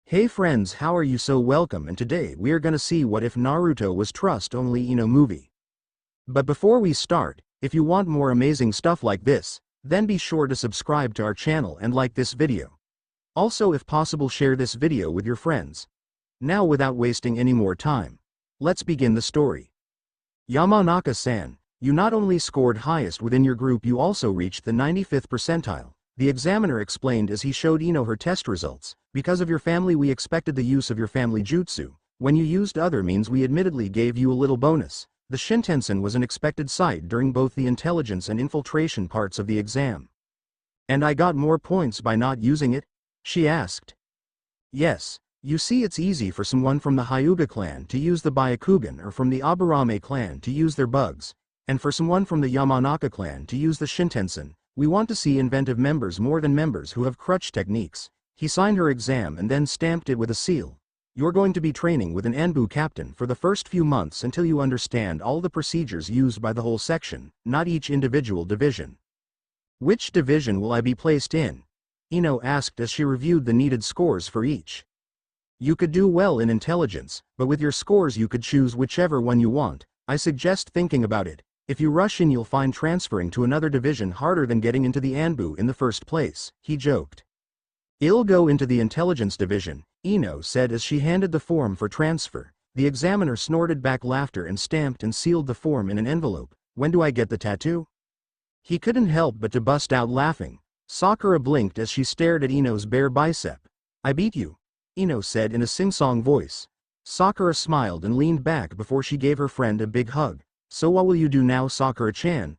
Hey friends, how are you? So welcome, and today we are gonna see what if Naruto was trust only movie. But before we start, if you want more amazing stuff like this, then be sure to subscribe to our channel and like this video. Also, if possible, share this video with your friends. Now, without wasting any more time, let's begin the story. Yamanaka-san, you not only scored highest within your group, you also reached the 95th percentile. The examiner explained as he showed Ino her test results. Because of your family, we expected the use of your family jutsu. When you used other means, we admittedly gave you a little bonus. The Shintensen was an expected sight during both the intelligence and infiltration parts of the exam. And I got more points by not using it? She asked. Yes. You see, it's easy for someone from the Hyuga clan to use the Byakugan, or from the Aburame clan to use their bugs, and for someone from the Yamanaka clan to use the Shintensen. We want to see inventive members more than members who have crutch techniques. He signed her exam and then stamped it with a seal. You're going to be training with an Anbu captain for the first few months until you understand all the procedures used by the whole section, not each individual division. Which division will I be placed in? Ino asked as she reviewed the needed scores for each. You could do well in intelligence, but with your scores you could choose whichever one you want. I suggest thinking about it. If you rush in, you'll find transferring to another division harder than getting into the Anbu in the first place, he joked. I'll go into the intelligence division, Ino said as she handed the form for transfer. The examiner snorted back laughter and stamped and sealed the form in an envelope. When do I get the tattoo? He couldn't help but to bust out laughing. Sakura blinked as she stared at Ino's bare bicep. I beat you, Ino said in a sing-song voice. Sakura smiled and leaned back before she gave her friend a big hug. So what will you do now, Sakura-chan?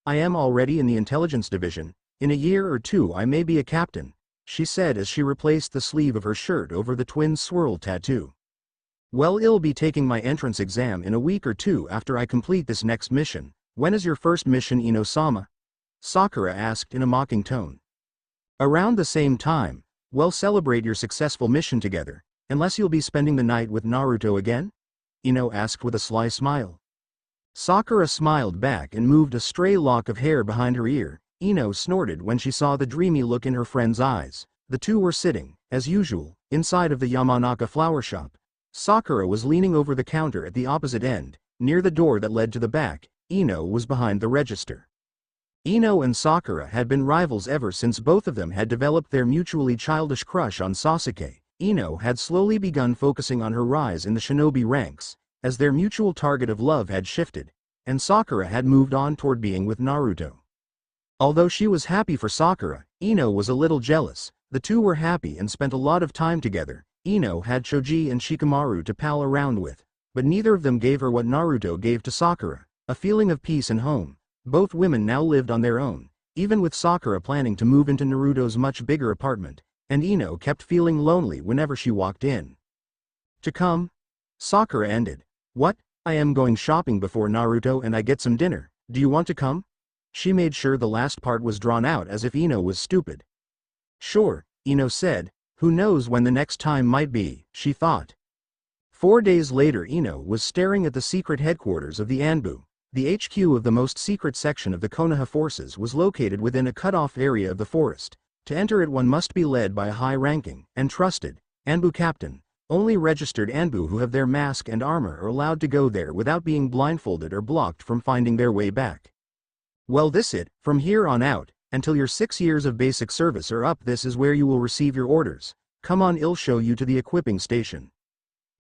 I am already in the intelligence division. In a year or two I may be a captain, she said as she replaced the sleeve of her shirt over the twin swirl tattoo. Well, I'll be taking my entrance exam in a week or two after I complete this next mission. When is your first mission, Ino-sama? Sakura asked in a mocking tone. Around the same time. Well, celebrate your successful mission together, unless you'll be spending the night with Naruto again? Ino asked with a sly smile. Sakura smiled back and moved a stray lock of hair behind her ear. Ino snorted when she saw the dreamy look in her friend's eyes. The two were sitting, as usual, inside of the Yamanaka flower shop. Sakura was leaning over the counter at the opposite end, near the door that led to the back. Ino was behind the register. Ino and Sakura had been rivals ever since both of them had developed their mutually childish crush on Sasuke. Ino had slowly begun focusing on her rise in the shinobi ranks, as their mutual target of love had shifted, and Sakura had moved on toward being with Naruto. Although she was happy for Sakura, Ino was a little jealous. The two were happy and spent a lot of time together. Ino had Choji and Shikamaru to pal around with, but neither of them gave her what Naruto gave to Sakura, a feeling of peace and home. Both women now lived on their own, even with Sakura planning to move into Naruto's much bigger apartment, and Ino kept feeling lonely whenever she walked in. To come? Sakura ended. What? I am going shopping before Naruto and I get some dinner. Do you want to come? She made sure the last part was drawn out as if Ino was stupid. Sure, Ino said. Who knows when the next time might be, she thought. 4 days later, Ino was staring at the secret headquarters of the Anbu. The HQ of the most secret section of the Konoha forces was located within a cut-off area of the forest. To enter it, one must be led by a high-ranking and trusted Anbu captain. Only registered Anbu who have their mask and armor are allowed to go there without being blindfolded or blocked from finding their way back. Well, this it, from here on out, until your 6 years of basic service are up, this is where you will receive your orders. Come on, I'll show you to the equipping station.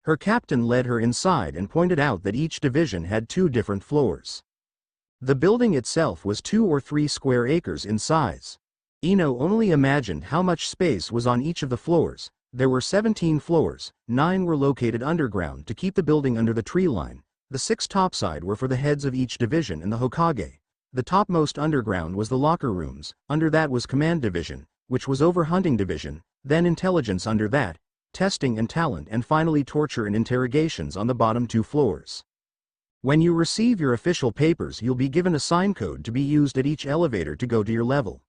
Her captain led her inside and pointed out that each division had 2 different floors. The building itself was 2 or 3 square acres in size. Ino only imagined how much space was on each of the floors. There were 17 floors, 9 were located underground to keep the building under the tree line. The 6 topside were for the heads of each division and the Hokage. The topmost underground was the locker rooms, under that was command division, which was over hunting division, then intelligence under that, testing and talent, and finally torture and interrogations on the bottom 2 floors. When you receive your official papers, you'll be given a sign code to be used at each elevator to go to your level.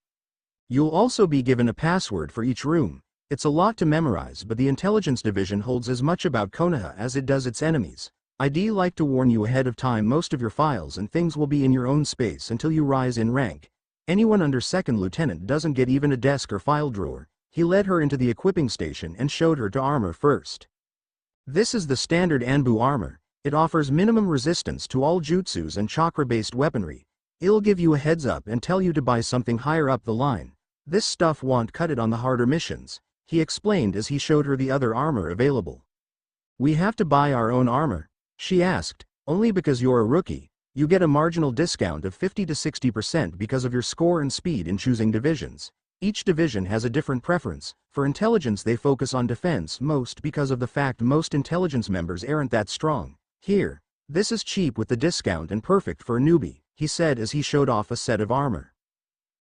You'll also be given a password for each room. It's a lot to memorize, but the intelligence division holds as much about Konoha as it does its enemies. I'd like to warn you ahead of time, most of your files and things will be in your own space until you rise in rank. Anyone under second lieutenant doesn't get even a desk or file drawer. He led her into the equipping station and showed her to armor first. This is the standard Anbu armor. It offers minimum resistance to all jutsus and chakra-based weaponry. It'll give you a heads up and tell you to buy something higher up the line. This stuff won't cut it on the harder missions, he explained as he showed her the other armor available. We have to buy our own armor? She asked. Only because you're a rookie. You get a marginal discount of 50 to 60% because of your score and speed in choosing divisions. Each division has a different preference. For intelligence they focus on defense most because of the fact most intelligence members aren't that strong. Here, this is cheap with the discount and perfect for a newbie, he said as he showed off a set of armor.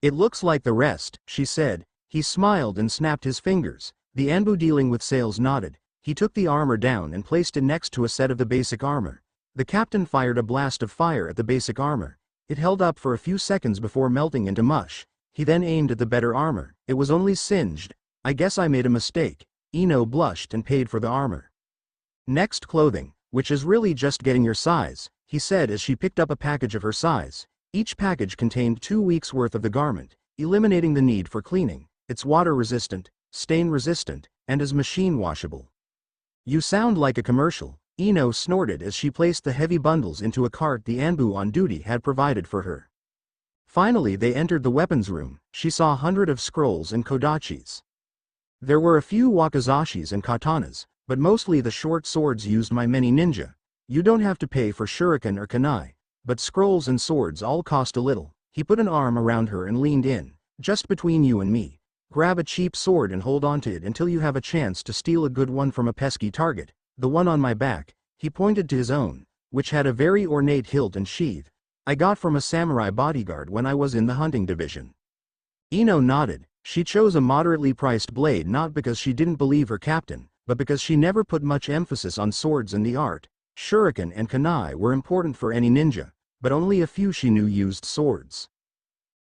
It looks like the rest, she said. He smiled and snapped his fingers. The Anbu dealing with sales nodded. He took the armor down and placed it next to a set of the basic armor. The captain fired a blast of fire at the basic armor. It held up for a few seconds before melting into mush. He then aimed at the better armor. It was only singed. I guess I made a mistake. Ino blushed and paid for the armor. Next, clothing, which is really just getting your size, he said as she picked up a package of her size. Each package contained 2 weeks worth of the garment, eliminating the need for cleaning. It's water resistant, stain resistant, and is machine washable. You sound like a commercial, Ino snorted as she placed the heavy bundles into a cart the Anbu on duty had provided for her. Finally they entered the weapons room. She saw 100 of scrolls and kodachis. There were a few wakizashis and katanas, but mostly the short swords used by many ninja. You don't have to pay for shuriken or kunai, but scrolls and swords all cost a little. He put an arm around her and leaned in. Just between you and me. Grab a cheap sword and hold on to it until you have a chance to steal a good one from a pesky target. The one on my back, he pointed to his own, which had a very ornate hilt and sheath. I got from a samurai bodyguard when I was in the hunting division. Ino nodded. She chose a moderately priced blade not because she didn't believe her captain, but because she never put much emphasis on swords and the art. Shuriken and kunai were important for any ninja, but only a few she knew used swords.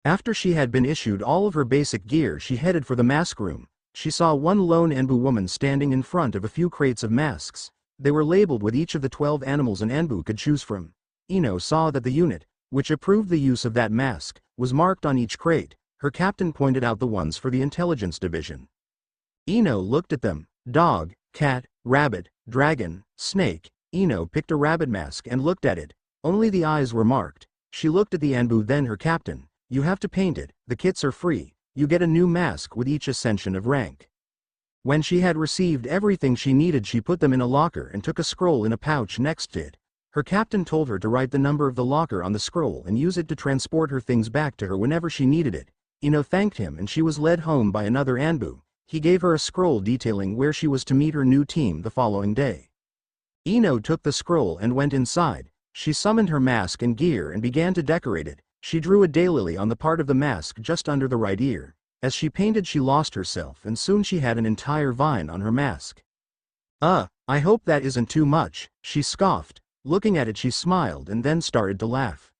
After she had been issued all of her basic gear, she headed for the mask room. She saw one lone Anbu woman standing in front of a few crates of masks. They were labeled with each of the 12 animals an Anbu could choose from. Ino saw that the unit, which approved the use of that mask, was marked on each crate. Her captain pointed out the ones for the intelligence division. Ino looked at them. Dog, cat, rabbit, dragon, snake. Ino picked a rabbit mask and looked at it. Only the eyes were marked. She looked at the Anbu, then her captain. You have to paint it. The kits are free. You get a new mask with each ascension of rank. When she had received everything she needed, she put them in a locker and took a scroll in a pouch next to it. Her captain told her to write the number of the locker on the scroll and use it to transport her things back to her whenever she needed it. Ino thanked him and she was led home by another Anbu. He gave her a scroll detailing where she was to meet her new team the following day. Ino took the scroll and went inside. She summoned her mask and gear and began to decorate it. She drew a daylily on the part of the mask just under the right ear. As she painted she lost herself and soon she had an entire vine on her mask. I hope that isn't too much, she scoffed. Looking at it she smiled and then started to laugh.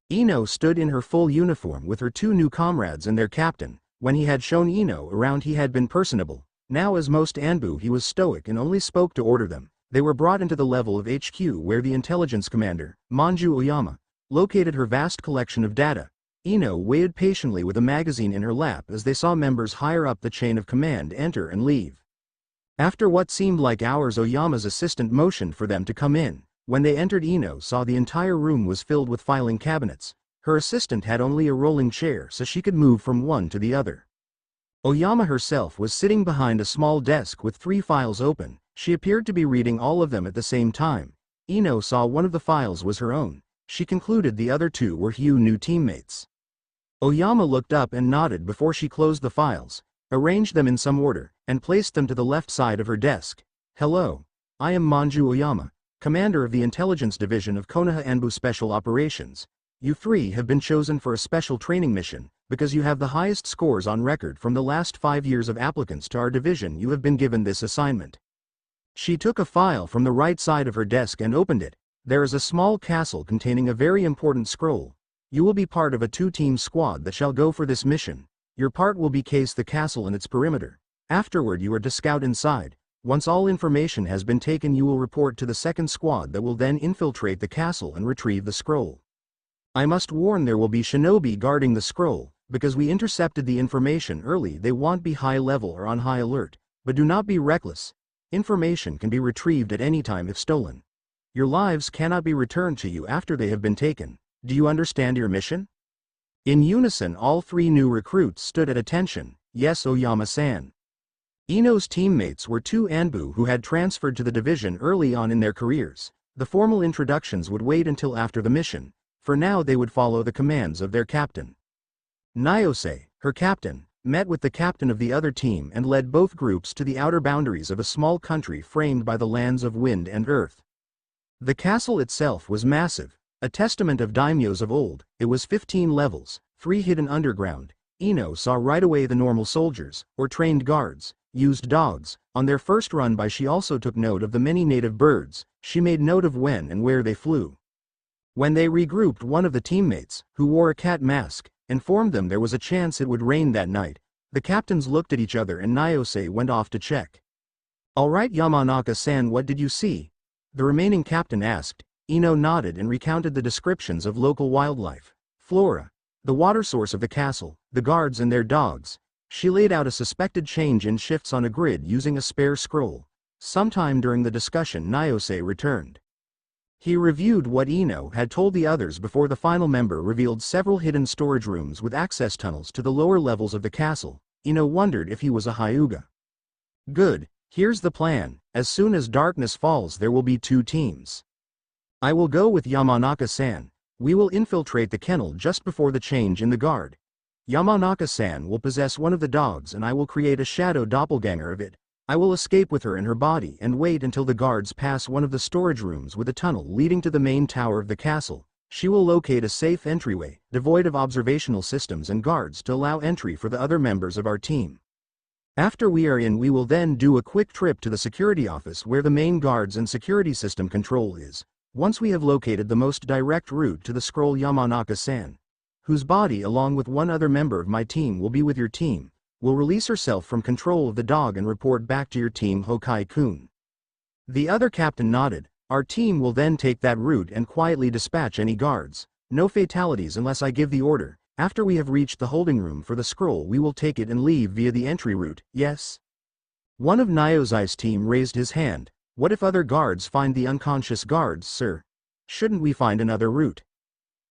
Ino stood in her full uniform with her 2 new comrades and their captain. When he had shown Ino around he had been personable. Now as most Anbu he was stoic and only spoke to order them. They were brought into the level of HQ where the intelligence commander, Manju Oyama, located her vast collection of data. Ino waited patiently with a magazine in her lap as they saw members higher up the chain of command enter and leave. After what seemed like hours, Oyama's assistant motioned for them to come in. When they entered, Ino saw the entire room was filled with filing cabinets. Her assistant had only a rolling chair so she could move from one to the other. Oyama herself was sitting behind a small desk with 3 files open. She appeared to be reading all of them at the same time. Ino saw one of the files was her own. She concluded the other 2 were Hugh new teammates. Oyama looked up and nodded before she closed the files, arranged them in some order, and placed them to the left side of her desk. Hello. I am Manju Oyama, commander of the intelligence division of Konoha Anbu Special Operations. You 3 have been chosen for a special training mission, because you have the highest scores on record from the last 5 years of applicants to our division. You have been given this assignment. She took a file from the right side of her desk and opened it. There is a small castle containing a very important scroll. You will be part of a 2-team squad that shall go for this mission. Your part will be case the castle and its perimeter. Afterward you are to scout inside. Once all information has been taken you will report to the 2nd squad that will then infiltrate the castle and retrieve the scroll. I must warn there will be shinobi guarding the scroll. Because we intercepted the information early, they won't be high level or on high alert, but do not be reckless. Information can be retrieved at any time if stolen. Your lives cannot be returned to you after they have been taken. Do you understand your mission? In unison, all three new recruits stood at attention. Yes, Oyama-san. Ino's teammates were two Anbu who had transferred to the division early on in their careers. The formal introductions would wait until after the mission. For now they would follow the commands of their captain. Nyose, her captain, met with the captain of the other team and led both groups to the outer boundaries of a small country framed by the lands of wind and earth. The castle itself was massive, a testament of daimyos of old. It was 15 levels, 3 hidden underground. Ino saw right away the normal soldiers, or trained guards, used dogs. On their first run by, she also took note of the many native birds. She made note of when and where they flew. When they regrouped, one of the teammates, who wore a cat mask, informed them there was a chance it would rain that night. The captains looked at each other and Nyose went off to check. "Alright Yamanaka-san, what did you see?" the remaining captain asked. Ino nodded and recounted the descriptions of local wildlife, flora, the water source of the castle, the guards and their dogs. She laid out a suspected change in shifts on a grid using a spare scroll. Sometime during the discussion, Nyose returned. He reviewed what Ino had told the others before the final member revealed several hidden storage rooms with access tunnels to the lower levels of the castle. Ino wondered if he was a Hyuga. Good, here's the plan. As soon as darkness falls, there will be 2 teams. I will go with Yamanaka-san. We will infiltrate the kennel just before the change in the guard. Yamanaka-san will possess one of the dogs and I will create a shadow doppelganger of it. I will escape with her in her body and wait until the guards pass one of the storage rooms with a tunnel leading to the main tower of the castle. She will locate a safe entryway, devoid of observational systems and guards, to allow entry for the other members of our team. After we are in, we will then do a quick trip to the security office where the main guards and security system control is. Once we have located the most direct route to the scroll, Yamanaka-san, whose body along with one other member of my team will be with your team, will release herself from control of the dog and report back to your team, Hokai-kun. The other captain nodded. Our team will then take that route and quietly dispatch any guards. No fatalities unless I give the order. After we have reached the holding room for the scroll, we will take it and leave via the entry route. Yes? One of Nyose's team raised his hand. What if other guards find the unconscious guards, sir? Shouldn't we find another route?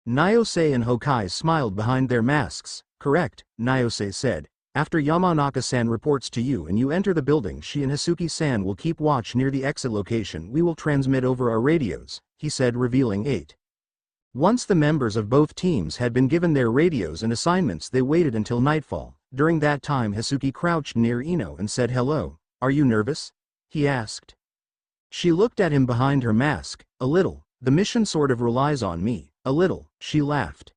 Nyose and Hokai smiled behind their masks. Correct, Nyose said. After Yamanaka-san reports to you and you enter the building, she and Hisuki-san will keep watch near the exit location. We will transmit over our radios, he said, revealing 8. Once the members of both teams had been given their radios and assignments, they waited until nightfall. During that time, Hisuki crouched near Ino and said, "Hello, are you nervous?" he asked. She looked at him behind her mask. "A little. The mission sort of relies on me." "A little," she laughed.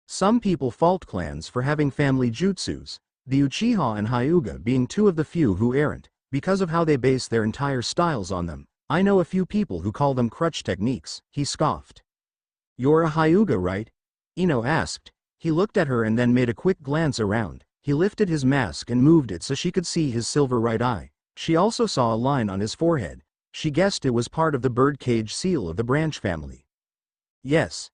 Some people fault clans for having family jutsus, the Uchiha and Hyuga being 2 of the few who aren't, because of how they base their entire styles on them. I know a few people who call them crutch techniques, he scoffed. "You're a Hyuga, right?" Ino asked. He looked at her and then made a quick glance around. He lifted his mask and moved it so she could see his silver right eye. She also saw a line on his forehead. She guessed it was part of the birdcage seal of the branch family. Yes,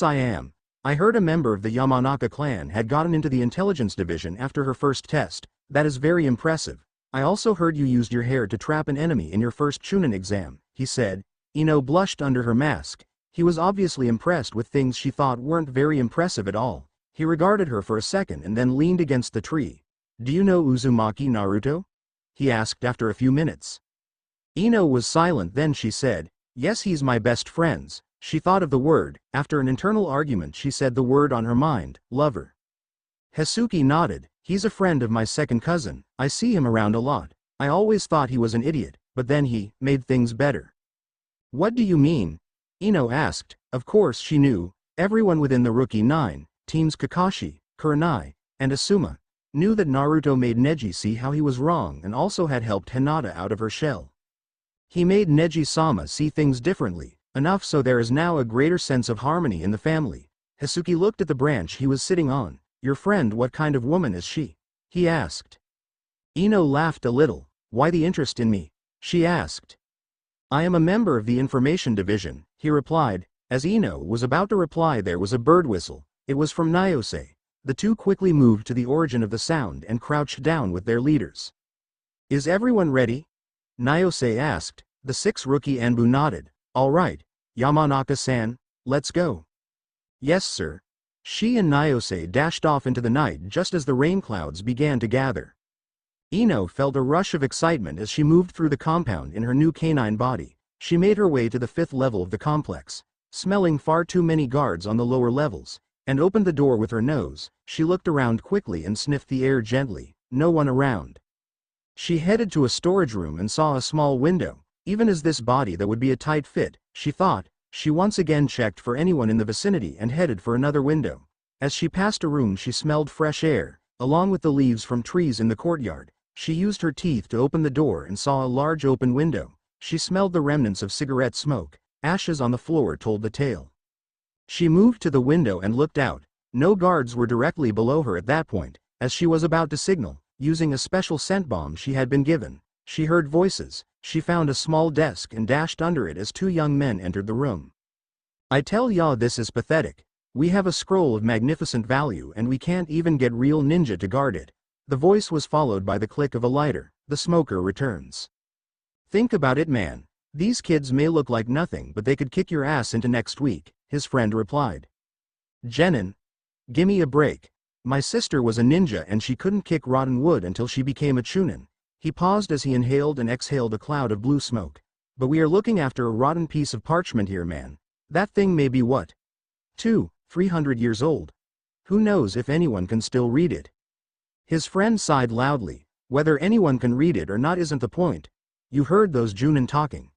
I am. I heard a member of the Yamanaka clan had gotten into the intelligence division after her first test. That is very impressive. I also heard you used your hair to trap an enemy in your first Chunin exam, he said. Ino blushed under her mask. He was obviously impressed with things she thought weren't very impressive at all. He regarded her for a second and then leaned against the tree. "Do you know Uzumaki Naruto?" he asked after a few minutes. Ino was silent, then she said, "Yes, he's my best friends." She thought of the word. After an internal argument, she said the word on her mind, lover. Hisuki nodded. "He's a friend of my second cousin. I see him around a lot. I always thought he was an idiot, but then he made things better." "What do you mean?" Ino asked. Of course she knew. Everyone within the Rookie 9, teams Kakashi, Kurenai, and Asuma, knew that Naruto made Neji see how he was wrong and also had helped Hinata out of her shell. He made Neji-sama see things differently, enough so there is now a greater sense of harmony in the family. Hisuki looked at the branch he was sitting on. "Your friend, what kind of woman is she?" he asked. Ino laughed a little. "Why the interest in me?" she asked. "I am a member of the information division," he replied. As Ino was about to reply, there was a bird whistle. It was from Nyose. The two quickly moved to the origin of the sound and crouched down with their leaders. Is everyone ready? Nyose asked. The 6 rookie Anbu nodded. All right, Yamanaka-san, let's go. Yes sir. She and Nyose dashed off into the night just as the rain clouds began to gather. Ino felt a rush of excitement as she moved through the compound in her new canine body. She made her way to the 5th level of the complex, smelling far too many guards on the lower levels, and opened the door with her nose. She looked around quickly and sniffed the air gently. No one around. She headed to a storage room and saw a small window. Even as this body that would be a tight fit, she thought. She once again checked for anyone in the vicinity and headed for another window. As she passed a room she smelled fresh air, along with the leaves from trees in the courtyard. She used her teeth to open the door and saw a large open window. She smelled the remnants of cigarette smoke. Ashes on the floor told the tale. She moved to the window and looked out. No guards were directly below her at that point. As she was about to signal, using a special scent bomb she had been given, she heard voices. She found a small desk and dashed under it as 2 young men entered the room. I tell ya, this is pathetic. We have a scroll of magnificent value and we can't even get real ninja to guard it. The voice was followed by the click of a lighter. The smoker returns. Think about it, man. These kids may look like nothing but they could kick your ass into next week, his friend replied. Jenin. Gimme a break. My sister was a ninja and she couldn't kick rotten wood until she became a chunin. He paused as he inhaled and exhaled a cloud of blue smoke. But we are looking after a rotten piece of parchment here, man. That thing may be what? 300 years old. Who knows if anyone can still read it? His friend sighed loudly. Whether anyone can read it or not isn't the point. You heard those Junin talking.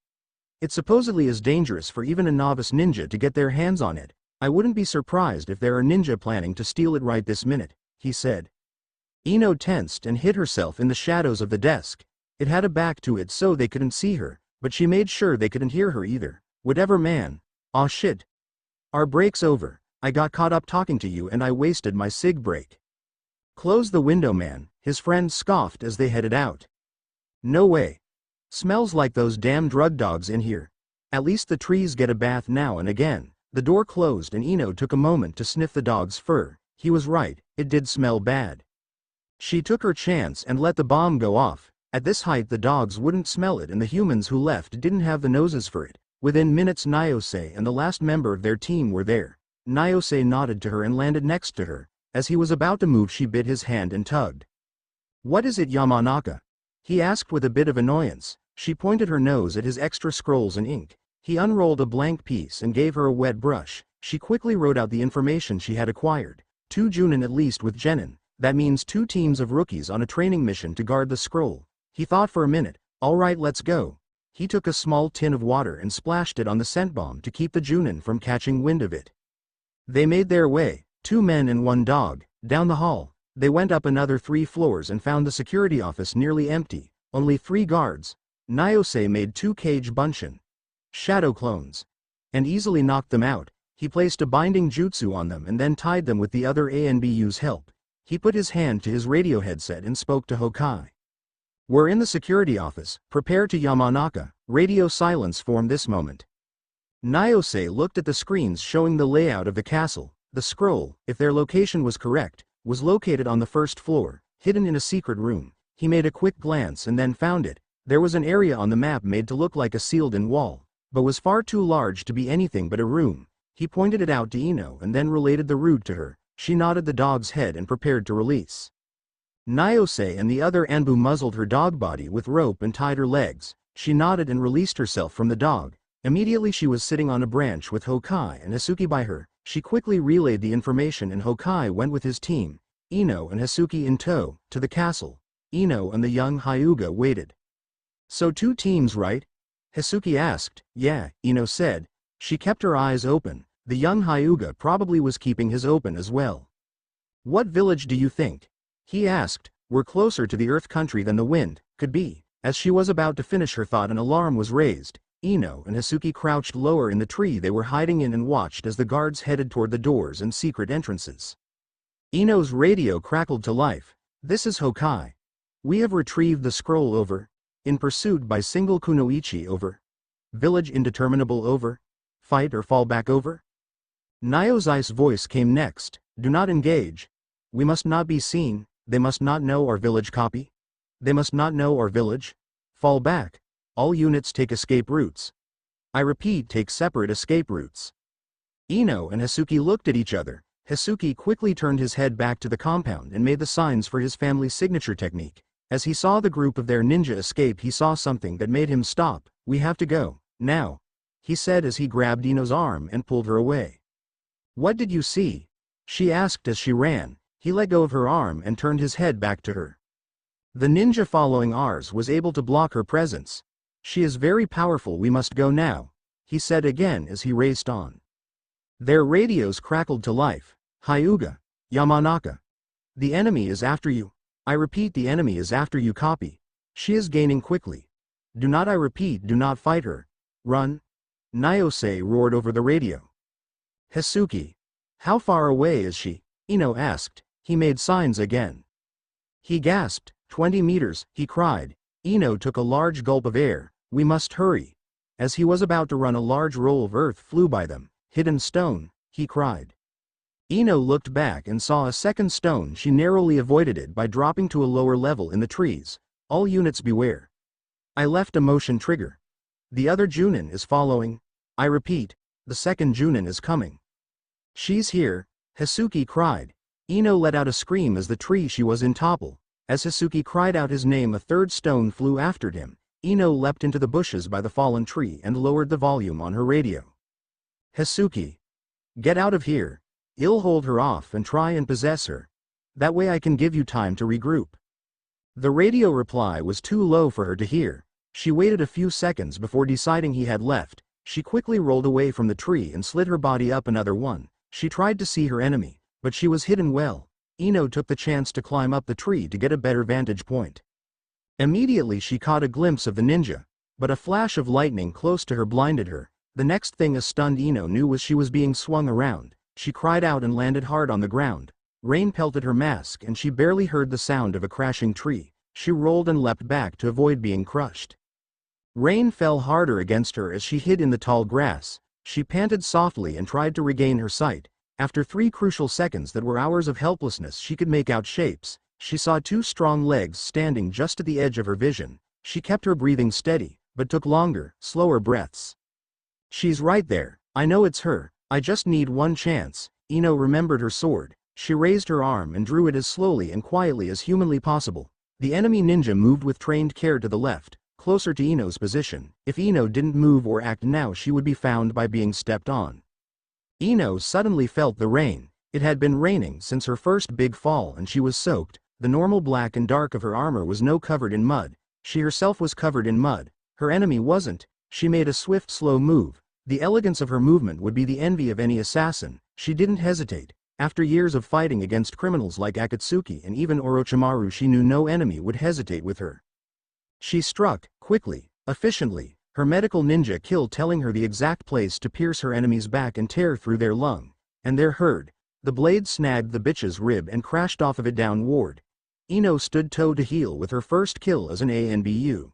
It supposedly is dangerous for even a novice ninja to get their hands on it. I wouldn't be surprised if there are ninja planning to steal it right this minute, he said. Ino tensed and hid herself in the shadows of the desk. It had a back to it so they couldn't see her, but she made sure they couldn't hear her either. Whatever, man. Aw shit. Our break's over. I got caught up talking to you and I wasted my cig break. Close the window, man, his friend scoffed as they headed out. No way. Smells like those damn drug dogs in here. At least the trees get a bath now and again. The door closed and Ino took a moment to sniff the dog's fur. He was right, it did smell bad. She took her chance and let the bomb go off. At this height the dogs wouldn't smell it and the humans who left didn't have the noses for it. Within minutes Nyose and the last member of their team were there. Nyose nodded to her and landed next to her. As he was about to move she bit his hand and tugged. What is it, Yamanaka? He asked with a bit of annoyance. She pointed her nose at his extra scrolls and ink. He unrolled a blank piece and gave her a wet brush. She quickly wrote out the information she had acquired. 2 Junin at least with Jenin. That means 2 teams of rookies on a training mission to guard the scroll. He thought for a minute. All right, let's go. He took a small tin of water and splashed it on the scent bomb to keep the Junin from catching wind of it. They made their way, 2 men and 1 dog, down the hall. They went up another 3 floors and found the security office nearly empty. Only 3 guards. Nyose made 2 cage bunshin shadow clones and easily knocked them out. He placed a binding jutsu on them and then tied them with the other ANBU's help. He put his hand to his radio headset and spoke to Hokai. We're in the security office, prepare to Yamanaka. Radio silence formed this moment. Nyose looked at the screens showing the layout of the castle. The scroll, if their location was correct, was located on the 1st floor, hidden in a secret room. He made a quick glance and then found it. There was an area on the map made to look like a sealed-in wall, but was far too large to be anything but a room. He pointed it out to Ino and then related the route to her. She nodded the dog's head and prepared to release. Nyose and the other Anbu muzzled her dog body with rope and tied her legs. She nodded and released herself from the dog. Immediately she was sitting on a branch with Hokai and Hasuki by her. She quickly relayed the information and Hokai went with his team, Ino and Hasuki in tow, to the castle. Ino and the young Hyuga waited. So 2 teams, right? Hasuki asked. Yeah, Ino said. She kept her eyes open. The young Hyuga probably was keeping his open as well. What village do you think? He asked. We're closer to the earth country than the wind could be. As she was about to finish her thought an alarm was raised. Ino and Hasuki crouched lower in the tree they were hiding in and watched as the guards headed toward the doors and secret entrances. Ino's radio crackled to life. This is Hokai. We have retrieved the scroll, over. In pursuit by single Kunoichi, over. Village indeterminable, over. Fight or fall back, over. Nyose's voice came next. Do not engage. We must not be seen, they must not know our village. Copy? They must not know our village. Fall back. All units take escape routes. I repeat, take separate escape routes. Ino and Hisuki looked at each other. Hisuki quickly turned his head back to the compound and made the signs for his family's signature technique. As he saw the group of their ninja escape, he saw something that made him stop. We have to go, now, he said as he grabbed Ino's arm and pulled her away. What did you see? She asked as she ran. He let go of her arm and turned his head back to her. The ninja following ours was able to block her presence. She is very powerful. We must go now, he said again as he raced on. Their radios crackled to life. Hyuga, Yamanaka. The enemy is after you. I repeat, the enemy is after you. Copy. She is gaining quickly. Do not, I repeat, do not fight her. Run. Nyose roared over the radio. Hisuki. How far away is she? Ino asked. He made signs again. He gasped. 20 meters, he cried. Ino took a large gulp of air. We must hurry. As he was about to run, a large roll of earth flew by them. Hidden stone, he cried. Ino looked back and saw a second stone. She narrowly avoided it by dropping to a lower level in the trees. All units beware. I left a motion trigger. The other Junin is following. I repeat, the second Junin is coming. She's here, Hisuki cried. Ino let out a scream as the tree she was in toppled. As Hisuki cried out his name, a third stone flew after him. Ino leapt into the bushes by the fallen tree and lowered the volume on her radio. Hisuki. Get out of here. I'll hold her off and try and possess her. That way I can give you time to regroup. The radio reply was too low for her to hear. She waited a few seconds before deciding he had left. She quickly rolled away from the tree and slid her body up another one. She tried to see her enemy, but she was hidden well. Ino took the chance to climb up the tree to get a better vantage point. Immediately she caught a glimpse of the ninja, but a flash of lightning close to her blinded her. The next thing a stunned Ino knew was she was being swung around. She cried out and landed hard on the ground. Rain pelted her mask and she barely heard the sound of a crashing tree. She rolled and leapt back to avoid being crushed. Rain fell harder against her as she hid in the tall grass. She panted softly and tried to regain her sight. After 3 crucial seconds that were hours of helplessness, she could make out shapes. She saw 2 strong legs standing just at the edge of her vision. She kept her breathing steady, but took longer, slower breaths. She's right there. I know it's her. I just need one chance. Ino remembered her sword. She raised her arm and drew it as slowly and quietly as humanly possible. The enemy ninja moved with trained care to the left, closer to Ino's position. If Ino didn't move or act now, she would be found by being stepped on. Ino suddenly felt the rain. It had been raining since her first big fall and she was soaked. The normal black and dark of her armor was no covered in mud. She herself was covered in mud. Her enemy wasn't. She made a swift, slow move. The elegance of her movement would be the envy of any assassin. She didn't hesitate. After years of fighting against criminals like Akatsuki and even Orochimaru, she knew no enemy would hesitate with her. She struck, quickly, efficiently, her medical ninja kill telling her the exact place to pierce her enemy's back and tear through their lung. And there heard. The blade snagged the bitch's rib and crashed off of it downward. Ino stood toe to heel with her first kill as an ANBU.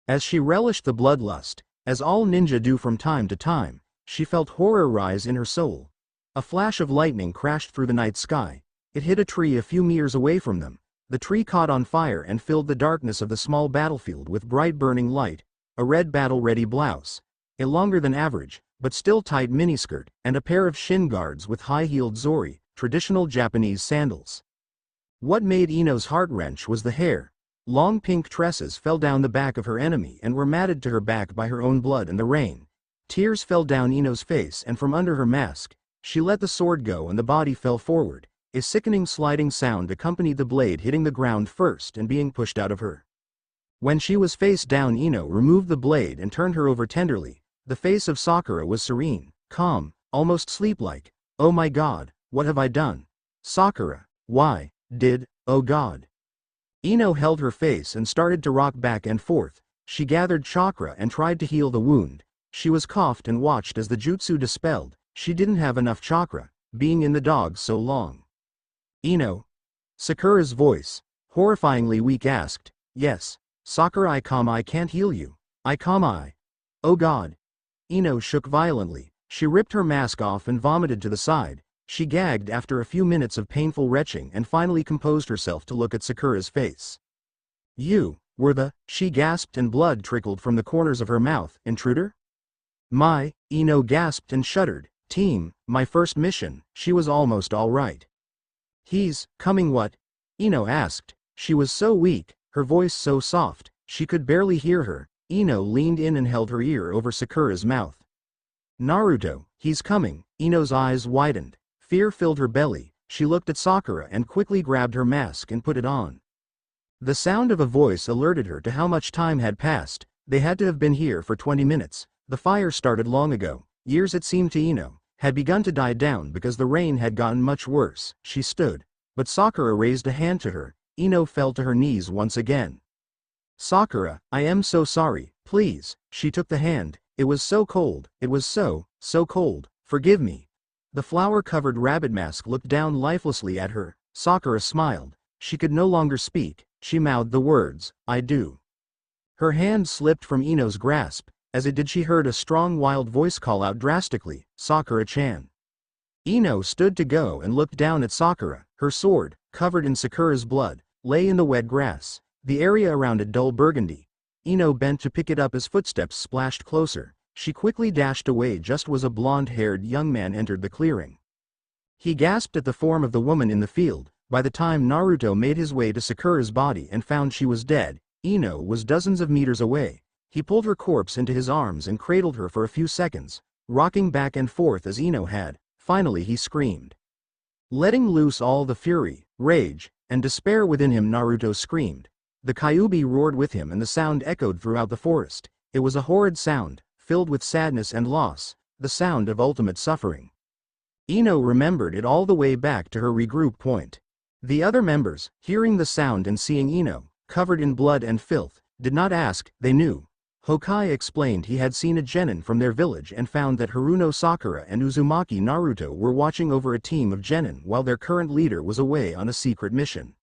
As she relished the bloodlust, as all ninja do from time to time, she felt horror rise in her soul. A flash of lightning crashed through the night sky. It hit a tree a few meters away from them. The tree caught on fire and filled the darkness of the small battlefield with bright burning light. A red battle-ready blouse, a longer than average, but still tight miniskirt, and a pair of shin guards with high-heeled zori, traditional Japanese sandals. What made Ino's heart wrench was the hair. Long pink tresses fell down the back of her enemy and were matted to her back by her own blood and the rain. Tears fell down Ino's face and from under her mask. She let the sword go and the body fell forward. A sickening sliding sound accompanied the blade hitting the ground first and being pushed out of her. When she was face down, Ino removed the blade and turned her over tenderly. The face of Sakura was serene, calm, almost sleep-like. Oh my God, what have I done? Sakura, why, oh God. Ino held her face and started to rock back and forth. She gathered chakra and tried to heal the wound. She was coughed and watched as the jutsu dispelled. She didn't have enough chakra, being in the dog so long. Ino? Sakura's voice, horrifyingly weak, asked. Yes. Sakura, I can't heal you. Oh God. Ino shook violently. She ripped her mask off and vomited to the side. She gagged after a few minutes of painful retching and finally composed herself to look at Sakura's face. You were the, she gasped and blood trickled from the corners of her mouth, intruder? Ino gasped and shuddered. Team, my first mission. She was almost all right. He's coming what? Ino asked. She was so weak, her voice so soft, she could barely hear her. Ino leaned in and held her ear over Sakura's mouth. Naruto, he's coming. Ino's eyes widened. Fear filled her belly. She looked at Sakura and quickly grabbed her mask and put it on. The sound of a voice alerted her to how much time had passed. They had to have been here for 20 minutes. The fire started long ago. Years, it seemed to Ino, had begun to die down because the rain had gotten much worse. She stood. But Sakura raised a hand to her. Ino fell to her knees once again. Sakura, I am so sorry, please. She took the hand. It was so cold. It was so cold. Forgive me. The flower-covered rabbit mask looked down lifelessly at her. Sakura smiled. She could no longer speak. She mouthed the words, I do. Her hand slipped from Ino's grasp. As it did, she heard a strong wild voice call out drastically, Sakura-chan. Ino stood to go and looked down at Sakura. Her sword, covered in Sakura's blood, lay in the wet grass, the area around it dull burgundy. Ino bent to pick it up as footsteps splashed closer. She quickly dashed away just as a blonde-haired young man entered the clearing. He gasped at the form of the woman in the field. By the time Naruto made his way to Sakura's body and found she was dead, Ino was dozens of meters away. He pulled her corpse into his arms and cradled her for a few seconds, rocking back and forth as Ino had. Finally he screamed. Letting loose all the fury, rage, and despair within him, Naruto screamed. The Kyuubi roared with him and the sound echoed throughout the forest. It was a horrid sound, filled with sadness and loss, the sound of ultimate suffering. Ino remembered it all the way back to her regroup point. The other members, hearing the sound and seeing Ino, covered in blood and filth, did not ask, they knew. Hokage explained he had seen a genin from their village and found that Haruno Sakura and Uzumaki Naruto were watching over a team of genin while their current leader was away on a secret mission.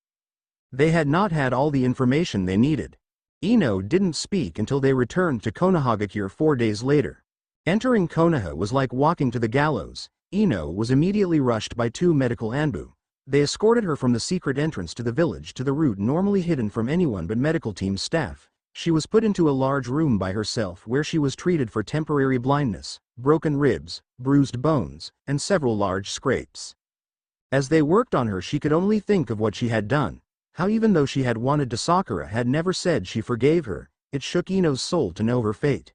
They had not had all the information they needed. Ino didn't speak until they returned to Konohagakure 4 days later. Entering Konoha was like walking to the gallows. Ino was immediately rushed by 2 medical anbu. They escorted her from the secret entrance to the village to the route normally hidden from anyone but medical team staff. She was put into a large room by herself where she was treated for temporary blindness, broken ribs, bruised bones, and several large scrapes. As they worked on her, she could only think of what she had done. How even though she had wanted to, Sakura had never said she forgave her. It shook Ino's soul to know her fate.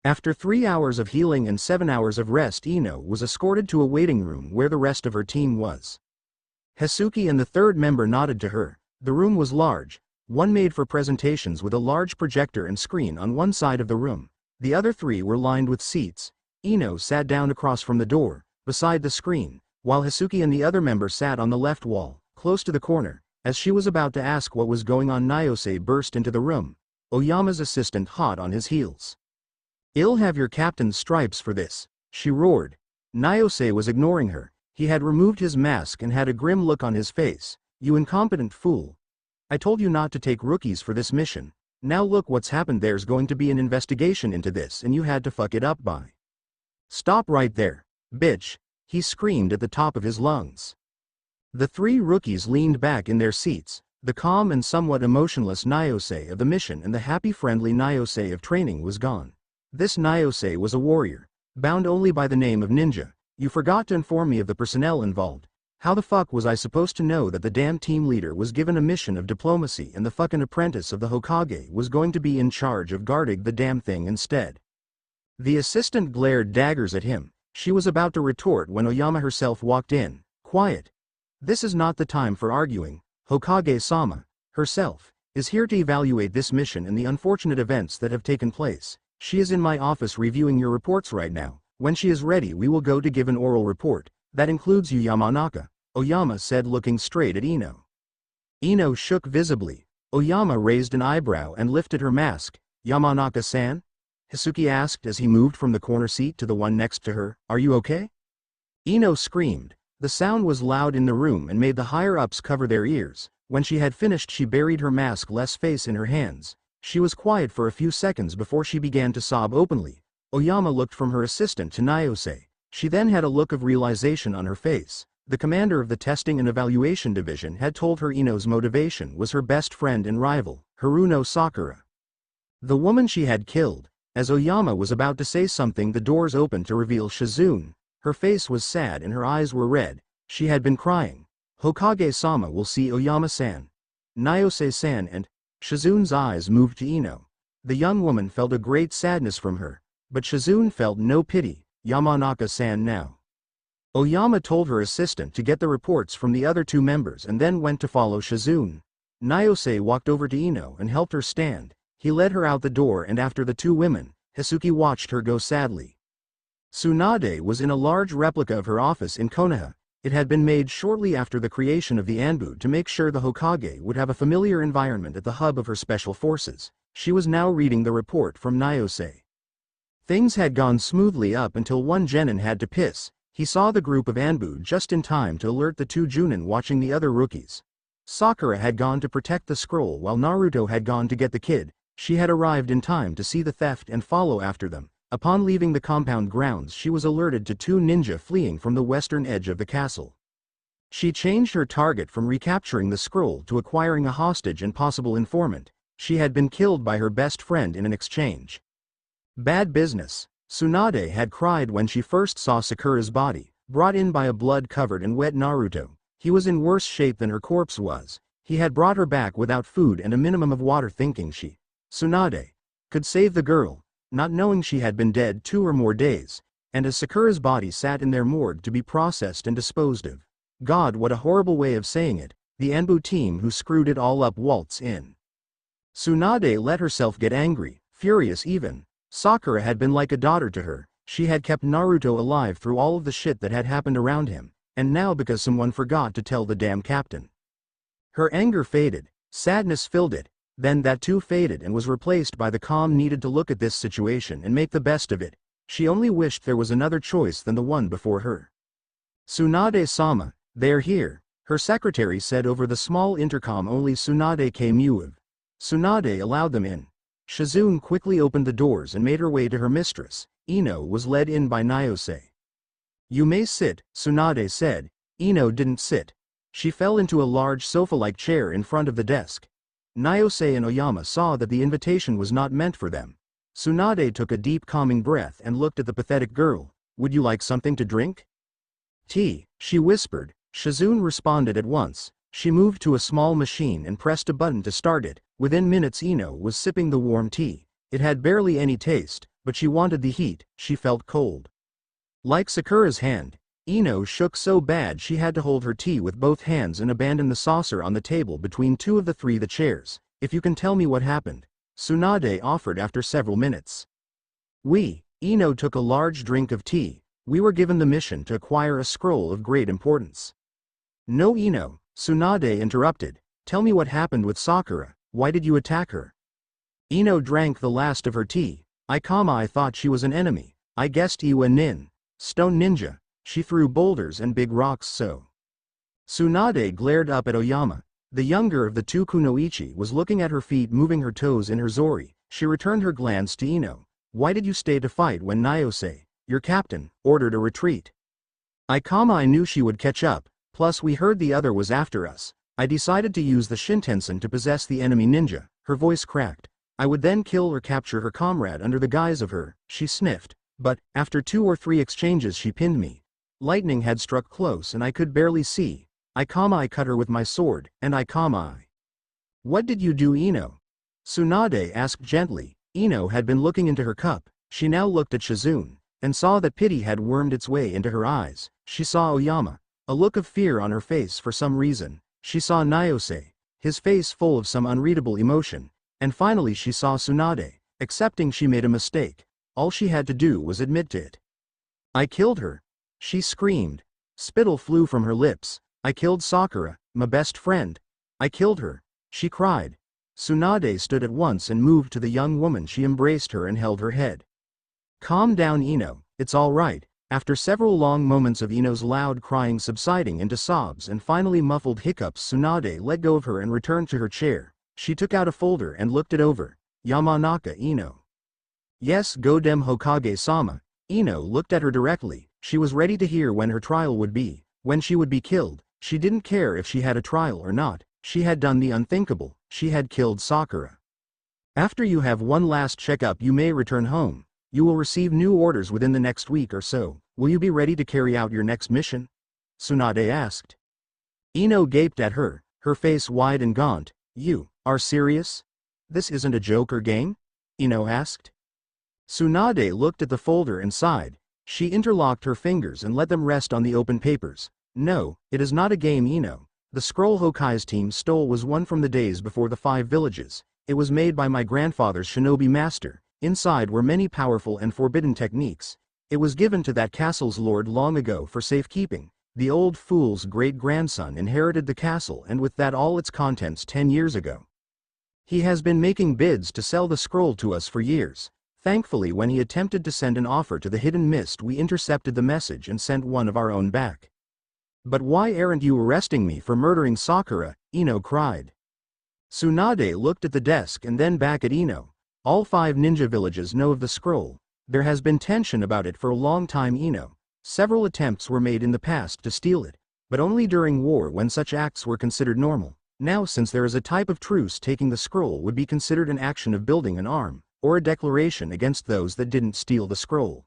After 3 hours of healing and 7 hours of rest, Ino was escorted to a waiting room where the rest of her team was. Hisuki and the 3rd member nodded to her. The room was large, one made for presentations with a large projector and screen on one side of the room. The other 3 were lined with seats. Ino sat down across from the door, beside the screen, while Hisuki and the other member sat on the left wall, close to the corner. As she was about to ask what was going on, Nyose burst into the room, Oyama's assistant hot on his heels. "I'll have your captain's stripes for this," she roared. Nyose was ignoring her. He had removed his mask and had a grim look on his face. "You incompetent fool. I told you not to take rookies for this mission. Now look what's happened. There's going to be an investigation into this and you had to fuck it up by. Stop right there, bitch," he screamed at the top of his lungs. The 3 rookies leaned back in their seats, the calm and somewhat emotionless Nyose of the mission and the happy friendly Nyose of training was gone. This Nyose was a warrior, bound only by the name of ninja. "You forgot to inform me of the personnel involved. How the fuck was I supposed to know that the damn team leader was given a mission of diplomacy and the fucking apprentice of the Hokage was going to be in charge of guarding the damn thing instead?" The assistant glared daggers at him. She was about to retort when Oyama herself walked in. "Quiet. This is not the time for arguing. Hokage-sama, herself, is here to evaluate this mission and the unfortunate events that have taken place. She is in my office reviewing your reports right now. When she is ready we will go to give an oral report. That includes you, Yamanaka," Oyama said, looking straight at Ino. Ino shook visibly. Oyama raised an eyebrow and lifted her mask. "Yamanaka-san?" Hisuki asked as he moved from the corner seat to the one next to her. "Are you okay?" Ino screamed. The sound was loud in the room and made the higher-ups cover their ears. When she had finished she buried her mask-less face in her hands. She was quiet for a few seconds before she began to sob openly. Oyama looked from her assistant to Nyose. She then had a look of realization on her face. The commander of the Testing and Evaluation Division had told her Ino's motivation was her best friend and rival, Haruno Sakura. The woman she had killed. As Oyama was about to say something, the doors opened to reveal Shizune. Her face was sad and her eyes were red. She had been crying. Hokage-sama will see Oyama-san, Nyose-san, and Shizune's eyes moved to Ino. The young woman felt a great sadness from her, but Shizune felt no pity. Yamanaka-san now. Oyama told her assistant to get the reports from the other two members and then went to follow Shizune. Nyose walked over to Ino and helped her stand. He led her out the door, and after the two women, Hisuki watched her go sadly. Tsunade was in a large replica of her office in Konoha. It had been made shortly after the creation of the Anbu to make sure the Hokage would have a familiar environment at the hub of her special forces. She was now reading the report from Nyose. Things had gone smoothly up until one genin had to piss. He saw the group of Anbu just in time to alert the two Junin watching the other rookies. Sakura had gone to protect the scroll while Naruto had gone to get the kid. She had arrived in time to see the theft and follow after them. Upon leaving the compound grounds, she was alerted to two ninja fleeing from the western edge of the castle. She changed her target from recapturing the scroll to acquiring a hostage and possible informant. She had been killed by her best friend in an exchange. Bad business. Tsunade had cried when she first saw Sakura's body, brought in by a blood-covered and wet Naruto. He was in worse shape than her corpse was. He had brought her back without food and a minimum of water, thinking she, Tsunade, could save the girl, not knowing she had been dead 2 or more days, and as Sakura's body sat in their morgue to be processed and disposed of. God, what a horrible way of saying it. The Anbu team who screwed it all up waltz in. Tsunade let herself get angry, furious even. Sakura had been like a daughter to her. She had kept Naruto alive through all of the shit that had happened around him, and now because someone forgot to tell the damn captain. Her anger faded, sadness filled it, then that too faded and was replaced by the calm needed to look at this situation and make the best of it. She only wished there was another choice than the one before her. Tsunade-sama, they're here, her secretary said over the small intercom. Only Tsunade came of. Tsunade allowed them in. Shizune quickly opened the doors and made her way to her mistress. Ino was led in by Nyose. You may sit, Tsunade said. Ino didn't sit. She fell into a large sofa-like chair in front of the desk. Nyose and Oyama saw that the invitation was not meant for them. Tsunade took a deep calming breath and looked at the pathetic girl. Would you like something to drink? Tea, she whispered. Shizune responded at once. She moved to a small machine and pressed a button to start it. Within minutes Ino was sipping the warm tea. It had barely any taste, but she wanted the heat. She felt cold. Like Sakura's hand, Ino shook so bad she had to hold her tea with both hands and abandon the saucer on the table between two of the chairs. If you can tell me what happened, Tsunade offered after several minutes. Ino took a large drink of tea. We were given the mission to acquire a scroll of great importance. No, Ino, Tsunade interrupted. Tell me what happened with Sakura. Why did you attack her? Ino drank the last of her tea. I thought she was an enemy. I guessed you a stone ninja. She threw boulders and big rocks so. Tsunade glared up at Oyama. The younger of the two kunoichi was looking at her feet, moving her toes in her zori. She returned her glance to Ino. Why did you stay to fight when Nyose, your captain, ordered a retreat? I knew she would catch up, plus we heard the other was after us. I decided to use the Shintensen to possess the enemy ninja. Her voice cracked. I would then kill or capture her comrade under the guise of her. She sniffed. But, after 2 or 3 exchanges she pinned me. Lightning had struck close and I could barely see. I cut her with my sword, and I. What did you do, Ino? Tsunade asked gently. Ino had been looking into her cup. She now looked at Shizune, and saw that pity had wormed its way into her eyes. She saw Oyama, a look of fear on her face for some reason. She saw Nyose, his face full of some unreadable emotion. And finally she saw Tsunade, accepting she made a mistake. All she had to do was admit to it. I killed her. She screamed. Spittle flew from her lips. I killed Sakura, my best friend. I killed her. She cried. Tsunade stood at once and moved to the young woman. She embraced her and held her head. Calm down, Ino, it's all right. After several long moments of Ino's loud crying subsiding into sobs and finally muffled hiccups, Tsunade let go of her and returned to her chair. She took out a folder and looked it over. Yamanaka Ino. Yes, go dem Hokage-sama. Ino looked at her directly. She was ready to hear when her trial would be, when she would be killed. She didn't care if she had a trial or not. She had done the unthinkable. She had killed Sakura. After you have one last checkup, you may return home. You will receive new orders within the next week or so. Will you be ready to carry out your next mission? Tsunade asked. Ino gaped at her, her face wide and gaunt. You are serious? This isn't a joke or game? Ino asked. Tsunade looked at the folder and sighed. She interlocked her fingers and let them rest on the open papers. No, it is not a game, Ino. The scroll Hokai's team stole was one from the days before the 5 villages. It was made by my grandfather's shinobi master. Inside were many powerful and forbidden techniques. It was given to that castle's lord long ago for safekeeping. The old fool's great-grandson inherited the castle and with that all its contents 10 years ago. He has been making bids to sell the scroll to us for years. Thankfully, when he attempted to send an offer to the hidden mist, we intercepted the message and sent one of our own back. But why aren't you arresting me for murdering Sakura? Ino cried. Tsunade looked at the desk and then back at Ino. All 5 ninja villages know of the scroll. There has been tension about it for a long time, Ino. Several attempts were made in the past to steal it, but only during war when such acts were considered normal. Now, since there is a type of truce, taking the scroll would be considered an action of building an arm, or a declaration against those that didn't steal the scroll.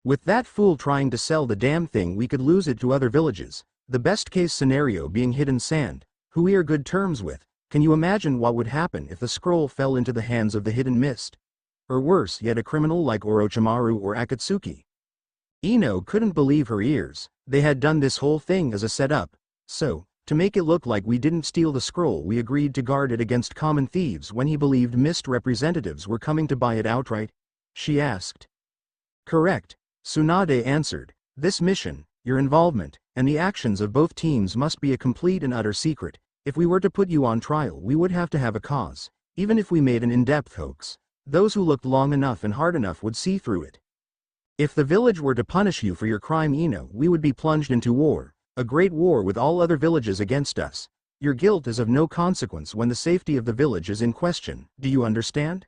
With that fool trying to sell the damn thing, we could lose it to other villages, the best case scenario being Hidden Sand, who we are good terms with. Can you imagine what would happen if the scroll fell into the hands of the Hidden Mist? Or worse yet, a criminal like Orochimaru or Akatsuki. Ino couldn't believe her ears. They had done this whole thing as a setup. So, to make it look like we didn't steal the scroll, we agreed to guard it against common thieves when he believed Mist representatives were coming to buy it outright? She asked. Correct, Tsunade answered. This mission, your involvement, and the actions of both teams must be a complete and utter secret. If we were to put you on trial, we would have to have a cause. Even if we made an in-depth hoax, those who looked long enough and hard enough would see through it. If the village were to punish you for your crime, Ino, we would be plunged into war, a great war with all other villages against us. Your guilt is of no consequence when the safety of the village is in question. Do you understand?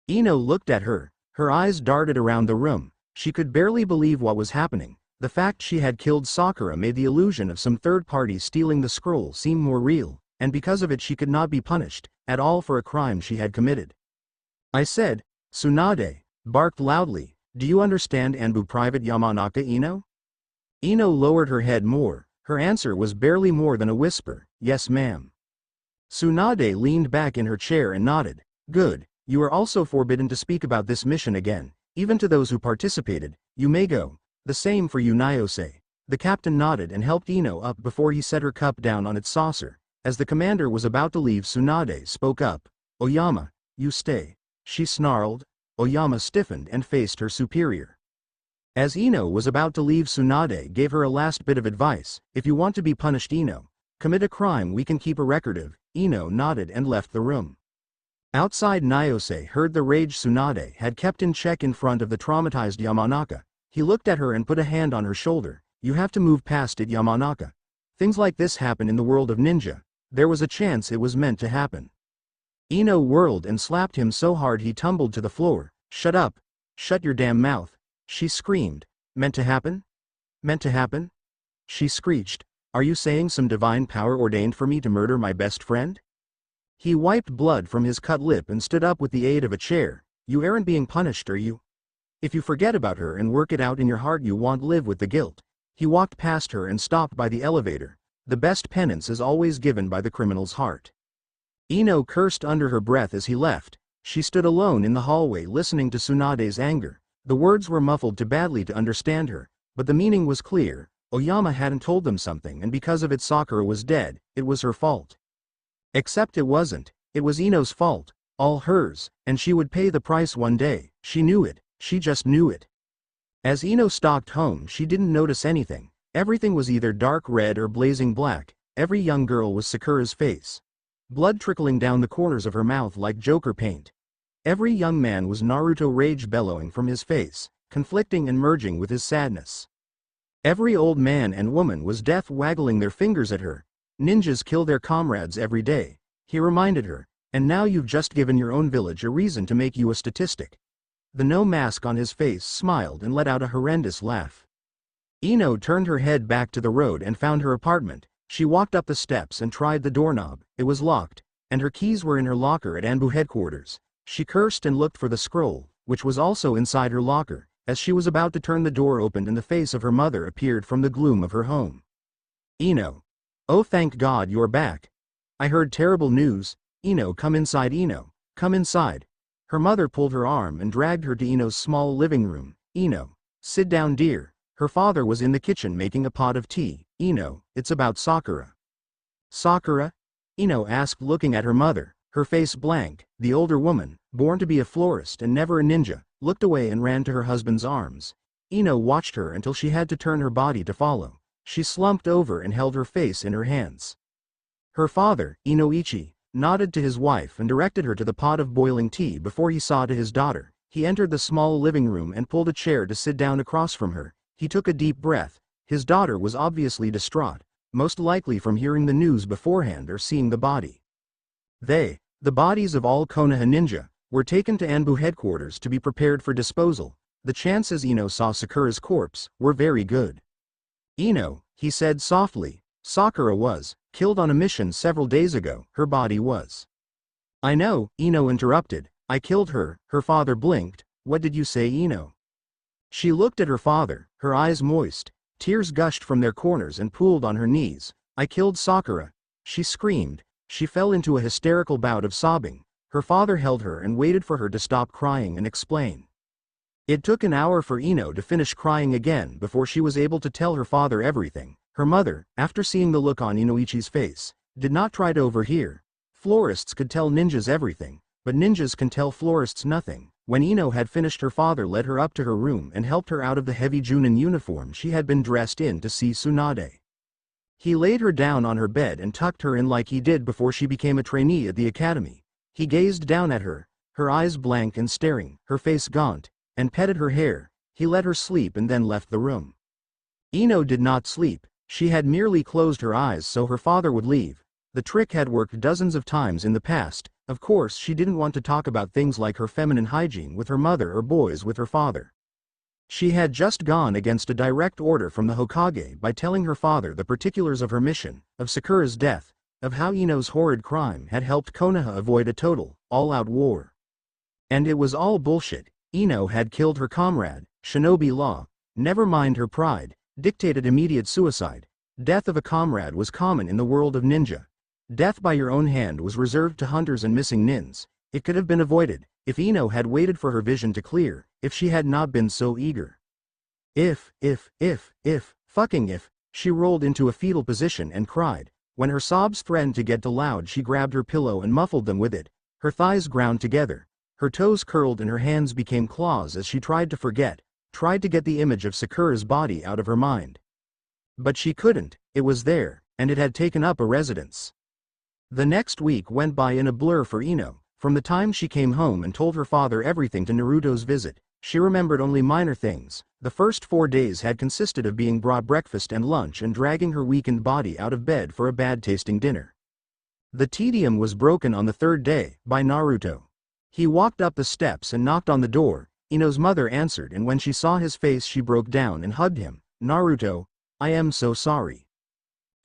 Ino looked at her. Her eyes darted around the room. She could barely believe what was happening. The fact she had killed Sakura made the illusion of some third party stealing the scroll seem more real, and because of it she could not be punished at all for a crime she had committed. I said, Tsunade barked loudly, do you understand Anbu Private Yamanaka, Ino? Ino lowered her head more. Her answer was barely more than a whisper, yes ma'am. Tsunade leaned back in her chair and nodded. Good, you are also forbidden to speak about this mission again, even to those who participated. You may go. The same for you, Nyose. The captain nodded and helped Ino up before he set her cup down on its saucer. As the commander was about to leave, Tsunade spoke up. Oyama, you stay. She snarled. Oyama stiffened and faced her superior. As Ino was about to leave, Tsunade gave her a last bit of advice. If you want to be punished, Ino, commit a crime we can keep a record of. Ino nodded and left the room. Outside, Nyose heard the rage Tsunade had kept in check in front of the traumatized Yamanaka. He looked at her and put a hand on her shoulder. You have to move past it, Yamanaka. Things like this happen in the world of ninja. There was a chance it was meant to happen. Ino whirled and slapped him so hard he tumbled to the floor. Shut up. Shut your damn mouth. She screamed. Meant to happen? Meant to happen? She screeched. Are you saying some divine power ordained for me to murder my best friend? He wiped blood from his cut lip and stood up with the aid of a chair. You aren't being punished, are you? If you forget about her and work it out in your heart, you won't live with the guilt. He walked past her and stopped by the elevator. The best penance is always given by the criminal's heart. Ino cursed under her breath as he left. She stood alone in the hallway listening to Tsunade's anger. The words were muffled too badly to understand her, but the meaning was clear. Oyama hadn't told them something, and because of it Sakura was dead. It was her fault. Except it wasn't. It was Ino's fault. All hers, and she would pay the price one day. She knew it. She just knew it. As Ino stalked home, she didn't notice anything. Everything was either dark red or blazing black. Every young girl was Sakura's face. Blood trickling down the corners of her mouth like Joker paint. Every young man was Naruto rage bellowing from his face, conflicting and merging with his sadness. Every old man and woman was death waggling their fingers at her. Ninjas kill their comrades every day, he reminded her, and now you've just given your own village a reason to make you a statistic. The no mask on his face smiled and let out a horrendous laugh. Ino turned her head back to the road and found her apartment. She walked up the steps and tried the doorknob. It was locked, and her keys were in her locker at Anbu headquarters. She cursed and looked for the scroll, which was also inside her locker. As she was about to turn, the door opened and the face of her mother appeared from the gloom of her home. Ino. Oh, thank God you're back. I heard terrible news. Ino, come inside. Ino, come inside. Her mother pulled her arm and dragged her to Ino's small living room. Ino, sit down, dear. Her father was in the kitchen making a pot of tea. Ino, it's about Sakura. Sakura? Ino asked, looking at her mother, her face blank. The older woman, born to be a florist and never a ninja, looked away and ran to her husband's arms. Ino watched her until she had to turn her body to follow. She slumped over and held her face in her hands. Her father, Inoichi, nodded to his wife and directed her to the pot of boiling tea before he saw to his daughter. He entered the small living room and pulled a chair to sit down across from her. He took a deep breath. His daughter was obviously distraught, most likely from hearing the news beforehand or seeing the body. The bodies of all Konoha ninja, were taken to Anbu headquarters to be prepared for disposal. The chances Ino saw Sakura's corpse were very good. Ino, he said softly, Sakura was killed on a mission several days ago. Her body was. I know, Ino interrupted. I killed her. Her father blinked. What did you say, Ino? She looked at her father, her eyes moist. Tears gushed from their corners and pooled on her knees. I killed Sakura. She screamed. She fell into a hysterical bout of sobbing. Her father held her and waited for her to stop crying and explain. It took an hour for Ino to finish crying again before she was able to tell her father everything. Her mother, after seeing the look on Inoichi's face, did not try to overhear. Florists could tell ninjas everything, but ninjas can tell florists nothing. When Ino had finished, her father led her up to her room and helped her out of the heavy Junin uniform she had been dressed in to see Tsunade. He laid her down on her bed and tucked her in like he did before she became a trainee at the academy. He gazed down at her, her eyes blank and staring, her face gaunt, and petted her hair. He let her sleep and then left the room. Ino did not sleep. She had merely closed her eyes so her father would leave. The trick had worked dozens of times in the past. Of course, she didn't want to talk about things like her feminine hygiene with her mother or boys with her father. She had just gone against a direct order from the Hokage by telling her father the particulars of her mission, of Sakura's death, of how Ino's horrid crime had helped Konoha avoid a total, all-out war. And it was all bullshit. Ino had killed her comrade. Shinobi law, never mind her pride, dictated immediate suicide. Death of a comrade was common in the world of ninja. Death by your own hand was reserved to hunters and missing nins. It could have been avoided, if Ino had waited for her vision to clear, if she had not been so eager. If, she rolled into a fetal position and cried. When her sobs threatened to get too loud, she grabbed her pillow and muffled them with it. Her thighs ground together. Her toes curled and her hands became claws as she tried to forget, tried to get the image of Sakura's body out of her mind. But she couldn't. It was there, and it had taken up a residence. The next week went by in a blur for Ino. From the time she came home and told her father everything to Naruto's visit, she remembered only minor things. The first 4 days had consisted of being brought breakfast and lunch and dragging her weakened body out of bed for a bad-tasting dinner. The tedium was broken on the 3rd day, by Naruto. He walked up the steps and knocked on the door. Ino's mother answered, and when she saw his face she broke down and hugged him. Naruto, I am so sorry.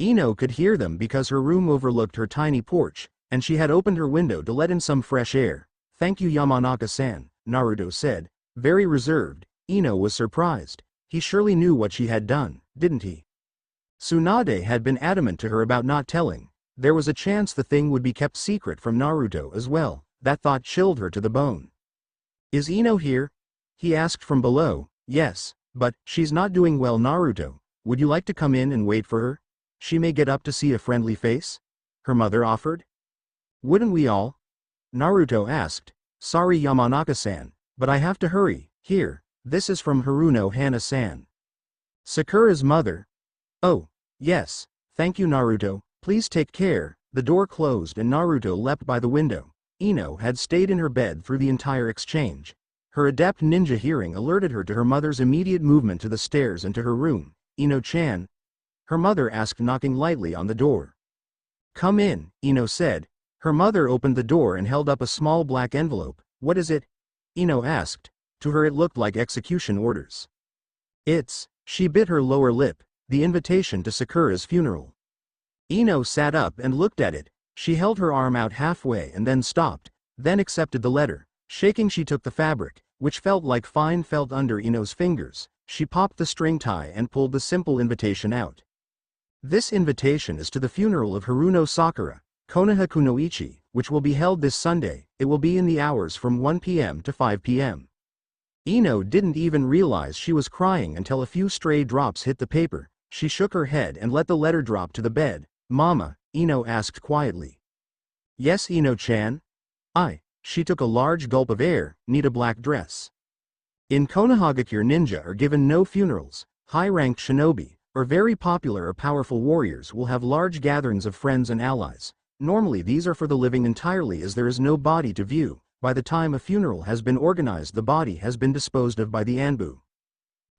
Ino could hear them because her room overlooked her tiny porch, and she had opened her window to let in some fresh air. Thank you, Yamanaka-san, Naruto said, very reserved. Ino was surprised. He surely knew what she had done, didn't he? Tsunade had been adamant to her about not telling. There was a chance the thing would be kept secret from Naruto as well. That thought chilled her to the bone. Is Ino here? He asked from below. Yes, but she's not doing well, Naruto. Would you like to come in and wait for her? She may get up to see a friendly face? Her mother offered. Wouldn't we all? Naruto asked. Sorry, Yamanaka-san, but I have to hurry. Here, this is from Haruno Hana-san. Sakura's mother. Oh, yes, thank you, Naruto. Please take care. The door closed and Naruto leapt by the window. Ino had stayed in her bed through the entire exchange. Her adept ninja hearing alerted her to her mother's immediate movement to the stairs and to her room. Ino-chan? Her mother asked, knocking lightly on the door. Come in, Ino said. Her mother opened the door and held up a small black envelope. What is it? Ino asked. To her it looked like execution orders. It's She bit her lower lip, the invitation to Sakura's funeral. Ino sat up and looked at it. She held her arm out halfway and then stopped, then accepted the letter. Shaking, she took the fabric, which felt like fine felt under Ino's fingers. She popped the string tie and pulled the simple invitation out. This invitation is to the funeral of Haruno Sakura, Konoha Kunoichi, which will be held this Sunday. It will be in the hours from 1 p.m. to 5 p.m. Ino didn't even realize she was crying until a few stray drops hit the paper. She shook her head and let the letter drop to the bed. "Mama?" Ino asked quietly. "Yes, Ino-chan?" She took a large gulp of air. "Need a black dress." In Konohagakure, ninja are given no funerals. High-ranked shinobi, or very popular or powerful warriors, will have large gatherings of friends and allies. Normally these are for the living entirely, as there is no body to view. By the time a funeral has been organized, the body has been disposed of by the Anbu.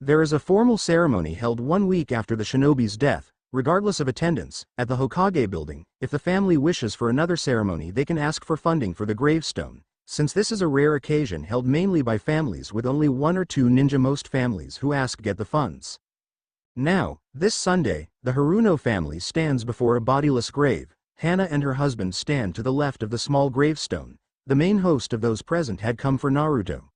There is a formal ceremony held 1 week after the shinobi's death, regardless of attendance, at the Hokage building. If the family wishes for another ceremony, they can ask for funding for the gravestone. Since this is a rare occasion held mainly by families with only 1 or 2 ninja, most families who ask get the funds. Now, this Sunday, the Haruno family stands before a bodiless grave. Hana and her husband stand to the left of the small gravestone. The main host of those present had come for Naruto.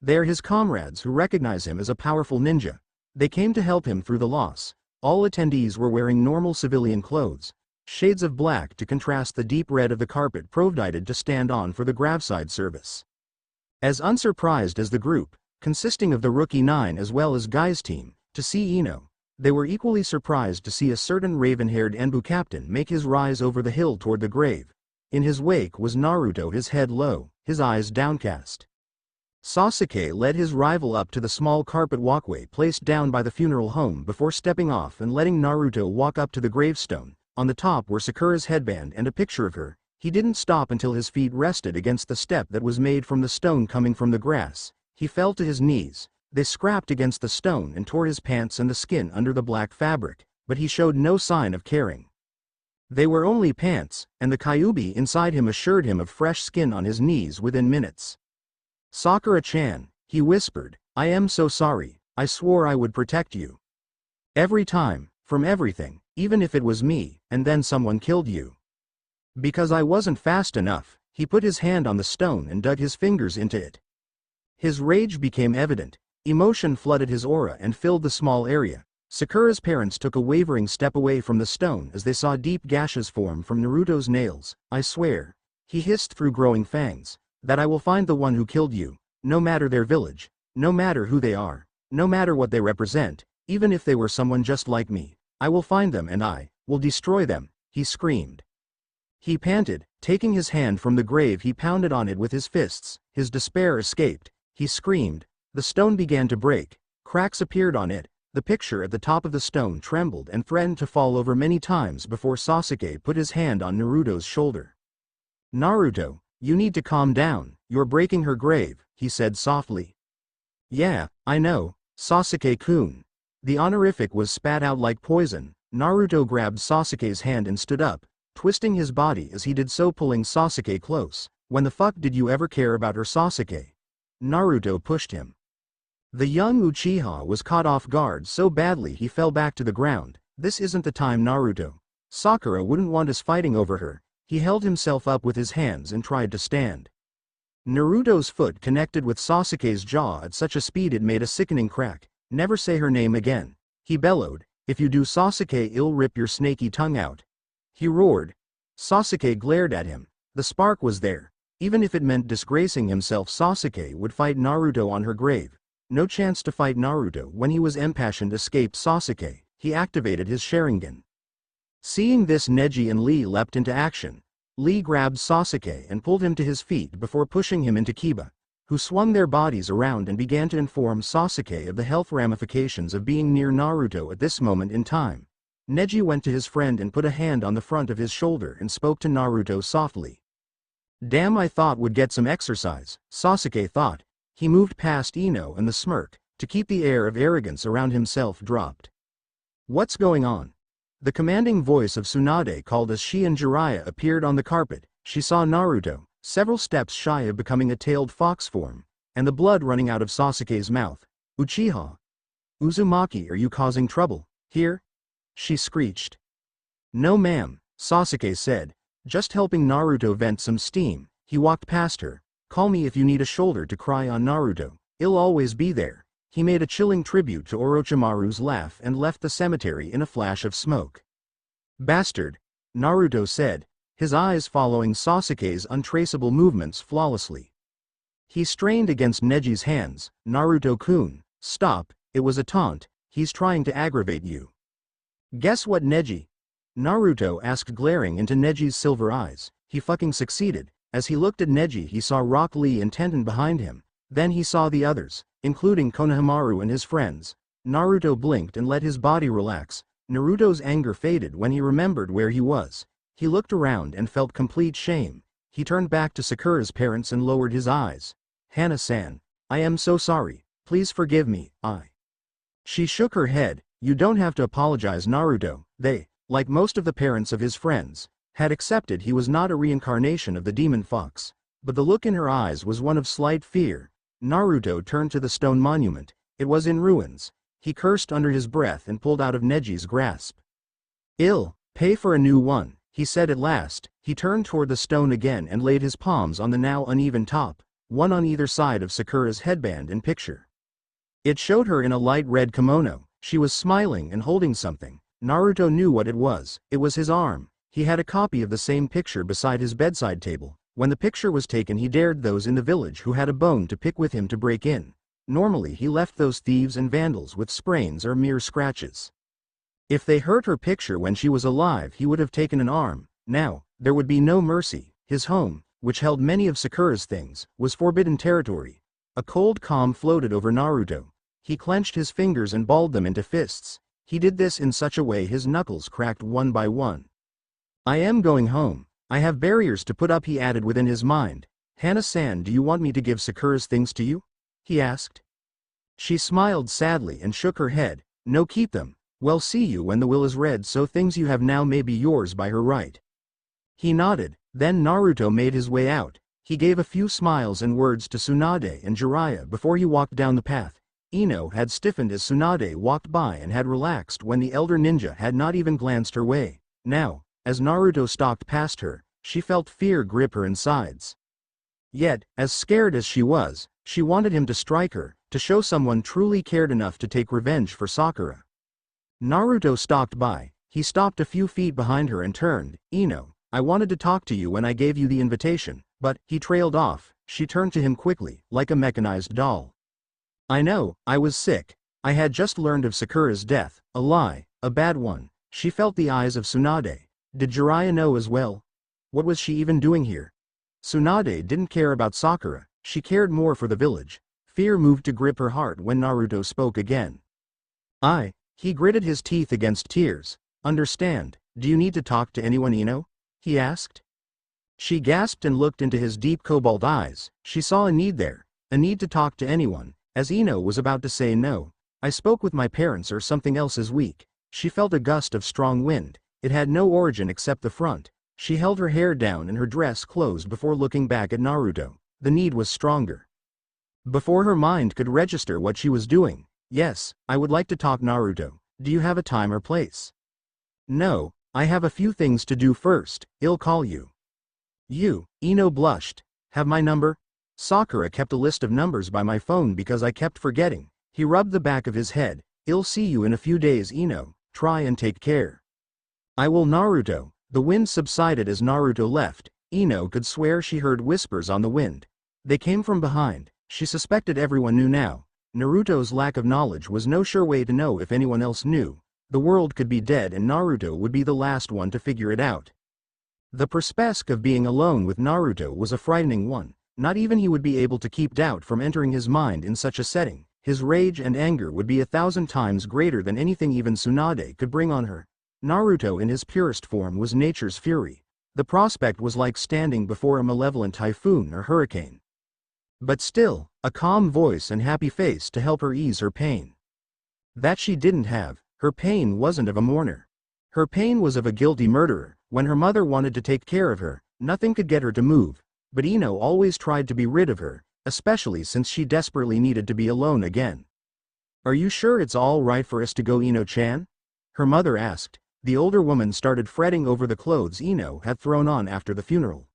They're his comrades who recognize him as a powerful ninja. They came to help him through the loss. All attendees were wearing normal civilian clothes, shades of black to contrast the deep red of the carpet provided to stand on for the graveside service. As unsurprised as the group, consisting of the Rookie 9 as well as Guy's team, to see Ino, they were equally surprised to see a certain raven-haired Enbu captain make his rise over the hill toward the grave. In his wake was Naruto, his head low, his eyes downcast. Sasuke led his rival up to the small carpet walkway placed down by the funeral home before stepping off and letting Naruto walk up to the gravestone. On the top were Sakura's headband and a picture of her. He didn't stop until his feet rested against the step that was made from the stone coming from the grass. He fell to his knees. They scrapped against the stone and tore his pants and the skin under the black fabric, but he showed no sign of caring. They were only pants, and the Kyuubi inside him assured him of fresh skin on his knees within minutes. "Sakura-chan," he whispered, "I am so sorry. I swore I would protect you. Every time, from everything, even if it was me, and then someone killed you. Because I wasn't fast enough." He put his hand on the stone and dug his fingers into it. His rage became evident. Emotion flooded his aura and filled the small area. Sakura's parents took a wavering step away from the stone as they saw deep gashes form from Naruto's nails. "I swear," he hissed through growing fangs, "that I will find the one who killed you, no matter their village, no matter who they are, no matter what they represent, even if they were someone just like me. I will find them and I will destroy them," he screamed. He panted. Taking his hand from the grave, he pounded on it with his fists. His despair escaped. He screamed. The stone began to break. Cracks appeared on it. The picture at the top of the stone trembled and threatened to fall over many times before Sasuke put his hand on Naruto's shoulder. "Naruto, you need to calm down. You're breaking her grave," he said softly. "Yeah, I know, Sasuke-kun." The honorific was spat out like poison. Naruto grabbed Sasuke's hand and stood up, twisting his body as he did so, pulling Sasuke close. "When the fuck did you ever care about her, Sasuke?" Naruto pushed him. The young Uchiha was caught off guard so badly he fell back to the ground. "This isn't the time, Naruto. Sakura wouldn't want us fighting over her." He held himself up with his hands and tried to stand. Naruto's foot connected with Sasuke's jaw at such a speed it made a sickening crack. "Never say her name again," he bellowed. "If you do, Sasuke, I'll rip your snaky tongue out." He roared. Sasuke glared at him. The spark was there. Even if it meant disgracing himself, Sasuke would fight Naruto on her grave. No chance to fight Naruto when he was impassioned escaped Sasuke. He activated his Sharingan. Seeing this, Neji and Lee leapt into action. Lee grabbed Sasuke and pulled him to his feet before pushing him into Kiba, who swung their bodies around and began to inform Sasuke of the health ramifications of being near Naruto at this moment in time. Neji went to his friend and put a hand on the front of his shoulder and spoke to Naruto softly. "Damn, I thought would get some exercise," Sasuke thought. He moved past Ino and the smirk, to keep the air of arrogance around himself dropped. "What's going on?" The commanding voice of Tsunade called as she and Jiraiya appeared on the carpet. She saw Naruto, several steps shy of becoming a tailed fox form, and the blood running out of Sasuke's mouth. "Uchiha." Uzumaki, are you causing trouble here? She screeched. No ma'am, Sasuke said, just helping Naruto vent some steam. He walked past her. Call me if you need a shoulder to cry on, Naruto. I'll always be there. He made a chilling tribute to Orochimaru's laugh and left the cemetery in a flash of smoke. Bastard, Naruto said, his eyes following Sasuke's untraceable movements flawlessly. He strained against Neji's hands. Naruto-kun, stop, it was a taunt, he's trying to aggravate you. Guess what, Neji? Naruto asked, glaring into Neji's silver eyes. He fucking succeeded. As he looked at Neji, he saw Rock Lee and Tenten behind him. Then he saw the others, including Konohamaru and his friends. Naruto blinked and let his body relax. Naruto's anger faded when he remembered where he was. He looked around and felt complete shame. He turned back to Sakura's parents and lowered his eyes. Hana-san, I am so sorry, please forgive me, She shook her head. You don't have to apologize, Naruto. They, like most of the parents of his friends, had accepted he was not a reincarnation of the demon fox. But the look in her eyes was one of slight fear. Naruto turned to the stone monument. It was in ruins. He cursed under his breath and pulled out of Neji's grasp. I'll pay for a new one, he said at last. He turned toward the stone again and laid his palms on the now uneven top, one on either side of Sakura's headband and picture. It showed her in a light red kimono. She was smiling and holding something. Naruto knew what it was. It was his arm. He had a copy of the same picture beside his bedside table. When the picture was taken, he dared those in the village who had a bone to pick with him to break in. Normally he left those thieves and vandals with sprains or mere scratches. If they hurt her picture when she was alive, he would have taken an arm. Now, there would be no mercy. His home, which held many of Sakura's things, was forbidden territory. A cold calm floated over Naruto. He clenched his fingers and balled them into fists. He did this in such a way his knuckles cracked one by one. I am going home. I have barriers to put up, he added within his mind. Hana-san, do you want me to give Sakura's things to you? He asked. She smiled sadly and shook her head. No, keep them. Well, see you when the will is read, so things you have now may be yours by her right. He nodded. Then Naruto made his way out. He gave a few smiles and words to Tsunade and Jiraiya before he walked down the path. Ino had stiffened as Tsunade walked by and had relaxed when the elder ninja had not even glanced her way. Now, as Naruto stalked past her, she felt fear grip her insides. Yet, as scared as she was, she wanted him to strike her, to show someone truly cared enough to take revenge for Sakura. Naruto stalked by. He stopped a few feet behind her and turned. Ino, I wanted to talk to you when I gave you the invitation, but, he trailed off. She turned to him quickly, like a mechanized doll. I know, I was sick. I had just learned of Sakura's death, a lie, a bad one. She felt the eyes of Tsunade. Did Jiraiya know as well? What was she even doing here? Tsunade didn't care about Sakura, she cared more for the village. Fear moved to grip her heart when Naruto spoke again. He gritted his teeth against tears. Understand, do you need to talk to anyone, Ino? He asked. She gasped and looked into his deep cobalt eyes. She saw a need there, a need to talk to anyone. As Ino was about to say no, I spoke with my parents or something else is weak. She felt a gust of strong wind. It had no origin except the front. She held her hair down and her dress closed before looking back at Naruto. The need was stronger. Before her mind could register what she was doing. Yes, I would like to talk, Naruto. Do you have a time or place? No, I have a few things to do first. I'll call you. You, Ino blushed. Have my number? Sakura kept a list of numbers by my phone because I kept forgetting. He rubbed the back of his head. I'll see you in a few days, Ino. Try and take care. I will, Naruto. The wind subsided as Naruto left. Ino could swear she heard whispers on the wind. They came from behind. She suspected everyone knew now. Naruto's lack of knowledge was no sure way to know if anyone else knew. The world could be dead and Naruto would be the last one to figure it out. The prospect of being alone with Naruto was a frightening one. Not even he would be able to keep doubt from entering his mind in such a setting. His rage and anger would be 1,000 times greater than anything even Tsunade could bring on her. Naruto in his purest form was nature's fury. The prospect was like standing before a malevolent typhoon or hurricane. But still, a calm voice and happy face to help her ease her pain. That she didn't have. Her pain wasn't of a mourner. Her pain was of a guilty murderer. When her mother wanted to take care of her, nothing could get her to move. But Ino always tried to be rid of her, especially since she desperately needed to be alone again. Are you sure it's all right for us to go, Ino-chan? Her mother asked. The older woman started fretting over the clothes Ino had thrown on after the funeral.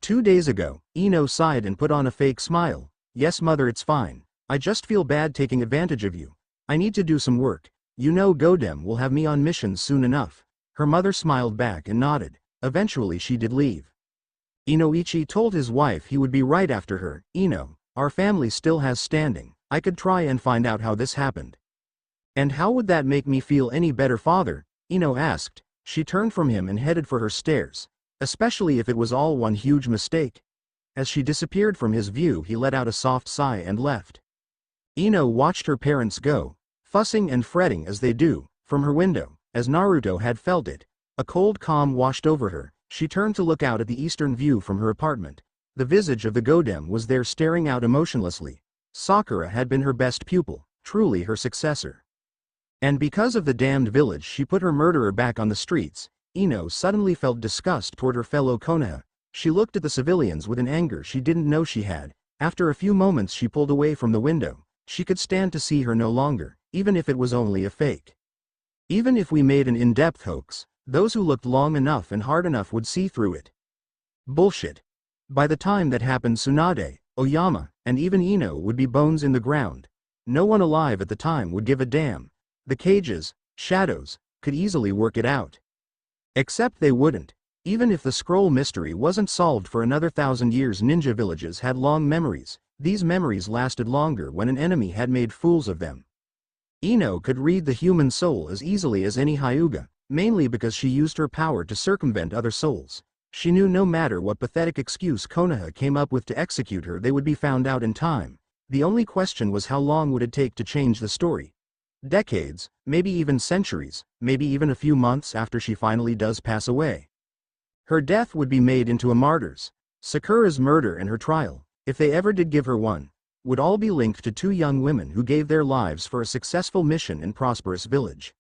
2 days ago, Ino sighed and put on a fake smile. Yes mother, it's fine. I just feel bad taking advantage of you. I need to do some work. You know Godem will have me on missions soon enough. Her mother smiled back and nodded. Eventually she did leave. Inoichi told his wife he would be right after her. Ino, our family still has standing. I could try and find out how this happened. And how would that make me feel any better, father? Ino asked. She turned from him and headed for her stairs. Especially if it was all one huge mistake. As she disappeared from his view, he let out a soft sigh and left. Ino watched her parents go, fussing and fretting as they do, from her window, as Naruto had felt it. A cold calm washed over her. She turned to look out at the eastern view from her apartment. The visage of the Godem was there staring out emotionlessly. Sakura had been her best pupil, truly her successor. And because of the damned village, she put her murderer back on the streets. Ino suddenly felt disgust toward her fellow Konoha. She looked at the civilians with an anger she didn't know she had. After a few moments she pulled away from the window. She could stand to see her no longer, even if it was only a fake. Even if we made an in-depth hoax, those who looked long enough and hard enough would see through it. Bullshit. By the time that happened, Tsunade, Oyama, and even Ino would be bones in the ground. No one alive at the time would give a damn. The cages, shadows, could easily work it out. Except they wouldn't. Even if the scroll mystery wasn't solved for another 1,000 years, ninja villages had long memories. These memories lasted longer when an enemy had made fools of them. Ino could read the human soul as easily as any Hyuga, mainly because she used her power to circumvent other souls. She knew no matter what pathetic excuse Konoha came up with to execute her, they would be found out in time. The only question was how long would it take to change the story? Decades, maybe even centuries, maybe even a few months after she finally does pass away. Her death would be made into a martyr's. Sakura's murder and her trial, if they ever did give her one, would all be linked to two young women who gave their lives for a successful mission in prosperous village.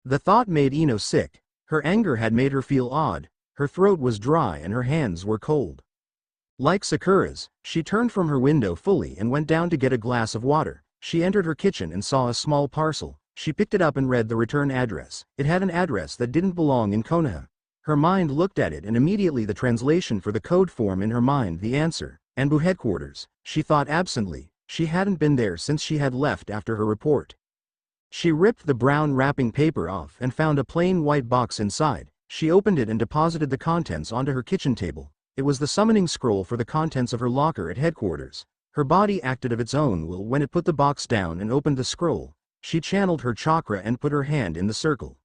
The thought made Ino sick. Her anger had made her feel odd, her throat was dry and her hands were cold. Like Sakura's, she turned from her window fully and went down to get a glass of water. She entered her kitchen and saw a small parcel. She picked it up and read the return address. It had an address that didn't belong in Konoha. Her mind looked at it and immediately the translation for the code form in her mind, the answer, Anbu headquarters. She thought absently. She hadn't been there since she had left after her report. She ripped the brown wrapping paper off and found a plain white box inside. She opened it and deposited the contents onto her kitchen table. It was the summoning scroll for the contents of her locker at headquarters. Her body acted of its own will when it put the box down and opened the scroll. She channeled her chakra and put her hand in the circle.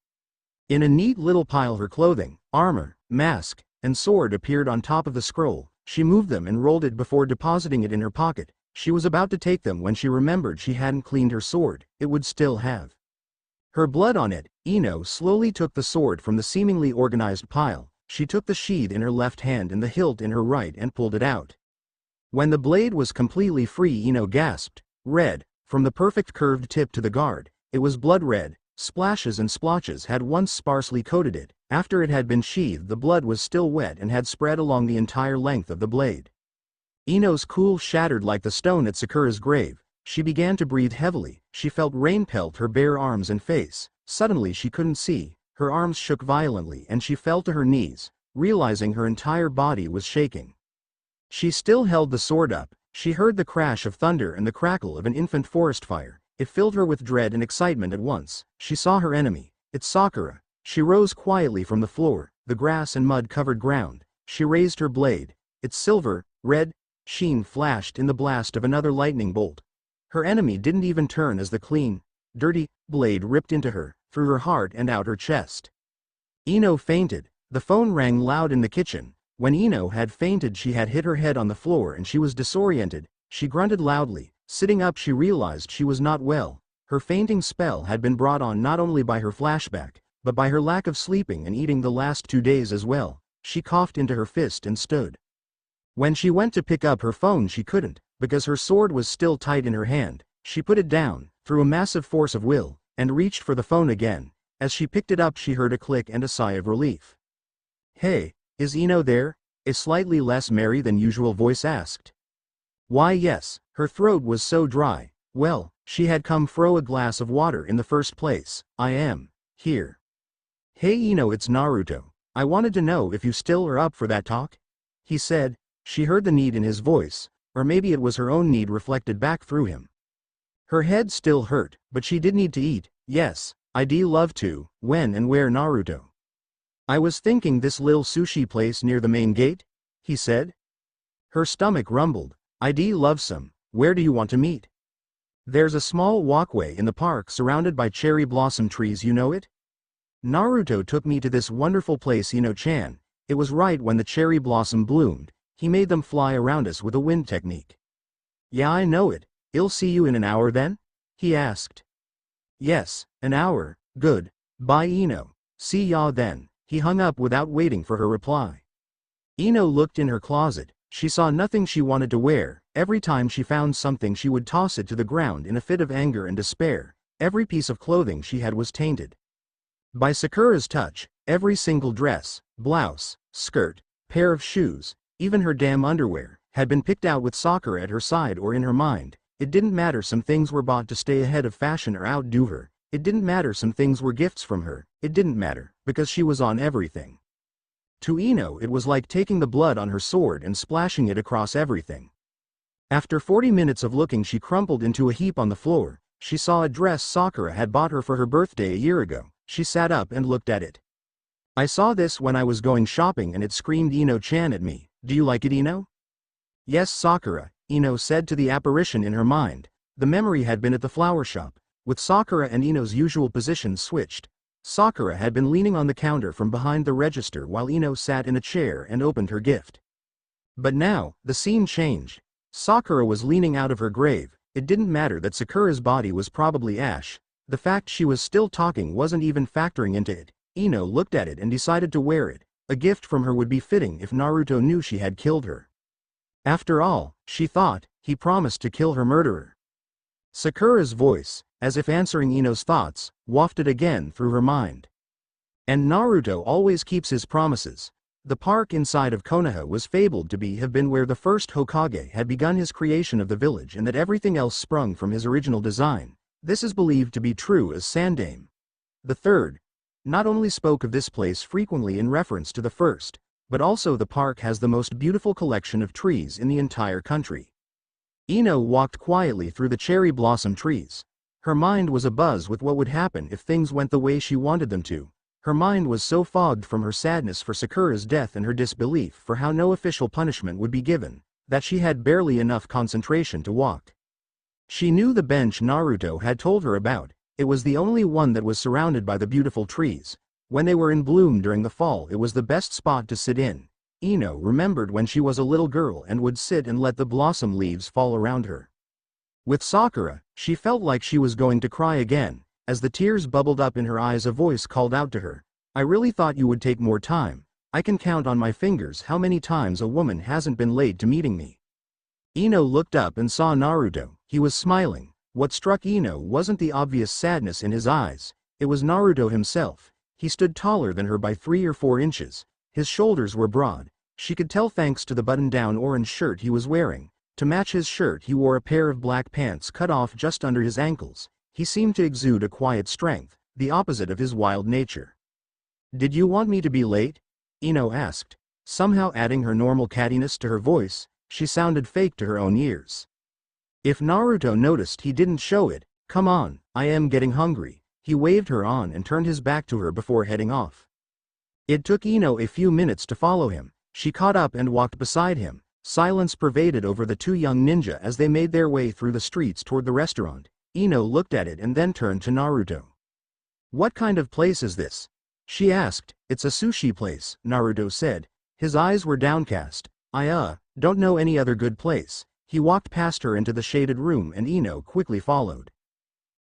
In a neat little pile, her clothing, armor, mask, and sword appeared on top of the scroll. She moved them and rolled it before depositing it in her pocket. She was about to take them when she remembered she hadn't cleaned her sword. It would still have her blood on it. Ino slowly took the sword from the seemingly organized pile. She took the sheath in her left hand and the hilt in her right and pulled it out. When the blade was completely free, Ino gasped. Red, from the perfect curved tip to the guard. It was blood red. Splashes and splotches had once sparsely coated it. After it had been sheathed, the blood was still wet and had spread along the entire length of the blade. Ino's cool shattered like the stone at Sakura's grave. She began to breathe heavily. She felt rain pelt her bare arms and face. Suddenly she couldn't see. Her arms shook violently and she fell to her knees, realizing her entire body was shaking. She still held the sword up. She heard the crash of thunder and the crackle of an infant forest fire. It filled her with dread and excitement at once. She saw her enemy. It's Sakura. She rose quietly from the floor, the grass and mud covered ground. She raised her blade. Its silver, red sheen flashed in the blast of another lightning bolt. Her enemy didn't even turn as the clean, dirty blade ripped into her, through her heart and out her chest. Ino fainted. The phone rang loud in the kitchen. When Ino had fainted, she had hit her head on the floor and she was disoriented. She grunted loudly. Sitting up, she realized she was not well. Her fainting spell had been brought on not only by her flashback, but by her lack of sleeping and eating the last 2 days as well. She coughed into her fist and stood. When she went to pick up her phone, she couldn't, because her sword was still tight in her hand. She put it down, through a massive force of will, and reached for the phone again. As she picked it up, she heard a click and a sigh of relief. "Hey, is Ino there?" a slightly less merry than usual voice asked. Why yes, her throat was so dry. Well, She had come throw a glass of water in the first place. I am here. Hey Ino, it's Naruto. I wanted to know if you still are up for that talk? He said. She heard the need in his voice, or maybe it was her own need reflected back through him. Her head still hurt, but she did need to eat. Yes, I'd love to. When and where, Naruto? I was thinking this lil sushi place near the main gate, he said. Her stomach rumbled. I'd love some. Where do you want to meet? There's a small walkway in the park surrounded by cherry blossom trees, you know it? Naruto took me to this wonderful place, Ino-chan. It was right when the cherry blossom bloomed. He made them fly around us with a wind technique. Yeah, I know it. I'll see you in an hour then? He asked. Yes, an hour. Good. Bye Ino. See ya then. He hung up without waiting for her reply. Ino looked in her closet. She saw nothing she wanted to wear. Every time she found something she would toss it to the ground in a fit of anger and despair. Every piece of clothing she had was tainted by Sakura's touch. Every single dress, blouse, skirt, pair of shoes, even her damn underwear, had been picked out with Sakura at her side or in her mind. It didn't matter some things were bought to stay ahead of fashion or outdo her. It didn't matter some things were gifts from her. It didn't matter, because she was on everything. To Ino it was like taking the blood on her sword and splashing it across everything. After 40 minutes of looking, she crumpled into a heap on the floor. She saw a dress Sakura had bought her for her birthday a year ago. She sat up and looked at it. I saw this when I was going shopping and it screamed Ino-chan at me. Do you like it, Ino? Yes, Sakura, Ino said to the apparition in her mind. The memory had been at the flower shop, with Sakura and Ino's usual positions switched. Sakura had been leaning on the counter from behind the register while Ino sat in a chair and opened her gift. But now, the scene changed. Sakura was leaning out of her grave. It didn't matter that Sakura's body was probably ash. The fact she was still talking wasn't even factoring into it. Ino looked at it and decided to wear it. A gift from her would be fitting if Naruto knew she had killed her. After all, she thought, he promised to kill her murderer. Sakura's voice, as if answering Ino's thoughts, wafted again through her mind. And Naruto always keeps his promises. The park inside of Konoha was fabled to have been where the first Hokage had begun his creation of the village, and that everything else sprung from his original design. This is believed to be true, as Sandaime the Third not only spoke of this place frequently in reference to the first, but also the park has the most beautiful collection of trees in the entire country. Ino walked quietly through the cherry blossom trees. Her mind was abuzz with what would happen if things went the way she wanted them to. Her mind was so fogged from her sadness for Sakura's death and her disbelief for how no official punishment would be given, that she had barely enough concentration to walk. She knew the bench Naruto had told her about. It was the only one that was surrounded by the beautiful trees. When they were in bloom during the fall, it was the best spot to sit in. Ino remembered when she was a little girl and would sit and let the blossom leaves fall around her. With Sakura, she felt like she was going to cry again. As the tears bubbled up in her eyes, a voice called out to her. I really thought you would take more time. I can count on my fingers how many times a woman hasn't been late to meeting me. Ino looked up and saw Naruto. He was smiling. What struck Ino wasn't the obvious sadness in his eyes. It was Naruto himself. He stood taller than her by 3 or 4 inches. His shoulders were broad. She could tell thanks to the button-down orange shirt he was wearing. To match his shirt, he wore a pair of black pants cut off just under his ankles. He seemed to exude a quiet strength, the opposite of his wild nature. Did you want me to be late? Ino asked. Somehow adding her normal cattiness to her voice, she sounded fake to her own ears. If Naruto noticed, he didn't show it. Come on, I am getting hungry. He waved her on and turned his back to her before heading off. It took Ino a few minutes to follow him. She caught up and walked beside him. Silence pervaded over the 2 young ninja as they made their way through the streets toward the restaurant. Ino looked at it and then turned to Naruto. What kind of place is this? She asked. It's a sushi place, Naruto said. His eyes were downcast. I don't know any other good place. He walked past her into the shaded room and Ino quickly followed.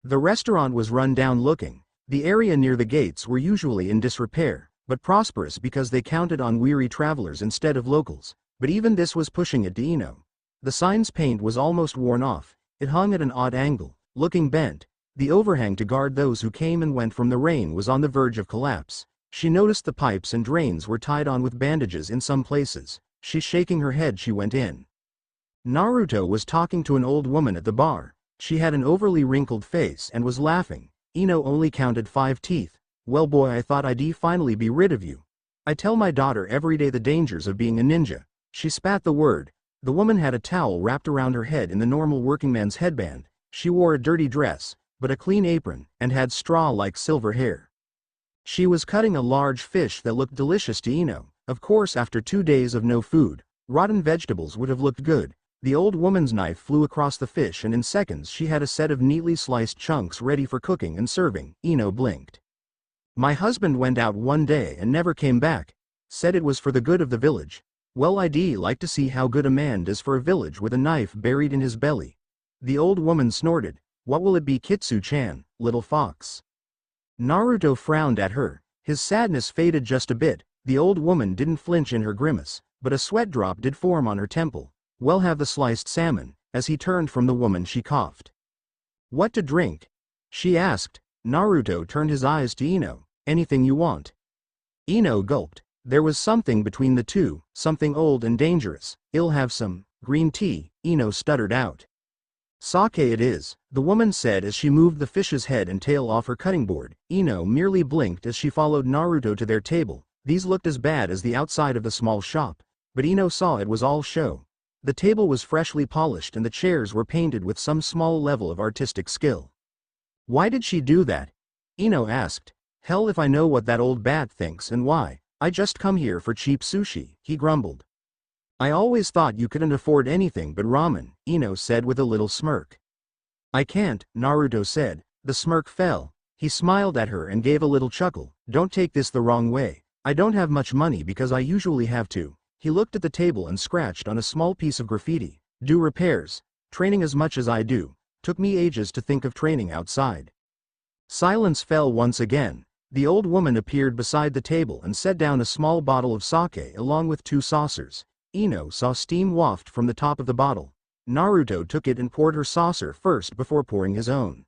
The restaurant was run down looking. The area near the gates were usually in disrepair, but prosperous because they counted on weary travelers instead of locals. But even this was pushing it to Ino. The sign's paint was almost worn off. It hung at an odd angle, looking bent. The overhang to guard those who came and went from the rain was on the verge of collapse. She noticed the pipes and drains were tied on with bandages in some places. She shaking her head, she went in. Naruto was talking to an old woman at the bar. She had an overly wrinkled face and was laughing. Ino only counted 5 teeth. Well boy, I thought I'd finally be rid of you. I tell my daughter every day the dangers of being a ninja. She spat the word. The woman had a towel wrapped around her head in the normal working man's headband. She wore a dirty dress, but a clean apron, and had straw-like silver hair. She was cutting a large fish that looked delicious to Ino. Of course, after 2 days of no food, rotten vegetables would have looked good. The old woman's knife flew across the fish and in seconds she had a set of neatly sliced chunks ready for cooking and serving. Ino blinked. My husband went out one day and never came back. Said it was for the good of the village. Well, I'd like to see how good a man does for a village with a knife buried in his belly. The old woman snorted. What will it be, Kitsu-chan, little fox? Naruto frowned at her. His sadness faded just a bit. The old woman didn't flinch in her grimace, but a sweat drop did form on her temple. Well, have the sliced salmon. As he turned from the woman, she coughed. What to drink? She asked. Naruto turned his eyes to Ino. Anything you want. Ino gulped. There was something between the two, something old and dangerous. I'll have some green tea, Ino stuttered out. Sake it is, the woman said as she moved the fish's head and tail off her cutting board. Ino merely blinked as she followed Naruto to their table. These looked as bad as the outside of the small shop, but Ino saw it was all show. The table was freshly polished and the chairs were painted with some small level of artistic skill. Why did she do that? Ino asked. Hell if I know what that old bat thinks and why. I just come here for cheap sushi, he grumbled. I always thought you couldn't afford anything but ramen, Ino said with a little smirk. I can't, Naruto said. The smirk fell. He smiled at her and gave a little chuckle. Don't take this the wrong way. I don't have much money because I usually have to. He looked at the table and scratched on a small piece of graffiti. Do repairs. Training as much as I do. Took me ages to think of training outside. Silence fell once again. The old woman appeared beside the table and set down a small bottle of sake along with 2 saucers. Ino saw steam waft from the top of the bottle. Naruto took it and poured her saucer first before pouring his own.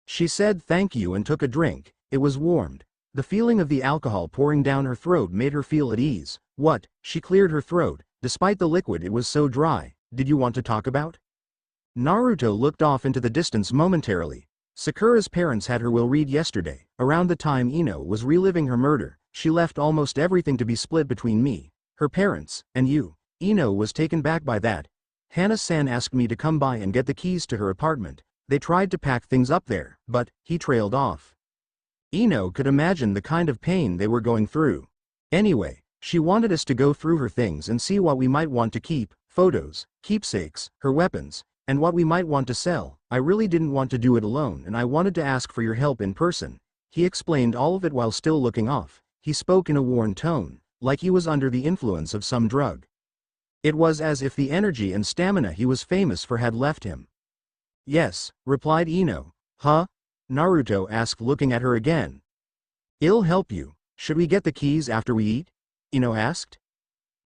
She said thank you and took a drink. It was warmed. The feeling of the alcohol pouring down her throat made her feel at ease. What? She cleared her throat. Despite the liquid, it was so dry. Did you want to talk about? Naruto looked off into the distance momentarily. Sakura's parents had her will read yesterday. Around the time Ino was reliving her murder, she left almost everything to be split between me, her parents, and you. Ino was taken back by that. Hana-san asked me to come by and get the keys to her apartment. They tried to pack things up there, but he trailed off. Ino could imagine the kind of pain they were going through. Anyway, she wanted us to go through her things and see what we might want to keep, photos, keepsakes, her weapons, and what we might want to sell. I really didn't want to do it alone and I wanted to ask for your help in person. He explained all of it while still looking off. He spoke in a worn tone, like he was under the influence of some drug. It was as if the energy and stamina he was famous for had left him. Yes, replied Ino. Huh? Naruto asked, looking at her again. I'll help you. Should we get the keys after we eat? Ino asked.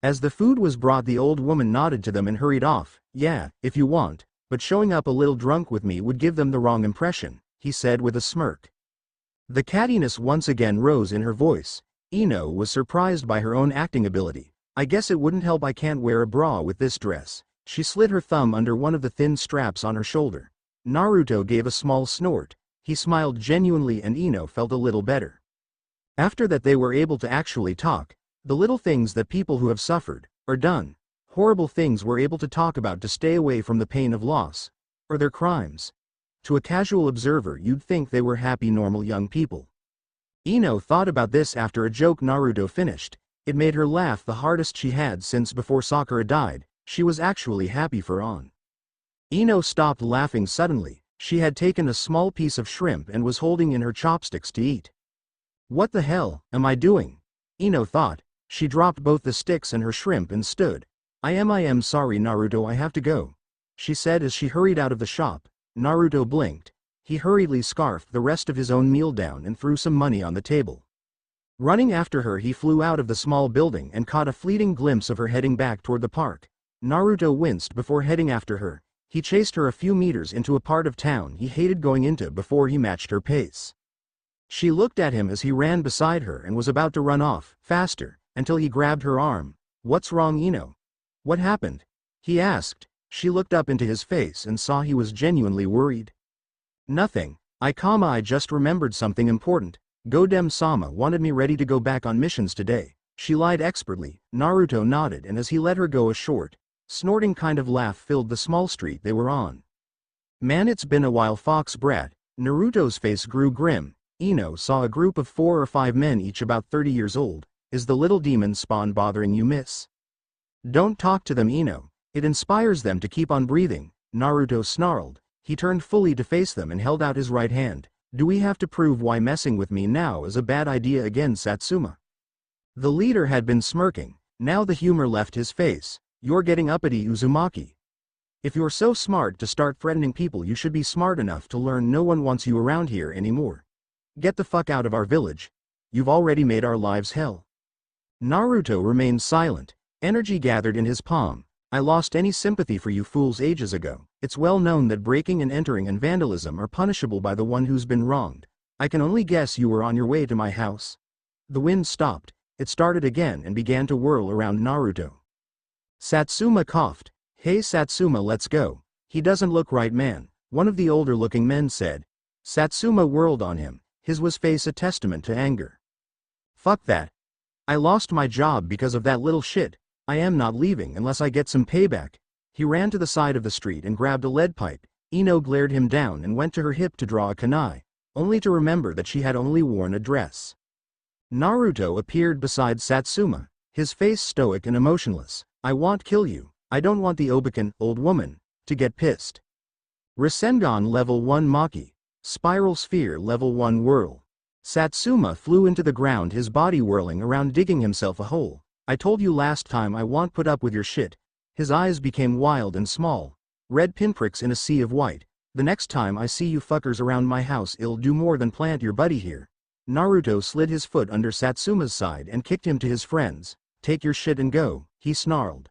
As the food was brought, the old woman nodded to them and hurried off. Yeah, if you want, but showing up a little drunk with me would give them the wrong impression, he said with a smirk. The cattiness once again rose in her voice. Ino was surprised by her own acting ability. I guess it wouldn't help I can't wear a bra with this dress. She slid her thumb under one of the thin straps on her shoulder. Naruto gave a small snort. He smiled genuinely and Ino felt a little better. After that they were able to actually talk. The little things that people who have suffered, or done horrible things were able to talk about to stay away from the pain of loss, or their crimes. To a casual observer you'd think they were happy normal young people. Ino thought about this after a joke Naruto finished. It made her laugh the hardest she had since before Sakura died. She was actually happy for on. Ino stopped laughing suddenly. She had taken a small piece of shrimp and was holding in her chopsticks to eat. What the hell am I doing? Ino thought. She dropped both the sticks and her shrimp and stood. I am sorry Naruto, I have to go, she said as she hurried out of the shop. Naruto blinked. He hurriedly scarfed the rest of his own meal down and threw some money on the table. Running after her, he flew out of the small building and caught a fleeting glimpse of her heading back toward the park. Naruto winced before heading after her. He chased her a few meters into a part of town he hated going into before he matched her pace. She looked at him as he ran beside her and was about to run off, faster, until he grabbed her arm. What's wrong, Ino? What happened? He asked. She looked up into his face and saw he was genuinely worried. Nothing. I just remembered something important. Godem-sama wanted me ready to go back on missions today. She lied expertly. Naruto nodded, and as he let her go, a short, snorting kind of laugh filled the small street they were on. Man, it's been a while, fox brat. Naruto's face grew grim. Ino saw a group of 4 or 5 men, each about 30 years old. Is the little demon spawn bothering you, miss? Don't talk to them, Ino. It inspires them to keep on breathing. Naruto snarled. He turned fully to face them and held out his right hand. Do we have to prove why messing with me now is a bad idea again, Satsuma? The leader had been smirking. Now the humor left his face. You're getting uppity, Uzumaki. If you're so smart to start threatening people, you should be smart enough to learn no one wants you around here anymore. Get the fuck out of our village. You've already made our lives hell. Naruto remained silent. Energy gathered in his palm. I lost any sympathy for you fools ages ago. It's well known that breaking and entering and vandalism are punishable by the one who's been wronged. I can only guess you were on your way to my house. The wind stopped. It started again and began to whirl around Naruto. Satsuma coughed. Hey Satsuma, let's go. He doesn't look right, man, one of the older looking men said. Satsuma whirled on him. His was face a testament to anger. Fuck that. I lost my job because of that little shit. I am not leaving unless I get some payback. He ran to the side of the street and grabbed a lead pipe. Ino glared him down and went to her hip to draw a kunai, only to remember that she had only worn a dress. Naruto appeared beside Satsuma, his face stoic and emotionless. I won't kill you. I don't want the Obeken, old woman, to get pissed. Rasengan level 1 Maki. Spiral sphere level 1 whirl. Satsuma flew into the ground, his body whirling around, digging himself a hole. I told you last time I won't put up with your shit. His eyes became wild and small. Red pinpricks in a sea of white. The next time I see you fuckers around my house, I'll do more than plant your buddy here. Naruto slid his foot under Satsuma's side and kicked him to his friends. Take your shit and go, he snarled.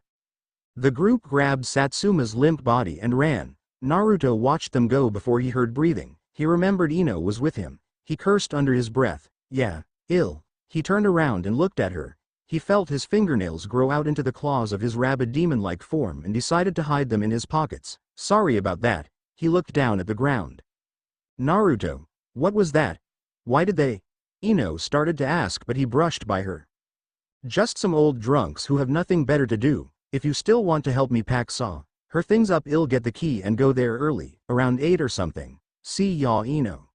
The group grabbed Satsuma's limp body and ran. Naruto watched them go before he heard breathing. He remembered Ino was with him. He cursed under his breath. Yeah, ill. He turned around and looked at her. He felt his fingernails grow out into the claws of his rabid demon-like form and decided to hide them in his pockets. Sorry about that. He looked down at the ground. Naruto, what was that? Why did they? Ino started to ask, but he brushed by her. Just some old drunks who have nothing better to do. If you still want to help me pack her things up, I'll get the key and go there early, around 8 or something. See ya, Ino.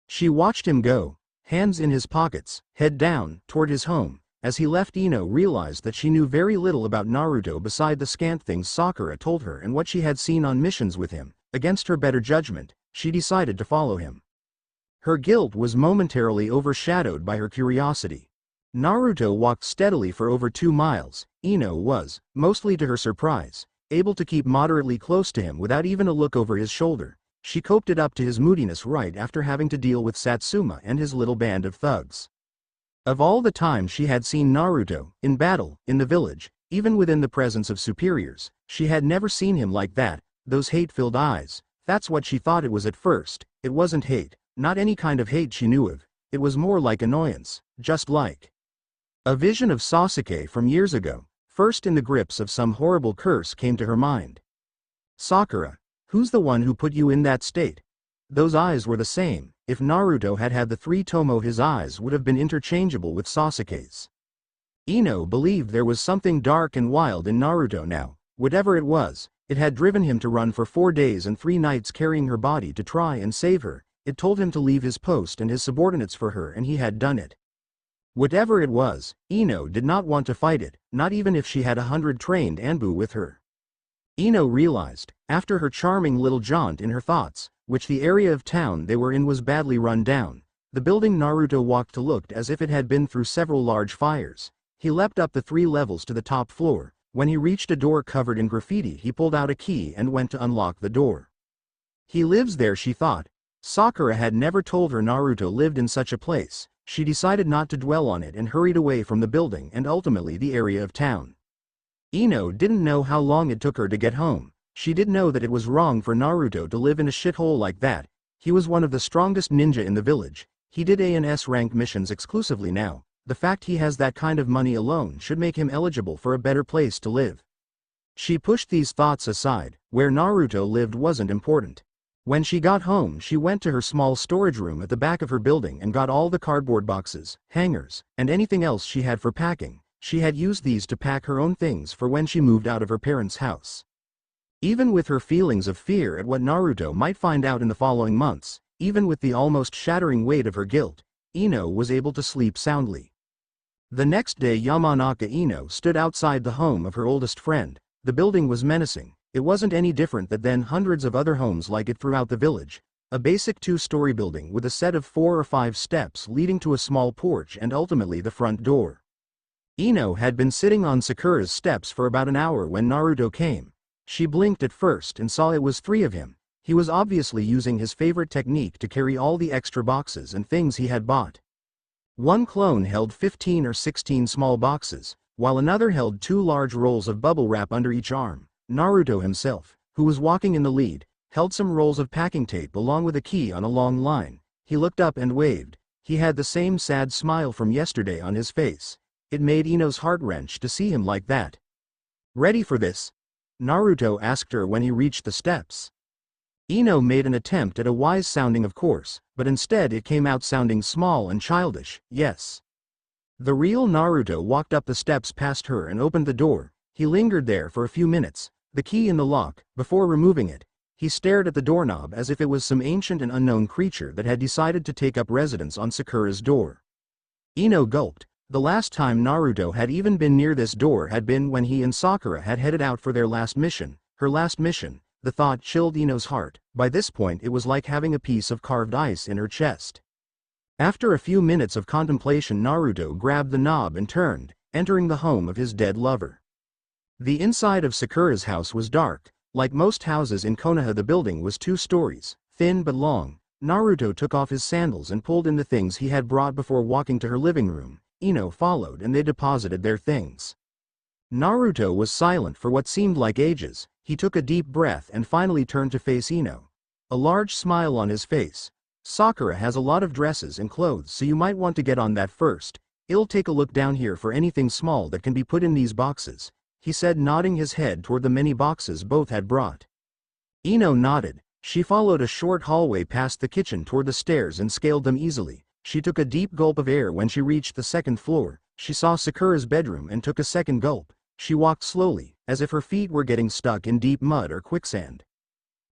She watched him go, hands in his pockets, head down, toward his home. As he left, Ino realized that she knew very little about Naruto beside the scant things Sakura told her and what she had seen on missions with him. Against her better judgment, she decided to follow him. Her guilt was momentarily overshadowed by her curiosity. Naruto walked steadily for over 2 miles. Ino was, mostly to her surprise, able to keep moderately close to him without even a look over his shoulder. She coped it up to his moodiness right after having to deal with Satsuma and his little band of thugs. Of all the times she had seen Naruto, in battle, in the village, even within the presence of superiors, she had never seen him like that, those hate-filled eyes. That's what she thought it was at first. It wasn't hate, not any kind of hate she knew of. It was more like annoyance, just like a vision of Sasuke from years ago, first in the grips of some horrible curse, came to her mind. Sakura, who's the one who put you in that state? Those eyes were the same. If Naruto had had the 3 tomo, his eyes would have been interchangeable with Sasuke's. Ino believed there was something dark and wild in Naruto now. Whatever it was, it had driven him to run for 4 days and 3 nights carrying her body to try and save her. It told him to leave his post and his subordinates for her, and he had done it. Whatever it was, Ino did not want to fight it, not even if she had 100 trained Anbu with her. Ino realized, after her charming little jaunt in her thoughts, which the area of town they were in was badly run down. The building Naruto walked to looked as if it had been through several large fires. He leapt up the 3 levels to the top floor. When he reached a door covered in graffiti, he pulled out a key and went to unlock the door. He lives there, she thought. Sakura had never told her Naruto lived in such a place. She decided not to dwell on it and hurried away from the building and ultimately the area of town. Ino didn't know how long it took her to get home. She did know that it was wrong for Naruto to live in a shithole like that. He was one of the strongest ninja in the village. He did A and S rank missions exclusively now. The fact he has that kind of money alone should make him eligible for a better place to live. She pushed these thoughts aside. Where Naruto lived wasn't important. When she got home, she went to her small storage room at the back of her building and got all the cardboard boxes, hangers, and anything else she had for packing. She had used these to pack her own things for when she moved out of her parents' house. Even with her feelings of fear at what Naruto might find out in the following months, even with the almost shattering weight of her guilt, Ino was able to sleep soundly. The next day, Yamanaka Ino stood outside the home of her oldest friend. The building was menacing. It wasn't any different than hundreds of other homes like it throughout the village. A basic two-story building with a set of 4 or 5 steps leading to a small porch and ultimately the front door. Ino had been sitting on Sakura's steps for about an hour when Naruto came. She blinked at first and saw it was 3 of him. He was obviously using his favorite technique to carry all the extra boxes and things he had bought. One clone held 15 or 16 small boxes, while another held 2 large rolls of bubble wrap under each arm. Naruto himself, who was walking in the lead, held some rolls of packing tape along with a key on a long line. He looked up and waved. He had the same sad smile from yesterday on his face. It made Ino's heart wrench to see him like that. "Ready for this?" Naruto asked her when he reached the steps. Ino made an attempt at a wise sounding of course, but instead it came out sounding small and childish. Yes. The real Naruto walked up the steps past her and opened the door. He lingered there for a few minutes, the key in the lock. Before removing it, he stared at the doorknob as if it was some ancient and unknown creature that had decided to take up residence on Sakura's door. Ino gulped. The last time Naruto had even been near this door had been when he and Sakura had headed out for their last mission. Her last mission. The thought chilled Ino's heart. By this point it was like having a piece of carved ice in her chest. After a few minutes of contemplation, Naruto grabbed the knob and turned, entering the home of his dead lover. The inside of Sakura's house was dark. Like most houses in Konoha, the building was 2 stories, thin but long. Naruto took off his sandals and pulled in the things he had brought before walking to her living room. Ino followed and they deposited their things. Naruto was silent for what seemed like ages. He took a deep breath and finally turned to face Ino. A large smile on his face. "Sakura has a lot of dresses and clothes, so you might want to get on that first. I'll take a look down here for anything small that can be put in these boxes," he said, nodding his head toward the many boxes both had brought. Ino nodded. She followed a short hallway past the kitchen toward the stairs and scaled them easily. She took a deep gulp of air when she reached the second floor. She saw Sakura's bedroom and took a second gulp. She walked slowly, as if her feet were getting stuck in deep mud or quicksand.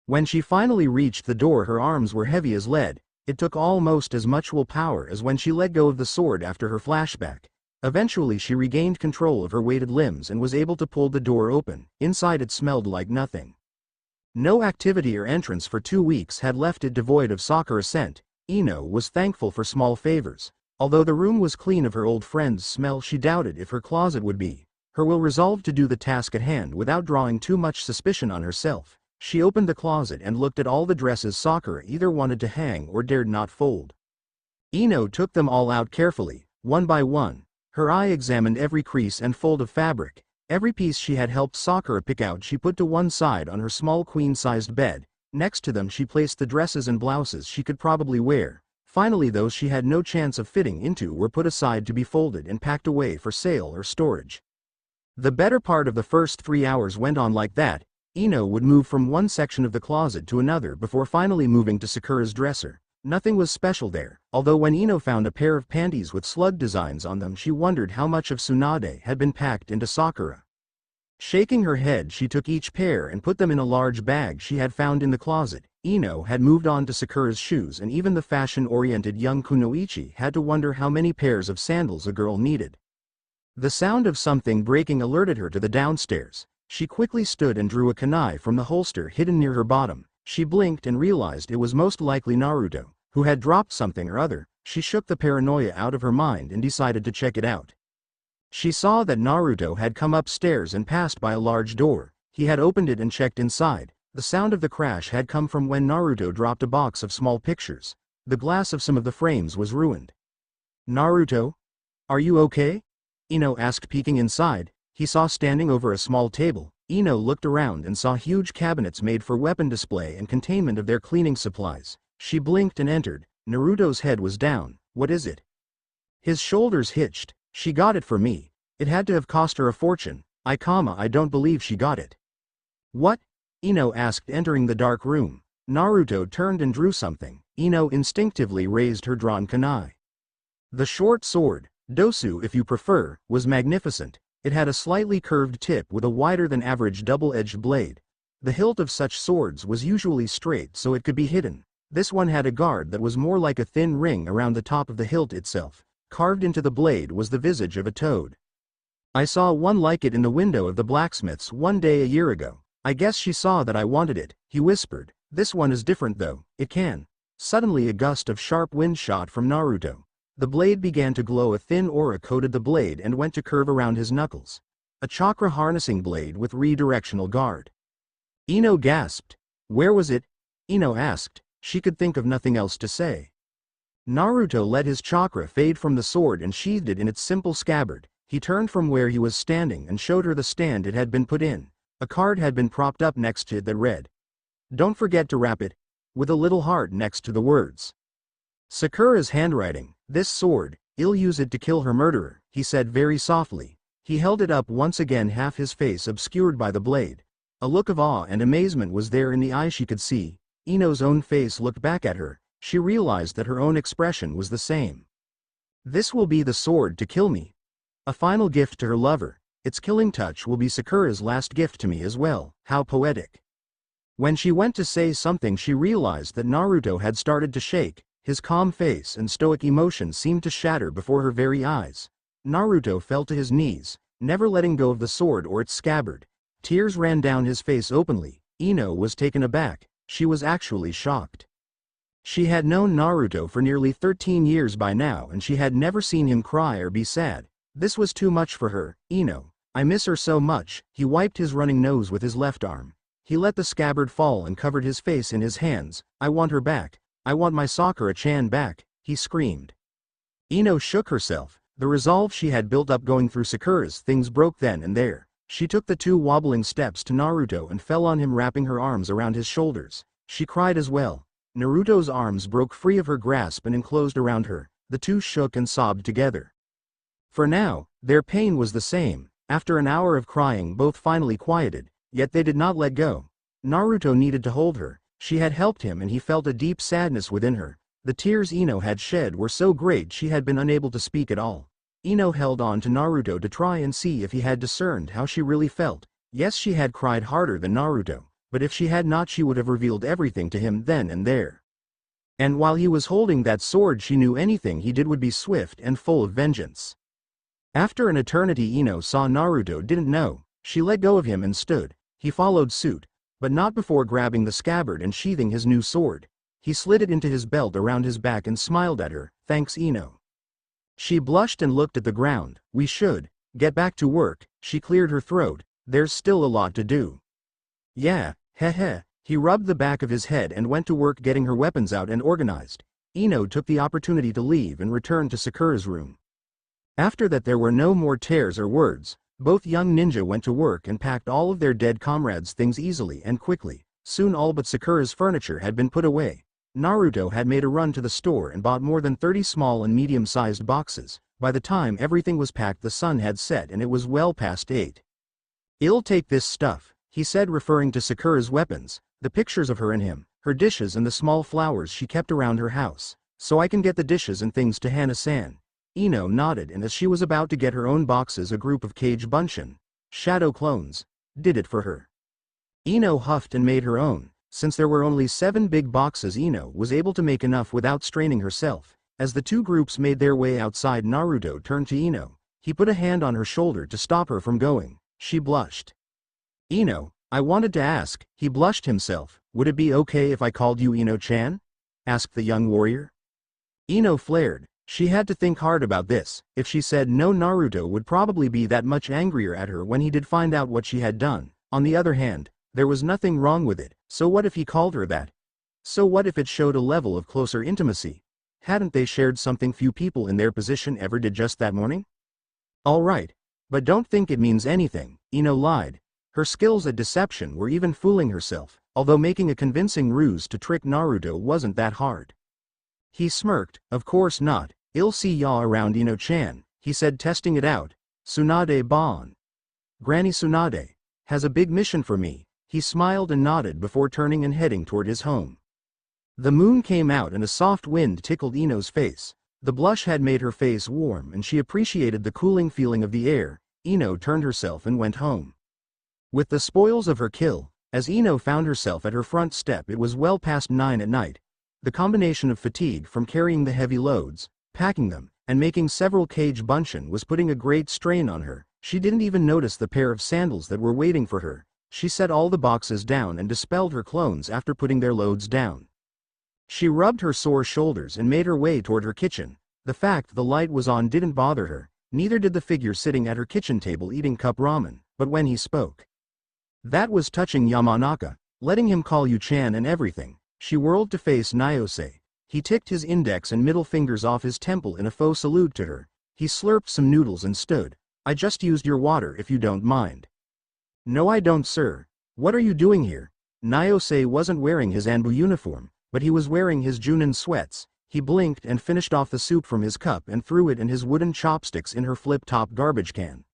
When she finally reached the door, her arms were heavy as lead. It took almost as much willpower as when she let go of the sword after her flashback. Eventually she regained control of her weighted limbs and was able to pull the door open. Inside it smelled like nothing. No activity or entrance for 2 weeks had left it devoid of Sakura scent. Ino was thankful for small favors. Although the room was clean of her old friend's smell, she doubted if her closet would be. Her will resolved to do the task at hand without drawing too much suspicion on herself. She opened the closet and looked at all the dresses Sakura either wanted to hang or dared not fold. Ino took them all out carefully, one by one. Her eye examined every crease and fold of fabric. Every piece she had helped Sakura pick out she put to one side on her small queen-sized bed. Next to them she placed the dresses and blouses she could probably wear. Finally, those she had no chance of fitting into were put aside to be folded and packed away for sale or storage. The better part of the first 3 hours went on like that. Ino would move from one section of the closet to another before finally moving to Sakura's dresser. Nothing was special there, although when Ino found a pair of panties with slug designs on them, she wondered how much of Tsunade had been packed into Sakura. Shaking her head, she took each pair and put them in a large bag she had found in the closet. Ino had moved on to Sakura's shoes, and even the fashion-oriented young Kunoichi had to wonder how many pairs of sandals a girl needed. The sound of something breaking alerted her to the downstairs. She quickly stood and drew a kunai from the holster hidden near her bottom. She blinked and realized it was most likely Naruto, who had dropped something or other. She shook the paranoia out of her mind and decided to check it out. She saw that Naruto had come upstairs and passed by a large door. He had opened it and checked inside. The sound of the crash had come from when Naruto dropped a box of small pictures. The glass of some of the frames was ruined. "Naruto? Are you okay?" Ino asked, peeking inside. He saw standing over a small table. Ino looked around and saw huge cabinets made for weapon display and containment of their cleaning supplies. She blinked and entered. Naruto's head was down. "What is it?" His shoulders hitched. "She got it for me. It had to have cost her a fortune. I don't believe she got it. What? Ino asked, entering the dark room. Naruto turned and drew something. Ino instinctively raised her drawn kunai. The short sword, dosu if you prefer, was magnificent. It had a slightly curved tip with a wider than average double-edged blade. The hilt of such swords was usually straight so it could be hidden. This one had a guard that was more like a thin ring around the top of the hilt itself. Carved into the blade was the visage of a toad. I saw one like it in the window of the blacksmith's one day a year ago. I guess she saw that I wanted it, he whispered. This one is different though, it can. Suddenly a gust of sharp wind shot from Naruto. The blade began to glow, a thin aura coated the blade and went to curve around his knuckles. A chakra harnessing blade with redirectional guard. Ino gasped. Where was it? Ino asked. She could think of nothing else to say. Naruto let his chakra fade from the sword and sheathed it in its simple scabbard. He turned from where he was standing and showed her the stand it had been put in. A card had been propped up next to it that read, "Don't forget to wrap it," with a little heart next to the words. Sakura's handwriting. This sword, I'll use it to kill her murderer, he said very softly. He held it up once again, half his face obscured by the blade. A look of awe and amazement was there in the eyes she could see. Ino's own face looked back at her. She realized that her own expression was the same. This will be the sword to kill me. A final gift to her lover. Its killing touch will be Sakura's last gift to me as well. How poetic. When she went to say something, she realized that Naruto had started to shake. His calm face and stoic emotion seemed to shatter before her very eyes. Naruto fell to his knees, never letting go of the sword or its scabbard. Tears ran down his face openly. Ino was taken aback. She was actually shocked. She had known Naruto for nearly 13 years by now, and she had never seen him cry or be sad. This was too much for her. Ino, I miss her so much. He wiped his running nose with his left arm. He let the scabbard fall and covered his face in his hands. I want her back. I want my Sakura-chan back, he screamed. Ino shook herself. The resolve she had built up going through Sakura's things broke then and there. She took the 2 wobbling steps to Naruto and fell on him, wrapping her arms around his shoulders. She cried as well. Naruto's arms broke free of her grasp and enclosed around her. The two shook and sobbed together. For now, their pain was the same. After an hour of crying, both finally quieted, yet they did not let go. Naruto needed to hold her. She had helped him and he felt a deep sadness within her. The tears Ino had shed were so great she had been unable to speak at all. Ino held on to Naruto to try and see if he had discerned how she really felt. Yes, she had cried harder than Naruto, but if she had not, she would have revealed everything to him then and there. And while he was holding that sword, she knew anything he did would be swift and full of vengeance. After an eternity, Ino saw Naruto didn't know. She let go of him and stood. He followed suit, but not before grabbing the scabbard and sheathing his new sword. He slid it into his belt around his back and smiled at her. Thanks, Ino. She blushed and looked at the ground. We should get back to work. She cleared her throat. There's still a lot to do. Yeah, heh. He rubbed the back of his head and went to work getting her weapons out and organized. Ino took the opportunity to leave and returned to Sakura's room. After that there were no more tears or words. Both young ninja went to work and packed all of their dead comrades' things easily and quickly. Soon all but Sakura's furniture had been put away. Naruto had made a run to the store and bought more than 30 small and medium-sized boxes. By the time everything was packed, the sun had set and it was well past 8. I'll take this stuff, he said, referring to Sakura's weapons, the pictures of her and him, her dishes and the small flowers she kept around her house. So I can get the dishes and things to Hana-san. Ino nodded, and as she was about to get her own boxes, a group of Kage Bunshin shadow clones did it for her. Ino huffed and made her own. Since there were only 7 big boxes, Ino was able to make enough without straining herself. As the two groups made their way outside, Naruto turned to Ino. He put a hand on her shoulder to stop her from going. She blushed. Ino, I wanted to ask, he blushed himself, would it be okay if I called you Ino-chan? Asked the young warrior. Ino flared. She had to think hard about this. If she said no, Naruto would probably be that much angrier at her when he did find out what she had done. On the other hand, there was nothing wrong with it. So what if he called her that? So what if it showed a level of closer intimacy? Hadn't they shared something few people in their position ever did just that morning? Alright. But don't think it means anything, Ino lied. Her skills at deception were even fooling herself, although making a convincing ruse to trick Naruto wasn't that hard. He smirked. Of course not. I'll see ya around, Ino-chan, he said, testing it out. Tsunade Bon. Granny Tsunade has a big mission for me. He smiled and nodded before turning and heading toward his home. The moon came out and a soft wind tickled Ino's face. The blush had made her face warm and she appreciated the cooling feeling of the air. Ino turned herself and went home. With the spoils of her kill, as Ino found herself at her front step, it was well past 9 at night. The combination of fatigue from carrying the heavy loads, packing them, and making several kage bunshin was putting a great strain on her. She didn't even notice the pair of sandals that were waiting for her. She set all the boxes down and dispelled her clones after putting their loads down. She rubbed her sore shoulders and made her way toward her kitchen. The fact the light was on didn't bother her, neither did the figure sitting at her kitchen table eating cup ramen, but when he spoke. That was touching Yamanaka, letting him call you Chan and everything. She whirled to face Nyose. He ticked his index and middle fingers off his temple in a faux salute to her. He slurped some noodles and stood. I just used your water if you don't mind. No I don't sir. What are you doing here? Nyose wasn't wearing his Anbu uniform, but he was wearing his Junin sweats. He blinked and finished off the soup from his cup and threw it and his wooden chopsticks in her flip-top garbage can.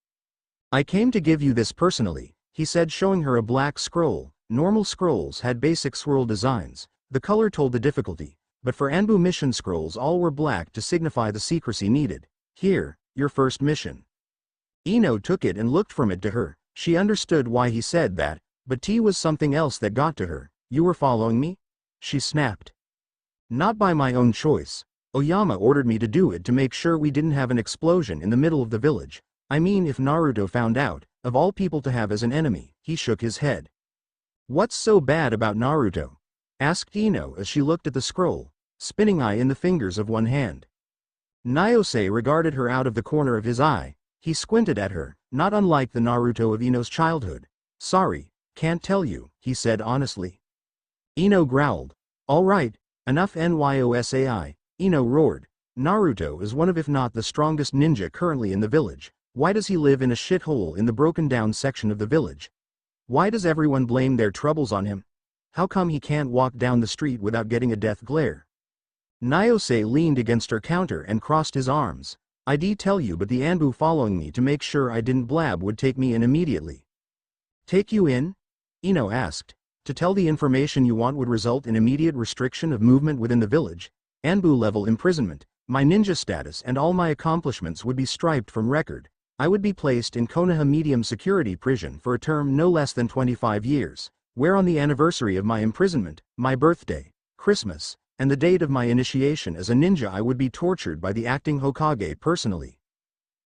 I came to give you this personally, he said, showing her a black scroll. Normal scrolls had basic swirl designs. The color told the difficulty, but for Anbu mission scrolls all were black to signify the secrecy needed. Here, your first mission. Ino took it and looked from it to her. She understood why he said that, but tea was something else that got to her. You were following me? She snapped. Not by my own choice. Oyama ordered me to do it to make sure we didn't have an explosion in the middle of the village. I mean, if Naruto found out, of all people to have as an enemy. He shook his head. What's so bad about Naruto? Asked Ino as she looked at the scroll, spinning eye in the fingers of one hand. Nyose regarded her out of the corner of his eye. He squinted at her, not unlike the Naruto of Ino's childhood. Sorry, can't tell you, he said honestly. Ino growled. All right, enough NYOSAI, Ino roared. Naruto is one of if not the strongest ninja currently in the village. Why does he live in a shithole in the broken down section of the village? Why does everyone blame their troubles on him? How come he can't walk down the street without getting a death glare? Nyose leaned against her counter and crossed his arms. I'd tell you, but the Anbu following me to make sure I didn't blab would take me in immediately. Take you in? Ino asked. To tell the information you want would result in immediate restriction of movement within the village. Anbu level imprisonment. My ninja status and all my accomplishments would be striped from record. I would be placed in Konoha medium security prison for a term no less than 25 years, where on the anniversary of my imprisonment, my birthday, Christmas, and the date of my initiation as a ninja I would be tortured by the acting Hokage personally.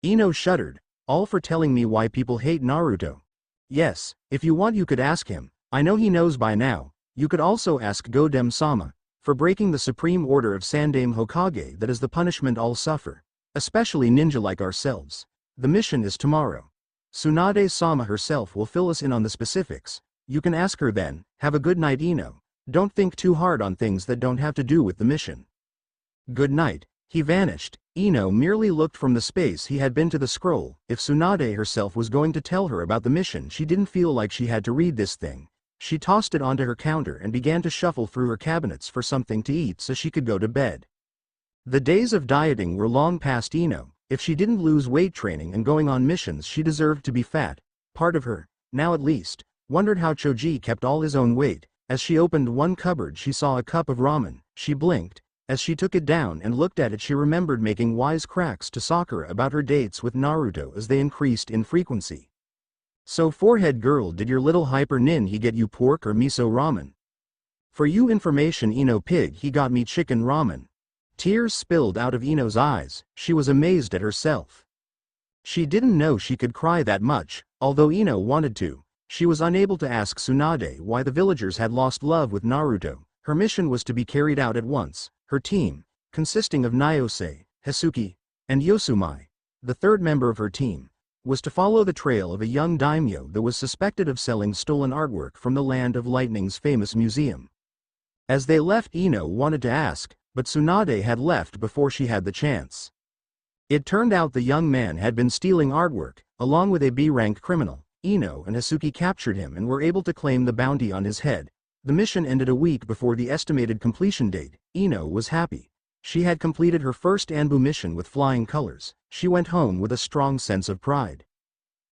Ino shuddered, all for telling me why people hate Naruto. Yes, if you want you could ask him, I know he knows by now. You could also ask Godem-sama, for breaking the supreme order of Sandaime Hokage. That is the punishment all suffer, especially ninja like ourselves. The mission is tomorrow. Tsunade-sama herself will fill us in on the specifics. You can ask her then. Have a good night Ino. Don't think too hard on things that don't have to do with the mission. Good night. He vanished. Ino merely looked from the space he had been to the scroll. If Tsunade herself was going to tell her about the mission, she didn't feel like she had to read this thing. She tossed it onto her counter and began to shuffle through her cabinets for something to eat so she could go to bed. The days of dieting were long past Ino. If she didn't lose weight training and going on missions, she deserved to be fat. Part of her, now at least, wondered how Choji kept all his own weight. As she opened one cupboard, she saw a cup of ramen. She blinked. As she took it down and looked at it, she remembered making wise cracks to Sakura about her dates with Naruto as they increased in frequency. So forehead girl, did your little hyper nin he get you pork or miso ramen? For you information Ino pig, he got me chicken ramen. Tears spilled out of Ino's eyes. She was amazed at herself. She didn't know she could cry that much, although Ino wanted to. She was unable to ask Tsunade why the villagers had lost love with Naruto. Her mission was to be carried out at once. Her team, consisting of Nyose, Hisuki, and Yosumai, the third member of her team, was to follow the trail of a young daimyo that was suspected of selling stolen artwork from the Land of Lightning's famous museum. As they left, Ino wanted to ask, but Tsunade had left before she had the chance. It turned out the young man had been stealing artwork, along with a B-rank criminal. Ino and Hisuki captured him and were able to claim the bounty on his head. The mission ended a week before the estimated completion date. Ino was happy. She had completed her first Anbu mission with flying colors. She went home with a strong sense of pride.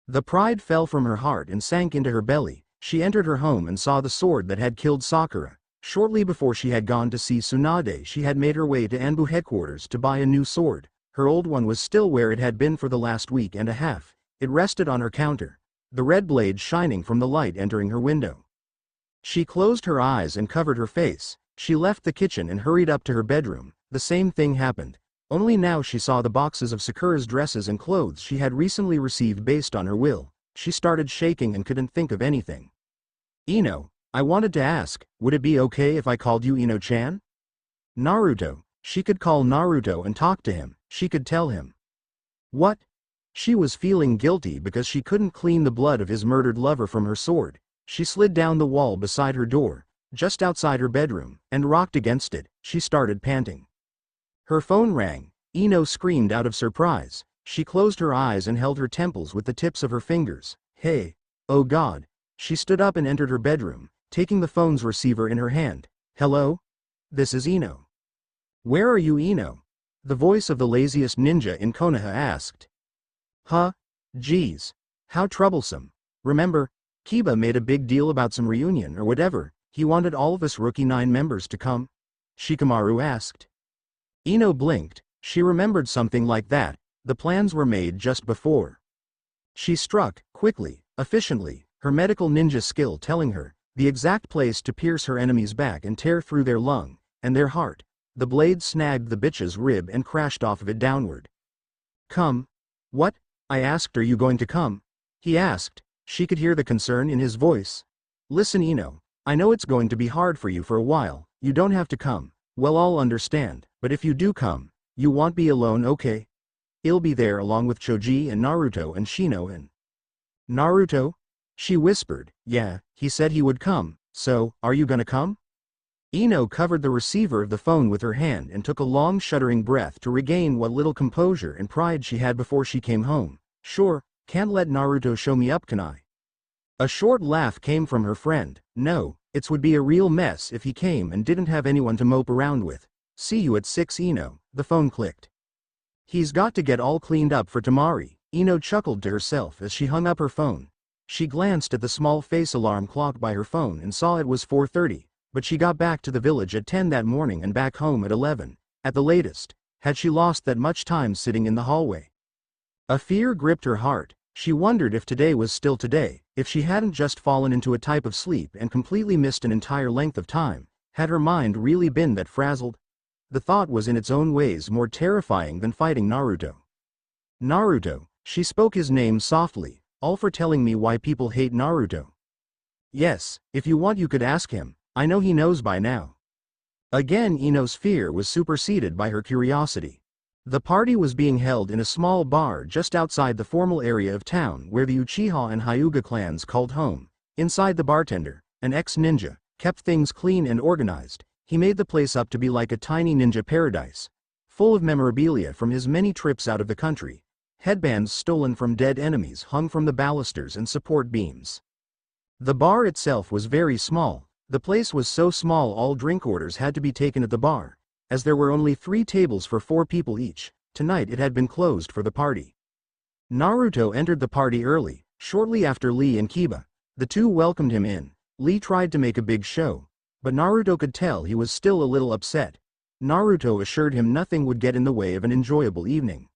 The pride fell from her heart and sank into her belly. She entered her home and saw the sword that had killed Sakura. Shortly before she had gone to see Tsunade, she had made her way to Anbu headquarters to buy a new sword. Her old one was still where it had been for the last week and a half. It rested on her counter, the red blade shining from the light entering her window. She closed her eyes and covered her face. She left the kitchen and hurried up to her bedroom. The same thing happened. Only now she saw the boxes of Sakura's dresses and clothes she had recently received based on her will. She started shaking and couldn't think of anything. Ino, I wanted to ask, would it be okay if I called you Ino-chan? Naruto. She could call Naruto and talk to him. She could tell him. What? She was feeling guilty because she couldn't clean the blood of his murdered lover from her sword. She slid down the wall beside her door, just outside her bedroom, and rocked against it. She started panting. Her phone rang. Ino screamed out of surprise. She closed her eyes and held her temples with the tips of her fingers. Hey. Oh God. She stood up and entered her bedroom, taking the phone's receiver in her hand. Hello? This is Ino. Where are you, Ino? The voice of the laziest ninja in Konoha asked. Huh? Geez. How troublesome. Remember, Kiba made a big deal about some reunion or whatever. He wanted all of us Rookie 9 members to come? Shikamaru asked. Ino blinked. She remembered something like that. The plans were made just before. She struck, quickly, efficiently, her medical ninja skill telling her the exact place to pierce her enemy's back and tear through their lung and their heart. The blade snagged the bitch's rib and crashed off of it downward. Come. What? I asked, are you going to come? He asked. She could hear the concern in his voice. Listen, Ino, I know it's going to be hard for you for a while. You don't have to come. Well, I'll understand, but if you do come, you won't be alone, okay? I'll be there along with Choji and Naruto and Shino and... Naruto? She whispered. Yeah, he said he would come, so, are you gonna come? Ino covered the receiver of the phone with her hand and took a long shuddering breath to regain what little composure and pride she had before she came home. Sure, can't let Naruto show me up, can I? A short laugh came from her friend. No, it would be a real mess if he came and didn't have anyone to mope around with. See you at 6, Ino. The phone clicked. He's got to get all cleaned up for Tamari. Ino chuckled to herself as she hung up her phone. She glanced at the small face alarm clock by her phone and saw it was 4:30, but she got back to the village at 10 that morning and back home at 11, at the latest. Had she lost that much time sitting in the hallway? A fear gripped her heart. She wondered if today was still today, if she hadn't just fallen into a type of sleep and completely missed an entire length of time. Had her mind really been that frazzled? The thought was in its own ways more terrifying than fighting Naruto. Naruto, she spoke his name softly, all for telling me why people hate Naruto. Yes, if you want you could ask him, I know he knows by now. Again Ino's fear was superseded by her curiosity. The party was being held in a small bar just outside the formal area of town where the Uchiha and Hyuga clans called home. Inside, the bartender, an ex-ninja, kept things clean and organized. He made the place up to be like a tiny ninja paradise, full of memorabilia from his many trips out of the country. Headbands stolen from dead enemies hung from the balusters and support beams. The bar itself was very small. The place was so small all drink orders had to be taken at the bar, as there were only 3 tables for 4 people each. Tonight it had been closed for the party. Naruto entered the party early, shortly after Lee and Kiba. The two welcomed him in. Lee tried to make a big show, but Naruto could tell he was still a little upset. Naruto assured him nothing would get in the way of an enjoyable evening.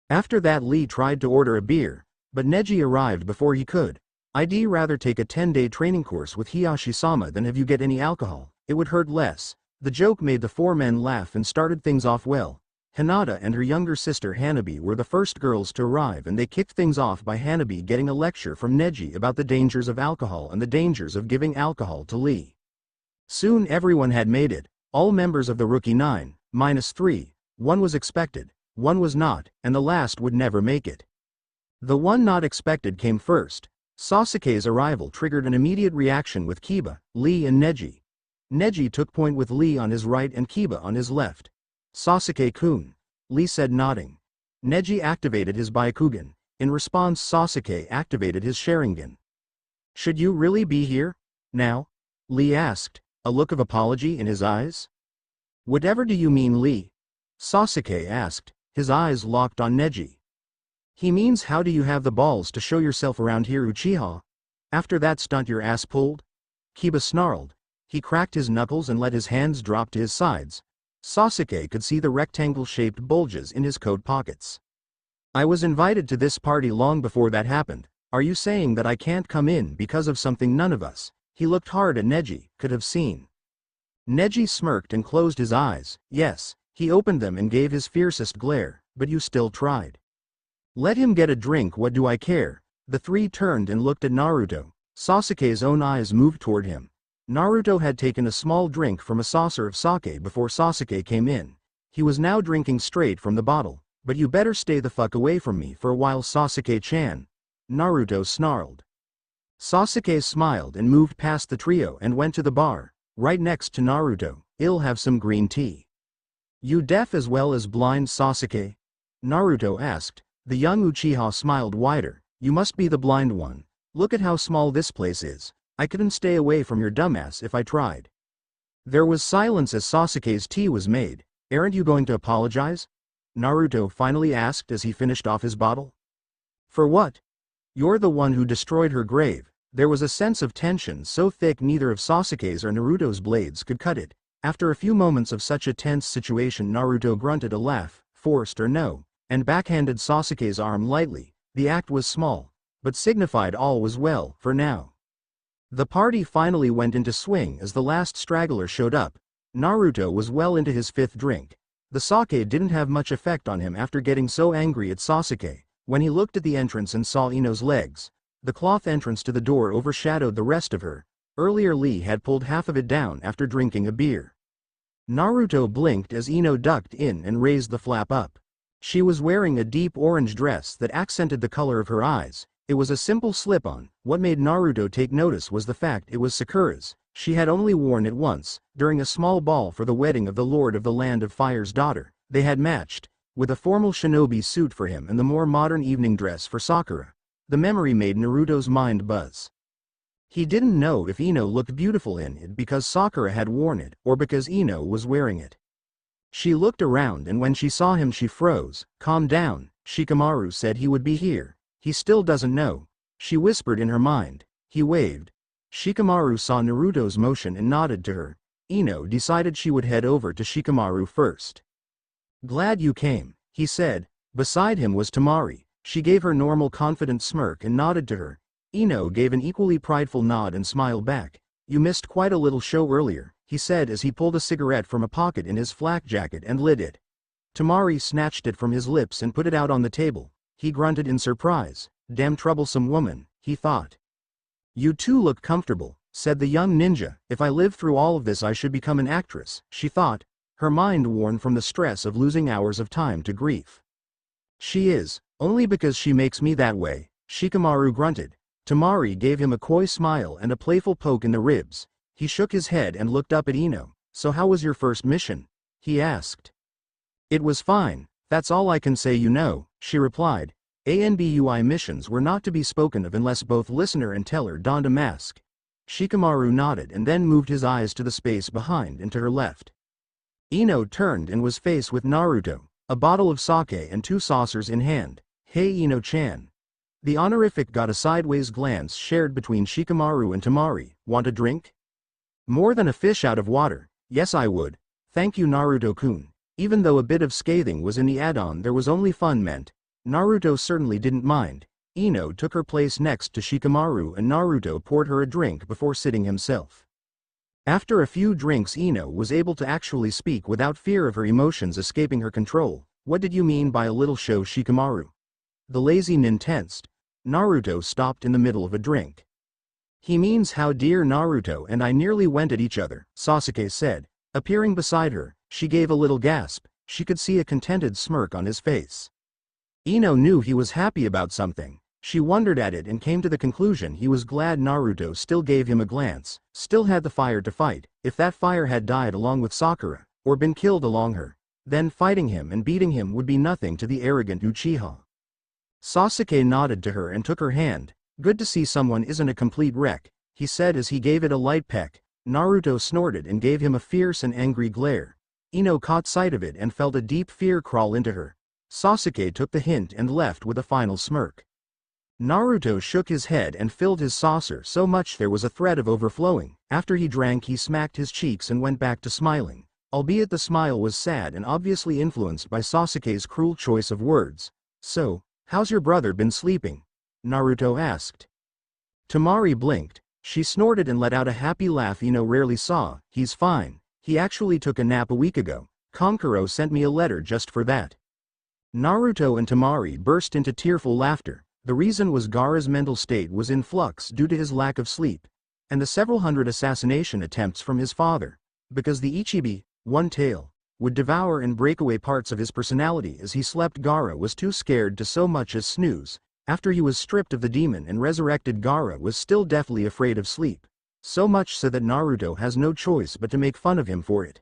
After that, Lee tried to order a beer, but Neji arrived before he could. I'd rather take a 10-day training course with Hiyashi-sama than have you get any alcohol. It would hurt less. The joke made the 4 men laugh and started things off well. Hinata and her younger sister Hanabi were the first girls to arrive, and they kicked things off by Hanabi getting a lecture from Neji about the dangers of alcohol and the dangers of giving alcohol to Lee. Soon everyone had made it, all members of the Rookie 9, -3, one was expected, one was not, and the last would never make it. The one not expected came first. Sasuke's arrival triggered an immediate reaction with Kiba, Lee and Neji. Neji took point with Lee on his right and Kiba on his left. Sasuke-kun, Lee said, nodding. Neji activated his Byakugan. In response, Sasuke activated his Sharingan. Should you really be here? Now? Lee asked, a look of apology in his eyes. Whatever do you mean, Lee? Sasuke asked, his eyes locked on Neji. He means how do you have the balls to show yourself around here, Uchiha? After that stunt your ass pulled? Kiba snarled. He cracked his knuckles and let his hands drop to his sides. Sasuke could see the rectangle-shaped bulges in his coat pockets. I was invited to this party long before that happened. Are you saying that I can't come in because of something none of us, he looked hard at Neji, could have seen? Neji smirked and closed his eyes. Yes, he opened them and gave his fiercest glare, but you still tried. Let him get a drink, what do I care? The three turned and looked at Naruto. Sasuke's own eyes moved toward him. Naruto had taken a small drink from a saucer of sake before Sasuke came in. He was now drinking straight from the bottle. But you better stay the fuck away from me for a while, Sasuke-chan. Naruto snarled. Sasuke smiled and moved past the trio and went to the bar, right next to Naruto. I'll have some green tea. You deaf as well as blind, Sasuke? Naruto asked. The young Uchiha smiled wider. You must be the blind one. Look at how small this place is. I couldn't stay away from your dumbass if I tried. There was silence as Sasuke's tea was made. Aren't you going to apologize? Naruto finally asked as he finished off his bottle. For what? You're the one who destroyed her grave. There was a sense of tension so thick neither of Sasuke's or Naruto's blades could cut it. After a few moments of such a tense situation, Naruto grunted a laugh, forced or no, and backhanded Sasuke's arm lightly. The act was small, but signified all was well, for now. The party finally went into swing as the last straggler showed up. Naruto was well into his fifth drink. The sake didn't have much effect on him after getting so angry at Sasuke. When he looked at the entrance and saw Ino's legs, the cloth entrance to the door overshadowed the rest of her. Earlier Lee had pulled half of it down after drinking a beer. Naruto blinked as Ino ducked in and raised the flap up. She was wearing a deep orange dress that accented the color of her eyes. It was a simple slip-on. What made Naruto take notice was the fact it was Sakura's. She had only worn it once, during a small ball for the wedding of the Lord of the Land of Fire's daughter. They had matched, with a formal shinobi suit for him and the more modern evening dress for Sakura. The memory made Naruto's mind buzz. He didn't know if Ino looked beautiful in it because Sakura had worn it, or because Ino was wearing it. She looked around and when she saw him she froze. Calm down, Shikamaru said he would be here. He still doesn't know. She whispered in her mind. He waved. Shikamaru saw Naruto's motion and nodded to her. Ino decided she would head over to Shikamaru first. Glad you came, he said. Beside him was Temari. She gave her normal confident smirk and nodded to her. Ino gave an equally prideful nod and smiled back. You missed quite a little show earlier, he said as he pulled a cigarette from a pocket in his flak jacket and lit it. Temari snatched it from his lips and put it out on the table. He grunted in surprise. Damn troublesome woman, he thought. You two look comfortable, said the young ninja. If I live through all of this I should become an actress, she thought, her mind worn from the stress of losing hours of time to grief. She is, only because she makes me that way, Shikamaru grunted. Temari gave him a coy smile and a playful poke in the ribs. He shook his head and looked up at Ino. So how was your first mission? He asked. It was fine, that's all I can say, you know, she replied. ANBUI missions were not to be spoken of unless both listener and teller donned a mask. Shikamaru nodded and then moved his eyes to the space behind and to her left. Ino turned and was faced with Naruto, a bottle of sake and two saucers in hand. Hey Ino-chan. The honorific got a sideways glance shared between Shikamaru and Temari. Want a drink? More than a fish out of water. Yes I would. Thank you Naruto-kun. Even though a bit of scathing was in the add-on there was only fun meant. Naruto certainly didn't mind. Ino took her place next to Shikamaru and Naruto poured her a drink before sitting himself. After a few drinks Ino was able to actually speak without fear of her emotions escaping her control. What did you mean by a little show, Shikamaru? The lazy nin tensed. Naruto stopped in the middle of a drink. He means how dear Naruto and I nearly went at each other, Sasuke said. Appearing beside her, she gave a little gasp. She could see a contented smirk on his face. Ino knew he was happy about something. She wondered at it and came to the conclusion he was glad Naruto still gave him a glance, still had the fire to fight. If that fire had died along with Sakura, or been killed along her, then fighting him and beating him would be nothing to the arrogant Uchiha. Sasuke nodded to her and took her hand. Good to see someone isn't a complete wreck, he said as he gave it a light peck. Naruto snorted and gave him a fierce and angry glare. Ino caught sight of it and felt a deep fear crawl into her. Sasuke took the hint and left with a final smirk. Naruto shook his head and filled his saucer so much there was a threat of overflowing. After he drank he smacked his cheeks and went back to smiling, albeit the smile was sad and obviously influenced by Sasuke's cruel choice of words. "So, how's your brother been sleeping?" Naruto asked. Temari blinked. She snorted and let out a happy laugh Ino rarely saw. "He's fine. He actually took a nap a week ago. Kankuro sent me a letter just for that." Naruto and Temari burst into tearful laughter. The reason was Gaara's mental state was in flux due to his lack of sleep, and the several hundred assassination attempts from his father. Because the Ichibi, One Tail, would devour and break away parts of his personality as he slept, Gaara was too scared to so much as snooze. After he was stripped of the demon and resurrected, Gaara was still deathly afraid of sleep. So much so that Naruto has no choice but to make fun of him for it.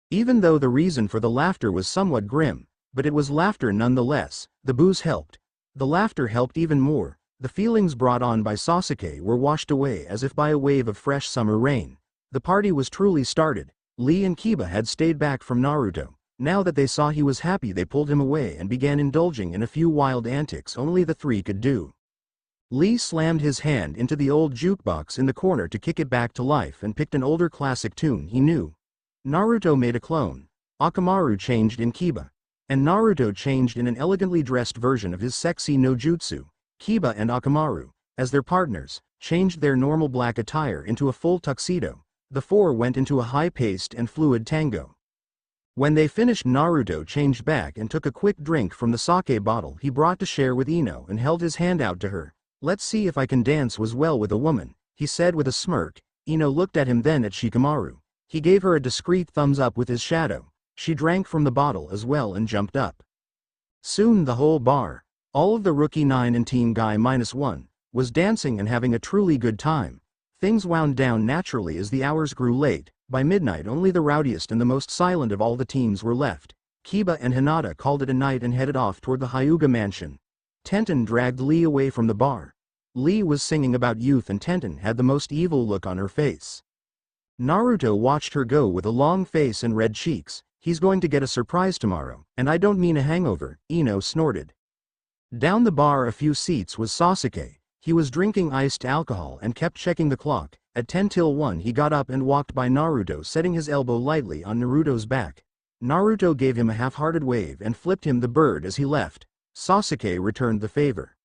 Even though the reason for the laughter was somewhat grim, but it was laughter nonetheless. The booze helped. The laughter helped even more. The feelings brought on by Sasuke were washed away as if by a wave of fresh summer rain. The party was truly started. Lee and Kiba had stayed back from Naruto. Now that they saw he was happy, they pulled him away and began indulging in a few wild antics only the three could do. Lee slammed his hand into the old jukebox in the corner to kick it back to life and picked an older classic tune he knew. Naruto made a clone. Akamaru changed in Kiba. And Naruto changed in an elegantly dressed version of his sexy no jutsu. Kiba and Akamaru, as their partners, changed their normal black attire into a full tuxedo. The four went into a high-paced and fluid tango. When they finished, Naruto changed back and took a quick drink from the sake bottle he brought to share with Ino and held his hand out to her. "Let's see if I can dance was well with a woman," he said with a smirk. Ino looked at him, then at Shikamaru. He gave her a discreet thumbs up with his shadow. She drank from the bottle as well and jumped up. Soon the whole bar, all of the Rookie 9 and Team Guy -1, was dancing and having a truly good time. Things wound down naturally as the hours grew late. By midnight only the rowdiest and the most silent of all the teams were left. Kiba and Hinata called it a night and headed off toward the Hyuga mansion. Tenten dragged Lee away from the bar. Lee was singing about youth and Tenten had the most evil look on her face. Naruto watched her go with a long face and red cheeks. "He's going to get a surprise tomorrow, and I don't mean a hangover," Ino snorted. Down the bar a few seats was Sasuke. He was drinking iced alcohol and kept checking the clock. At 10 till 1 he got up and walked by Naruto, setting his elbow lightly on Naruto's back. Naruto gave him a half-hearted wave and flipped him the bird as he left. Sasuke returned the favor.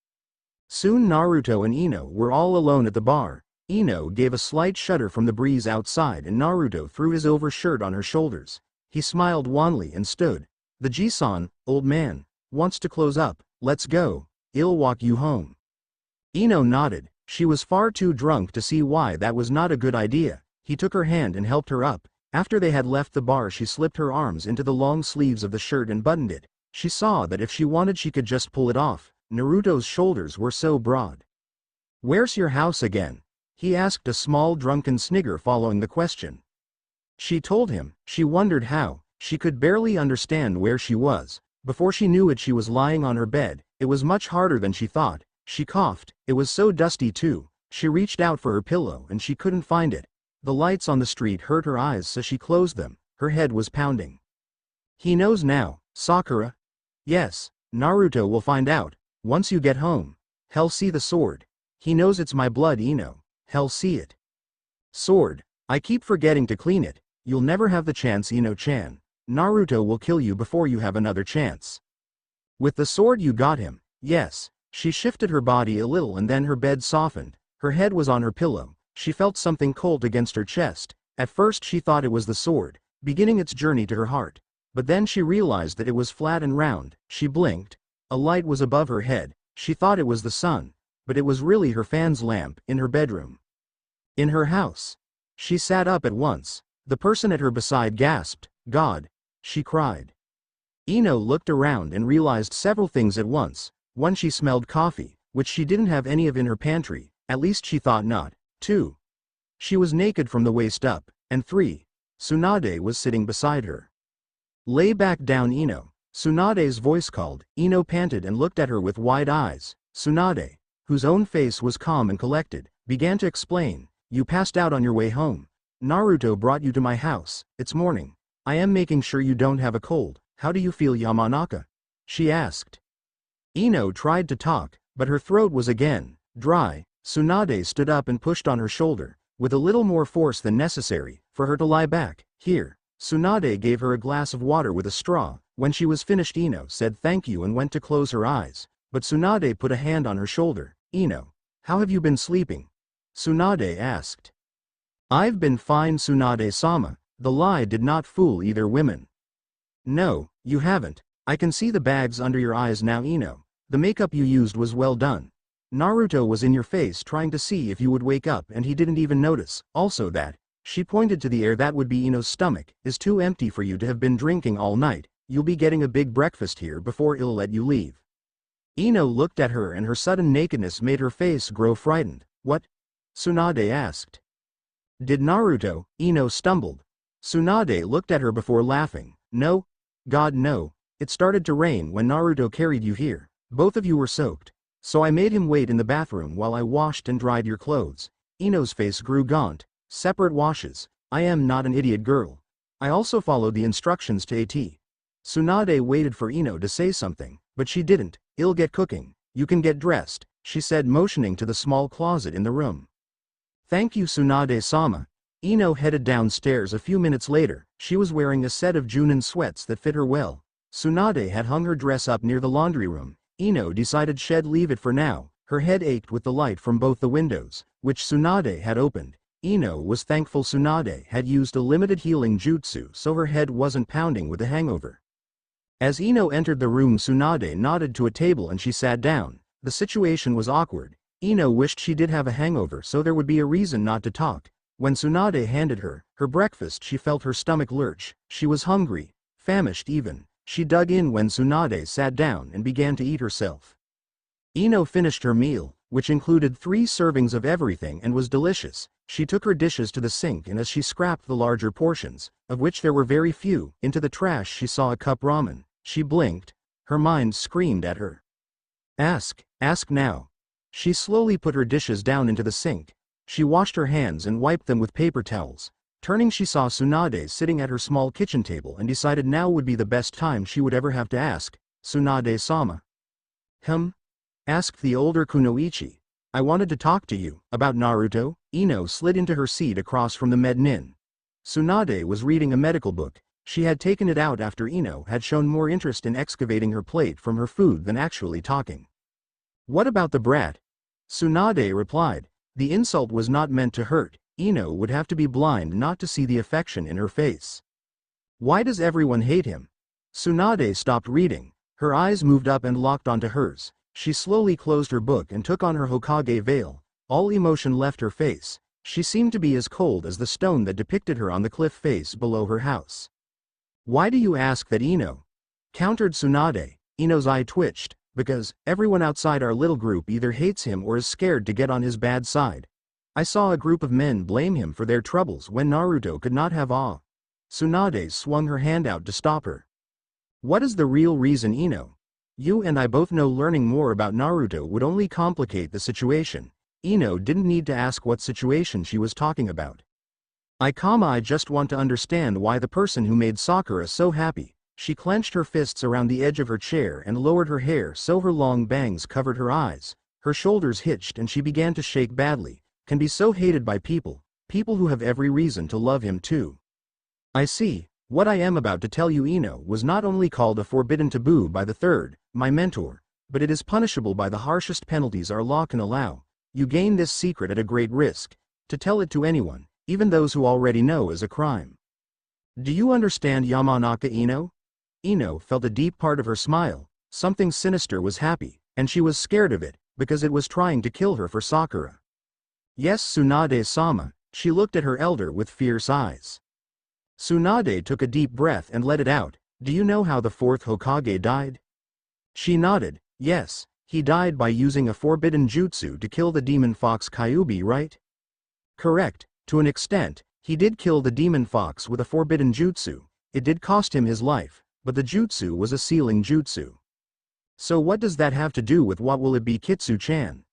Soon Naruto and Ino were all alone at the bar. Ino gave a slight shudder from the breeze outside and Naruto threw his overshirt on her shoulders. He smiled wanly and stood. "The Jisan, old man, wants to close up. Let's go. I'll walk you home." Ino nodded. She was far too drunk to see why that was not a good idea. He took her hand and helped her up. After they had left the bar she slipped her arms into the long sleeves of the shirt and buttoned it. She saw that if she wanted she could just pull it off. Naruto's shoulders were so broad. "Where's your house again?" he asked, a small drunken snigger following the question. She told him. She wondered how. She could barely understand where she was. Before she knew it she was lying on her bed. It was much harder than she thought. She coughed. It was so dusty too. She reached out for her pillow and she couldn't find it. The lights on the street hurt her eyes so she closed them. Her head was pounding. "He knows now, Sakura." "Yes, Naruto will find out. Once you get home. He'll see the sword. He knows it's my blood, Ino. He'll see it." "Sword. I keep forgetting to clean it. You'll never have the chance, Ino-chan. Naruto will kill you before you have another chance." "With the sword you got him." "Yes." She shifted her body a little and then her bed softened. Her head was on her pillow. She felt something cold against her chest. At first she thought it was the sword, beginning its journey to her heart. But then she realized that it was flat and round. She blinked. A light was above her head. She thought it was the sun, but it was really her fan's lamp in her bedroom. In her house. She sat up at once. The person at her beside gasped. "God!" she cried. Ino looked around and realized several things at once. 1. She smelled coffee, which she didn't have any of in her pantry, at least she thought not. 2. She was naked from the waist up. And 3. Tsunade was sitting beside her. "Lay back down, Ino." Tsunade's voice called. Ino panted and looked at her with wide eyes. Tsunade, whose own face was calm and collected, began to explain. "You passed out on your way home. Naruto brought you to my house. It's morning. I am making sure you don't have a cold. How do you feel, Yamanaka?" she asked. Ino tried to talk, but her throat was again dry. Tsunade stood up and pushed on her shoulder, with a little more force than necessary, for her to lie back. Here. Tsunade gave her a glass of water with a straw. When she was finished, Ino said thank you and went to close her eyes, but Tsunade put a hand on her shoulder. Ino, how have you been sleeping? Tsunade asked. I've been fine, Tsunade-sama. The lie did not fool either women. No, you haven't. I can see the bags under your eyes now, Ino. The makeup you used was well done. Naruto was in your face trying to see if you would wake up and he didn't even notice. Also that, she pointed to the air that would be Ino's stomach, is too empty for you to have been drinking all night. You'll be getting a big breakfast here before it'll let you leave. Ino looked at her and her sudden nakedness made her face grow frightened. What? Tsunade asked. Did Naruto? Ino stumbled. Tsunade looked at her before laughing. No. God no. It started to rain when Naruto carried you here. Both of you were soaked. So I made him wait in the bathroom while I washed and dried your clothes. Ino's face grew gaunt. Separate washes. I am not an idiot girl. I also followed the instructions to AT. Tsunade waited for Ino to say something, but she didn't. I'll get cooking. You can get dressed, she said, motioning to the small closet in the room. Thank you, Tsunade-sama. Ino headed downstairs a few minutes later. She was wearing a set of Junin sweats that fit her well. Tsunade had hung her dress up near the laundry room. Ino decided she'd leave it for now. Her head ached with the light from both the windows, which Tsunade had opened. Ino was thankful Tsunade had used a limited healing jutsu so her head wasn't pounding with a hangover. As Ino entered the room, Tsunade nodded to a table and she sat down. The situation was awkward. Ino wished she did have a hangover so there would be a reason not to talk. When Tsunade handed her breakfast, she felt her stomach lurch. She was hungry, famished even. She dug in when Tsunade sat down and began to eat herself. Ino finished her meal, which included 3 servings of everything and was delicious. She took her dishes to the sink and as she scrapped the larger portions, of which there were very few, into the trash she saw a cup ramen. She blinked. Her mind screamed at her. Ask now. She slowly put her dishes down into the sink. She washed her hands and wiped them with paper towels. Turning, she saw Tsunade sitting at her small kitchen table and decided now would be the best time she would ever have to ask. Tsunade-sama. Asked the older Kunoichi. I wanted to talk to you. About Naruto? Ino slid into her seat across from the med-nin. Tsunade was reading a medical book. She had taken it out after Ino had shown more interest in excavating her plate from her food than actually talking. What about the brat? Tsunade replied. The insult was not meant to hurt. Ino would have to be blind not to see the affection in her face. Why does everyone hate him? Tsunade stopped reading. Her eyes moved up and locked onto hers. She slowly closed her book and took on her Hokage veil. All emotion left her face. She seemed to be as cold as the stone that depicted her on the cliff face below her house. Why do you ask that, Ino? Countered Tsunade. Ino's eye twitched. Because everyone outside our little group either hates him or is scared to get on his bad side. I saw a group of men blame him for their troubles when Naruto could not have awe. Tsunade swung her hand out to stop her. What is the real reason, Ino? You and I both know learning more about Naruto would only complicate the situation. Ino didn't need to ask what situation she was talking about. I just want to understand why the person who made Sakura so happy. She clenched her fists around the edge of her chair and lowered her hair so her long bangs covered her eyes. Her shoulders hitched and she began to shake badly. Can be so hated by people who have every reason to love him too. I see. What I am about to tell you, Ino, was not only called a forbidden taboo by the third, my mentor, but it is punishable by the harshest penalties our law can allow. You gain this secret at a great risk. To tell it to anyone, even those who already know, is a crime. Do you understand, Yamanaka Ino? Ino felt a deep part of her smile. Something sinister was happy, and she was scared of it, because it was trying to kill her for Sakura. Yes, Tsunade-sama. She looked at her elder with fierce eyes. Tsunade took a deep breath and let it out. Do you know how the 4th Hokage died? She nodded. Yes, he died by using a forbidden jutsu to kill the demon fox Kyuubi, right? Correct. To an extent, he did kill the demon fox with a forbidden jutsu. It did cost him his life, but the jutsu was a sealing jutsu. So what does that have to do with what will it be, Kitsu-chan?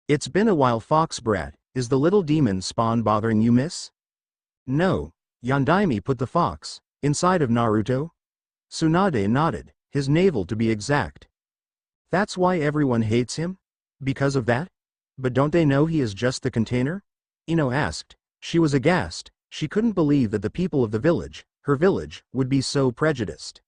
It's been a while, fox brat. Is the little demon spawn bothering you, miss? No. Yandaime put the fox inside of Naruto? Tsunade nodded. his navel to be exact. That's why everyone hates him? Because of that? But don't they know he is just the container? Ino asked. She was aghast. She couldn't believe that the people of the village, her village, would be so prejudiced.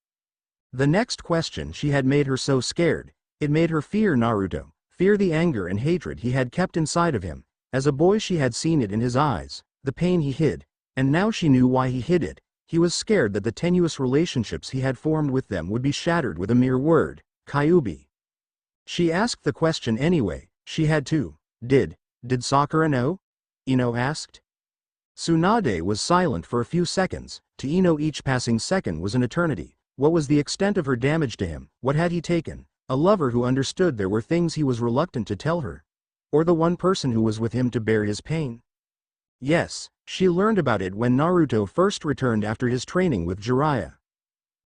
The next question she had made her so scared. It made her fear Naruto, fear the anger and hatred he had kept inside of him. As a boy she had seen it in his eyes, the pain he hid, and now she knew why he hid it. He was scared that the tenuous relationships he had formed with them would be shattered with a mere word, Kyuubi. She asked the question anyway, she had to. Did Sakura know? Ino asked. Tsunade was silent for a few seconds. To Ino each passing second was an eternity. What was the extent of her damage to him? What had he taken? A lover who understood there were things he was reluctant to tell her? Or the one person who was with him to bear his pain? Yes, she learned about it when Naruto first returned after his training with Jiraiya.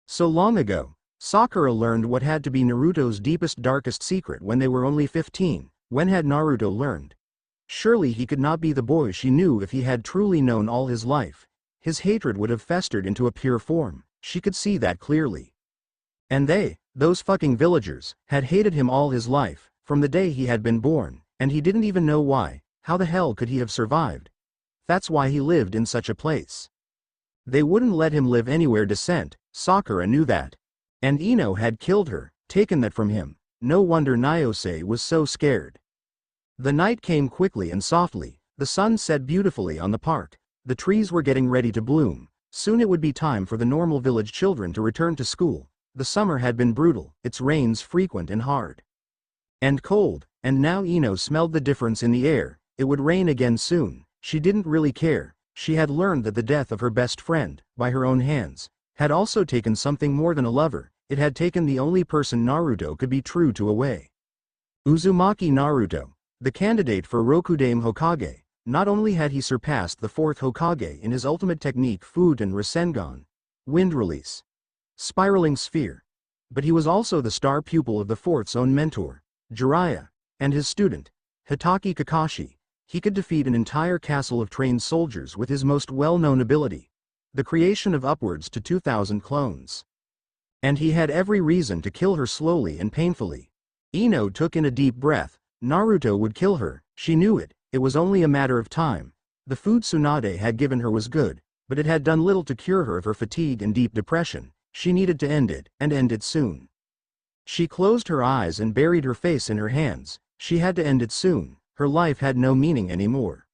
So long ago, Sakura learned what had to be Naruto's deepest darkest secret when they were only 15. When had Naruto learned? Surely he could not be the boy she knew if he had truly known all his life. His hatred would have festered into a pure form, she could see that clearly. And they, those fucking villagers, had hated him all his life, from the day he had been born, and he didn't even know why. How the hell could he have survived? That's why he lived in such a place. They wouldn't let him live anywhere decent, Sakura knew that. And Ino had killed her, taken that from him. No wonder Nyose was so scared. The night came quickly and softly, the sun set beautifully on the park. The trees were getting ready to bloom. Soon it would be time for the normal village children to return to school. The summer had been brutal, its rains frequent and hard. And cold, and now Ino smelled the difference in the air. It would rain again soon. She didn't really care. She had learned that the death of her best friend, by her own hands, had also taken something more than a lover. It had taken the only person Naruto could be true to away. Uzumaki Naruto, the candidate for Rokudame Hokage. Not only had he surpassed the fourth Hokage in his ultimate technique Futen Rasengan, wind release, spiraling sphere, but he was also the star pupil of the fourth's own mentor, Jiraiya, and his student, Hitaki Kakashi. He could defeat an entire castle of trained soldiers with his most well-known ability, the creation of upwards to 2,000 clones. And he had every reason to kill her slowly and painfully. Ino took in a deep breath. Naruto would kill her, she knew it. It was only a matter of time. The food Tsunade had given her was good, but it had done little to cure her of her fatigue and deep depression. She needed to end it, and end it soon. She closed her eyes and buried her face in her hands. She had to end it soon. Her life had no meaning anymore.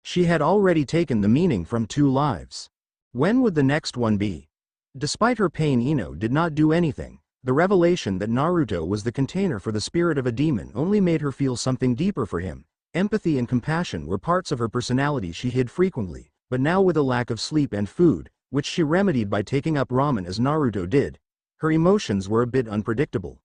She had already taken the meaning from 2 lives. When would the next one be? Despite her pain, Ino did not do anything. The revelation that Naruto was the container for the spirit of a demon only made her feel something deeper for him. Empathy and compassion were parts of her personality she hid frequently, but now with a lack of sleep and food, which she remedied by taking up ramen as Naruto did, her emotions were a bit unpredictable.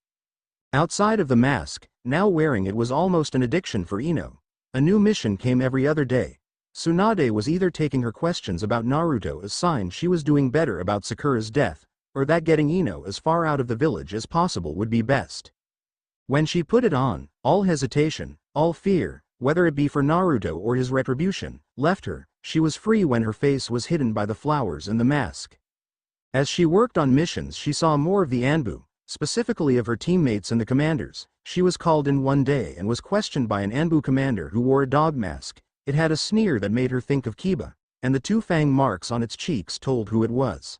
Outside of the mask, now wearing it was almost an addiction for Ino. A new mission came every other day. Tsunade was either taking her questions about Naruto as signs she was doing better about Sakura's death, or that getting Ino as far out of the village as possible would be best. When she put it on, all hesitation, all fear, whether it be for Naruto or his retribution, left her. She was free when her face was hidden by the flowers and the mask. As she worked on missions, she saw more of the Anbu, specifically of her teammates and the commanders. She was called in one day and was questioned by an Anbu commander who wore a dog mask. It had a sneer that made her think of Kiba, and the 2 fang marks on its cheeks told who it was.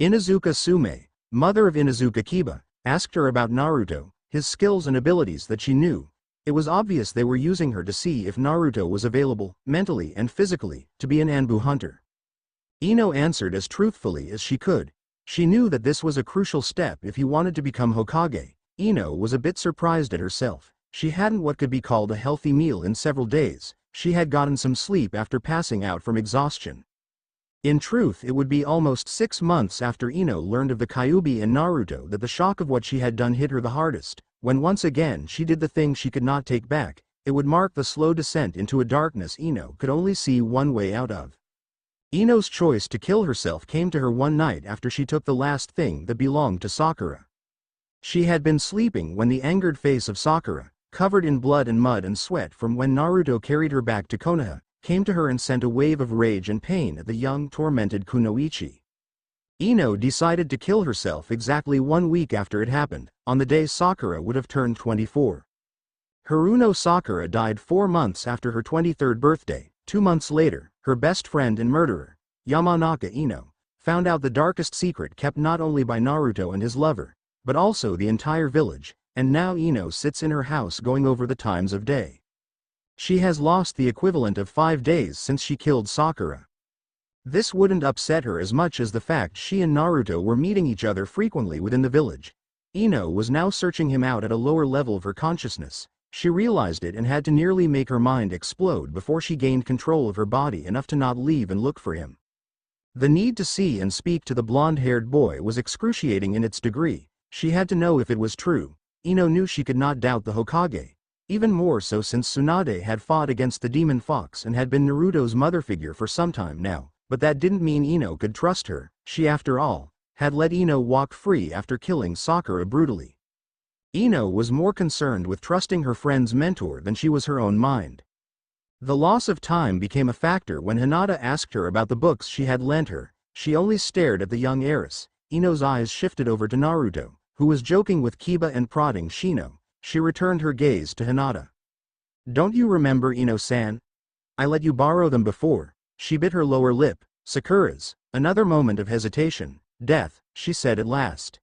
Inuzuka Sume, mother of Inuzuka Kiba, asked her about Naruto, his skills and abilities that she knew. It was obvious they were using her to see if Naruto was available, mentally and physically, to be an Anbu hunter. Ino answered as truthfully as she could. She knew that this was a crucial step if he wanted to become Hokage. Ino was a bit surprised at herself. She hadn't what could be called a healthy meal in several days. She had gotten some sleep after passing out from exhaustion. In truth, it would be almost 6 months after Ino learned of the Kyuubi and Naruto that the shock of what she had done hit her the hardest. When once again she did the thing she could not take back, it would mark the slow descent into a darkness Ino could only see one way out of. Ino's choice to kill herself came to her one night after she took the last thing that belonged to Sakura. She had been sleeping when the angered face of Sakura, covered in blood and mud and sweat from when Naruto carried her back to Konoha, came to her and sent a wave of rage and pain at the young tormented Kunoichi. Ino decided to kill herself exactly 1 week after it happened, on the day Sakura would have turned 24. Haruno Sakura died 4 months after her 23rd birthday. 2 months later, her best friend and murderer, Yamanaka Ino, found out the darkest secret kept not only by Naruto and his lover, but also the entire village, and now Ino sits in her house going over the times of day. She has lost the equivalent of 5 days since she killed Sakura. This wouldn't upset her as much as the fact she and Naruto were meeting each other frequently within the village. Ino was now searching him out at a lower level of her consciousness. She realized it and had to nearly make her mind explode before she gained control of her body enough to not leave and look for him. The need to see and speak to the blonde-haired boy was excruciating in its degree. She had to know if it was true. Ino knew she could not doubt the Hokage. Even more so since Tsunade had fought against the demon fox and had been Naruto's mother figure for some time now, but that didn't mean Ino could trust her. She, after all, had let Ino walk free after killing Sakura brutally. Ino was more concerned with trusting her friend's mentor than she was her own mind. The loss of time became a factor when Hinata asked her about the books she had lent her. She only stared at the young heiress. Ino's eyes shifted over to Naruto, who was joking with Kiba and prodding Shino. She returned her gaze to Hinata. "Don't you remember, Ino-san? I let you borrow them before." She bit her lower lip. "Sakura's." Another moment of hesitation. "Death," she said at last.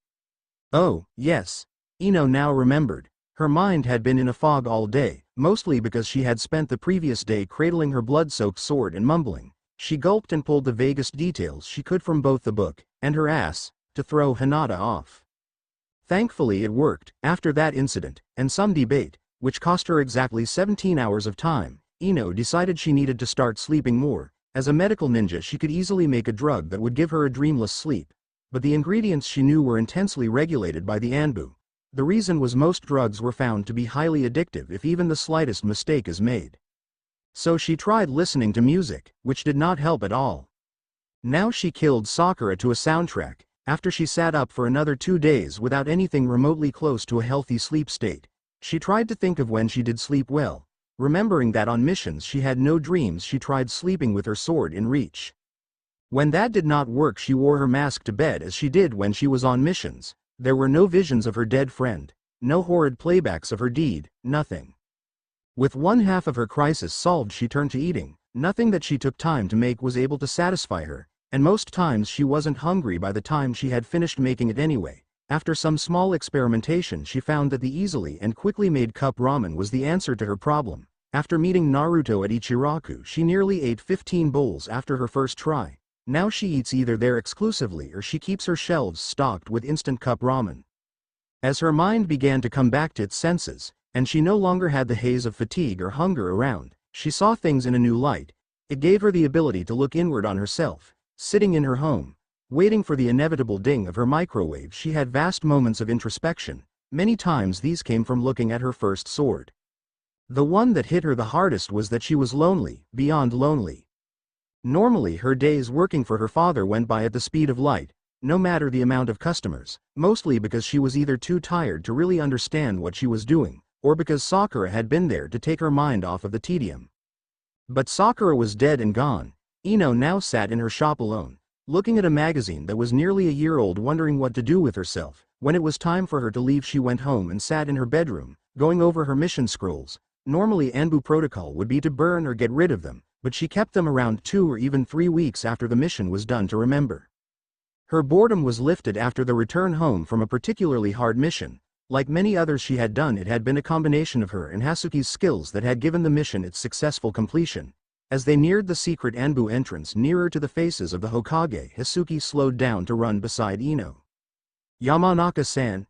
"Oh, yes." Ino now remembered. Her mind had been in a fog all day, mostly because she had spent the previous day cradling her blood-soaked sword and mumbling. She gulped and pulled the vaguest details she could from both the book and her ass, to throw Hinata off. Thankfully it worked. After that incident, and some debate, which cost her exactly 17 hours of time, Ino decided she needed to start sleeping more. As a medical ninja she could easily make a drug that would give her a dreamless sleep. But the ingredients she knew were intensely regulated by the Anbu. The reason was most drugs were found to be highly addictive if even the slightest mistake is made. So she tried listening to music, which did not help at all. Now she killed Sakura to a soundtrack, after she sat up for another 2 days without anything remotely close to a healthy sleep state. She tried to think of when she did sleep well. Remembering that on missions she had no dreams, she tried sleeping with her sword in reach. When that did not work, she wore her mask to bed as she did when she was on missions. There were no visions of her dead friend, no horrid playbacks of her deed, nothing. With one half of her crisis solved, she turned to eating. Nothing that she took time to make was able to satisfy her, and most times she wasn't hungry by the time she had finished making it anyway. After some small experimentation she found that the easily and quickly made cup ramen was the answer to her problem. After meeting Naruto at Ichiraku she nearly ate 15 bowls after her first try. Now she eats either there exclusively or she keeps her shelves stocked with instant cup ramen. As her mind began to come back to its senses, and she no longer had the haze of fatigue or hunger around, she saw things in a new light. It gave her the ability to look inward on herself. Sitting in her home, waiting for the inevitable ding of her microwave, she had vast moments of introspection. Many times these came from looking at her first sword. The one that hit her the hardest was that she was lonely, beyond lonely. Normally her days working for her father went by at the speed of light, no matter the amount of customers, mostly because she was either too tired to really understand what she was doing, or because Sakura had been there to take her mind off of the tedium. But Sakura was dead and gone. Ino now sat in her shop alone, looking at a magazine that was nearly a year old, wondering what to do with herself. When it was time for her to leave she went home and sat in her bedroom, going over her mission scrolls. Normally Anbu protocol would be to burn or get rid of them, but she kept them around 2 or even 3 weeks after the mission was done to remember. Her boredom was lifted after the return home from a particularly hard mission. Like many others she had done, it had been a combination of her and Hasuki's skills that had given the mission its successful completion. As they neared the secret Anbu entrance nearer to the faces of the Hokage, Hasuki slowed down to run beside Ino. "Yamanaka-san?"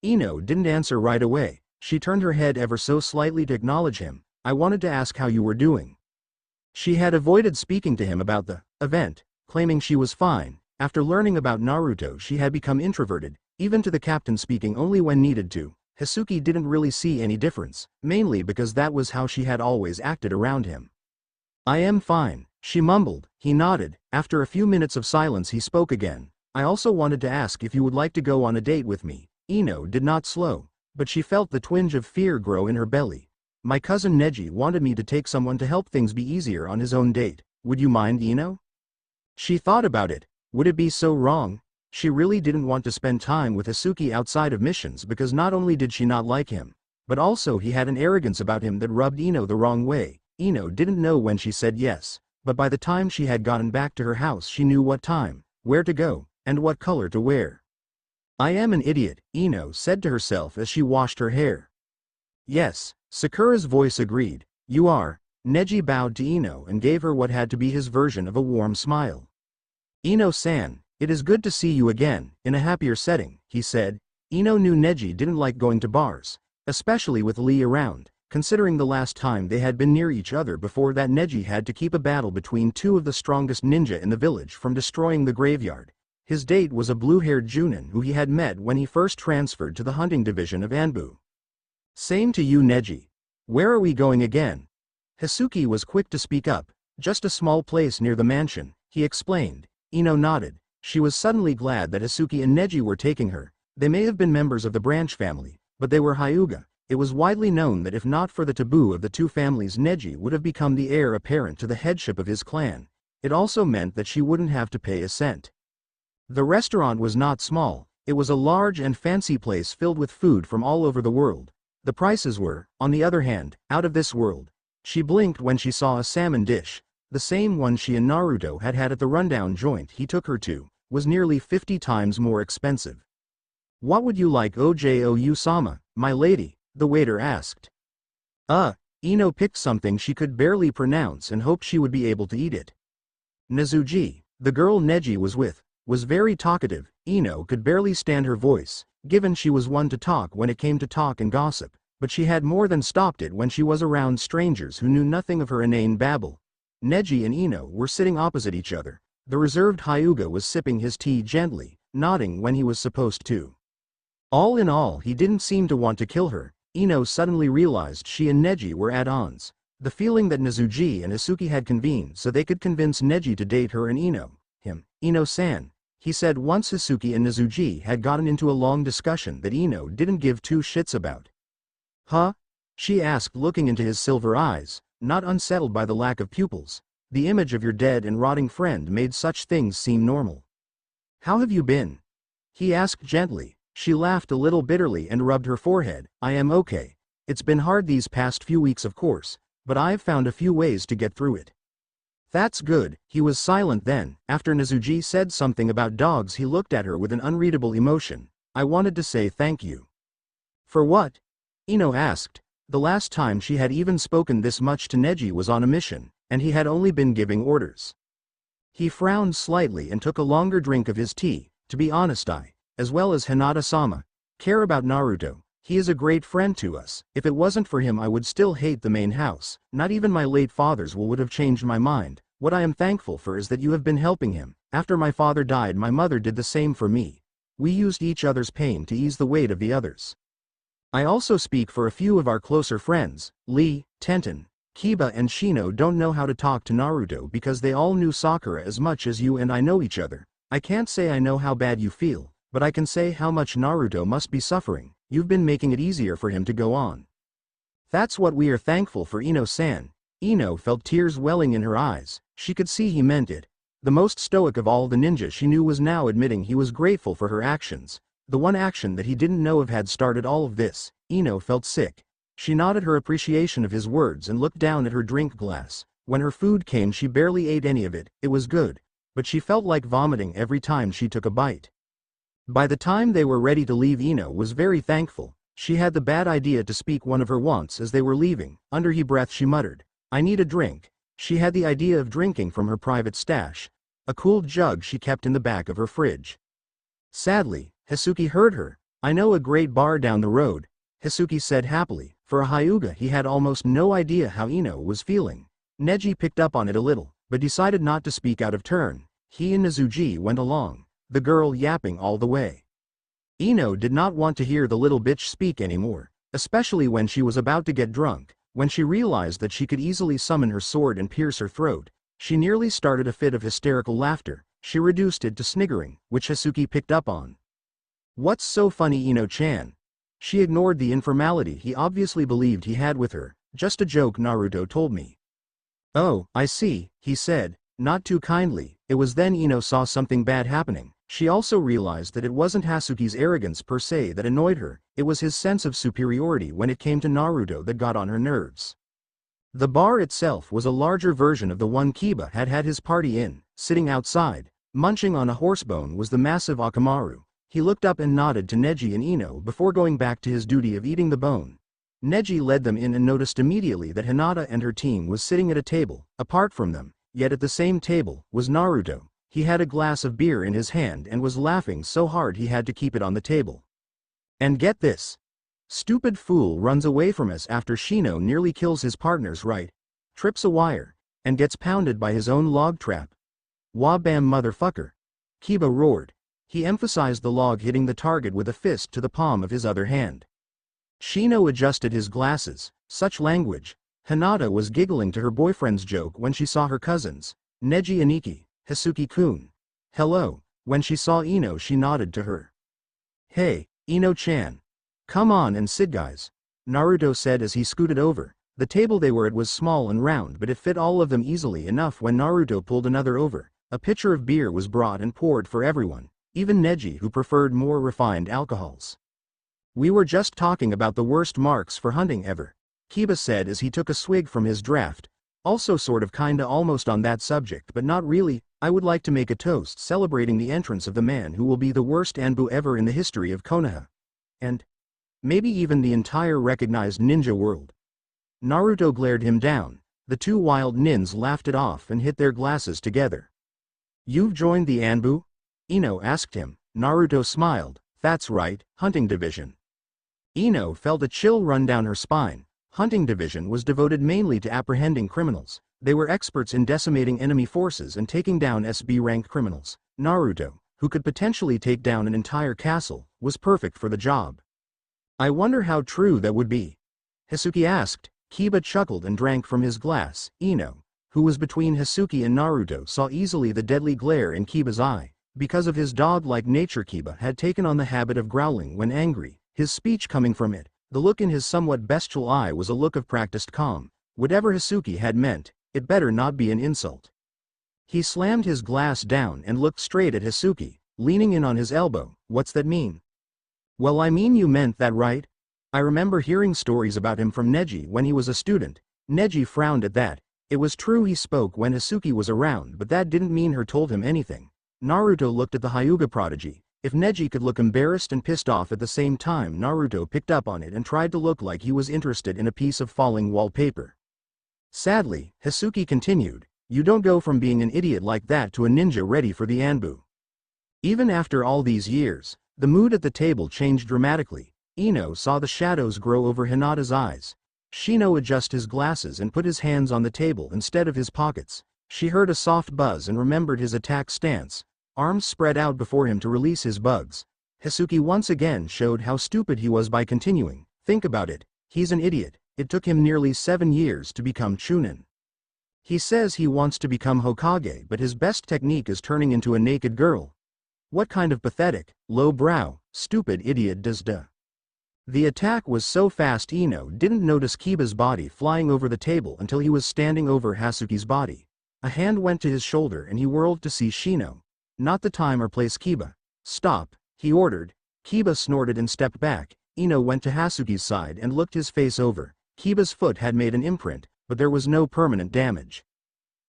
Ino didn't answer right away. She turned her head ever so slightly to acknowledge him. "I wanted to ask how you were doing." She had avoided speaking to him about the event, claiming she was fine. After learning about Naruto she had become introverted, even to the captain, speaking only when needed to. Hasuki didn't really see any difference, mainly because that was how she had always acted around him. "I am fine," she mumbled. He nodded. After a few minutes of silence he spoke again. "I also wanted to ask if you would like to go on a date with me." Ino did not slow, but she felt the twinge of fear grow in her belly. "My cousin Neji wanted me to take someone to help things be easier on his own date. Would you mind, Ino?" She thought about it. Would it be so wrong? She really didn't want to spend time with Hisuki outside of missions because not only did she not like him, but also he had an arrogance about him that rubbed Ino the wrong way. Ino didn't know when she said yes, but by the time she had gotten back to her house she knew what time, where to go, and what color to wear. I am an idiot, Ino said to herself as she washed her hair. Yes, Sakura's voice agreed. You are. Neji bowed to Ino and gave her what had to be his version of a warm smile. Ino-san, it is good to see you again, in a happier setting, he said. Ino knew Neji didn't like going to bars, especially with Lee around, considering the last time they had been near each other before that Neji had to keep a battle between two of the strongest ninja in the village from destroying the graveyard. His date was a blue-haired Junin who he had met when he first transferred to the hunting division of Anbu. Same to you, Neji. Where are we going again? Hisuki was quick to speak up. Just a small place near the mansion, he explained. Ino nodded. She was suddenly glad that Hisuki and Neji were taking her. They may have been members of the branch family, but they were Hyuga. It was widely known that if not for the taboo of the two families, Neji would have become the heir apparent to the headship of his clan. It also meant that she wouldn't have to pay a cent. The restaurant was not small. It was a large and fancy place filled with food from all over the world. The prices were, on the other hand, out of this world. She blinked when she saw a salmon dish. The same one she and Naruto had had at the rundown joint he took her to, was nearly 50 times more expensive. What would you like, Oju-sama, my lady? The waiter asked. Ino picked something she could barely pronounce and hoped she would be able to eat it. Nezuji, the girl Neji was with, was very talkative. Ino could barely stand her voice, given she was one to talk when it came to talk and gossip, but she had more than stopped it when she was around strangers who knew nothing of her inane babble. Neji and Ino were sitting opposite each other. The reserved Hyuga was sipping his tea gently, nodding when he was supposed to. All in all, he didn't seem to want to kill her. Ino suddenly realized she and Neji were at odds. The feeling that Nezuji and Hisuki had convened so they could convince Neji to date her and Ino-san, he said once Hisuki and Nezuji had gotten into a long discussion that Ino didn't give two shits about. Huh? She asked, looking into his silver eyes, not unsettled by the lack of pupils. The image of your dead and rotting friend made such things seem normal. How have you been? He asked gently. She laughed a little bitterly and rubbed her forehead. I am okay. It's been hard these past few weeks, of course, but I've found a few ways to get through it. That's good. He was silent then. After Nezuji said something about dogs, he looked at her with an unreadable emotion. I wanted to say thank you. For what? Ino asked. The last time she had even spoken this much to Neji was on a mission, and he had only been giving orders. He frowned slightly and took a longer drink of his tea. To be honest, I, as well as Hinata-sama, care about Naruto. He is a great friend to us. If it wasn't for him, I would still hate the main house. Not even my late father's will would have changed my mind. What I am thankful for is that you have been helping him. After my father died, my mother did the same for me. We used each other's pain to ease the weight of the others. I also speak for a few of our closer friends. Lee, Tenten, Kiba and Shino don't know how to talk to Naruto because they all knew Sakura as much as you and I know each other. I can't say I know how bad you feel, but I can say how much Naruto must be suffering. You've been making it easier for him to go on. That's what we are thankful for, Ino-san. Ino felt tears welling in her eyes. She could see he meant it. The most stoic of all the ninja she knew was now admitting he was grateful for her actions. The one action that he didn't know of had started all of this. Ino felt sick. She nodded her appreciation of his words and looked down at her drink glass. When her food came, she barely ate any of it. It was good, but she felt like vomiting every time she took a bite. By the time they were ready to leave, Ino was very thankful. She had the bad idea to speak one of her wants as they were leaving. Under her breath she muttered, I need a drink. She had the idea of drinking from her private stash, a cooled jug she kept in the back of her fridge. Sadly, Hisuki heard her. I know a great bar down the road, Hisuki said happily. For a Hyuga, he had almost no idea how Ino was feeling. Neji picked up on it a little, but decided not to speak out of turn. He and Nezuji went along, the girl yapping all the way. Ino did not want to hear the little bitch speak anymore, especially when she was about to get drunk. When she realized that she could easily summon her sword and pierce her throat, she nearly started a fit of hysterical laughter. She reduced it to sniggering, which Hisuki picked up on. What's so funny, Ino-chan? She ignored the informality he obviously believed he had with her. Just a joke Naruto told me. Oh, I see, he said, not too kindly. It was then Ino saw something bad happening. She also realized that it wasn't Hasuki's arrogance per se that annoyed her, it was his sense of superiority when it came to Naruto that got on her nerves. The bar itself was a larger version of the one Kiba had had his party in. Sitting outside, munching on a horsebone was the massive Akamaru. He looked up and nodded to Neji and Ino before going back to his duty of eating the bone. Neji led them in and noticed immediately that Hinata and her team was sitting at a table, apart from them, yet at the same table was Naruto. He had a glass of beer in his hand and was laughing so hard he had to keep it on the table. And get this. Stupid fool runs away from us after Shino nearly kills his partners, right? Trips a wire, and gets pounded by his own log trap. Wah-bam motherfucker. Kiba roared. He emphasized the log hitting the target with a fist to the palm of his other hand. Shino adjusted his glasses. Such language. Hinata was giggling to her boyfriend's joke when she saw her cousins, Neji and Iki, Hasuki-kun. Hello. When she saw Ino she nodded to her. Hey, Ino-chan. Come on and sit guys, Naruto said as he scooted over. The table they were at was small and round but it fit all of them easily enough when Naruto pulled another over. A pitcher of beer was brought and poured for everyone, even Neji who preferred more refined alcohols. We were just talking about the worst marks for hunting ever, Kiba said as he took a swig from his draft. Also sort of kinda almost on that subject but not really. I would like to make a toast celebrating the entrance of the man who will be the worst Anbu ever in the history of Konoha. And maybe even the entire recognized ninja world. Naruto glared him down. The two wild nins laughed it off and hit their glasses together. You've joined the Anbu? Ino asked him. Naruto smiled. That's right, hunting division. Ino felt a chill run down her spine. Hunting division was devoted mainly to apprehending criminals. They were experts in decimating enemy forces and taking down SB-rank criminals. Naruto, who could potentially take down an entire castle, was perfect for the job. I wonder how true that would be. Hasuki asked. Kiba chuckled and drank from his glass. Ino, who was between Hasuki and Naruto, saw easily the deadly glare in Kiba's eye. Because of his dog-like nature, Kiba had taken on the habit of growling when angry, his speech coming from it. The look in his somewhat bestial eye was a look of practiced calm. Whatever Hasuki had meant, it better not be an insult. He slammed his glass down and looked straight at Hasuki, leaning in on his elbow. What's that mean? Well, I mean you meant that right? I remember hearing stories about him from Neji when he was a student. Neji frowned at that. It was true he spoke when Hasuki was around but that didn't mean her told him anything. Naruto looked at the Hyuga prodigy. If Neji could look embarrassed and pissed off at the same time, Naruto picked up on it and tried to look like he was interested in a piece of falling wallpaper. Sadly, Hasuki continued, you don't go from being an idiot like that to a ninja ready for the Anbu. Even after all these years, the mood at the table changed dramatically. Ino saw the shadows grow over Hinata's eyes. Shino adjusted his glasses and put his hands on the table instead of his pockets. She heard a soft buzz and remembered his attack stance. Arms spread out before him to release his bugs. Hasuki once again showed how stupid he was by continuing. Think about it, he's an idiot. It took him nearly 7 years to become Chunin. He says he wants to become Hokage but his best technique is turning into a naked girl. What kind of pathetic, low-brow, stupid idiot does da? The attack was so fast Ino didn't notice Kiba's body flying over the table until he was standing over Hasuki's body. A hand went to his shoulder and he whirled to see Shino. Not the time or place, Kiba. Stop, he ordered. Kiba snorted and stepped back. Ino went to Hasuki's side and looked his face over. Kiba's foot had made an imprint, but there was no permanent damage.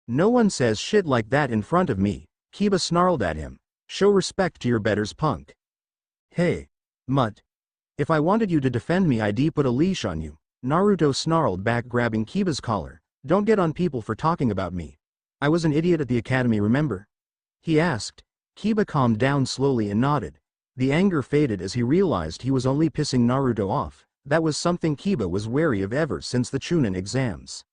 No one says shit like that in front of me, Kiba snarled at him. Show respect to your betters, punk. Hey, mutt. If I wanted you to defend me I'd put a leash on you, Naruto snarled back, grabbing Kiba's collar. Don't get on people for talking about me. I was an idiot at the academy, remember? He asked. Kiba calmed down slowly and nodded. The anger faded as he realized he was only pissing Naruto off. That was something Kiba was wary of ever since the Chunin exams.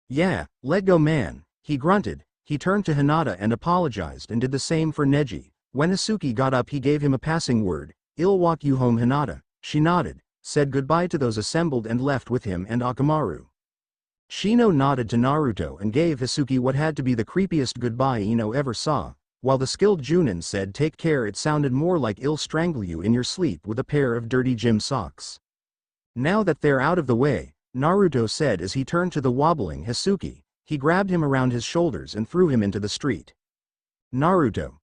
Yeah, let go man, he grunted. He turned to Hinata and apologized and did the same for Neji. When Hasuki got up he gave him a passing word. I'll walk you home, Hinata. She nodded, said goodbye to those assembled and left with him and Akamaru. Shino nodded to Naruto and gave Hasuki what had to be the creepiest goodbye Ino ever saw. While the skilled Junin said take care, it sounded more like I'll strangle you in your sleep with a pair of dirty gym socks. Now that they're out of the way, Naruto said as he turned to the wobbling Hasuki. He grabbed him around his shoulders and threw him into the street. Naruto.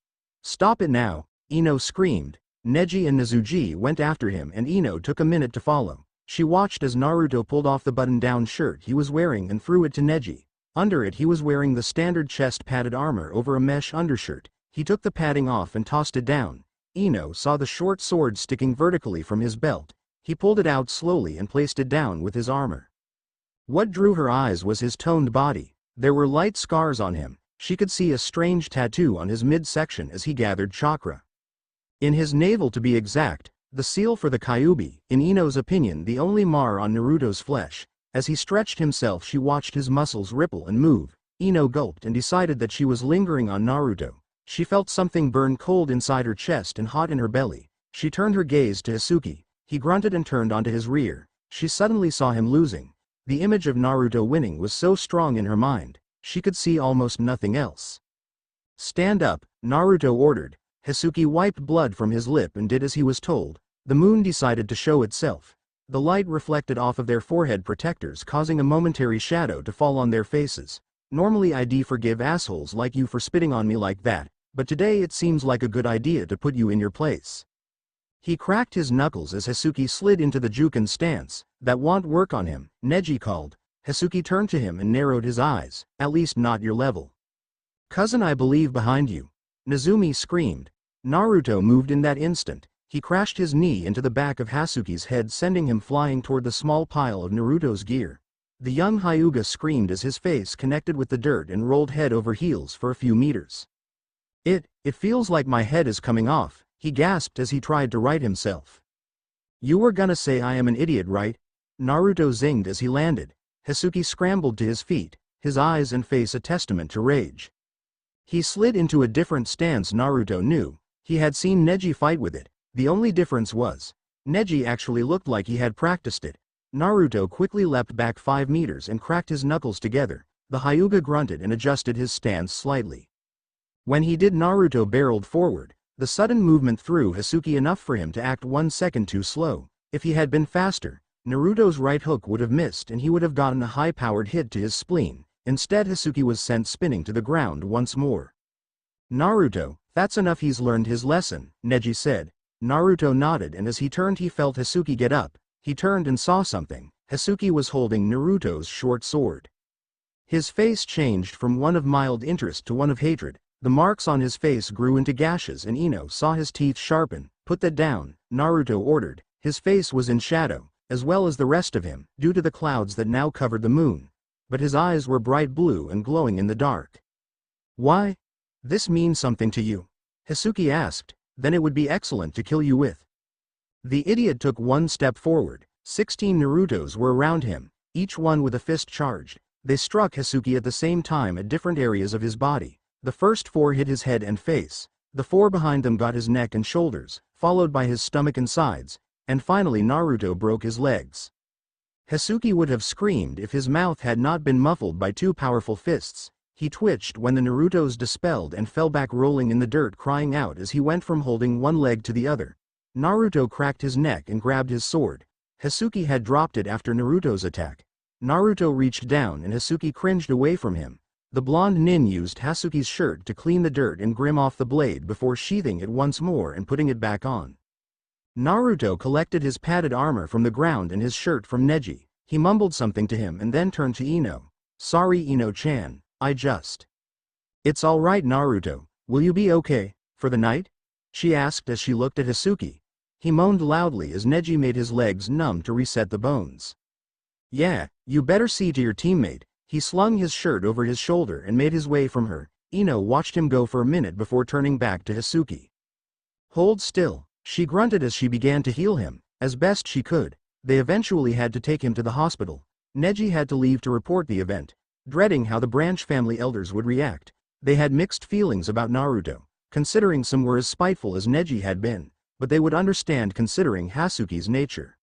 Stop it now, Ino screamed. Neji and Nezuji went after him and Ino took a minute to follow. She watched as Naruto pulled off the button-down shirt he was wearing and threw it to Neji. Under it he was wearing the standard chest-padded armor over a mesh undershirt. He took the padding off and tossed it down. Ino saw the short sword sticking vertically from his belt. He pulled it out slowly and placed it down with his armor. What drew her eyes was his toned body. There were light scars on him. She could see a strange tattoo on his midsection as he gathered chakra. In his navel to be exact, the seal for the Kyuubi, in Ino's opinion the only mar on Naruto's flesh. As he stretched himself she watched his muscles ripple and move. Ino gulped and decided that she was lingering on Naruto. She felt something burn cold inside her chest and hot in her belly. She turned her gaze to Hisuki. He grunted and turned onto his rear. She suddenly saw him losing. The image of Naruto winning was so strong in her mind, she could see almost nothing else. "Stand up," Naruto ordered. Hisuki wiped blood from his lip and did as he was told. The moon decided to show itself. The light reflected off of their forehead protectors, causing a momentary shadow to fall on their faces. "Normally I'd forgive assholes like you for spitting on me like that, but today it seems like a good idea to put you in your place." He cracked his knuckles as Hisuki slid into the Juken stance. "That won't work on him," Neji called. Hisuki turned to him and narrowed his eyes. "At least not your level." "Cousin, I believe behind you," Nezumi screamed. Naruto moved in that instant. He crashed his knee into the back of Hasuki's head, sending him flying toward the small pile of Naruto's gear. The young Hyuga screamed as his face connected with the dirt and rolled head over heels for a few meters. It feels like my head is coming off," he gasped as he tried to right himself. "You were gonna say I am an idiot, right?" Naruto zinged as he landed. Hisuki scrambled to his feet, his eyes and face a testament to rage. He slid into a different stance. Naruto knew. He had seen Neji fight with it. The only difference was, Neji actually looked like he had practiced it. Naruto quickly leapt back 5 meters and cracked his knuckles together. The Hyuga grunted and adjusted his stance slightly. When he did, Naruto barreled forward. The sudden movement threw Hisuki enough for him to act 1 second too slow. If he had been faster, Naruto's right hook would have missed and he would have gotten a high-powered hit to his spleen. Instead, Hisuki was sent spinning to the ground once more. "Naruto, that's enough, he's learned his lesson," Neji said. Naruto nodded, and as he turned he felt Hisuki get up. He turned and saw something. Hisuki was holding Naruto's short sword. His face changed from one of mild interest to one of hatred. The marks on his face grew into gashes and Ino saw his teeth sharpen. "Put that down," Naruto ordered. His face was in shadow, as well as the rest of him, due to the clouds that now covered the moon. But his eyes were bright blue and glowing in the dark. "Why? This means something to you?" Hisuki asked. "Then it would be excellent to kill you with." The idiot took 1 step forward. 16 Narutos were around him, each one with a fist charged. They struck Hisuki at the same time at different areas of his body. The first 4 hit his head and face. The 4 behind them got his neck and shoulders, followed by his stomach and sides, and finally Naruto broke his legs. Hisuki would have screamed if his mouth had not been muffled by 2 powerful fists. He twitched when the Narutos dispelled and fell back rolling in the dirt, crying out as he went from holding one leg to the other. Naruto cracked his neck and grabbed his sword. Hisuki had dropped it after Naruto's attack. Naruto reached down and Hisuki cringed away from him. The blonde nin used Hasuki's shirt to clean the dirt and grim off the blade before sheathing it once more and putting it back on. Naruto collected his padded armor from the ground and his shirt from Neji. He mumbled something to him and then turned to Ino. "Sorry, Ino-chan, I just..." "It's all right, Naruto. Will you be okay for the night?" she asked as she looked at Hisuki. He moaned loudly as Neji made his legs numb to reset the bones. "Yeah, you better see to your teammate." He slung his shirt over his shoulder and made his way from her. Ino watched him go for a minute before turning back to Hisuki. "Hold still," she grunted as she began to heal him, as best she could. They eventually had to take him to the hospital. Neji had to leave to report the event. Dreading how the branch family elders would react, they had mixed feelings about Naruto, considering some were as spiteful as Neji had been, but they would understand considering Hasuki's nature.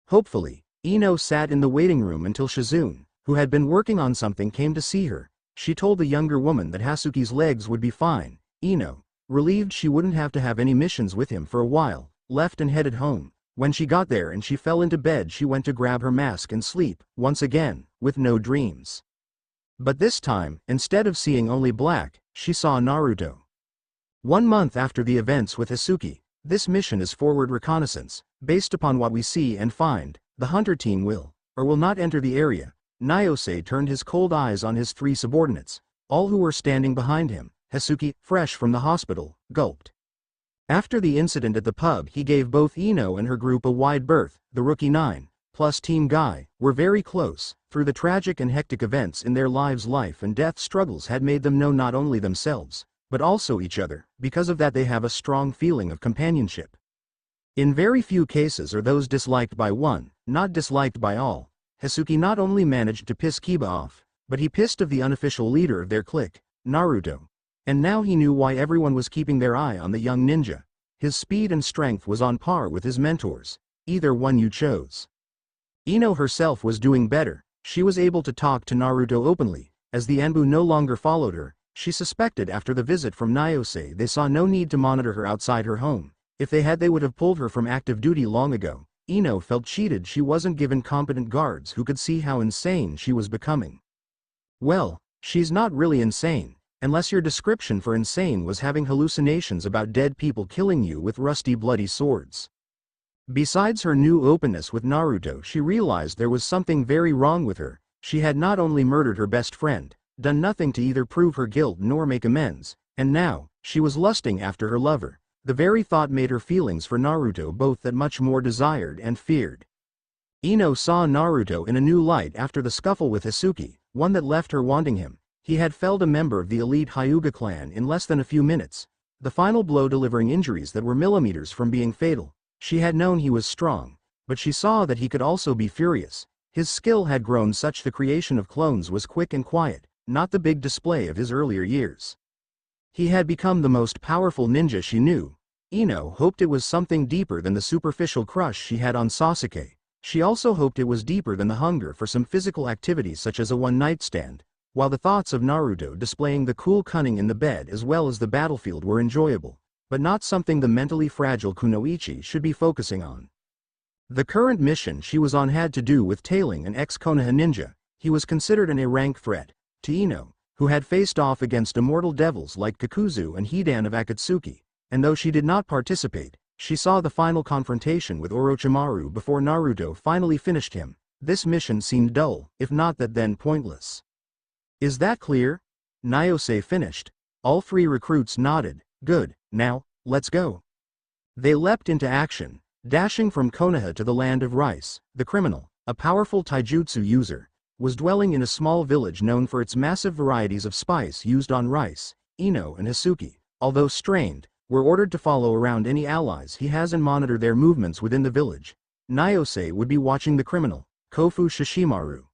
Hopefully, Ino sat in the waiting room until Shizune, who had been working on something, came to see her. She told the younger woman that Hasuki's legs would be fine. Ino, relieved she wouldn't have to have any missions with him for a while, left and headed home. When she got there and she fell into bed, she went to grab her mask and sleep, once again, with no dreams. But this time, instead of seeing only black, she saw Naruto. 1 month after the events with Hisuki, this mission is forward reconnaissance. Based upon what we see and find, the hunter team will, or will not enter the area. Nyose turned his cold eyes on his 3 subordinates, all who were standing behind him. Hisuki, fresh from the hospital, gulped. After the incident at the pub, he gave both Ino and her group a wide berth. The rookie 9, plus Team Guy, were very close. Through the tragic and hectic events in their lives, life and death struggles had made them know not only themselves, but also each other. Because of that, they have a strong feeling of companionship. In very few cases are those disliked by one, not disliked by all. Hisuki not only managed to piss Kiba off, but he pissed of the unofficial leader of their clique, Naruto. And now he knew why everyone was keeping their eye on the young ninja. His speed and strength was on par with his mentors. Either one you chose. Ino herself was doing better. She was able to talk to Naruto openly. As the Anbu no longer followed her, she suspected after the visit from Nyose they saw no need to monitor her outside her home. If they had, they would have pulled her from active duty long ago. Ino felt cheated. She wasn't given competent guards who could see how insane she was becoming. Well, she's not really insane, unless your description for insane was having hallucinations about dead people killing you with rusty bloody swords. Besides her new openness with Naruto, she realized there was something very wrong with her. She had not only murdered her best friend, done nothing to either prove her guilt nor make amends, and now, she was lusting after her lover. The very thought made her feelings for Naruto both that much more desired and feared. Ino saw Naruto in a new light after the scuffle with Hisuki, one that left her wanting him. He had felled a member of the elite Hyuga clan in less than a few minutes, the final blow delivering injuries that were millimeters from being fatal. She had known he was strong, but she saw that he could also be furious. His skill had grown such the creation of clones was quick and quiet, not the big display of his earlier years. He had become the most powerful ninja she knew. Ino hoped it was something deeper than the superficial crush she had on Sasuke. She also hoped it was deeper than the hunger for some physical activity such as a one-night stand, while the thoughts of Naruto displaying the cool cunning in the bed as well as the battlefield were enjoyable, but not something the mentally fragile Kunoichi should be focusing on. The current mission she was on had to do with tailing an ex-Konoha ninja. He was considered an A-rank threat to Ino, who had faced off against immortal devils like Kakuzu and Hidan of Akatsuki, and though she did not participate, she saw the final confrontation with Orochimaru before Naruto finally finished him. This mission seemed dull, if not that then pointless. Is that clear? Nyose finished. All 3 recruits nodded. Good, now, let's go. They leapt into action, dashing from Konoha to the land of rice. The criminal, a powerful taijutsu user, was dwelling in a small village known for its massive varieties of spice used on rice. Ino and Hisuki, although strained, were ordered to follow around any allies he has and monitor their movements within the village. Nyose would be watching the criminal, Kofu Shishimaru.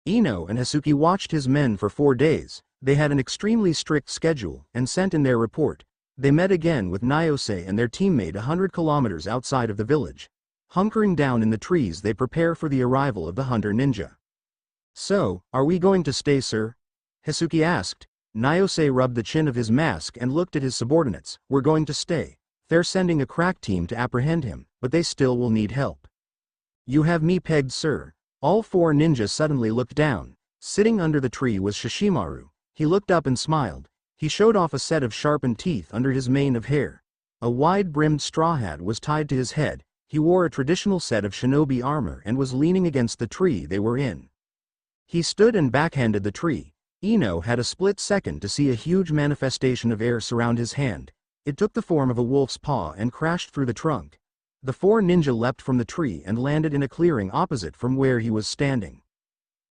Ino and Hisuki watched his men for 4 days. They had an extremely strict schedule and sent in their report. They met again with Nyose and their teammate 100 kilometers outside of the village. Hunkering down in the trees, they prepare for the arrival of the hunter ninja. So, are we going to stay, sir? Hisuki asked. Nyose rubbed the chin of his mask and looked at his subordinates. We're going to stay. They're sending a crack team to apprehend him, but they still will need help. You have me pegged, sir. All 4 ninjas suddenly looked down. Sitting under the tree was Shishimaru. He looked up and smiled. He showed off a set of sharpened teeth under his mane of hair. A wide-brimmed straw hat was tied to his head. He wore a traditional set of shinobi armor and was leaning against the tree they were in. He stood and backhanded the tree. Ino had a split second to see a huge manifestation of air surround his hand. It took the form of a wolf's paw and crashed through the trunk. The 4 ninja leapt from the tree and landed in a clearing opposite from where he was standing.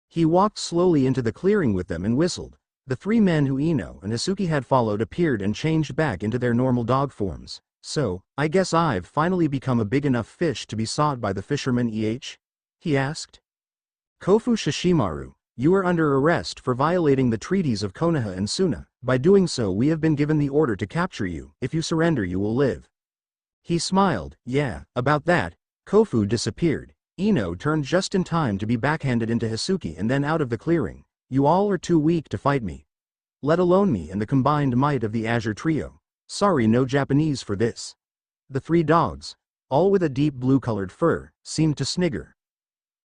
He walked slowly into the clearing with them and whistled. The 3 men who Ino and Hisuki had followed appeared and changed back into their normal dog forms. So, I guess I've finally become a big enough fish to be sought by the fisherman he asked. Kofu Shishimaru, you are under arrest for violating the treaties of Konoha and Suna. By doing so, we have been given the order to capture you. If you surrender, you will live. He smiled. Yeah, about that. Kofu disappeared. Ino turned just in time to be backhanded into Hisuki and then out of the clearing. You all are too weak to fight me. Let alone me and the combined might of the Azure Trio. Sorry, no Japanese for this. The 3 dogs, all with a deep blue-colored fur, seemed to snigger.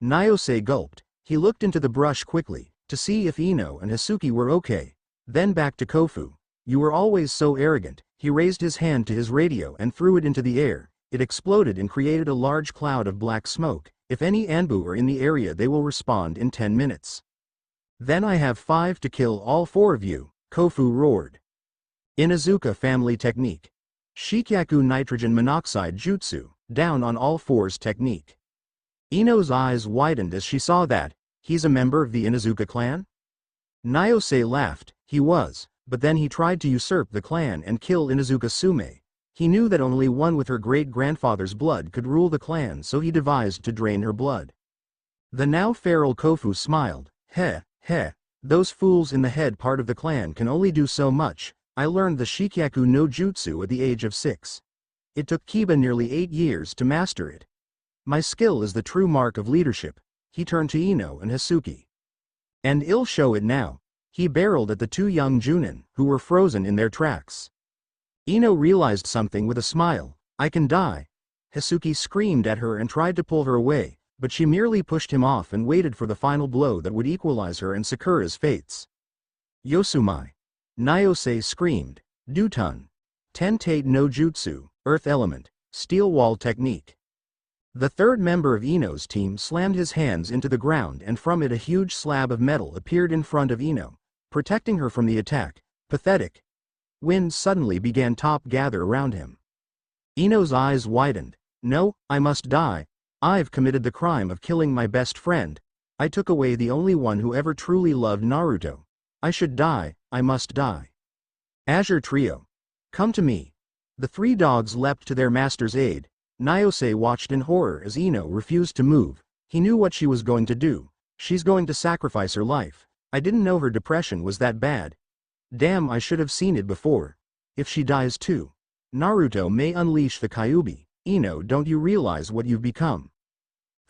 Nyose gulped. He looked into the brush quickly, to see if Ino and Hisuki were okay. Then back to Kofu. You were always so arrogant. He raised his hand to his radio and threw it into the air. It exploded and created a large cloud of black smoke. If any Anbu are in the area, they will respond in 10 minutes. Then I have 5 to kill all 4 of you, Kofu roared. Inuzuka family technique. Shikyaku nitrogen monoxide jutsu, down on all fours technique. Ino's eyes widened as she saw that. He's a member of the Inuzuka clan? Nyose laughed. He was, but then he tried to usurp the clan and kill Inuzuka Sume. He knew that only one with her great-grandfather's blood could rule the clan, so he devised to drain her blood. The now feral Kofu smiled. Heh, those fools in the head part of the clan can only do so much. I learned the Shikyaku no Jutsu at the age of 6. It took Kiba nearly 8 years to master it. My skill is the true mark of leadership. He turned to Ino and Hasuki. And I'll show it now. He barreled at the 2 young Junin, who were frozen in their tracks. Ino realized something with a smile. I can die. Hasuki screamed at her and tried to pull her away, but she merely pushed him off and waited for the final blow that would equalize her and Sakura's fates. Yosumai. Nyose screamed. Dutun. Tentate no Jutsu, Earth Element, Steel Wall Technique. The third member of Ino's team slammed his hands into the ground and from it a huge slab of metal appeared in front of Ino, protecting her from the attack. Pathetic. Wind suddenly began to gather around him. Ino's eyes widened. No, I must die. I've committed the crime of killing my best friend. I took away the only one who ever truly loved Naruto. I should die, I must die. Azure Trio. Come to me. The 3 dogs leapt to their master's aid. Nyose watched in horror as Ino refused to move. He knew what she was going to do. She's going to sacrifice her life. I didn't know her depression was that bad. Damn, I should have seen it before. If she dies too, Naruto may unleash the Kyuubi. Ino, don't you realize what you've become?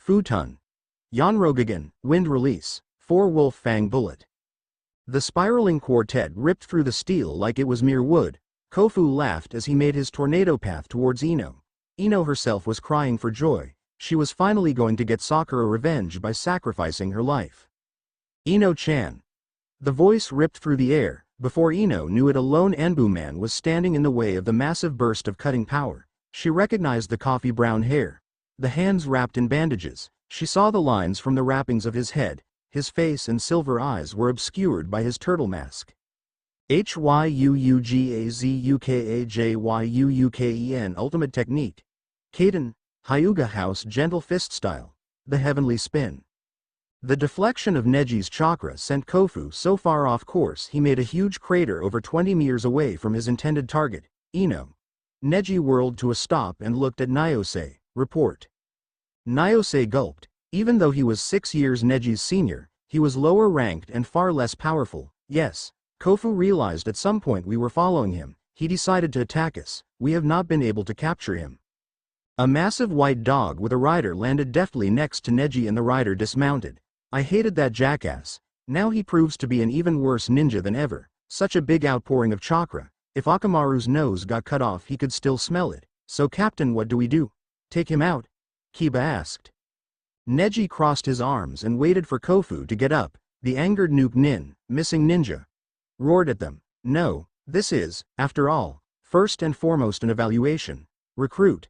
Futun. Yanrogagan, Wind Release, 4 Wolf Fang Bullet. The spiraling quartet ripped through the steel like it was mere wood. Kofu laughed as he made his tornado path towards Ino. Ino herself was crying for joy. She was finally going to get Sakura revenge by sacrificing her life. Ino-chan. The voice ripped through the air. Before Ino knew it, a lone Anbu man was standing in the way of the massive burst of cutting power. She recognized the coffee brown hair. The hands wrapped in bandages. She saw the lines from the wrappings of his head. His face and silver eyes were obscured by his turtle mask. Hyuugazukajyuken Ultimate Technique. Kaden, Hyuga House Gentle Fist Style. The Heavenly Spin. The deflection of Neji's chakra sent Kofu so far off course he made a huge crater over 20 meters away from his intended target, Ino. Neji whirled to a stop and looked at Nyose. Report. Nyose gulped. Even though he was 6 years Neji's senior, he was lower ranked and far less powerful. Yes, Kofu realized at some point we were following him. He decided to attack us. We have not been able to capture him. A massive white dog with a rider landed deftly next to Neji and the rider dismounted. I hated that jackass. Now he proves to be an even worse ninja than ever. Such a big outpouring of chakra. If Akamaru's nose got cut off he could still smell it. So Captain, what do we do? Take him out? Kiba asked. Neji crossed his arms and waited for Kofu to get up. The angered missing ninja, roared at them. No, this is, after all, first and foremost an evaluation. Recruit.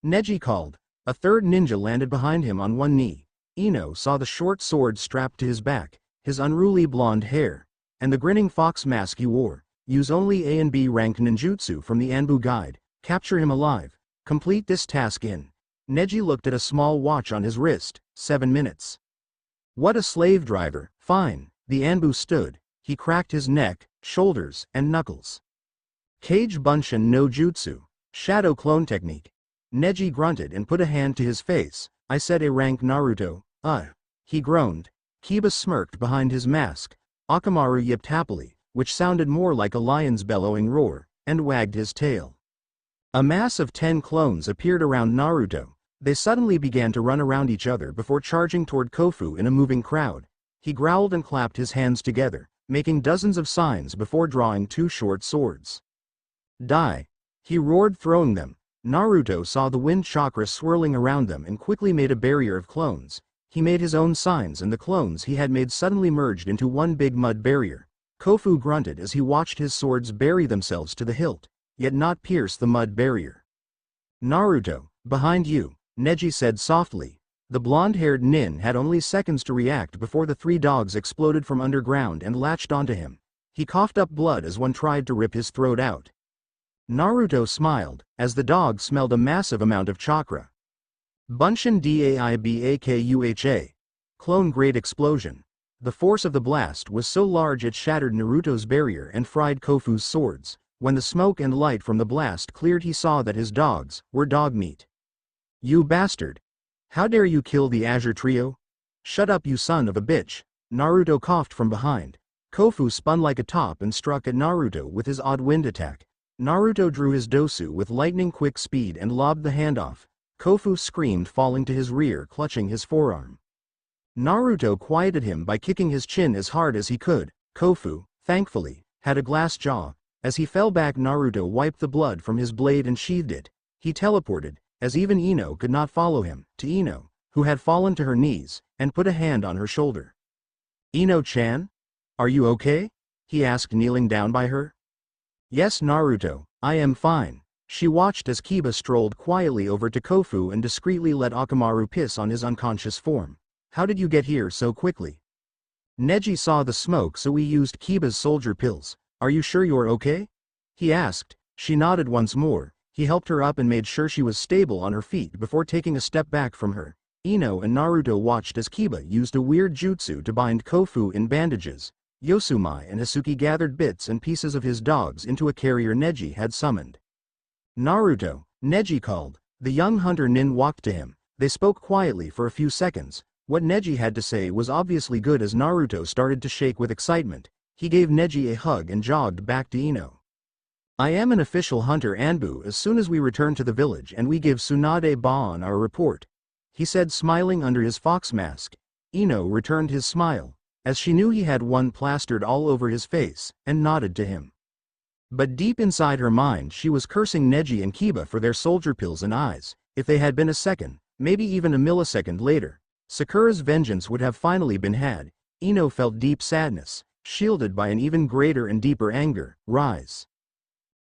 Neji called. A third ninja landed behind him on one knee. Ino saw the short sword strapped to his back, his unruly blonde hair, and the grinning fox mask he wore. Use only A and B rank ninjutsu from the Anbu guide. Capture him alive. Complete this task in. Neji looked at a small watch on his wrist. 7 minutes. What a slave driver. Fine. The Anbu stood. He cracked his neck, shoulders, and knuckles. Kage Bunshin no Jutsu. Shadow Clone Technique. Neji grunted and put a hand to his face. I said A rank Naruto. He groaned. Kiba smirked behind his mask. Akamaru yipped happily, which sounded more like a lion's bellowing roar, and wagged his tail. A mass of 10 clones appeared around Naruto. They suddenly began to run around each other before charging toward Kofu in a moving crowd. He growled and clapped his hands together, making dozens of signs before drawing 2 short swords. Die! He roared, throwing them. Naruto saw the wind chakra swirling around them and quickly made a barrier of clones. He made his own signs and the clones he had made suddenly merged into one big mud barrier. Kofu grunted as he watched his swords bury themselves to the hilt. yet not pierce the mud barrier. Naruto, behind you, Neji said softly. The blonde-haired nin had only seconds to react before the three dogs exploded from underground and latched onto him. He coughed up blood as one tried to rip his throat out. Naruto smiled, as the dog smelled a massive amount of chakra. Bunshin Daibakuha. Clone-grade explosion. The force of the blast was so large it shattered Naruto's barrier and fried Kofu's swords. When the smoke and light from the blast cleared, he saw that his dogs were dog meat. You bastard! How dare you kill the Azure Trio? Shut up, you son of a bitch! Naruto coughed from behind. Kofu spun like a top and struck at Naruto with his odd wind attack. Naruto drew his dosu with lightning-quick speed and lobbed the hand off. Kofu screamed, falling to his rear, clutching his forearm. Naruto quieted him by kicking his chin as hard as he could. Kofu, thankfully, had a glass jaw. As he fell back, Naruto wiped the blood from his blade and sheathed it. He teleported, as even Ino could not follow him, to Ino, who had fallen to her knees, and put a hand on her shoulder. Ino-chan? Are you okay? He asked, kneeling down by her. Yes, Naruto, I am fine. She watched as Kiba strolled quietly over to Kofu and discreetly let Akamaru piss on his unconscious form. How did you get here so quickly? Neji saw the smoke, so he used Kiba's soldier pills. Are you sure you're okay? He asked. She nodded once more. He helped her up and made sure she was stable on her feet before taking a step back from her. Ino and Naruto watched as Kiba used a weird jutsu to bind Kofu in bandages. Yosumai and Hasuki gathered bits and pieces of his dogs into a carrier Neji had summoned. Naruto, Neji called. The young hunter nin walked to him. They spoke quietly for a few seconds. What Neji had to say was obviously good, as Naruto started to shake with excitement. He gave Neji a hug and jogged back to Ino. I am an official hunter Anbu as soon as we return to the village and we give Tsunade Ban our report, he said, smiling under his fox mask. Ino returned his smile, as she knew he had one plastered all over his face, and nodded to him. But deep inside her mind she was cursing Neji and Kiba for their soldier pills and eyes. If they had been a second, maybe even a millisecond later, Sakura's vengeance would have finally been had. Ino felt deep sadness, shielded by an even greater and deeper anger, rise.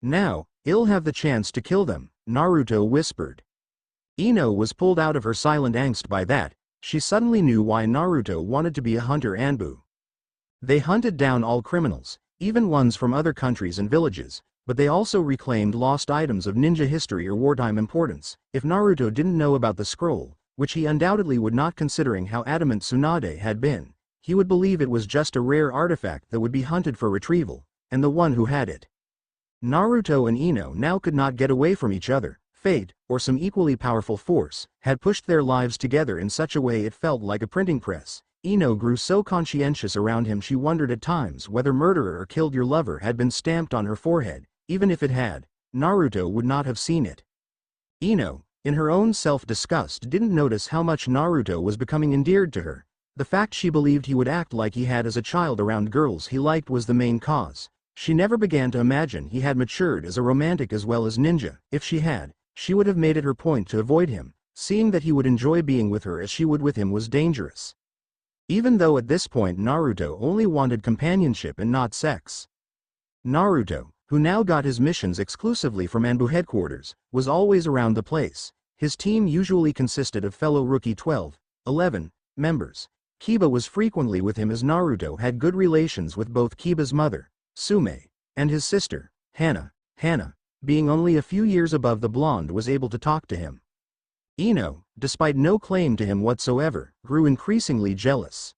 Now, he'll have the chance to kill them, Naruto whispered. Ino was pulled out of her silent angst by that. She suddenly knew why Naruto wanted to be a hunter Anbu. They hunted down all criminals, even ones from other countries and villages, but they also reclaimed lost items of ninja history or wartime importance. If Naruto didn't know about the scroll, which he undoubtedly would not, considering how adamant Tsunade had been, he would believe it was just a rare artifact that would be hunted for retrieval, and the one who had it. Naruto and Ino now could not get away from each other. Fate, or some equally powerful force, had pushed their lives together in such a way it felt like a printing press. Ino grew so conscientious around him she wondered at times whether "murderer or killed your lover" had been stamped on her forehead. Even if it had, Naruto would not have seen it. Ino, in her own self-disgust, didn't notice how much Naruto was becoming endeared to her. The fact she believed he would act like he had as a child around girls he liked was the main cause. She never began to imagine he had matured as a romantic as well as ninja. If she had, she would have made it her point to avoid him. Seeing that he would enjoy being with her as she would with him was dangerous. Even though at this point Naruto only wanted companionship and not sex. Naruto, who now got his missions exclusively from Anbu headquarters, was always around the place. His team usually consisted of fellow rookie 12, 11 members. Kiba was frequently with him as Naruto had good relations with both Kiba's mother, Sume, and his sister, Hana. Hana, being only a few years above the blonde, was able to talk to him. Ino, despite no claim to him whatsoever, grew increasingly jealous.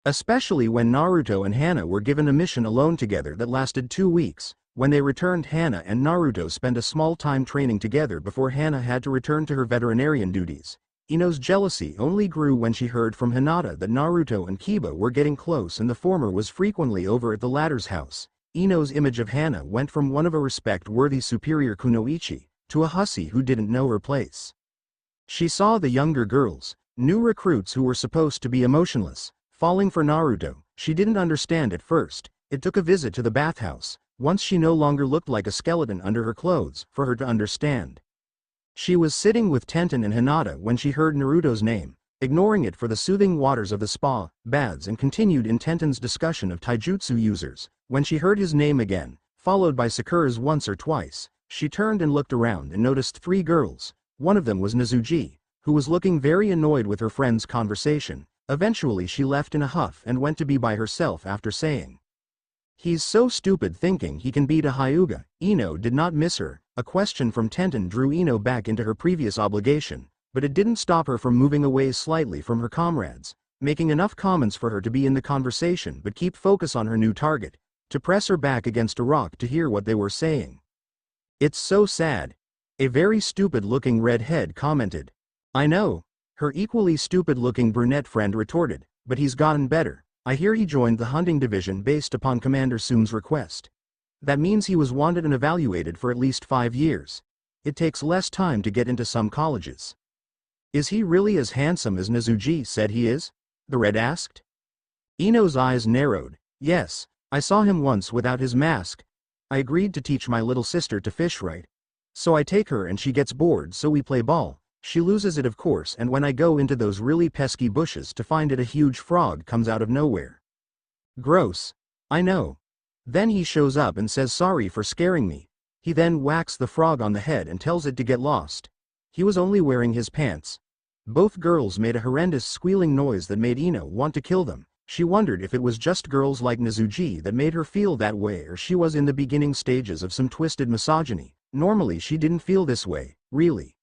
Especially when Naruto and Hana were given a mission alone together that lasted 2 weeks. When they returned, Hana and Naruto spent a small time training together before Hana had to return to her veterinarian duties. Ino's jealousy only grew when she heard from Hinata that Naruto and Kiba were getting close and the former was frequently over at the latter's house. Ino's image of Hana went from one of a respect-worthy superior kunoichi, to a hussy who didn't know her place. She saw the younger girls, new recruits who were supposed to be emotionless, falling for Naruto. She didn't understand at first. It took a visit to the bathhouse, once she no longer looked like a skeleton under her clothes, for her to understand. She was sitting with Tenten and Hinata when she heard Naruto's name, ignoring it for the soothing waters of the spa, baths, and continued in Tenten's discussion of taijutsu users. When she heard his name again, followed by Sakura's once or twice, She turned and looked around and noticed 3 girls. One of them was Nezuji, who was looking very annoyed with her friend's conversation. Eventually she left in a huff and went to be by herself after saying, "He's so stupid thinking he can beat a Hyuga." Ino did not miss her. A question from Tenten drew Ino back into her previous obligation, but it didn't stop her from moving away slightly from her comrades, making enough comments for her to be in the conversation but keep focus on her new target, to press her back against a rock to hear what they were saying. "It's so sad," a very stupid-looking redhead commented. "I know," her equally stupid-looking brunette friend retorted, "but he's gotten better. I hear he joined the hunting division based upon Commander Soom's request. That means he was wanted and evaluated for at least 5 years. It takes less time to get into some colleges." "Is he really as handsome as Nezuji said he is?" the red asked. Ino's eyes narrowed. "Yes, I saw him once without his mask. I agreed to teach my little sister to fish right. So I take her and she gets bored, so we play ball. She loses it of course, and when I go into those really pesky bushes to find it, a huge frog comes out of nowhere. Gross. I know. Then he shows up and says sorry for scaring me. He then whacks the frog on the head and tells it to get lost. He was only wearing his pants." Both girls made a horrendous squealing noise that made Ino want to kill them. She wondered if it was just girls like Nezuji that made her feel that way, or she was in the beginning stages of some twisted misogyny. Normally she didn't feel this way, really.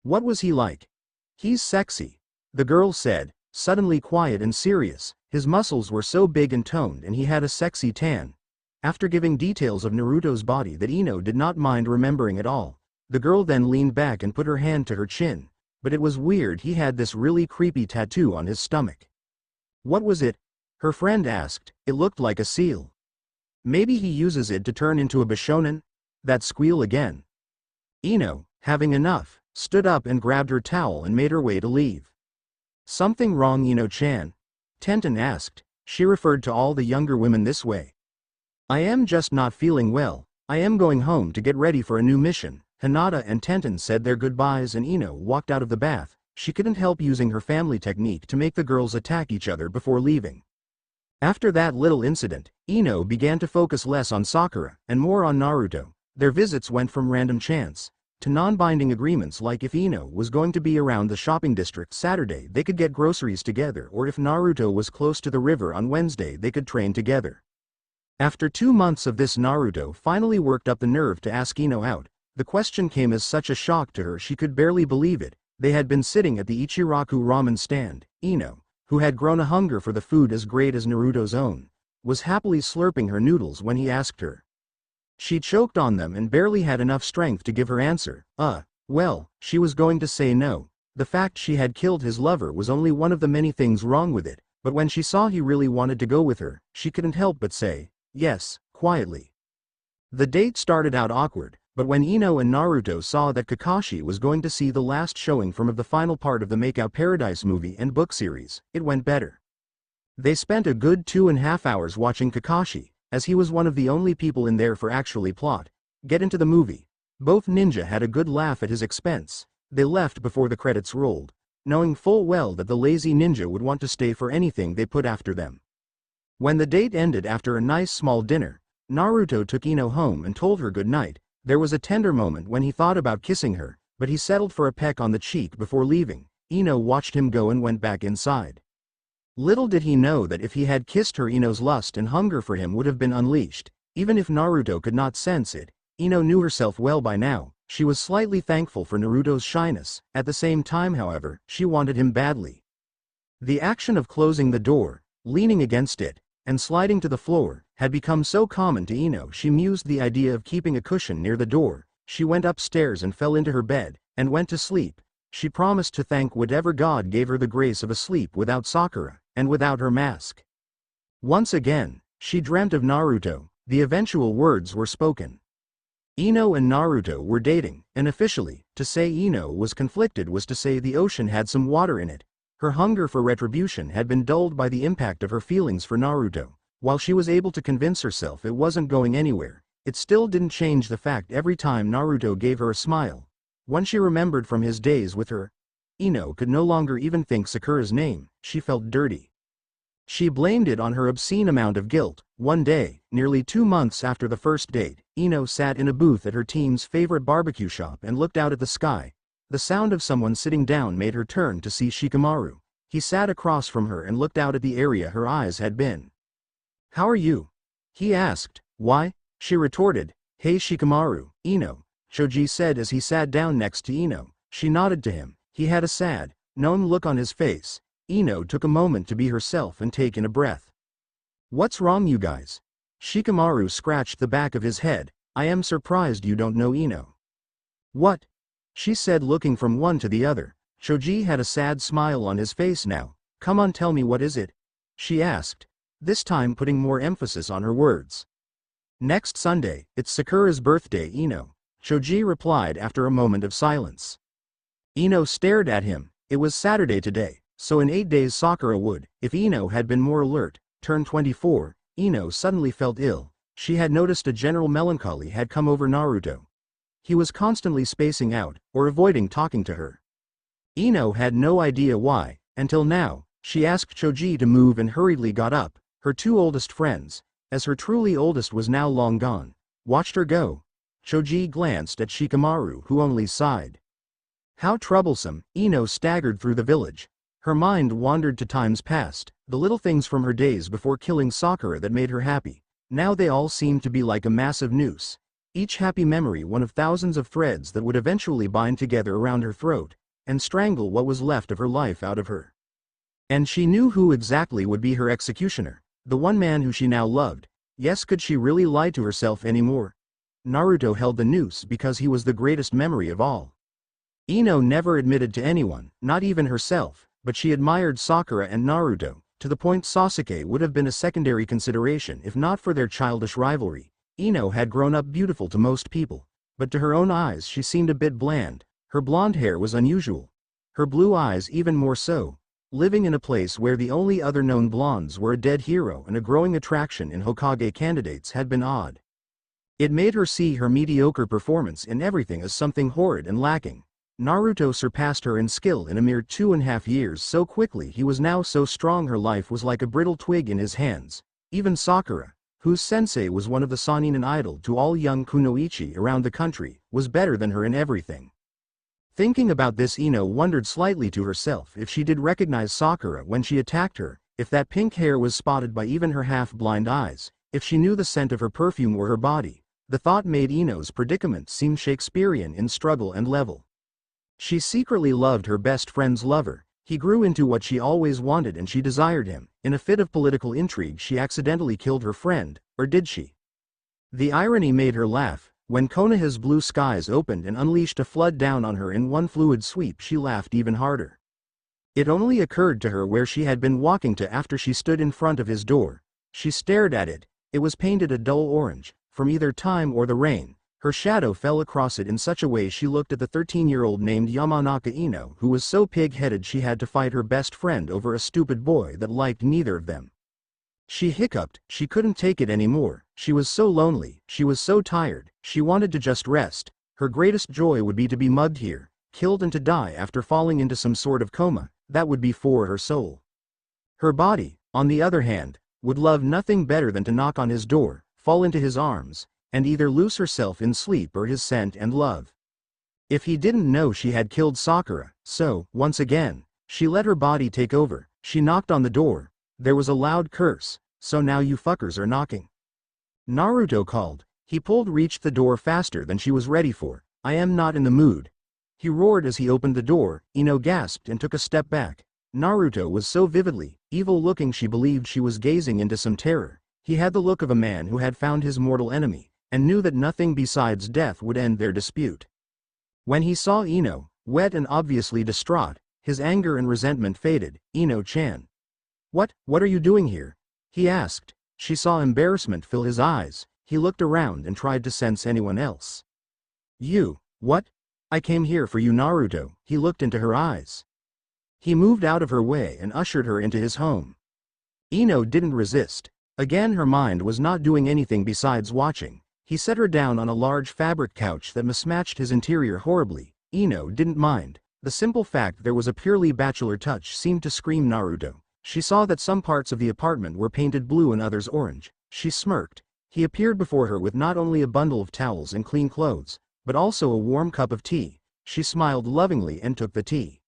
"What was he like?" "He's sexy," the girl said, suddenly quiet and serious. "His muscles were so big and toned and he had a sexy tan." After giving details of Naruto's body that Ino did not mind remembering at all, the girl then leaned back and put her hand to her chin. But it was weird, he had this really creepy tattoo on his stomach. "What was it?" her friend asked. "It looked like a seal." "Maybe he uses it to turn into a Bishonen?" That squeal again. Ino, having enough, stood up and grabbed her towel and made her way to leave. "Something wrong, Ino-chan?" Tenten asked. She referred to all the younger women this way. "I am just not feeling well. I am going home to get ready for a new mission." Hinata and Tenten said their goodbyes and Ino walked out of the bath. She couldn't help using her family technique to make the girls attack each other before leaving. After that little incident, Ino began to focus less on Sakura and more on Naruto. Their visits went from random chance to non-binding agreements, like if Ino was going to be around the shopping district Saturday they could get groceries together, or if Naruto was close to the river on Wednesday they could train together. After 2 months of this, Naruto finally worked up the nerve to ask Ino out. The question came as such a shock to her she could barely believe it. They had been sitting at the Ichiraku ramen stand. Ino, who had grown a hunger for the food as great as Naruto's own, was happily slurping her noodles when he asked her. She choked on them and barely had enough strength to give her answer. Well, she was going to say no. The fact she had killed his lover was only one of the many things wrong with it, but when she saw he really wanted to go with her, she couldn't help but say yes, quietly. The date started out awkward, but when Ino and Naruto saw that Kakashi was going to see the last showing from the final part of the Makeout Paradise movie and book series, it went better. They spent a good 2.5 hours watching Kakashi, as he was one of the only people in there for actually plot, get into the movie. Both ninja had a good laugh at his expense. They left before the credits rolled, knowing full well that the lazy ninja would want to stay for anything they put after them. When the date ended after a nice small dinner, Naruto took Ino home and told her good night. There was a tender moment when he thought about kissing her, but he settled for a peck on the cheek before leaving. Ino watched him go and went back inside. Little did he know that if he had kissed her, Ino's lust and hunger for him would have been unleashed. Even if Naruto could not sense it, Ino knew herself well by now. She was slightly thankful for Naruto's shyness. At the same time, however, she wanted him badly. The action of closing the door, leaning against it, and sliding to the floor, had become so common to Ino she mused the idea of keeping a cushion near the door. She went upstairs and fell into her bed, and went to sleep. She promised to thank whatever God gave her the grace of a sleep without Sakura, and without her mask. Once again, she dreamt of Naruto. The eventual words were spoken. Ino and Naruto were dating, and officially, to say Ino was conflicted was to say the ocean had some water in it. Her hunger for retribution had been dulled by the impact of her feelings for Naruto. While she was able to convince herself it wasn't going anywhere, it still didn't change the fact every time Naruto gave her a smile. One she remembered from his days with her. Ino could no longer even think Sakura's name. She felt dirty. She blamed it on her obscene amount of guilt. One day, nearly 2 months after the first date, Ino sat in a booth at her team's favorite barbecue shop and looked out at the sky. The sound of someone sitting down made her turn to see Shikamaru. He sat across from her and looked out at the area her eyes had been. "How are you?" he asked. "Why?" she retorted. "Hey Shikamaru, Ino," Shoji said as he sat down next to Ino. She nodded to him. He had a sad, knowing look on his face. Ino took a moment to be herself and take in a breath. "What's wrong you guys?" Shikamaru scratched the back of his head. "I am surprised you don't know Ino." "What?" she said, looking from one to the other. Shoji had a sad smile on his face now. "Come on, tell me, what is it?" she asked, this time putting more emphasis on her words. "Next Sunday, it's Sakura's birthday, Ino," Shoji replied after a moment of silence. Ino stared at him. It was Saturday today, so in 8 days Sakura would, if Ino had been more alert, turn 24. Ino suddenly felt ill. She had noticed a general melancholy had come over Naruto. He was constantly spacing out, or avoiding talking to her. Ino had no idea why, until now. She asked Shoji to move and hurriedly got up. Her two oldest friends, as her truly oldest was now long gone, watched her go. Shoji glanced at Shikamaru, who only sighed. How troublesome. Ino staggered through the village. Her mind wandered to times past, the little things from her days before killing Sakura that made her happy. Now they all seemed to be like a massive noose. Each happy memory one of thousands of threads that would eventually bind together around her throat, and strangle what was left of her life out of her. And she knew who exactly would be her executioner, the one man who she now loved. Yes, could she really lie to herself anymore? Naruto held the noose because he was the greatest memory of all. Ino never admitted to anyone, not even herself, but she admired Sakura and Naruto, to the point Sasuke would have been a secondary consideration if not for their childish rivalry. Ino had grown up beautiful to most people, but to her own eyes she seemed a bit bland. Her blonde hair was unusual. Her blue eyes even more so. Living in a place where the only other known blondes were a dead hero and a growing attraction in Hokage candidates had been odd. It made her see her mediocre performance in everything as something horrid and lacking. Naruto surpassed her in skill in a mere 2.5 years so quickly. He was now so strong her life was like a brittle twig in his hands. Even Sakura, whose sensei was one of the Sannin idol to all young kunoichi around the country, was better than her in everything. Thinking about this, Ino wondered slightly to herself if she did recognize Sakura when she attacked her, if that pink hair was spotted by even her half-blind eyes, if she knew the scent of her perfume or her body. The thought made Ino's predicament seem Shakespearean in struggle and level. She secretly loved her best friend's lover. He grew into what she always wanted and she desired him. In a fit of political intrigue she accidentally killed her friend, or did she? The irony made her laugh. When Konoha's blue skies opened and unleashed a flood down on her in one fluid sweep, she laughed even harder. It only occurred to her where she had been walking to after she stood in front of his door. She stared at it. It was painted a dull orange. From either time or the rain, her shadow fell across it in such a way she looked at the 13-year-old named Yamanaka Ino, who was so pig-headed she had to fight her best friend over a stupid boy that liked neither of them. She hiccuped. She couldn't take it anymore. She was so lonely, she was so tired, she wanted to just rest. Her greatest joy would be to be mugged here, killed and to die after falling into some sort of coma. That would be for her soul. Her body, on the other hand, would love nothing better than to knock on his door, fall into his arms, and either lose herself in sleep or his scent and love. If he didn't know she had killed Sakura, so, once again, she let her body take over. She knocked on the door. There was a loud curse. "So now you fuckers are knocking?" Naruto called. He reached the door faster than she was ready for. "I am not in the mood," he roared as he opened the door. Ino gasped and took a step back. Naruto was so vividly evil looking she believed she was gazing into some terror. He had the look of a man who had found his mortal enemy, and knew that nothing besides death would end their dispute. When he saw Ino, wet and obviously distraught, his anger and resentment faded. "Ino-chan. What are you doing here?" he asked. She saw embarrassment fill his eyes. He looked around and tried to sense anyone else. "You, what?" "I came here for you, Naruto." He looked into her eyes. He moved out of her way and ushered her into his home. Ino didn't resist. Again her mind was not doing anything besides watching. He set her down on a large fabric couch that mismatched his interior horribly. Ino didn't mind. The simple fact there was a purely bachelor touch seemed to scream Naruto. She saw that some parts of the apartment were painted blue and others orange. She smirked. He appeared before her with not only a bundle of towels and clean clothes, but also a warm cup of tea. She smiled lovingly and took the tea.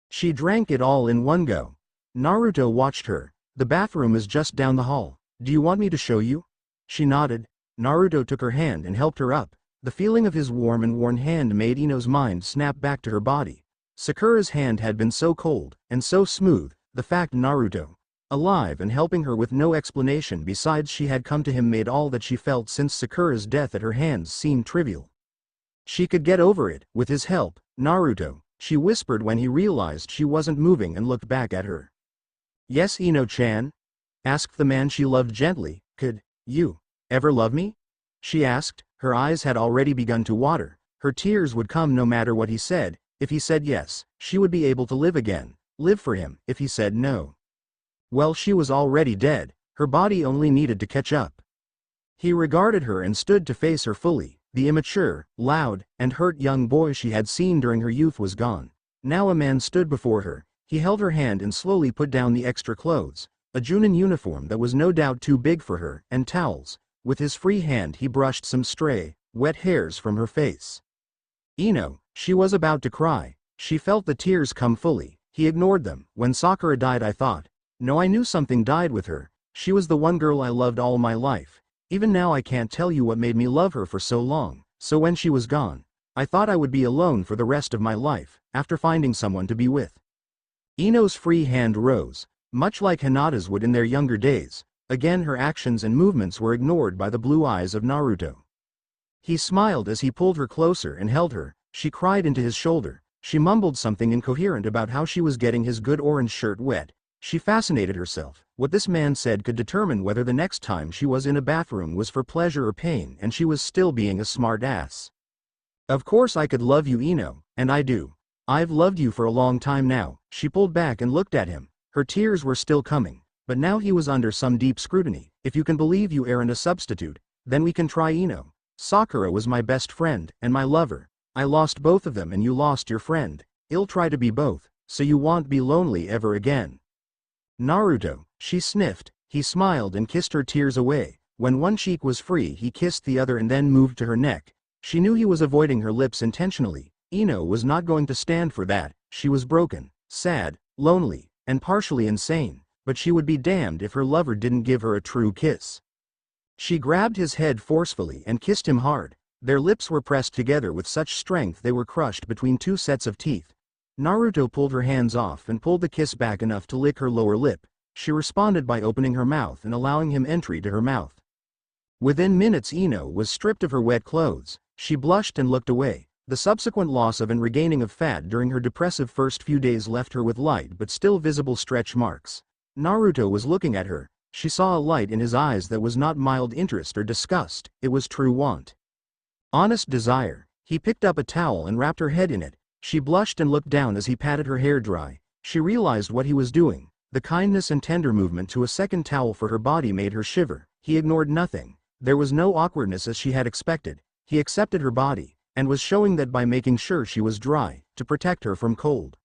She drank it all in one go. Naruto watched her. The bathroom is just down the hall. Do you want me to show you? She nodded. Naruto took her hand and helped her up. The feeling of his warm and worn hand made Ino's mind snap back to her body. Sakura's hand had been so cold, and so smooth, the fact Naruto, alive and helping her with no explanation besides she had come to him made all that she felt since Sakura's death at her hands seem trivial. She could get over it, with his help. Naruto, she whispered when he realized she wasn't moving and looked back at her. Yes, Ino-chan? Asked the man she loved gently. Could you ever love me? She asked. Her eyes had already begun to water. Her tears would come no matter what he said. If he said yes, she would be able to live again, live for him. If he said no, well, she was already dead. Her body only needed to catch up. He regarded her and stood to face her fully. The immature, loud, and hurt young boy she had seen during her youth was gone. Now a man stood before her. He held her hand and slowly put down the extra clothes, a Junin uniform that was no doubt too big for her, and towels. With his free hand he brushed some stray, wet hairs from her face. Ino, she was about to cry. She felt the tears come fully. He ignored them. When Sakura died I thought. No, I knew something died with her. She was the one girl I loved all my life. Even now I can't tell you what made me love her for so long. So when she was gone, I thought I would be alone for the rest of my life, after finding someone to be with. Ino's free hand rose, much like Hinata's would in their younger days. Again her actions and movements were ignored by the blue eyes of Naruto. He smiled as he pulled her closer and held her. She cried into his shoulder. She mumbled something incoherent about how she was getting his good orange shirt wet. She fascinated herself. What this man said could determine whether the next time she was in a bathroom was for pleasure or pain, and she was still being a smart ass. Of course I could love you, Ino, and I do. I've loved you for a long time now. She pulled back and looked at him. Her tears were still coming, but now he was under some deep scrutiny. If you can believe you aren't a substitute, then we can try Ino. Sakura was my best friend, and my lover. I lost both of them and you lost your friend. I'll try to be both, so you won't be lonely ever again. Naruto, she sniffed. He smiled and kissed her tears away. When one cheek was free he kissed the other and then moved to her neck. She knew he was avoiding her lips intentionally. Ino was not going to stand for that. She was broken, sad, lonely, and partially insane, but she would be damned if her lover didn't give her a true kiss. She grabbed his head forcefully and kissed him hard. Their lips were pressed together with such strength they were crushed between two sets of teeth. Naruto pulled her hands off and pulled the kiss back enough to lick her lower lip. She responded by opening her mouth and allowing him entry to her mouth. Within minutes Ino was stripped of her wet clothes. She blushed and looked away. The subsequent loss of and regaining of fat during her depressive first few days left her with light but still visible stretch marks. Naruto was looking at her. She saw a light in his eyes that was not mild interest or disgust, it was true want. Honest desire. He picked up a towel and wrapped her head in it. She blushed and looked down as he patted her hair dry. She realized what he was doing. The kindness and tender movement to a second towel for her body made her shiver. He ignored nothing. There was no awkwardness as she had expected. He accepted her body, and was showing that by making sure she was dry, to protect her from cold.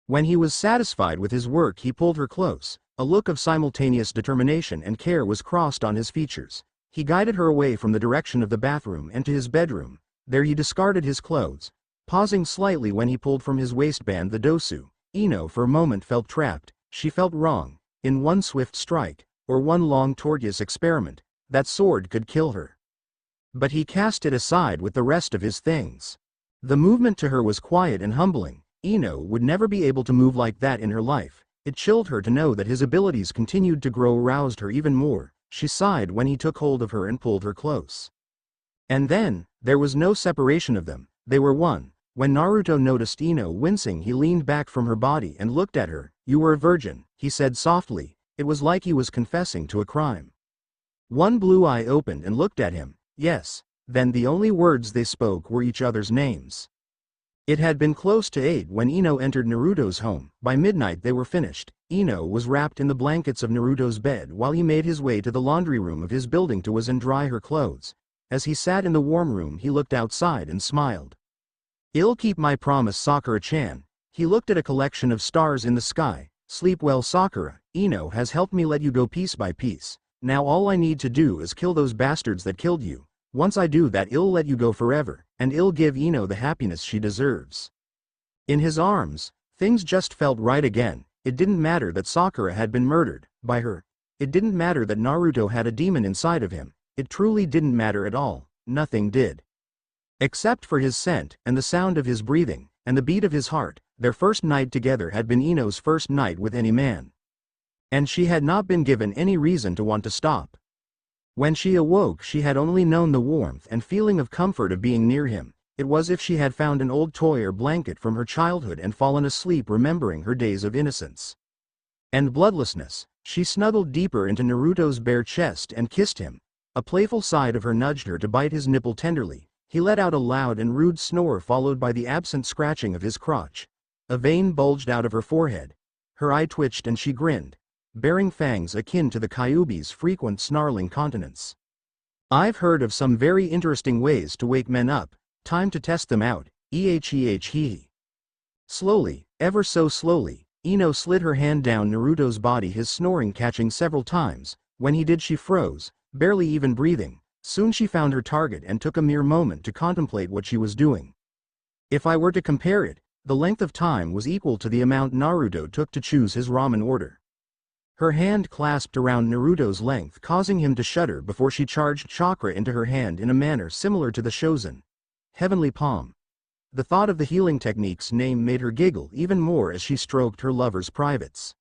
When he was satisfied with his work he pulled her close. A look of simultaneous determination and care was crossed on his features. He guided her away from the direction of the bathroom and to his bedroom. There he discarded his clothes, pausing slightly when he pulled from his waistband the dosu. Ino for a moment felt trapped. She felt wrong. In one swift strike, or one long tortuous experiment, that sword could kill her. But he cast it aside with the rest of his things. The movement to her was quiet and humbling. Ino would never be able to move like that in her life. It chilled her to know that his abilities continued to grow, aroused her even more. She sighed when he took hold of her and pulled her close. And then, there was no separation of them. They were one. When Naruto noticed Ino wincing he leaned back from her body and looked at her. You were a virgin, he said softly. It was like he was confessing to a crime. One blue eye opened and looked at him. Yes. Then the only words they spoke were each other's names. It had been close to 8 when Ino entered Naruto's home. By midnight they were finished. Ino was wrapped in the blankets of Naruto's bed while he made his way to the laundry room of his building to wash and dry her clothes. As he sat in the warm room he looked outside and smiled. I'll keep my promise, Sakura-chan. He looked at a collection of stars in the sky. Sleep well, Sakura. Ino has helped me let you go piece by piece. Now all I need to do is kill those bastards that killed you. Once I do that, I'll let you go forever, and I'll give Ino the happiness she deserves." In his arms, things just felt right again. It didn't matter that Sakura had been murdered by her. It didn't matter that Naruto had a demon inside of him. It truly didn't matter at all. Nothing did. Except for his scent, and the sound of his breathing, and the beat of his heart. Their first night together had been Ino's first night with any man. And she had not been given any reason to want to stop. When she awoke, she had only known the warmth and feeling of comfort of being near him. It was as if she had found an old toy or blanket from her childhood and fallen asleep remembering her days of innocence and bloodlessness. She snuggled deeper into Naruto's bare chest and kissed him. A playful side of her nudged her to bite his nipple tenderly. He let out a loud and rude snore followed by the absent scratching of his crotch. A vein bulged out of her forehead. Her eye twitched and she grinned, bearing fangs akin to the Kyuubi's frequent snarling continence. "I've heard of some very interesting ways to wake men up. Time to test them out." He. Slowly, ever so slowly, Ino slid her hand down Naruto's body, his snoring catching several times. When he did, she froze, barely even breathing. Soon she found her target and took a mere moment to contemplate what she was doing. If I were to compare it, the length of time was equal to the amount Naruto took to choose his ramen order. Her hand clasped around Naruto's length, causing him to shudder before she charged chakra into her hand in a manner similar to the Shozen heavenly palm. The thought of the healing technique's name made her giggle even more as she stroked her lover's privates.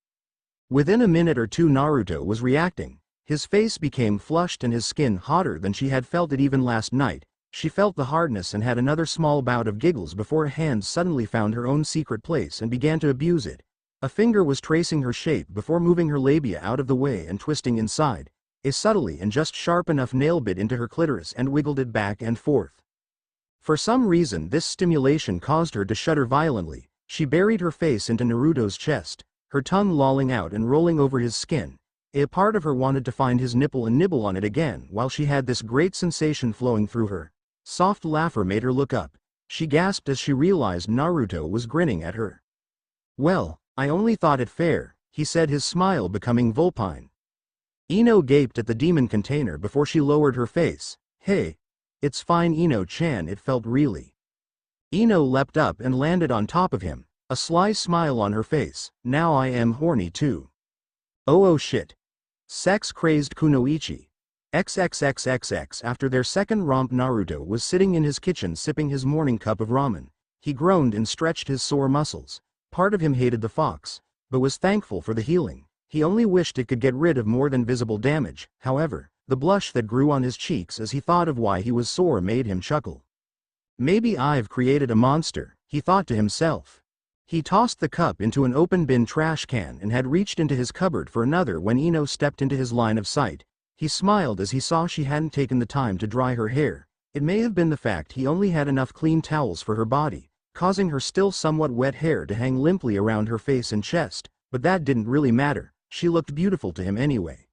Within a minute or two, Naruto was reacting. His face became flushed and his skin hotter than she had felt it even last night. She felt the hardness and had another small bout of giggles before a hand suddenly found her own secret place and began to abuse it. A finger was tracing her shape before moving her labia out of the way and twisting inside. A subtly and just sharp enough nail bit into her clitoris and wiggled it back and forth. For some reason, this stimulation caused her to shudder violently. She buried her face into Naruto's chest, her tongue lolling out and rolling over his skin. A part of her wanted to find his nipple and nibble on it again while she had this great sensation flowing through her. Soft laughter made her look up. She gasped as she realized Naruto was grinning at her. "Well, I only thought it fair," he said, his smile becoming vulpine. Ino gaped at the demon container before she lowered her face. "Hey. It's fine, Ino-chan." It felt really. Ino leapt up and landed on top of him, a sly smile on her face. "Now I am horny too." Oh shit. Sex-crazed Kunoichi. XXXXX. After their second romp, Naruto was sitting in his kitchen sipping his morning cup of ramen. He groaned and stretched his sore muscles. Part of him hated the fox, but was thankful for the healing. He only wished it could get rid of more than visible damage. However, the blush that grew on his cheeks as he thought of why he was sore made him chuckle. "Maybe I've created a monster," he thought to himself. He tossed the cup into an open bin trash can and had reached into his cupboard for another when Ino stepped into his line of sight. He smiled as he saw she hadn't taken the time to dry her hair. It may have been the fact he only had enough clean towels for her body, causing her still somewhat wet hair to hang limply around her face and chest, but that didn't really matter. She looked beautiful to him anyway.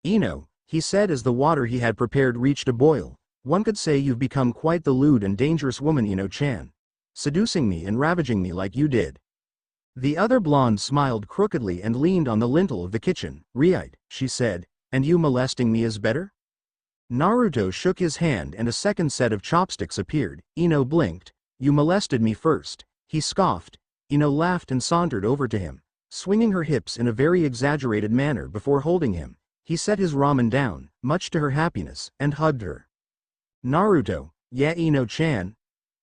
"Ino," he said as the water he had prepared reached a boil, "one could say you've become quite the lewd and dangerous woman, Ino-chan. Seducing me and ravaging me like you did." The other blonde smiled crookedly and leaned on the lintel of the kitchen. "Right," she said, "and you molesting me is better?" Naruto shook his hand and a second set of chopsticks appeared. Ino blinked. "You molested me first," he scoffed. Ino laughed and sauntered over to him, swinging her hips in a very exaggerated manner before holding him. He set his ramen down, much to her happiness, and hugged her. "Naruto, yeah, Ino-chan?"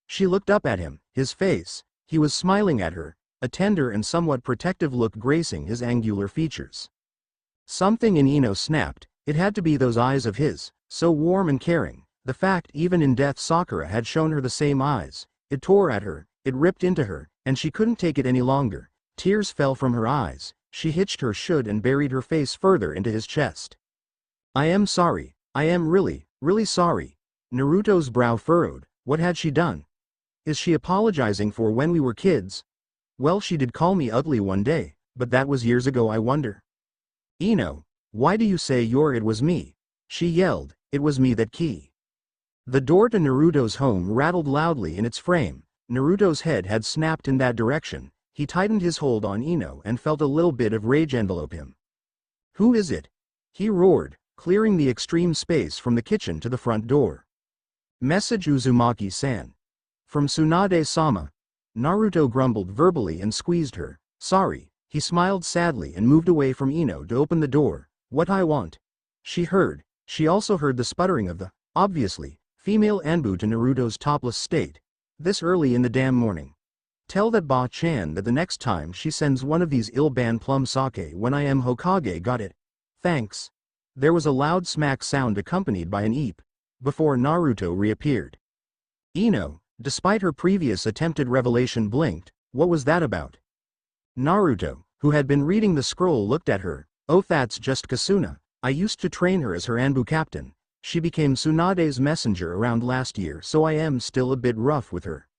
She looked up at him, his face. He was smiling at her, a tender and somewhat protective look gracing his angular features. Something in Ino snapped. It had to be those eyes of his, so warm and caring. The fact even in death Sakura had shown her the same eyes. It tore at her, it ripped into her, and she couldn't take it any longer. Tears fell from her eyes. She hitched her should and buried her face further into his chest. "I am sorry. I am really, really sorry." Naruto's brow furrowed. What had she done? Is she apologizing for when we were kids? Well, she did call me ugly one day, but that was years ago, I wonder. "Ino, why do you say it was me?" she yelled. "It was me that key." The door to Naruto's home rattled loudly in its frame. Naruto's head had snapped in that direction. He tightened his hold on Ino and felt a little bit of rage envelope him. "Who is it?" he roared, clearing the extreme space from the kitchen to the front door. "Message Uzumaki-san. From Tsunade-sama." Naruto grumbled verbally and squeezed her. "Sorry." He smiled sadly and moved away from Ino to open the door. "What I want?" She heard. She also heard the sputtering of the, obviously, female Anbu to Naruto's topless state. This early in the damn morning. "Tell that Ba-chan that the next time she sends one of these ill-banned plum sake when I am Hokage, got it? Thanks." There was a loud smack sound accompanied by an eep, before Naruto reappeared. Ino, despite her previous attempted revelation, blinked. What was that about? Naruto, who had been reading the scroll, looked at her. "Oh, that's just Kasuna. I used to train her as her Anbu captain. She became Tsunade's messenger around last year, so I am still a bit rough with her."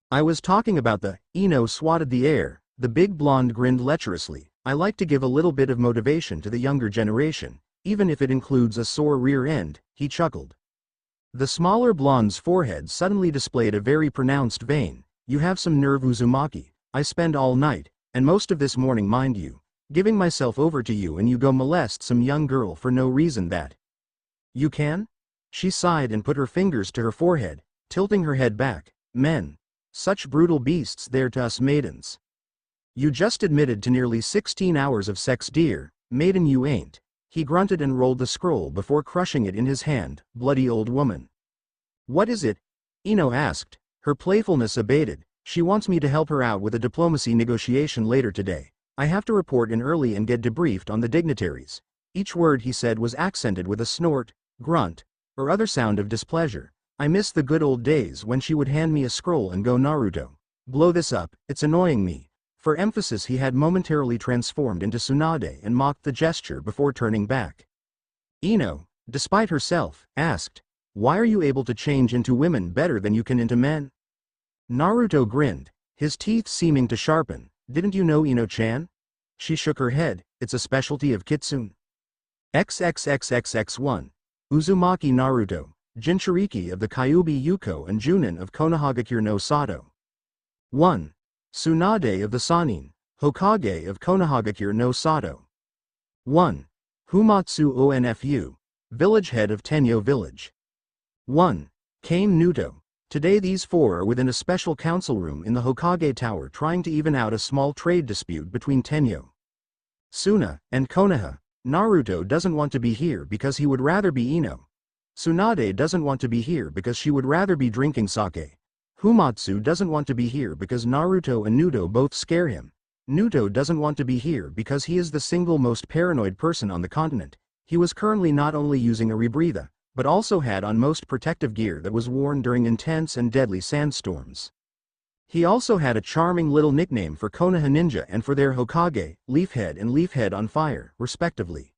"I was talking about the," Ino swatted the air. The big blonde grinned lecherously. "I like to give a little bit of motivation to the younger generation, even if it includes a sore rear end," he chuckled. The smaller blonde's forehead suddenly displayed a very pronounced vein. "You have some nerve, Uzumaki. I spend all night, and most of this morning, mind you, giving myself over to you, and you go molest some young girl for no reason. That you can?" She sighed and put her fingers to her forehead, tilting her head back. "Men. Such brutal beasts they're to us maidens. You just admitted to nearly 16 hours of sex, dear. Maiden you ain't." He grunted and rolled the scroll before crushing it in his hand. "Bloody old woman." "What is it?" Ino asked. Her playfulness abated. "She wants me to help her out with a diplomacy negotiation later today. I have to report in early and get debriefed on the dignitaries." Each word he said was accented with a snort, grunt, or other sound of displeasure. "I miss the good old days when she would hand me a scroll and go, 'Naruto, blow this up, it's annoying me.'" For emphasis he had momentarily transformed into Tsunade and mocked the gesture before turning back. Ino, despite herself, asked, "Why are you able to change into women better than you can into men?" Naruto grinned, his teeth seeming to sharpen. "Didn't you know, Ino-chan?" She shook her head. "It's a specialty of Kitsune. XXXXX1. Uzumaki Naruto, Jinchuriki of the Kyuubi Yuko and Junin of Konohagakure no Sato. 1. Tsunade of the Sanin, Hokage of Konohagakure no Sato. 1. Humatsu Onfu, village head of Tenyo village. 1. Kane Nuto. Today these four are within a special council room in the Hokage Tower trying to even out a small trade dispute between Tenyo, Suna, and Konoha. Naruto doesn't want to be here because he would rather be Ino. Tsunade doesn't want to be here because she would rather be drinking sake. Humatsu doesn't want to be here because Naruto and Nuto both scare him. Nuto doesn't want to be here because he is the single most paranoid person on the continent. He was currently not only using a rebreather, but also had on most protective gear that was worn during intense and deadly sandstorms. He also had a charming little nickname for Konoha Ninja and for their Hokage, Leafhead and Leafhead on Fire, respectively.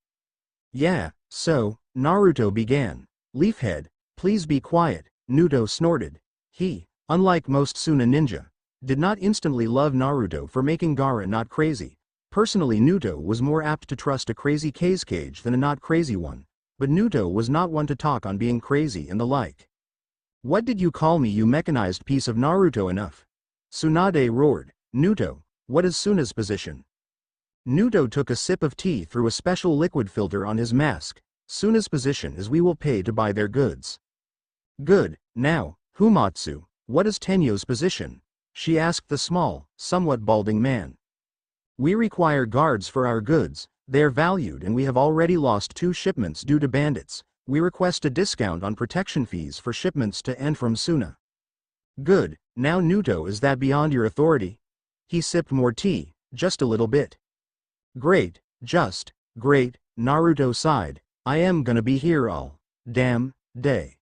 "Yeah, so," Naruto began. "Leafhead, please be quiet," Nuto snorted. He, unlike most Suna ninja, did not instantly love Naruto for making Gaara not crazy. Personally, Nuto was more apt to trust a crazy Kazekage than a not crazy one, but Nuto was not one to talk on being crazy and the like. "What did you call me, you mechanized piece of Naruto? Enough." Tsunade roared. "Nuto, what is Suna's position?" Nuto took a sip of tea through a special liquid filter on his mask. "Suna's position is we will pay to buy their goods." "Good. Now, Humatsu, what is Tenyo's position?" she asked the small, somewhat balding man. "We require guards for our goods. They are valued and we have already lost 2 shipments due to bandits. We request a discount on protection fees for shipments to and from Suna." "Good. Now Nuto, is that beyond your authority?" He sipped more tea, just a little bit. "Great, just, great," Naruto sighed. "I am gonna be here all damn day."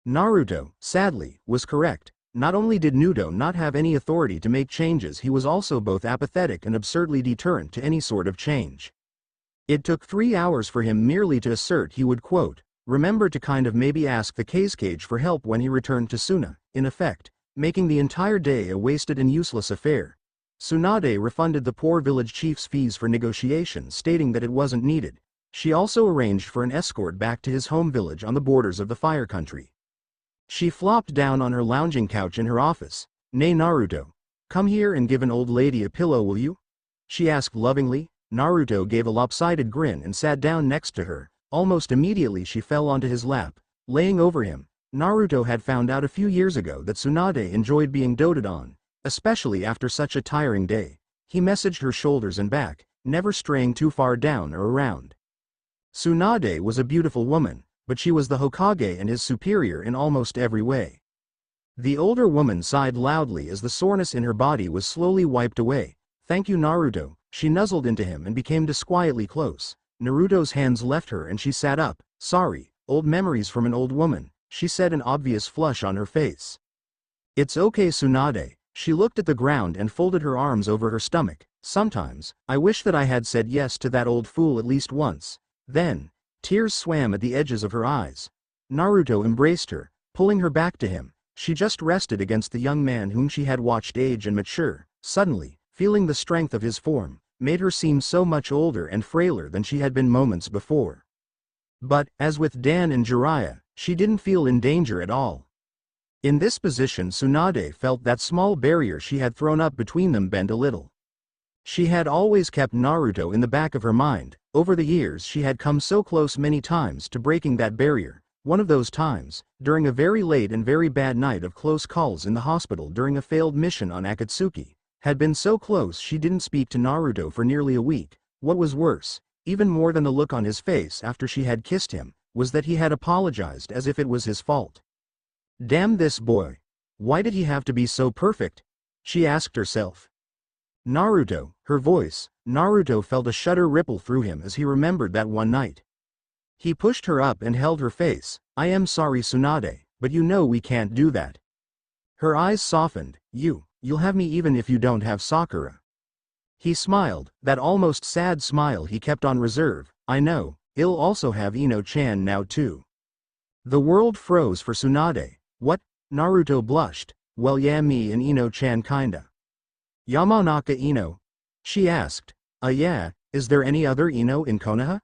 Naruto, sadly, was correct. Not only did Nuto not have any authority to make changes, he was also both apathetic and absurdly deterrent to any sort of change. It took 3 hours for him merely to assert he would, quote, remember to kind of maybe ask the Kazekage for help when he returned to Suna, in effect, making the entire day a wasted and useless affair. Tsunade refunded the poor village chief's fees for negotiations, stating that it wasn't needed. She also arranged for an escort back to his home village on the borders of the Fire Country. She flopped down on her lounging couch in her office. "Nay Naruto, Come here and give an old lady a pillow, will you? She asked lovingly. Naruto gave a lopsided grin and sat down next to her. Almost immediately she fell onto his lap, laying over him. Naruto had found out a few years ago that Tsunade enjoyed being doted on, especially after such a tiring day. He messaged her shoulders and back, never straying too far down or around. Tsunade was a beautiful woman, but she was the Hokage and his superior in almost every way. The older woman sighed loudly as the soreness in her body was slowly wiped away. Thank you, Naruto. She nuzzled into him and became disquietly close. Naruto's hands left her and she sat up. Sorry, old memories from an old woman, she said, an obvious flush on her face. It's okay, Tsunade. She looked at the ground and folded her arms over her stomach. Sometimes, I wish that I had said yes to that old fool at least once. Then, tears swam at the edges of her eyes. Naruto embraced her, pulling her back to him. She just rested against the young man whom she had watched age and mature. Suddenly, feeling the strength of his form, made her seem so much older and frailer than she had been moments before. But, as with Dan and Jiraiya, she didn't feel in danger at all. In this position, Tsunade felt that small barrier she had thrown up between them bend a little. She had always kept Naruto in the back of her mind. Over the years she had come so close many times to breaking that barrier. One of those times, during a very late and very bad night of close calls in the hospital during a failed mission on Akatsuki, had been so close she didn't speak to Naruto for nearly a week. What was worse, even more than the look on his face after she had kissed him, was that he had apologized as if it was his fault. Damn this boy. Why did he have to be so perfect? She asked herself. Naruto, her voice. Naruto felt a shudder ripple through him as he remembered that one night. He pushed her up and held her face. I am sorry, Tsunade, but you know we can't do that. Her eyes softened. You'll have me even if you don't have Sakura. He smiled, that almost sad smile he kept on reserve. I know, I'll also have Ino-chan now too. The world froze for Tsunade. What? Naruto blushed. Well, yeah, me and Ino-chan kinda. Yamanaka Ino? She asked. Yeah, is there any other Ino in Konoha?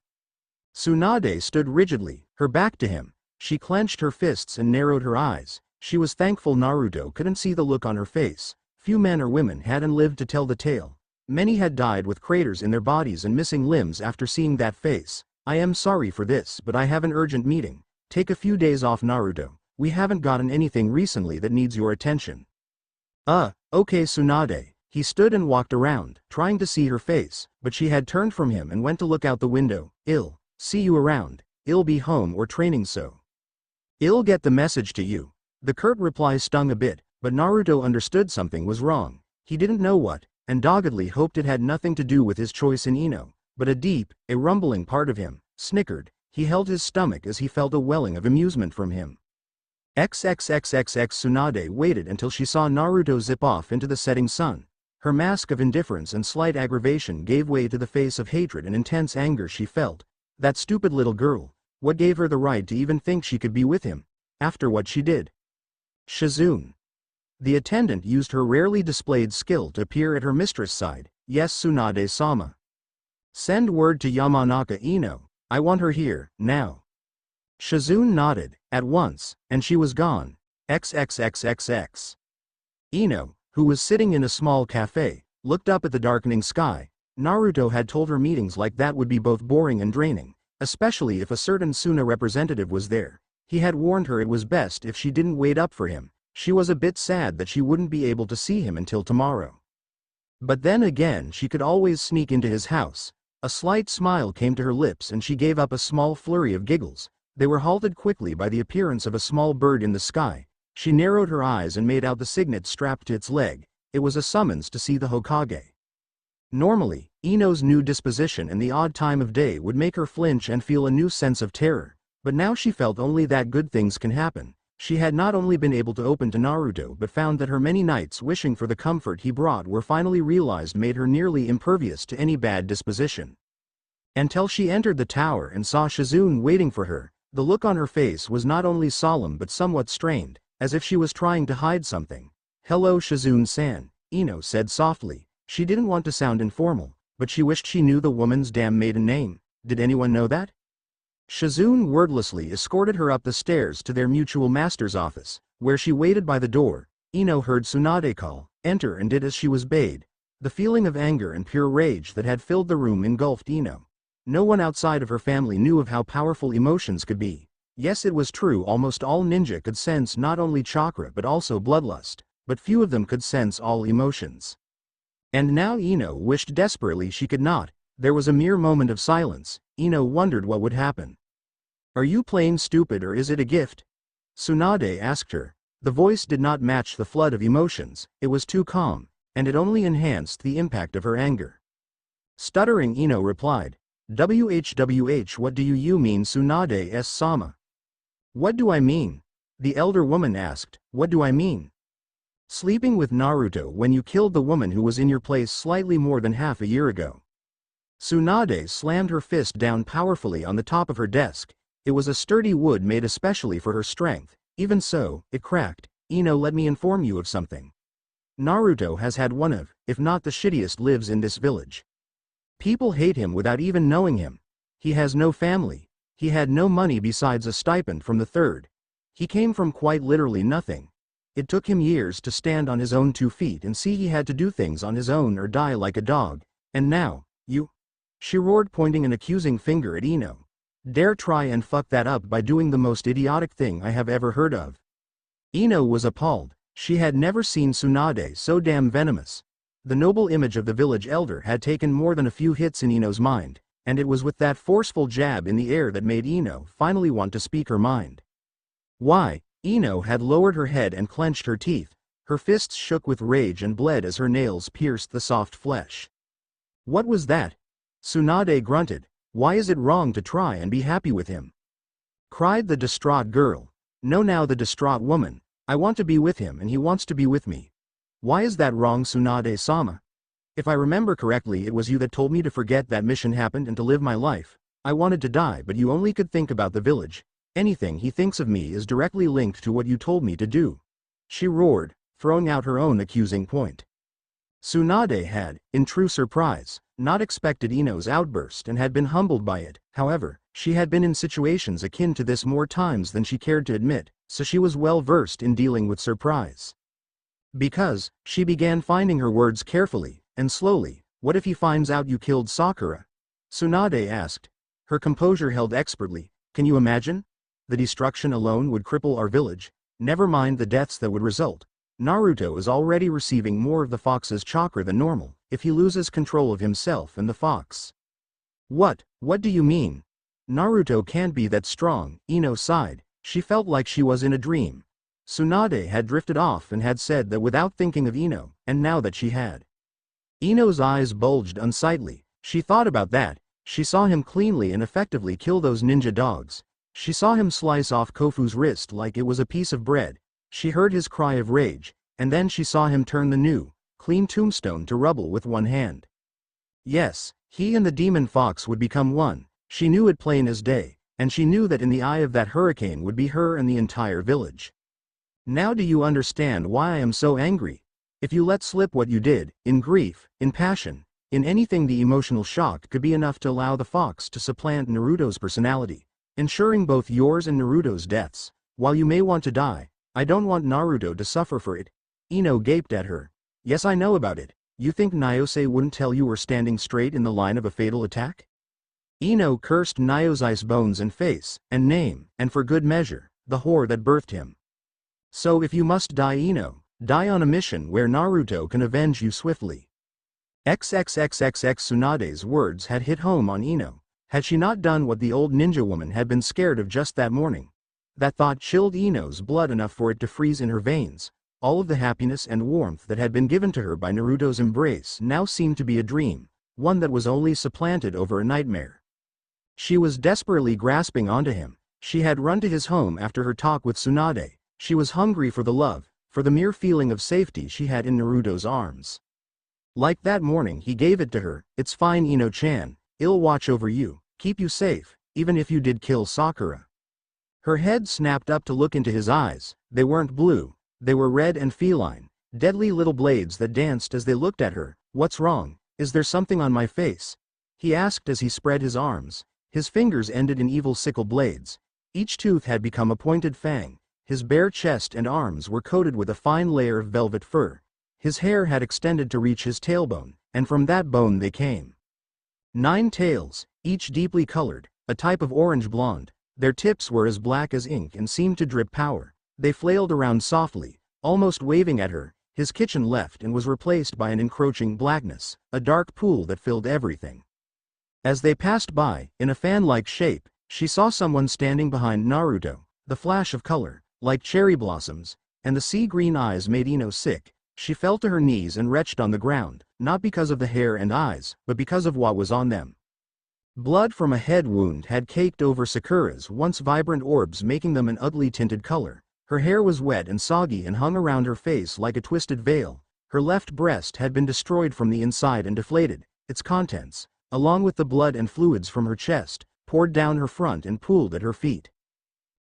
Tsunade stood rigidly, her back to him. She clenched her fists and narrowed her eyes. She was thankful Naruto couldn't see the look on her face. Few men or women hadn't lived to tell the tale. Many had died with craters in their bodies and missing limbs after seeing that face. I am sorry for this, but I have an urgent meeting. Take a few days off, Naruto. We haven't gotten anything recently that needs your attention. Okay, Tsunade. He stood and walked around, trying to see her face, but she had turned from him and went to look out the window. I'll see you around. I'll be home or training, so I'll get the message to you. The curt reply stung a bit, but Naruto understood something was wrong. He didn't know what, and doggedly hoped it had nothing to do with his choice in Ino, but a rumbling part of him, snickered. He held his stomach as he felt a welling of amusement from him. XXXXX Tsunade waited until she saw Naruto zip off into the setting sun. Her mask of indifference and slight aggravation gave way to the face of hatred and intense anger she felt. That stupid little girl. What gave her the right to even think she could be with him, after what she did? Shizune. The attendant used her rarely displayed skill to appear at her mistress' side. Yes, Tsunade-sama. Send word to Yamanaka Ino. I want her here, now. Shizune nodded, at once, and she was gone. XXXXX. Ino, who was sitting in a small cafe, looked up at the darkening sky. Naruto had told her meetings like that would be both boring and draining, especially if a certain Suna representative was there. He had warned her it was best if she didn't wait up for him. She was a bit sad that she wouldn't be able to see him until tomorrow. But then again, she could always sneak into his house. A slight smile came to her lips and she gave up a small flurry of giggles. They were halted quickly by the appearance of a small bird in the sky. She narrowed her eyes and made out the signet strapped to its leg. It was a summons to see the Hokage. Normally, Ino's new disposition and the odd time of day would make her flinch and feel a new sense of terror, but now she felt only that good things can happen. She had not only been able to open to Naruto but found that her many nights wishing for the comfort he brought were finally realized made her nearly impervious to any bad disposition. Until she entered the tower and saw Shizune waiting for her, the look on her face was not only solemn but somewhat strained, as if she was trying to hide something. Hello, Shizune-san, Ino said softly. She didn't want to sound informal, but she wished she knew the woman's damn maiden name. Did anyone know that? Shizune wordlessly escorted her up the stairs to their mutual master's office, where she waited by the door. Ino heard Tsunade call, enter, and did as she was bade. The feeling of anger and pure rage that had filled the room engulfed Ino. No one outside of her family knew of how powerful emotions could be. Yes, it was true, almost all ninja could sense not only chakra but also bloodlust, but few of them could sense all emotions. And now Ino wished desperately she could not. There was a mere moment of silence. Ino wondered what would happen. Are you playing stupid or is it a gift? Tsunade asked her. The voice did not match the flood of emotions, it was too calm, and it only enhanced the impact of her anger. Stuttering, Ino replied, "Whwh, what do you mean, Tsunade-sama?" What do I mean? The elder woman asked, what do I mean? Sleeping with Naruto when you killed the woman who was in your place slightly more than half a year ago. Tsunade slammed her fist down powerfully on the top of her desk. It was a sturdy wood made especially for her strength. Even so, it cracked. Ino, let me inform you of something. Naruto has had one of, if not the shittiest lives in this village. People hate him without even knowing him. He has no family. He had no money besides a stipend from the third. He came from quite literally nothing. It took him years to stand on his own 2 feet and see he had to do things on his own or die like a dog. And now, you? She roared, pointing an accusing finger at Ino. Dare try and fuck that up by doing the most idiotic thing I have ever heard of. Ino was appalled. She had never seen Tsunade so damn venomous. The noble image of the village elder had taken more than a few hits in Ino's mind, and it was with that forceful jab in the air that made Ino finally want to speak her mind. Why? Ino had lowered her head and clenched her teeth. Her fists shook with rage and bled as her nails pierced the soft flesh. What was that? Tsunade grunted. Why is it wrong to try and be happy with him? Cried the distraught girl. No, now the distraught woman. I want to be with him and he wants to be with me. Why is that wrong, Tsunade-sama? If I remember correctly, it was you that told me to forget that mission happened and to live my life. I wanted to die, but you only could think about the village. Anything he thinks of me is directly linked to what you told me to do. She roared, throwing out her own accusing point. Tsunade had, in true surprise, not expected Ino's outburst and had been humbled by it. However, she had been in situations akin to this more times than she cared to admit, so she was well versed in dealing with surprise. Because, she began finding her words carefully, and slowly. What if he finds out you killed Sakura? Tsunade asked. Her composure held expertly. Can you imagine? The destruction alone would cripple our village. Never mind the deaths that would result. Naruto is already receiving more of the fox's chakra than normal, if he loses control of himself and the fox. What do you mean? Naruto can't be that strong, Ino sighed. She felt like she was in a dream. Tsunade had drifted off and had said that without thinking of Ino, and now that she had. Ino's eyes bulged unsightly. She thought about that. She saw him cleanly and effectively kill those ninja dogs. She saw him slice off Kofu's wrist like it was a piece of bread. She heard his cry of rage, and then she saw him turn the new, clean tombstone to rubble with one hand. Yes, he and the demon fox would become one. She knew it plain as day, and she knew that in the eye of that hurricane would be her and the entire village. Now do you understand why I am so angry? If you let slip what you did, in grief, in passion, in anything, the emotional shock could be enough to allow the fox to supplant Naruto's personality, ensuring both yours and Naruto's deaths. While you may want to die, I don't want Naruto to suffer for it. Ino gaped at her. Yes, I know about it. You think Nyose wouldn't tell you we're standing straight in the line of a fatal attack? Ino cursed Nyose's bones and face, and name, and for good measure, the whore that birthed him. So if you must die, Ino, die on a mission where Naruto can avenge you swiftly. XXXXX. Tsunade's words had hit home on Ino. Had she not done what the old ninja woman had been scared of just that morning? That thought chilled Ino's blood enough for it to freeze in her veins. All of the happiness and warmth that had been given to her by Naruto's embrace now seemed to be a dream, one that was only supplanted over a nightmare. She was desperately grasping onto him. She had run to his home after her talk with Tsunade. She was hungry for the love, for the mere feeling of safety she had in Naruto's arms. Like that morning he gave it to her. It's fine, Ino-chan. I'll watch over you, keep you safe, even if you did kill Sakura. Her head snapped up to look into his eyes. They weren't blue. They were red and feline, deadly little blades that danced as they looked at her. What's wrong? Is there something on my face? He asked as he spread his arms. His fingers ended in evil sickle blades. Each tooth had become a pointed fang. His bare chest and arms were coated with a fine layer of velvet fur. His hair had extended to reach his tailbone, and from that bone they came 9 tails, each deeply colored, a type of orange blonde. Their tips were as black as ink and seemed to drip power. They flailed around softly, almost waving at her. His kitchen left and was replaced by an encroaching blackness, a dark pool that filled everything. As they passed by, in a fan-like shape, she saw someone standing behind Naruto. The flash of color, like cherry blossoms, and the sea-green eyes made Ino sick. She fell to her knees and retched on the ground, not because of the hair and eyes, but because of what was on them. Blood from a head wound had caked over Sakura's once vibrant orbs, making them an ugly tinted color. Her hair was wet and soggy and hung around her face like a twisted veil. Her left breast had been destroyed from the inside and deflated, its contents, along with the blood and fluids from her chest, poured down her front and pooled at her feet.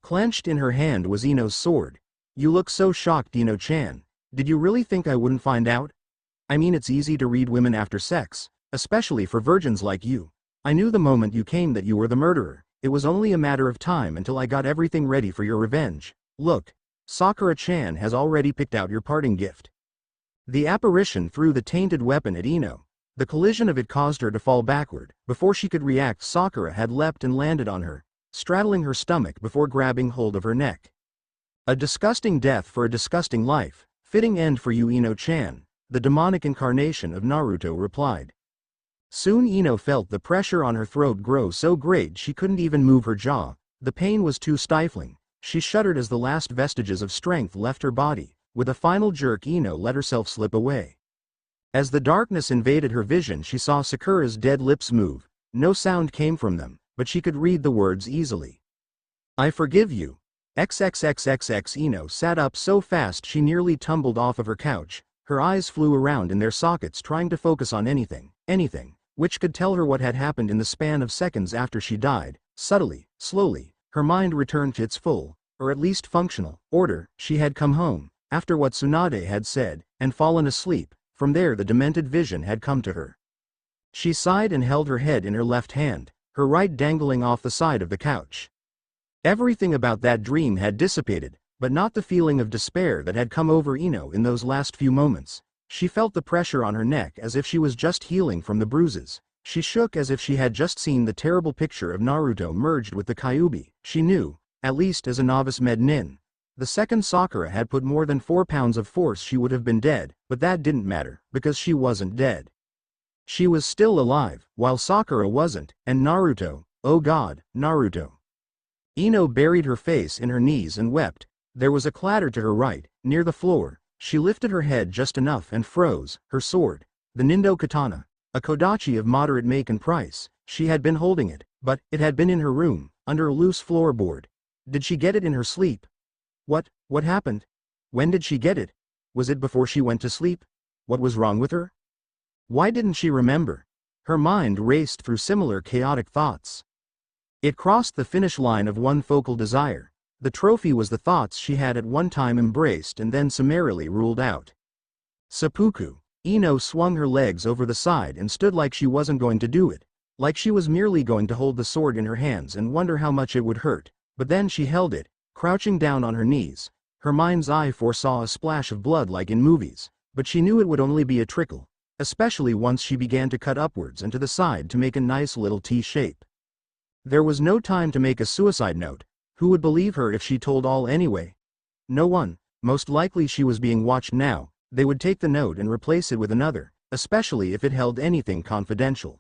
Clenched in her hand was Ino's sword. "You look so shocked, Ino-chan. Did you really think I wouldn't find out? I mean, it's easy to read women after sex, especially for virgins like you. I knew the moment you came that you were the murderer. It was only a matter of time until I got everything ready for your revenge. Look, Sakura-chan has already picked out your parting gift." The apparition threw the tainted weapon at Ino. The collision of it caused her to fall backward. Before she could react, Sakura had leapt and landed on her, straddling her stomach before grabbing hold of her neck. "A disgusting death for a disgusting life. Fitting end for you, Ino-chan," the demonic incarnation of Naruto replied. Soon Ino felt the pressure on her throat grow so great she couldn't even move her jaw. The pain was too stifling. She shuddered as the last vestiges of strength left her body. With a final jerk, Ino let herself slip away. As the darkness invaded her vision, she saw Sakura's dead lips move. No sound came from them, but she could read the words easily. "I forgive you." XXXXX. Ino sat up so fast she nearly tumbled off of her couch. Her eyes flew around in their sockets, trying to focus on anything, which could tell her what had happened in the span of seconds after she died. Subtly, slowly, her mind returned to its full, or at least functional, order. She had come home, after what Tsunade had said, and fallen asleep. From there the demented vision had come to her. She sighed and held her head in her left hand, her right dangling off the side of the couch. Everything about that dream had dissipated, but not the feeling of despair that had come over Ino in those last few moments. She felt the pressure on her neck as if she was just healing from the bruises. She shook as if she had just seen the terrible picture of Naruto merged with the Kyuubi. She knew, at least as a novice med nin, the second Sakura had put more than 4 pounds of force, she would have been dead, but that didn't matter, because she wasn't dead. She was still alive, while Sakura wasn't, and Naruto, oh god, Naruto. Ino buried her face in her knees and wept. There was a clatter to her right, near the floor. She lifted her head just enough and froze. Her sword, the Nindo katana, a kodachi of moderate make and price. She had been holding it, but it had been in her room, under a loose floorboard. Did she get it in her sleep? What happened? When did she get it? Was it before she went to sleep? What was wrong with her? Why didn't she remember? Her mind raced through similar chaotic thoughts. It crossed the finish line of one focal desire. The trophy was the thoughts she had at one time embraced and then summarily ruled out. Seppuku. Ino swung her legs over the side and stood like she wasn't going to do it, like she was merely going to hold the sword in her hands and wonder how much it would hurt. But then she held it, crouching down on her knees. Her mind's eye foresaw a splash of blood like in movies, but she knew it would only be a trickle, especially once she began to cut upwards and to the side to make a nice little T shape. There was no time to make a suicide note. Who would believe her if she told all anyway? No one. Most likely she was being watched now. They would take the note and replace it with another, especially if it held anything confidential.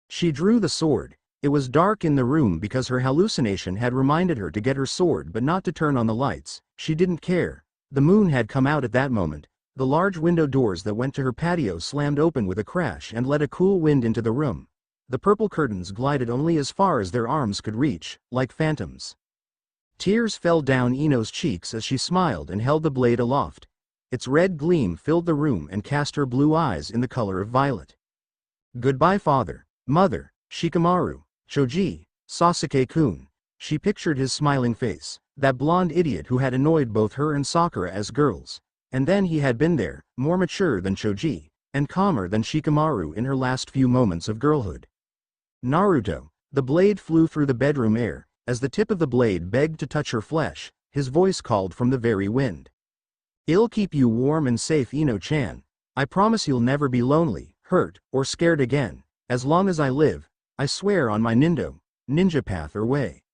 She drew the sword. It was dark in the room because her hallucination had reminded her to get her sword but not to turn on the lights. She didn't care. The moon had come out at that moment. The large window doors that went to her patio slammed open with a crash and let a cool wind into the room. The purple curtains glided only as far as their arms could reach, like phantoms. Tears fell down Ino's cheeks as she smiled and held the blade aloft. Its red gleam filled the room and cast her blue eyes in the color of violet. Goodbye, father, mother, Shikamaru, Choji, Sasuke-kun. She pictured his smiling face, that blonde idiot who had annoyed both her and Sakura as girls. And then he had been there, more mature than Choji, and calmer than Shikamaru in her last few moments of girlhood. Naruto. The blade flew through the bedroom air. As the tip of the blade begged to touch her flesh, his voice called from the very wind. "I'll keep you warm and safe, Ino-chan. I promise you'll never be lonely, hurt, or scared again. As long as I live, I swear on my ninja path or way.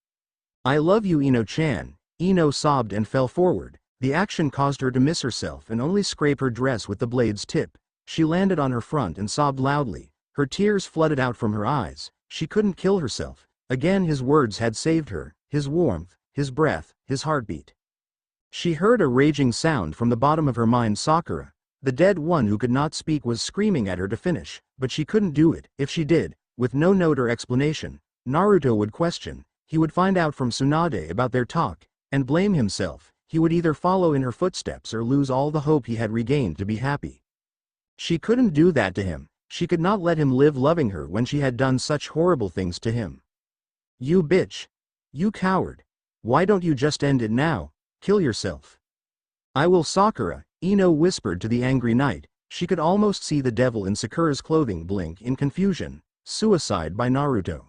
I love you, Ino-chan." Ino sobbed and fell forward. The action caused her to miss herself and only scrape her dress with the blade's tip. She landed on her front and sobbed loudly. Her tears flooded out from her eyes. She couldn't kill herself. Again his words had saved her, his warmth, his breath, his heartbeat. She heard a raging sound from the bottom of her mind. Sakura, the dead one who could not speak, was screaming at her to finish, but she couldn't do it. If she did, with no note or explanation, Naruto would question. He would find out from Tsunade about their talk, and blame himself. He would either follow in her footsteps or lose all the hope he had regained to be happy. She couldn't do that to him. She could not let him live loving her when she had done such horrible things to him. "You bitch. You coward. Why don't you just end it now? Kill yourself." "I will, Sakura," Ino whispered to the angry knight. She could almost see the devil in Sakura's clothing blink in confusion. Suicide by Naruto.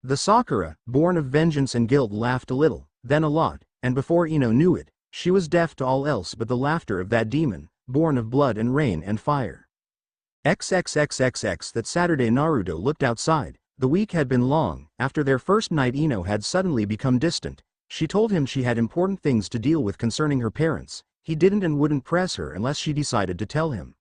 The Sakura, born of vengeance and guilt, laughed a little, then a lot, and before Ino knew it, she was deaf to all else but the laughter of that demon, born of blood and rain and fire. XXXXX. That Saturday Naruto looked outside. The week had been long. After their first night, Ino had suddenly become distant. She told him she had important things to deal with concerning her parents. He didn't and wouldn't press her unless she decided to tell him.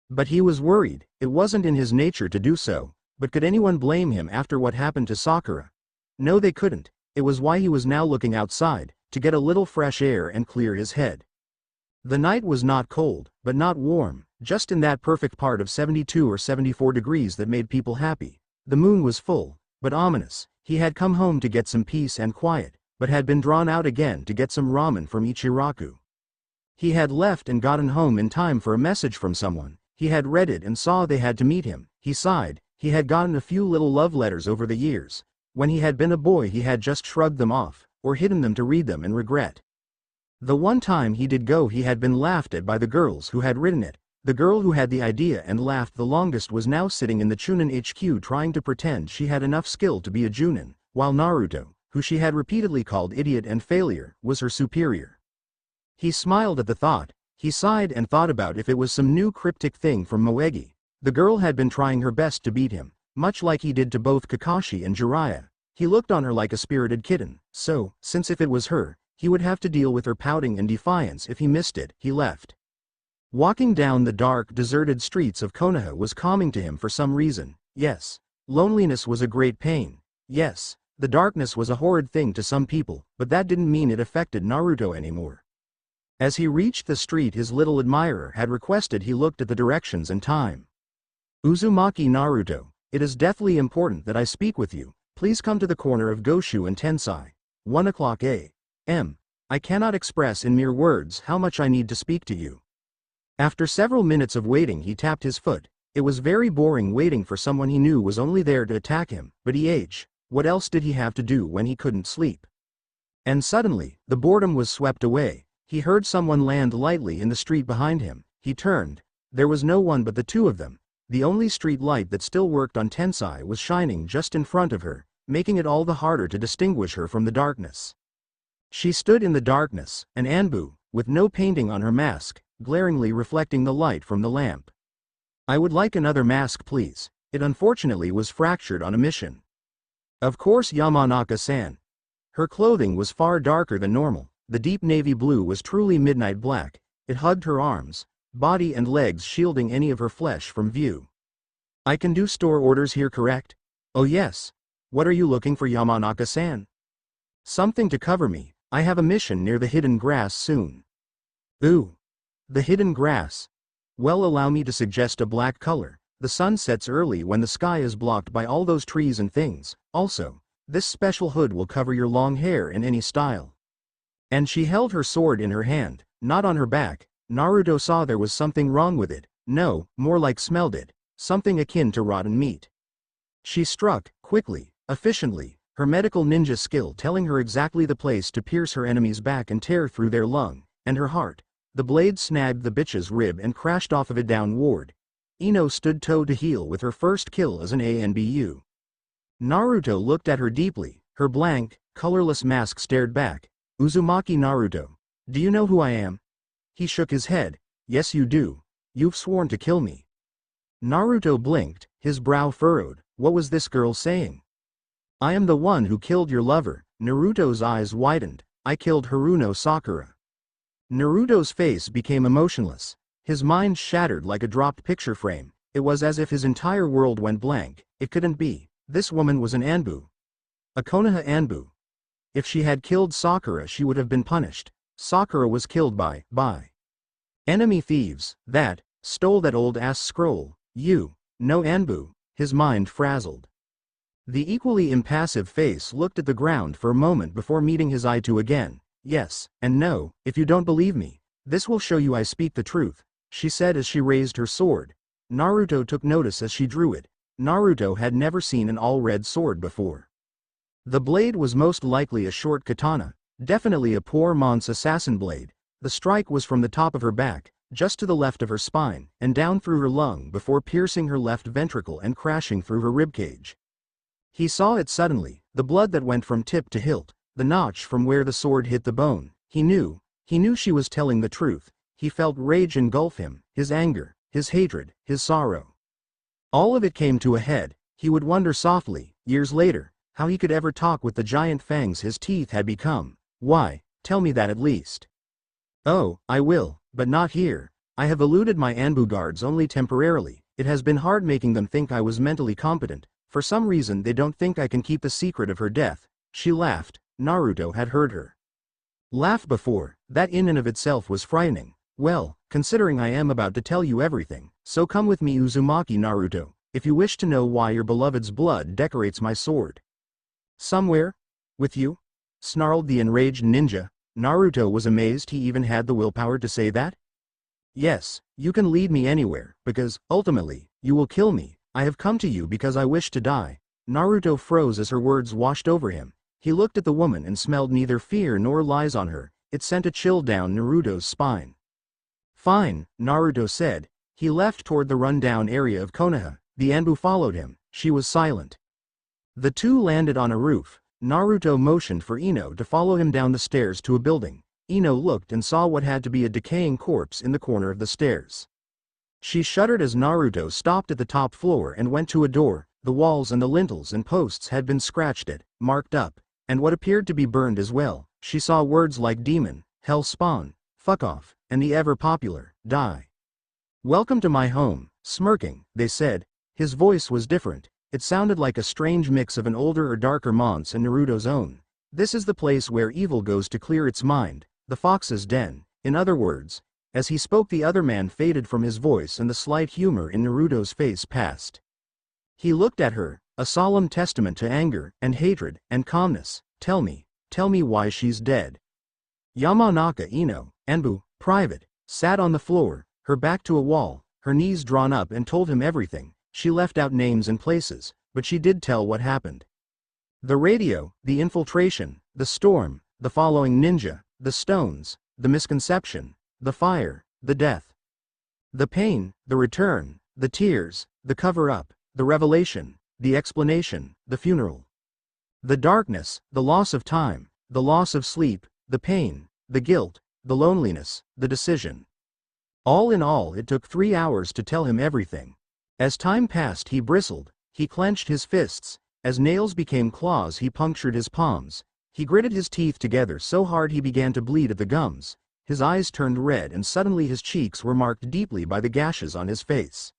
But he was worried. It wasn't in his nature to do so, but could anyone blame him after what happened to Sakura? No, they couldn't. It was why he was now looking outside, to get a little fresh air and clear his head. The night was not cold, but not warm, just in that perfect part of 72 or 74 degrees that made people happy. The moon was full, but ominous. He had come home to get some peace and quiet, but had been drawn out again to get some ramen from Ichiraku. He had left and gotten home in time for a message from someone. He had read it and saw they had to meet him. He sighed. He had gotten a few little love letters over the years. When he had been a boy, he had just shrugged them off, or hidden them to read them and regret. The one time he did go, he had been laughed at by the girls who had written it. The girl who had the idea and laughed the longest was now sitting in the Chunin HQ trying to pretend she had enough skill to be a Junin, while Naruto, who she had repeatedly called idiot and failure, was her superior. He smiled at the thought. He sighed and thought about if it was some new cryptic thing from Moegi. The girl had been trying her best to beat him, much like he did to both Kakashi and Jiraiya. He looked on her like a spirited kitten, so, since if it was her, he would have to deal with her pouting and defiance if he missed it. He left. Walking down the dark, deserted streets of Konoha was calming to him for some reason. Yes, loneliness was a great pain. Yes, the darkness was a horrid thing to some people, but that didn't mean it affected Naruto anymore. As he reached the street his little admirer had requested, he looked at the directions and time. "Uzumaki Naruto, it is deathly important that I speak with you. Please come to the corner of Goshu and Tensai. 1 o'clock a.m. I cannot express in mere words how much I need to speak to you." After several minutes of waiting, he tapped his foot. It was very boring waiting for someone he knew was only there to attack him, but what else did he have to do when he couldn't sleep? And suddenly, the boredom was swept away. He heard someone land lightly in the street behind him. He turned. There was no one but the two of them. The only street light that still worked on Tensai was shining just in front of her, making it all the harder to distinguish her from the darkness. She stood in the darkness, an Anbu, with no painting on her mask, glaringly reflecting the light from the lamp. "I would like another mask, please. It unfortunately was fractured on a mission." "Of course, Yamanaka-san." Her clothing was far darker than normal. The deep navy blue was truly midnight black. It hugged her arms, body and legs, shielding any of her flesh from view. "I can do store orders here, correct?" "Oh yes. What are you looking for, Yamanaka-san?" "Something to cover me. I have a mission near the hidden grass soon." "Ooh. The hidden grass. Well, allow me to suggest a black color. The sun sets early when the sky is blocked by all those trees and things. Also, this special hood will cover your long hair in any style." And she held her sword in her hand, not on her back. Naruto saw there was something wrong with it. No, more like smelled it. Something akin to rotten meat. She struck, quickly, efficiently, her medical ninja skill telling her exactly the place to pierce her enemy's back and tear through their lung, and her heart. The blade snagged the bitch's rib and crashed off of it downward. Ino stood toe to heel with her first kill as an ANBU. Naruto looked at her deeply. Her blank, colorless mask stared back. Uzumaki Naruto. Do you know who I am? He shook his head. Yes you do. You've sworn to kill me. Naruto blinked, his brow furrowed. What was this girl saying? I am the one who killed your lover. Naruto's eyes widened. I killed Haruno Sakura. Naruto's face became emotionless. His mind shattered like a dropped picture frame. It was as if his entire world went blank. It couldn't be. This woman was an Anbu. A Konoha Anbu. If she had killed Sakura she would have been punished. Sakura was killed by enemy thieves, that, stole that old ass scroll. You, no Anbu. His mind frazzled. The equally impassive face looked at the ground for a moment before meeting his eye to again. Yes, and no, if you don't believe me, this will show you I speak the truth, she said as she raised her sword. Naruto took notice as she drew it. Naruto had never seen an all-red sword before. The blade was most likely a short katana, definitely a poor man's assassin blade. The strike was from the top of her back, just to the left of her spine, and down through her lung before piercing her left ventricle and crashing through her ribcage. He saw it suddenly, the blood that went from tip to hilt, the notch from where the sword hit the bone. He knew she was telling the truth. He felt rage engulf him, his anger, his hatred, his sorrow. All of it came to a head. He would wonder softly, years later, how he could ever talk with the giant fangs his teeth had become. Why, tell me that at least. Oh, I will, but not here. I have eluded my Anbu guards only temporarily. It has been hard making them think I was mentally competent. For some reason they don't think I can keep the secret of her death. She laughed. Naruto had heard her laugh before. That in and of itself was frightening. Well, considering I am about to tell you everything, so come with me Uzumaki Naruto, if you wish to know why your beloved's blood decorates my sword. Somewhere? With you? Snarled the enraged ninja. Naruto was amazed he even had the willpower to say that. Yes, you can lead me anywhere, because, ultimately, you will kill me. I have come to you because I wish to die. Naruto froze as her words washed over him. He looked at the woman and smelled neither fear nor lies on her. It sent a chill down Naruto's spine. Fine, Naruto said. He left toward the run-down area of Konoha. The Anbu followed him. She was silent. The two landed on a roof. Naruto motioned for Ino to follow him down the stairs to a building. Ino looked and saw what had to be a decaying corpse in the corner of the stairs. She shuddered as Naruto stopped at the top floor and went to a door. The walls and the lintels and posts had been scratched at, marked up, and what appeared to be burned as well. She saw words like demon, hell spawn, fuck off, and the ever-popular, die. Welcome to my home, smirking, they said. His voice was different. It sounded like a strange mix of an older or darker Mons and Naruto's own. This is the place where evil goes to clear its mind, the fox's den, in other words. As he spoke the other man faded from his voice and the slight humor in Naruto's face passed. He looked at her, a solemn testament to anger, and hatred, and calmness. Tell me why she's dead. Yamanaka Ino, Anbu, private, sat on the floor, her back to a wall, her knees drawn up and told him everything. She left out names and places, but she did tell what happened. The radio, the infiltration, the storm, the following ninja, the stones, the misconception, the fire, the death. The pain, the return, the tears, the cover-up, the revelation, the explanation, the funeral. The darkness, the loss of time, the loss of sleep, the pain, the guilt, the loneliness, the decision. All in all it took 3 hours to tell him everything. As time passed he bristled, he clenched his fists. As nails became claws he punctured his palms. He gritted his teeth together so hard he began to bleed at the gums. His eyes turned red and suddenly his cheeks were marked deeply by the gashes on his face.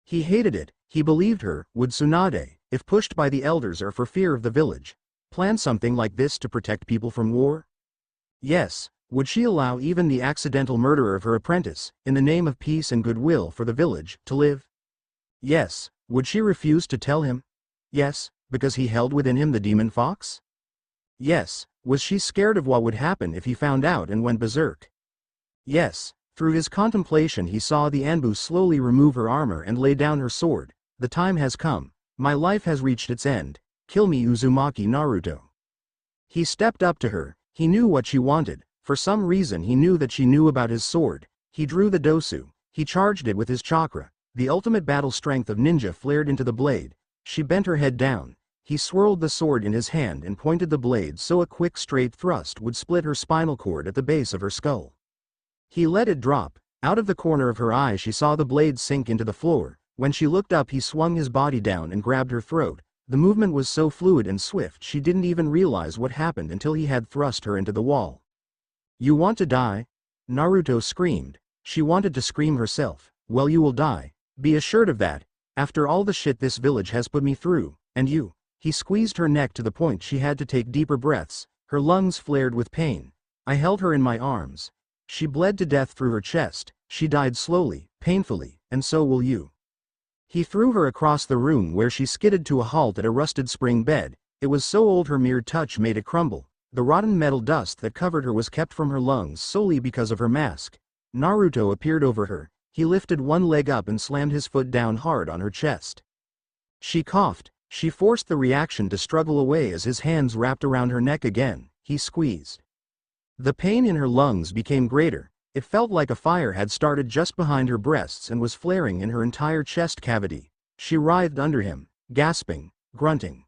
He hated it. He believed her. Would Tsunade, if pushed by the elders or for fear of the village, plan something like this to protect people from war? Yes. Would she allow even the accidental murderer of her apprentice, in the name of peace and goodwill for the village, to live? Yes. Would she refuse to tell him? Yes, because he held within him the demon fox? Yes. Was she scared of what would happen if he found out and went berserk? Yes. Through his contemplation he saw the Anbu slowly remove her armor and lay down her sword. The time has come. My life has reached its end. Kill me Uzumaki Naruto. He stepped up to her. He knew what she wanted. For some reason he knew that she knew about his sword. He drew the dosu. He charged it with his chakra. The ultimate battle strength of ninja flared into the blade. She bent her head down. He swirled the sword in his hand and pointed the blade so a quick straight thrust would split her spinal cord at the base of her skull. He let it drop. Out of the corner of her eye she saw the blade sink into the floor. When she looked up he swung his body down and grabbed her throat. The movement was so fluid and swift she didn't even realize what happened until he had thrust her into the wall. "You want to die?" Naruto screamed. She wanted to scream herself. "Well, you will die. Be assured of that. After all the shit this village has put me through, and you." He squeezed her neck to the point she had to take deeper breaths. Her lungs flared with pain. I held her in my arms. She bled to death through her chest. She died slowly, painfully, and so will you. He threw her across the room where she skidded to a halt at a rusted spring bed. It was so old her mere touch made it crumble. The rotten metal dust that covered her was kept from her lungs solely because of her mask. Naruto appeared over her. He lifted one leg up and slammed his foot down hard on her chest. She coughed. She forced the reaction to struggle away as his hands wrapped around her neck again. He squeezed. The pain in her lungs became greater. It felt like a fire had started just behind her breasts and was flaring in her entire chest cavity. She writhed under him, gasping, grunting.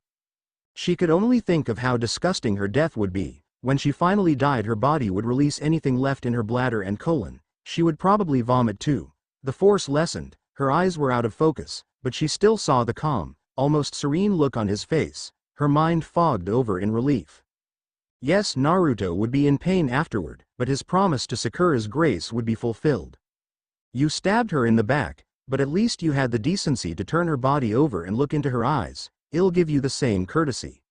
She could only think of how disgusting her death would be. When she finally died, her body would release anything left in her bladder and colon. She would probably vomit too. The force lessened. Her eyes were out of focus, but she still saw the calm, almost serene look on his face. Her mind fogged over in relief. Yes, Naruto would be in pain afterward, but his promise to Sakura's grace would be fulfilled. You stabbed her in the back, but at least you had the decency to turn her body over and look into her eyes. I'll give you the same courtesy.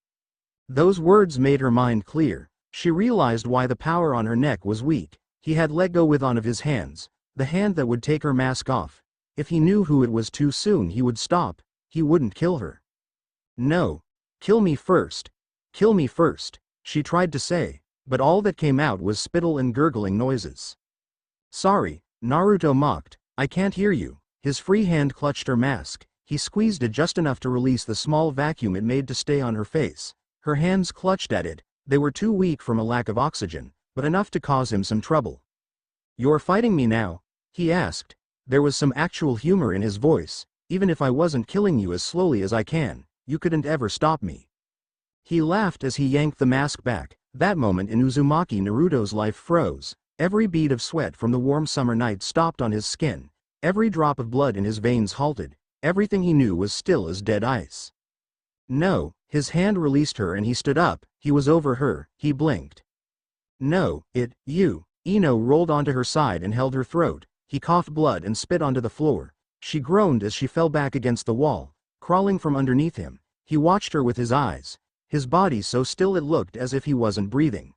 Those words made her mind clear. She realized why the power on her neck was weak. He had let go with one of his hands, the hand that would take her mask off. If he knew who it was too soon he would stop. He wouldn't kill her. No. Kill me first. Kill me first. She tried to say, but all that came out was spittle and gurgling noises. Sorry, Naruto mocked. I can't hear you. His free hand clutched her mask. He squeezed it just enough to release the small vacuum it made to stay on her face. Her hands clutched at it. They were too weak from a lack of oxygen, but enough to cause him some trouble. You're fighting me now? He asked. There was some actual humor in his voice. Even if I wasn't killing you as slowly as I can, you couldn't ever stop me. He laughed as he yanked the mask back. That moment in Uzumaki Naruto's life froze. Every bead of sweat from the warm summer night stopped on his skin. Every drop of blood in his veins halted. Everything he knew was still as dead ice. No, his hand released her and he stood up. He was over her. He blinked. No, you. Ino rolled onto her side and held her throat. He coughed blood and spit onto the floor. She groaned as she fell back against the wall, crawling from underneath him. He watched her with his eyes. His body so still it looked as if he wasn't breathing.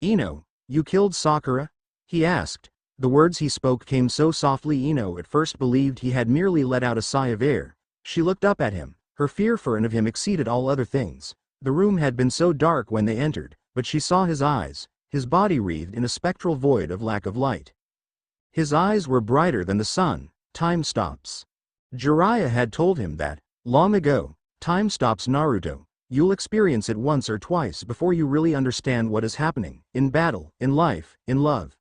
Ino, you killed Sakura? He asked. The words he spoke came so softly Ino at first believed he had merely let out a sigh of air. She looked up at him. Her fear for and of him exceeded all other things. The room had been so dark when they entered, but she saw his eyes, his body wreathed in a spectral void of lack of light. His eyes were brighter than the sun. Time stops. Jiraiya had told him that, long ago. Time stops, Naruto. You'll experience it once or twice before you really understand what is happening, in battle, in life, in love.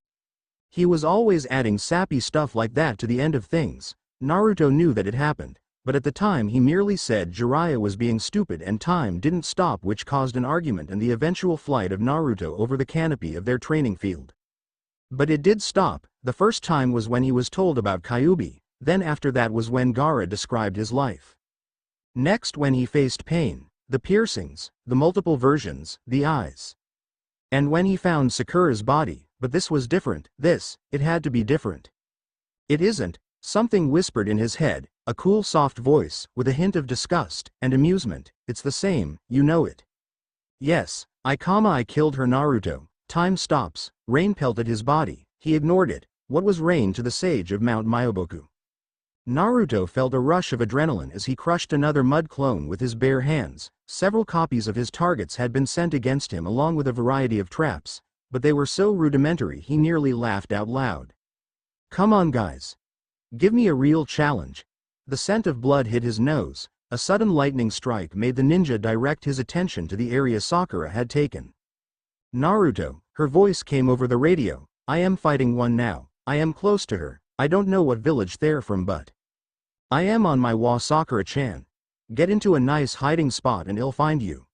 He was always adding sappy stuff like that to the end of things. Naruto knew that it happened, but at the time he merely said Jiraiya was being stupid and time didn't stop, which caused an argument and the eventual flight of Naruto over the canopy of their training field. But it did stop. The first time was when he was told about Kyuubi, then after that was when Gaara described his life. Next when he faced pain, the piercings, the multiple versions, the eyes. And when he found Sakura's body, but this was different, it had to be different. It isn't, something whispered in his head, a cool soft voice, with a hint of disgust and amusement. It's the same, you know it. Yes, I killed her, Naruto. Time stops. Rain pelted his body. He ignored it. What was rain to the sage of Mount Myoboku? Naruto felt a rush of adrenaline as he crushed another mud clone with his bare hands. Several copies of his targets had been sent against him along with a variety of traps, but they were so rudimentary he nearly laughed out loud. Come on guys. Give me a real challenge. The scent of blood hit his nose. A sudden lightning strike made the ninja direct his attention to the area Sakura had taken. Naruto, her voice came over the radio. I am fighting one now. I am close to her. I don't know what village they're from, but I am on my wa, Sakura-chan. Get into a nice hiding spot and I'll find you."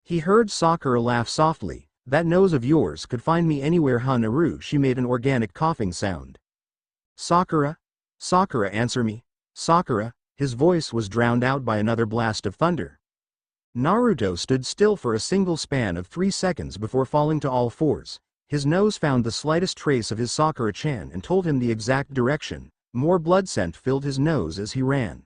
He heard Sakura laugh softly. "That nose of yours could find me anywhere, huh, Naru?" She made an organic coughing sound. "Sakura? Sakura, answer me. Sakura." His voice was drowned out by another blast of thunder. Naruto stood still for a single span of 3 seconds before falling to all fours. His nose found the slightest trace of his Sakura-chan and told him the exact direction. More blood scent filled his nose as he ran.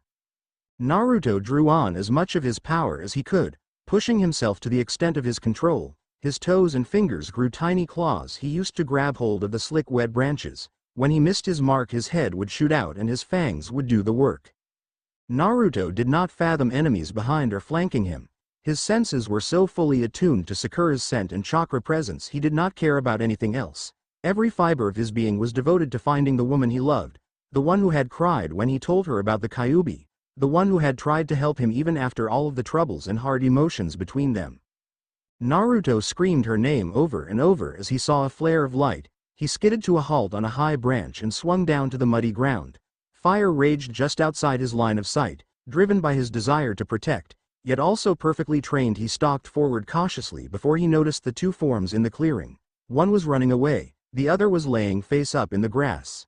Naruto drew on as much of his power as he could, pushing himself to the extent of his control. His toes and fingers grew tiny claws he used to grab hold of the slick wet branches. When he missed his mark, his head would shoot out and his fangs would do the work. Naruto did not fathom enemies behind or flanking him. His senses were so fully attuned to Sakura's scent and chakra presence he did not care about anything else. Every fiber of his being was devoted to finding the woman he loved, the one who had cried when he told her about the Kyuubi, the one who had tried to help him even after all of the troubles and hard emotions between them. Naruto screamed her name over and over as he saw a flare of light. He skidded to a halt on a high branch and swung down to the muddy ground. Fire raged just outside his line of sight. Driven by his desire to protect, yet also perfectly trained, he stalked forward cautiously before he noticed the two forms in the clearing. One was running away, the other was laying face up in the grass.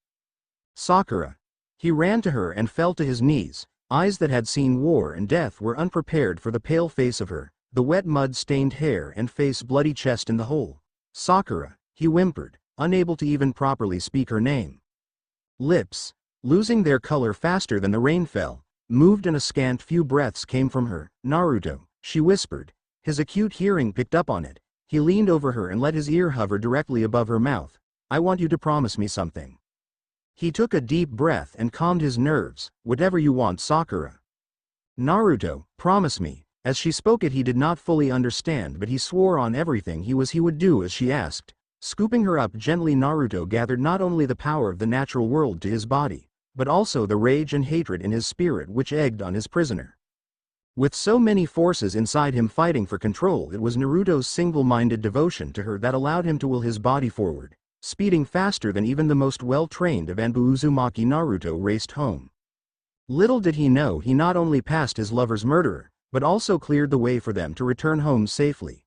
Sakura. He ran to her and fell to his knees. Eyes that had seen war and death were unprepared for the pale face of her, the wet mud-stained hair and face, bloody chest in the hole. "Sakura," he whimpered, unable to even properly speak her name. Lips, losing their color faster than the rain fell, moved and a scant few breaths came from her. "Naruto," she whispered. His acute hearing picked up on it. He leaned over her and let his ear hover directly above her mouth. "I want you to promise me something." He took a deep breath and calmed his nerves. "Whatever you want, Sakura." "Naruto, promise me." As she spoke it he did not fully understand, but he swore on everything he would do as she asked. Scooping her up gently, Naruto gathered not only the power of the natural world to his body, but also the rage and hatred in his spirit which egged on his prisoner. With so many forces inside him fighting for control, it was Naruto's single-minded devotion to her that allowed him to will his body forward, speeding faster than even the most well-trained of Anbu Uzumaki. Naruto raced home. Little did he know he not only passed his lover's murderer, but also cleared the way for them to return home safely.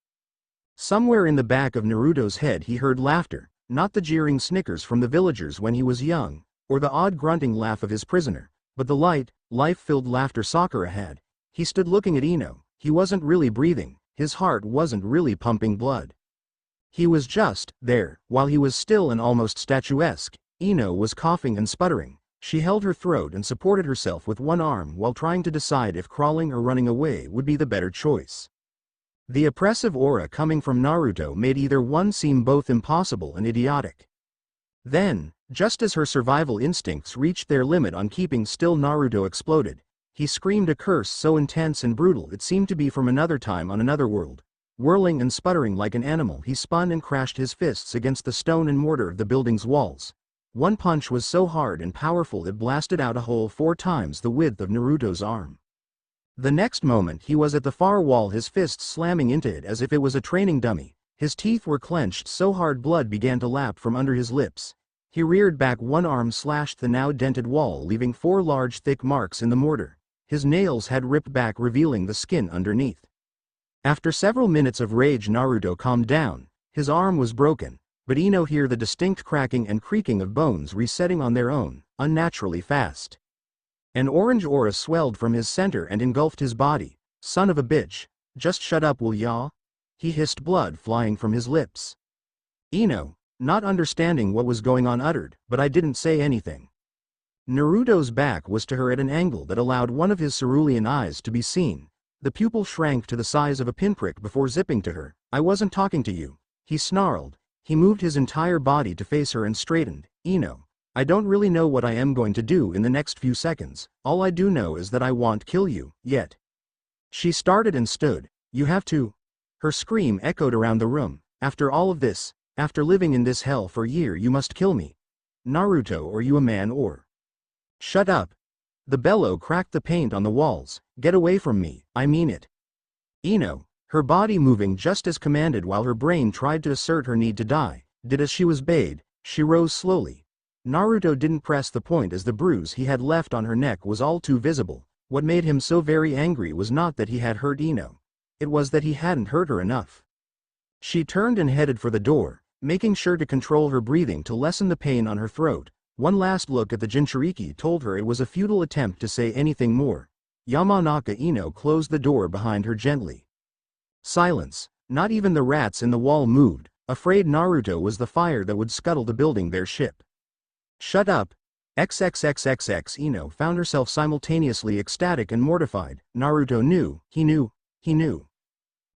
Somewhere in the back of Naruto's head he heard laughter, not the jeering snickers from the villagers when he was young, or the odd grunting laugh of his prisoner, but the light, life-filled laughter Sakura had. He stood looking at Ino. He wasn't really breathing, his heart wasn't really pumping blood. He was just there. While he was still and almost statuesque, Ino was coughing and sputtering. She held her throat and supported herself with one arm while trying to decide if crawling or running away would be the better choice. The oppressive aura coming from Naruto made either one seem both impossible and idiotic. Then, just as her survival instincts reached their limit on keeping still, Naruto exploded. He screamed a curse so intense and brutal it seemed to be from another time on another world. Whirling and sputtering like an animal, he spun and crashed his fists against the stone and mortar of the building's walls. One punch was so hard and powerful it blasted out a hole 4 times the width of Naruto's arm. The next moment he was at the far wall, his fists slamming into it as if it was a training dummy. His teeth were clenched so hard blood began to lap from under his lips. He reared back, one arm slashed the now dented wall, leaving 4 large thick marks in the mortar. His nails had ripped back, revealing the skin underneath. After several minutes of rage, Naruto calmed down. His arm was broken, but Ino heard the distinct cracking and creaking of bones resetting on their own, unnaturally fast. An orange aura swelled from his center and engulfed his body. "Son of a bitch, just shut up, will ya?" he hissed, blood flying from his lips. Ino, not understanding what was going on, uttered, "But I didn't say anything." Naruto's back was to her at an angle that allowed one of his cerulean eyes to be seen. The pupil shrank to the size of a pinprick before zipping to her. "I wasn't talking to you," he snarled. He moved his entire body to face her and straightened. "Ino, I don't really know what I am going to do in the next few seconds. All I do know is that I won't kill you, yet." She started and stood. "You have to." Her scream echoed around the room. "After all of this, after living in this hell for a year, you must kill me. Naruto, or you a man or—" "Shut up." The bellow cracked the paint on the walls. "Get away from me, I mean it." Ino, her body moving just as commanded while her brain tried to assert her need to die, did as she was bade. She rose slowly. Naruto didn't press the point as the bruise he had left on her neck was all too visible. What made him so very angry was not that he had hurt Ino. It was that he hadn't hurt her enough. She turned and headed for the door, making sure to control her breathing to lessen the pain on her throat. One last look at the Jinchuriki told her it was a futile attempt to say anything more. Yamanaka Ino closed the door behind her gently. Silence. Not even the rats in the wall moved, afraid Naruto was the fire that would scuttle the building their ship. Shut up. XXXXX Ino found herself simultaneously ecstatic and mortified. Naruto knew, he knew.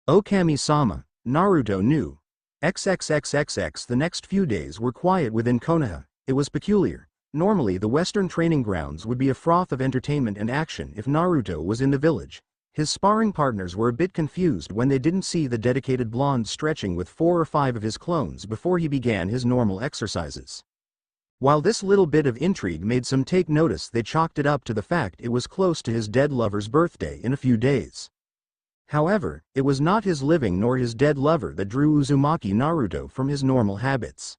Okami-sama, Naruto knew. XXXXX The next few days were quiet within Konoha. It was peculiar. Normally the western training grounds would be a froth of entertainment and action if Naruto was in the village. His sparring partners were a bit confused when they didn't see the dedicated blonde stretching with 4 or 5 of his clones before he began his normal exercises. While this little bit of intrigue made some take notice, they chalked it up to the fact it was close to his dead lover's birthday in a few days. However, it was not his living nor his dead lover that drew Uzumaki Naruto from his normal habits.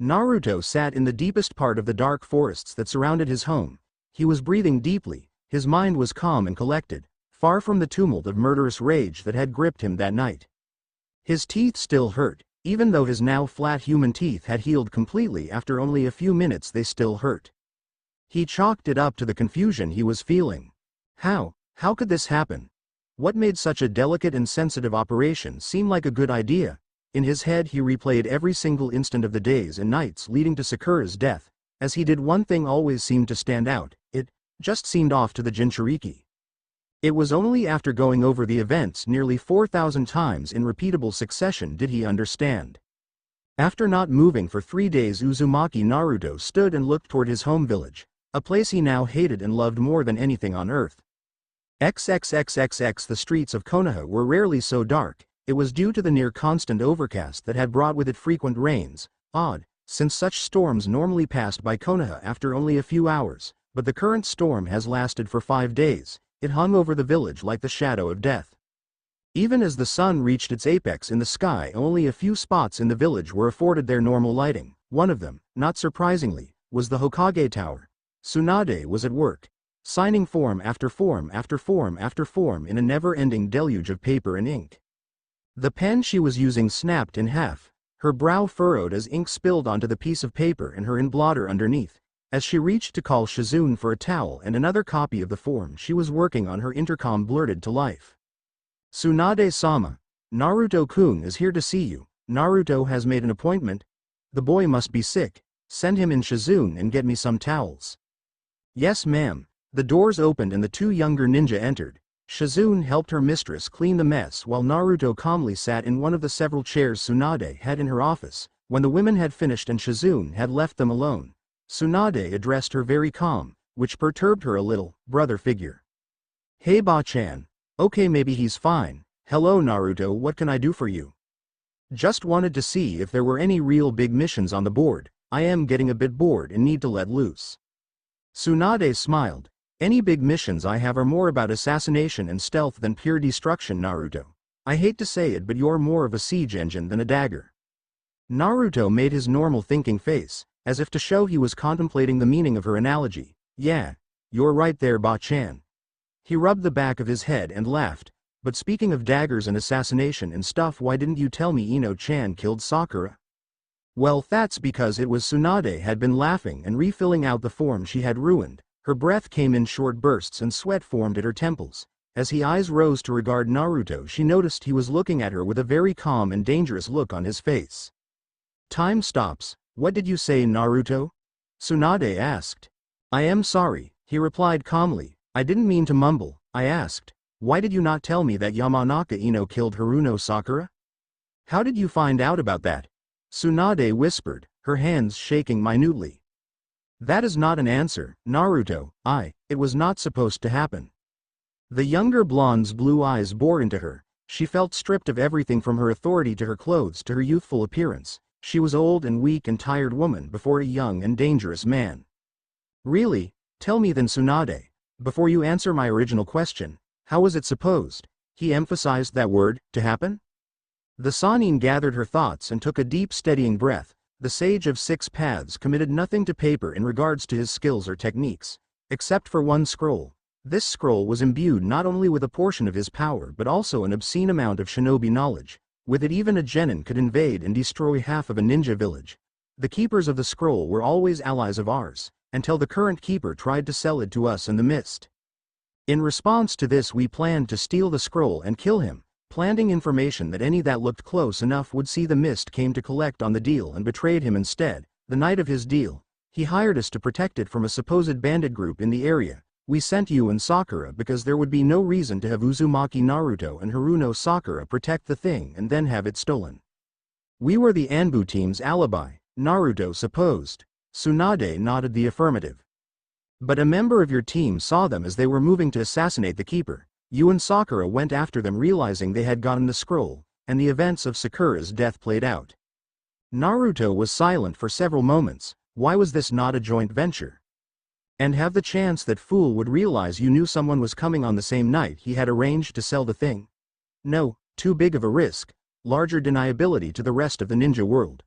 Naruto sat in the deepest part of the dark forests that surrounded his home. He was breathing deeply, his mind was calm and collected, far from the tumult of murderous rage that had gripped him that night. His teeth still hurt, even though his now flat human teeth had healed completely. After only a few minutes they still hurt. He chalked it up to the confusion he was feeling. How could this happen? What made such a delicate and sensitive operation seem like a good idea? In his head he replayed every single instant of the days and nights leading to Sakura's death. As he did, one thing always seemed to stand out. It just seemed off to the Jinchuriki. It was only after going over the events nearly 4,000 times in repeatable succession did he understand. After not moving for 3 days, Uzumaki Naruto stood and looked toward his home village, a place he now hated and loved more than anything on earth. XXXXX The streets of Konoha were rarely so dark. It was due to the near-constant overcast that had brought with it frequent rains. Odd, since such storms normally passed by Konoha after only a few hours, but the current storm has lasted for 5 days. It hung over the village like the shadow of death. Even as the sun reached its apex in the sky, only a few spots in the village were afforded their normal lighting. One of them, not surprisingly, was the Hokage Tower. Tsunade was at work, signing form after form after form after form in a never-ending deluge of paper and ink. The pen she was using snapped in half, her brow furrowed as ink spilled onto the piece of paper and her in blotter underneath. As she reached to call Shizune for a towel and another copy of the form she was working on, her intercom blurted to life. Tsunade-sama, Naruto-kun is here to see you. Naruto has made an appointment. The boy must be sick. Send him in, Shizune, and get me some towels. Yes, ma'am. The doors opened and the 2 younger ninja entered. Shizune helped her mistress clean the mess while Naruto calmly sat in one of the several chairs Tsunade had in her office. When the women had finished and Shizune had left them alone, Tsunade addressed her very calm, which perturbed her a little, brother figure. Hey Ba-chan. Okay, maybe he's fine. Hello Naruto, what can I do for you? Just wanted to see if there were any real big missions on the board. I am getting a bit bored and need to let loose. Tsunade smiled. Any big missions I have are more about assassination and stealth than pure destruction, Naruto. I hate to say it, but you're more of a siege engine than a dagger. Naruto made his normal thinking face, as if to show he was contemplating the meaning of her analogy. Yeah, you're right there, Ba-chan. He rubbed the back of his head and laughed. But speaking of daggers and assassination and stuff, why didn't you tell me Ino-chan killed Sakura? Well, that's because it was Tsunade had been laughing and refilling out the form she had ruined. Her breath came in short bursts and sweat formed at her temples. As his eyes rose to regard Naruto, she noticed he was looking at her with a very calm and dangerous look on his face. Time stops. What did you say, Naruto? Tsunade asked. I am sorry, he replied calmly. I didn't mean to mumble. I asked, why did you not tell me that Yamanaka Ino killed Haruno Sakura? How did you find out about that? Tsunade whispered, her hands shaking minutely. That is not an answer, Naruto. It was not supposed to happen. The younger blonde's blue eyes bored into her. She felt stripped of everything from her authority to her clothes to her youthful appearance. She was old and weak and tired woman before a young and dangerous man. Really? Tell me then, Tsunade. Before you answer my original question, how was it supposed, he emphasized that word, to happen? The Sannin gathered her thoughts and took a deep steadying breath. The sage of 6 paths committed nothing to paper in regards to his skills or techniques, except for one scroll. This scroll was imbued not only with a portion of his power but also an obscene amount of shinobi knowledge. With it even a genin could invade and destroy half of a ninja village. The keepers of the scroll were always allies of ours, until the current keeper tried to sell it to us in the mist. In response to this we planned to steal the scroll and kill him, planting information that any that looked close enough would see the mist came to collect on the deal and betrayed him instead. The night of his deal, he hired us to protect it from a supposed bandit group in the area. We sent you and Sakura because there would be no reason to have Uzumaki Naruto and Haruno Sakura protect the thing and then have it stolen. We were the Anbu team's alibi, Naruto supposed. Tsunade nodded the affirmative. But a member of your team saw them as they were moving to assassinate the keeper. You and Sakura went after them realizing they had gotten the scroll, and the events of Sakura's death played out. Naruto was silent for several moments. Why was this not a joint venture? And have the chance that fool would realize you knew someone was coming on the same night he had arranged to sell the thing? No, too big of a risk, larger deniability to the rest of the ninja world.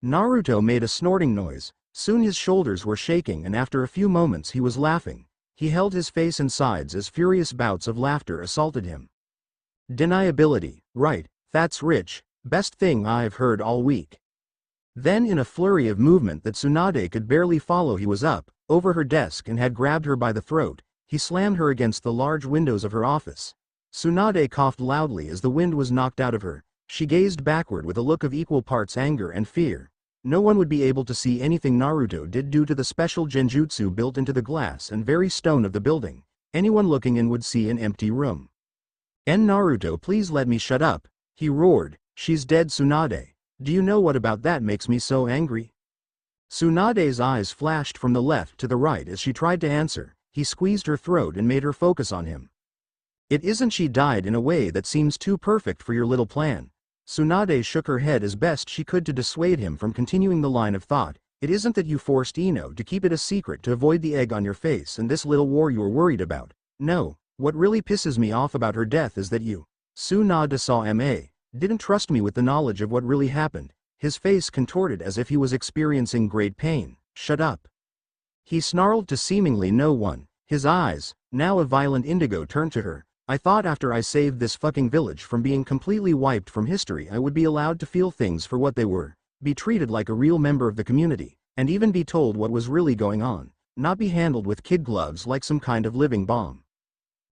Naruto made a snorting noise. Soon his shoulders were shaking and after a few moments he was laughing. He held his face and sides as furious bouts of laughter assaulted him. Deniability, right, that's rich, best thing I've heard all week. Then in a flurry of movement that Tsunade could barely follow he was up, over her desk and had grabbed her by the throat. He slammed her against the large windows of her office. Tsunade coughed loudly as the wind was knocked out of her. She gazed backward with a look of equal parts anger and fear. No one would be able to see anything Naruto did due to the special genjutsu built into the glass and very stone of the building. Anyone looking in would see an empty room. Naruto, please let me shut up, he roared. She's dead, Tsunade. Do you know what about that makes me so angry? Tsunade's eyes flashed from the left to the right as she tried to answer. He squeezed her throat and made her focus on him. It isn't she died in a way that seems too perfect for your little plan. Tsunade shook her head as best she could to dissuade him from continuing the line of thought. It isn't that you forced Ino to keep it a secret to avoid the egg on your face and this little war you're worried about. No, what really pisses me off about her death is that you, Tsunade, didn't trust me with the knowledge of what really happened. His face contorted as if he was experiencing great pain. Shut up. He snarled to seemingly no one. His eyes, now a violent indigo, turned to her. I thought after I saved this fucking village from being completely wiped from history I would be allowed to feel things for what they were, be treated like a real member of the community, and even be told what was really going on, not be handled with kid gloves like some kind of living bomb.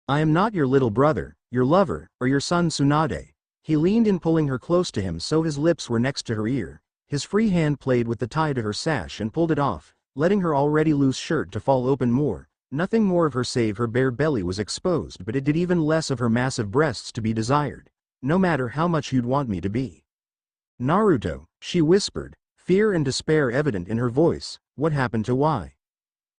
I am not your little brother, your lover, or your son Tsunade. He leaned in, pulling her close to him so his lips were next to her ear. His free hand played with the tie to her sash and pulled it off, letting her already loose shirt to fall open more. Nothing more of her save her bare belly was exposed, but it did even less of her massive breasts to be desired. No matter how much you'd want me to be. Naruto, she whispered, fear and despair evident in her voice. What happened to why?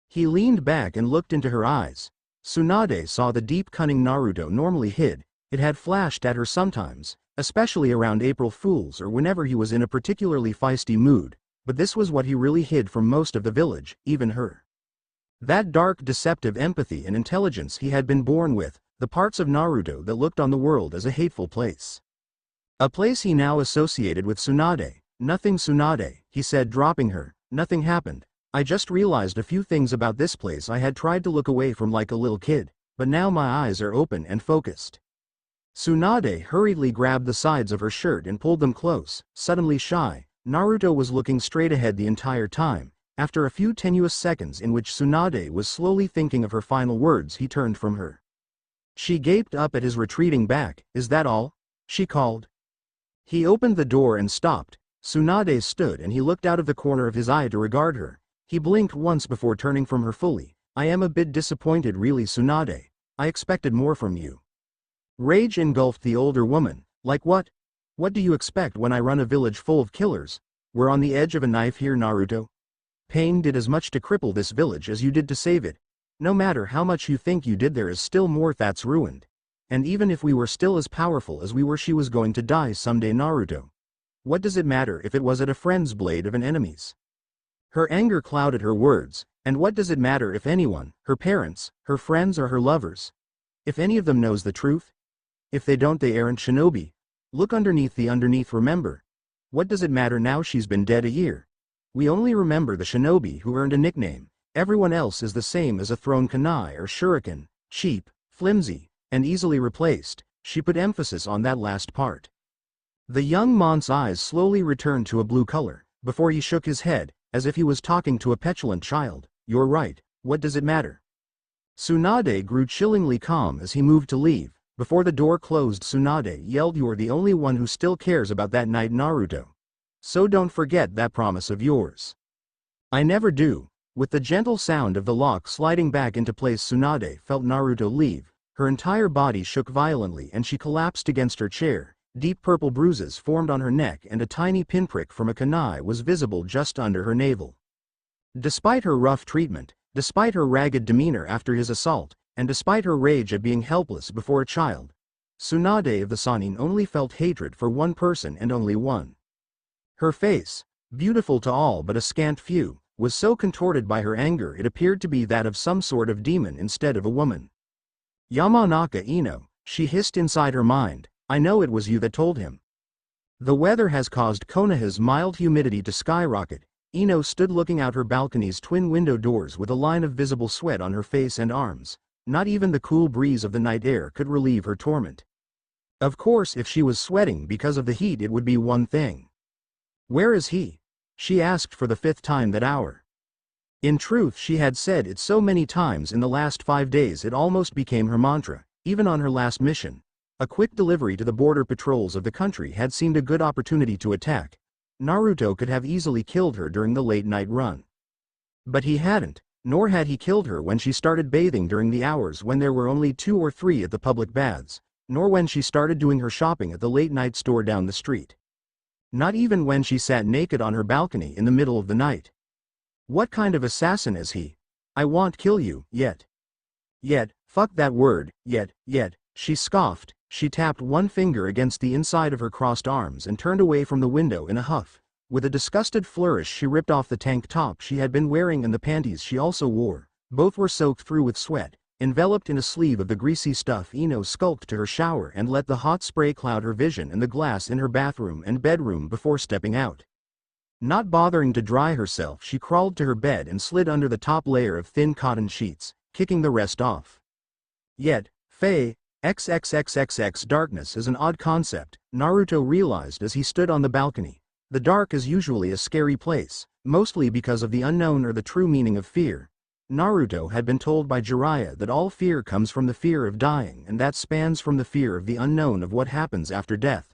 He leaned back and looked into her eyes. Tsunade saw the deep cunning Naruto normally hid. It had flashed at her sometimes, especially around April Fools or whenever he was in a particularly feisty mood, but this was what he really hid from most of the village, even her. That dark, deceptive empathy and intelligence he had been born with, the parts of Naruto that looked on the world as a hateful place. A place he now associated with Tsunade. Nothing, Tsunade, he said, dropping her. Nothing happened. I just realized a few things about this place I had tried to look away from like a little kid, but now my eyes are open and focused. Tsunade hurriedly grabbed the sides of her shirt and pulled them close. Suddenly shy, Naruto was looking straight ahead the entire time. After a few tenuous seconds in which Tsunade was slowly thinking of her final words, he turned from her. She gaped up at his retreating back. Is that all? She called. He opened the door and stopped. Tsunade stood and he looked out of the corner of his eye to regard her. He blinked once before turning from her fully. I am a bit disappointed really, Tsunade. I expected more from you. Rage engulfed the older woman. Like what? What do you expect when I run a village full of killers? We're on the edge of a knife here, Naruto. Pain did as much to cripple this village as you did to save it. No matter how much you think you did, there is still more that's ruined. And even if we were still as powerful as we were, she was going to die someday, Naruto. What does it matter if it was at a friend's blade of an enemy's? Her anger clouded her words. And what does it matter if anyone, her parents, her friends, or her lovers, if any of them knows the truth? If they don't, they aren't shinobi. Look underneath the underneath, remember. What does it matter now she's been dead a year? We only remember the shinobi who earned a nickname. Everyone else is the same as a thrown kunai or shuriken. cheap, flimsy, and easily replaced. She put emphasis on that last part. The young mont's eyes slowly returned to a blue color, before he shook his head, as if he was talking to a petulant child. You're right, what does it matter? Tsunade grew chillingly calm as he moved to leave. Before the door closed, Tsunade yelled, "You're the only one who still cares about that night, Naruto. So don't forget that promise of yours." "I never do." With the gentle sound of the lock sliding back into place, Tsunade felt Naruto leave. Her entire body shook violently and she collapsed against her chair. Deep purple bruises formed on her neck and a tiny pinprick from a kunai was visible just under her navel. Despite her rough treatment, despite her ragged demeanor after his assault, and despite her rage at being helpless before a child, Tsunade of the Sannin only felt hatred for one person and only one. Her face, beautiful to all but a scant few, was so contorted by her anger it appeared to be that of some sort of demon instead of a woman. "Yamanaka Ino," she hissed inside her mind, "I know it was you that told him." The weather has caused Konoha's mild humidity to skyrocket. Ino stood looking out her balcony's twin window doors with a line of visible sweat on her face and arms. Not even the cool breeze of the night air could relieve her torment. Of course, if she was sweating because of the heat, it would be one thing. "Where is he?" she asked for the 5th time that hour. In truth, she had said it so many times in the last 5 days it almost became her mantra. Even on her last mission, a quick delivery to the border patrols of the country had seemed a good opportunity to attack. Naruto could have easily killed her during the late-night run. But he hadn't, nor had he killed her when she started bathing during the hours when there were only 2 or 3 at the public baths, nor when she started doing her shopping at the late-night store down the street. Not even when she sat naked on her balcony in the middle of the night. What kind of assassin is he? "I won't kill you, yet." "Yet, fuck that word, yet," she scoffed. She tapped one finger against the inside of her crossed arms and turned away from the window in a huff. With a disgusted flourish she ripped off the tank top she had been wearing and the panties she also wore. Both were soaked through with sweat. Enveloped in a sleeve of the greasy stuff, Ino skulked to her shower and let the hot spray cloud her vision and the glass in her bathroom and bedroom before stepping out. Not bothering to dry herself, she crawled to her bed and slid under the top layer of thin cotton sheets, kicking the rest off. Yet, XXXXX darkness is an odd concept, Naruto realized as he stood on the balcony. The dark is usually a scary place, mostly because of the unknown or the true meaning of fear. Naruto had been told by Jiraiya that all fear comes from the fear of dying, and that spans from the fear of the unknown of what happens after death.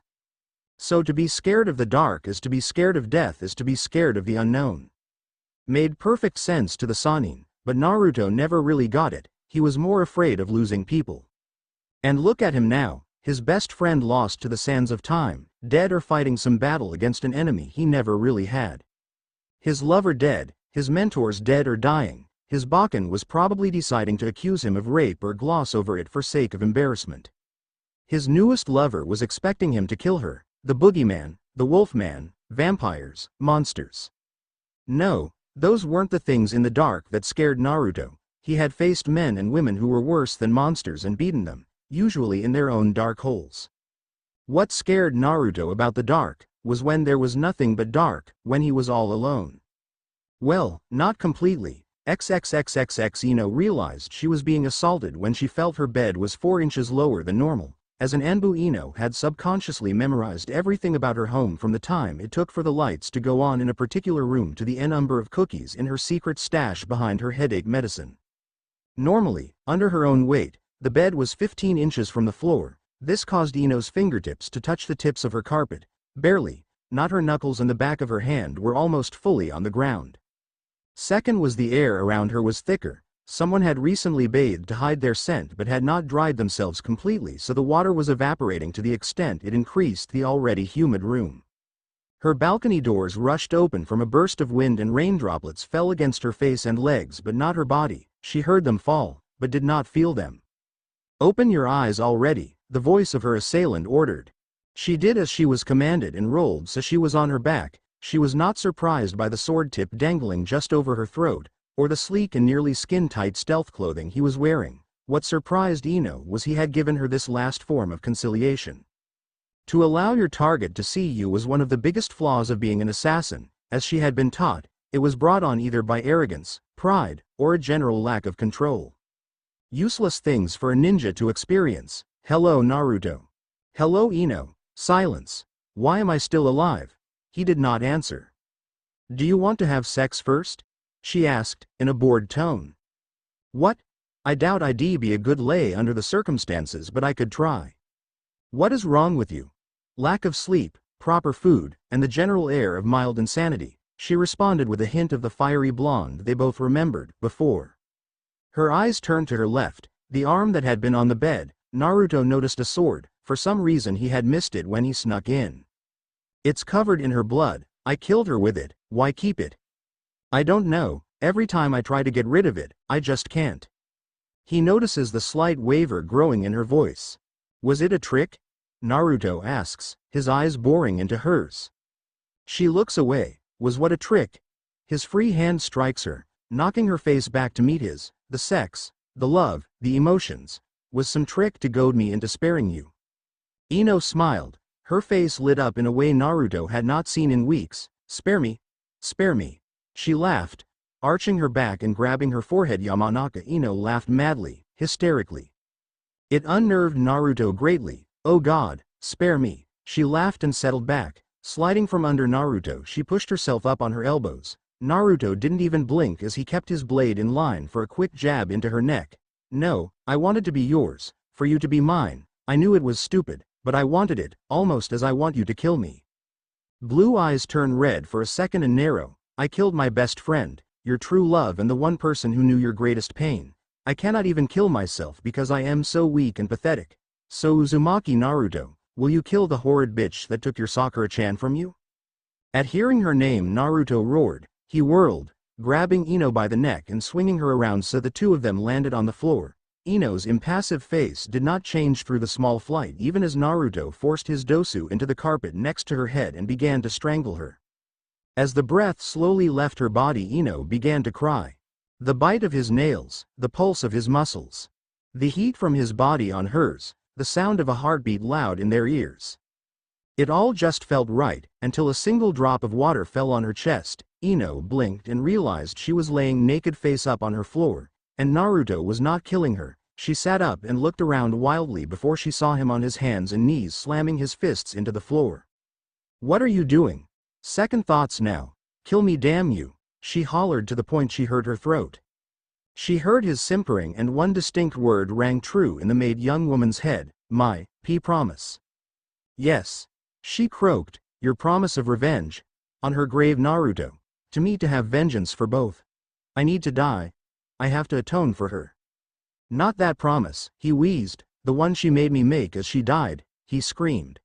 So to be scared of the dark is to be scared of death, is to be scared of the unknown. Made perfect sense to the Sannin, but Naruto never really got it. He was more afraid of losing people. And look at him now, his best friend lost to the sands of time, dead or fighting some battle against an enemy he never really had. His lover dead, his mentors dead or dying. His Bakken was probably deciding to accuse him of rape or gloss over it for sake of embarrassment. His newest lover was expecting him to kill her, the boogeyman, the wolfman, vampires, monsters. No, those weren't the things in the dark that scared Naruto. He had faced men and women who were worse than monsters and beaten them, usually in their own dark holes. What scared Naruto about the dark was when there was nothing but dark, when he was all alone. Well, not completely. XXXXX Ino realized she was being assaulted when she felt her bed was 4 inches lower than normal. As an Anbu, Ino had subconsciously memorized everything about her home, from the time it took for the lights to go on in a particular room to the number of cookies in her secret stash behind her headache medicine. Normally, under her own weight, the bed was 15 inches from the floor. This caused Ino's fingertips to touch the tips of her carpet. Barely, not her knuckles and the back of her hand were almost fully on the ground. Second was the air around her was thicker. Someone had recently bathed to hide their scent but had not dried themselves completely, so the water was evaporating to the extent it increased the already humid room. Her balcony doors rushed open from a burst of wind and rain droplets fell against her face and legs but not her body. She heard them fall, but did not feel them. "Open your eyes already," the voice of her assailant ordered. She did as she was commanded and rolled so she was on her back. She was not surprised by the sword tip dangling just over her throat, or the sleek and nearly skin-tight stealth clothing he was wearing. What surprised Ino was he had given her this last form of conciliation. To allow your target to see you was one of the biggest flaws of being an assassin. As she had been taught, it was brought on either by arrogance, pride, or a general lack of control. Useless things for a ninja to experience. Hello Naruto. Hello Ino. Silence. Why am I still alive? He did not answer. Do you want to have sex first? She asked, in a bored tone. What? I doubt I'd be a good lay under the circumstances, but I could try. What is wrong with you? Lack of sleep, proper food, and the general air of mild insanity, she responded with a hint of the fiery blonde they both remembered before. Her eyes turned to her left, the arm that had been on the bed. Naruto noticed a sword. For some reason he had missed it when he snuck in. It's covered in her blood. I killed her with it. Why keep it? I don't know. Every time I try to get rid of it, I just can't. He notices the slight waver growing in her voice. Was it a trick? Naruto asks, his eyes boring into hers. She looks away. Was what a trick? His free hand strikes her, knocking her face back to meet his. The sex, the love, the emotions. Was some trick to goad me into sparing you. Ino smiled. Her face lit up in a way Naruto had not seen in weeks. Spare me. Spare me. She laughed, arching her back and grabbing her forehead. Yamanaka Ino laughed madly, hysterically. It unnerved Naruto greatly. Oh God, spare me. She laughed and settled back. Sliding from under Naruto, she pushed herself up on her elbows. Naruto didn't even blink as he kept his blade in line for a quick jab into her neck. No, I wanted to be yours, for you to be mine. I knew it was stupid, but I wanted it, almost as I want you to kill me. Blue eyes turned red for a second and narrow. I killed my best friend, your true love, and the one person who knew your greatest pain. I cannot even kill myself because I am so weak and pathetic. So Uzumaki Naruto, will you kill the horrid bitch that took your Sakura-chan from you? At hearing her name, Naruto roared. He whirled, grabbing Ino by the neck and swinging her around so the two of them landed on the floor. Ino's impassive face did not change through the small flight even as Naruto forced his dosu into the carpet next to her head and began to strangle her. As the breath slowly left her body, Ino began to cry. The bite of his nails, the pulse of his muscles, the heat from his body on hers, the sound of a heartbeat loud in their ears. It all just felt right, until a single drop of water fell on her chest. Ino blinked and realized she was laying naked face up on her floor, and Naruto was not killing her. She sat up and looked around wildly before she saw him on his hands and knees slamming his fists into the floor. What are you doing? Second thoughts now. Kill me, damn you, she hollered to the point she hurt her throat. She heard his simpering and one distinct word rang true in the maid young woman's head. My promise. Yes. She croaked, your promise of revenge. On her grave, Naruto. To me, to have vengeance for both. I need to die. I have to atone for her. Not that promise, he wheezed, the one she made me make as she died, he screamed.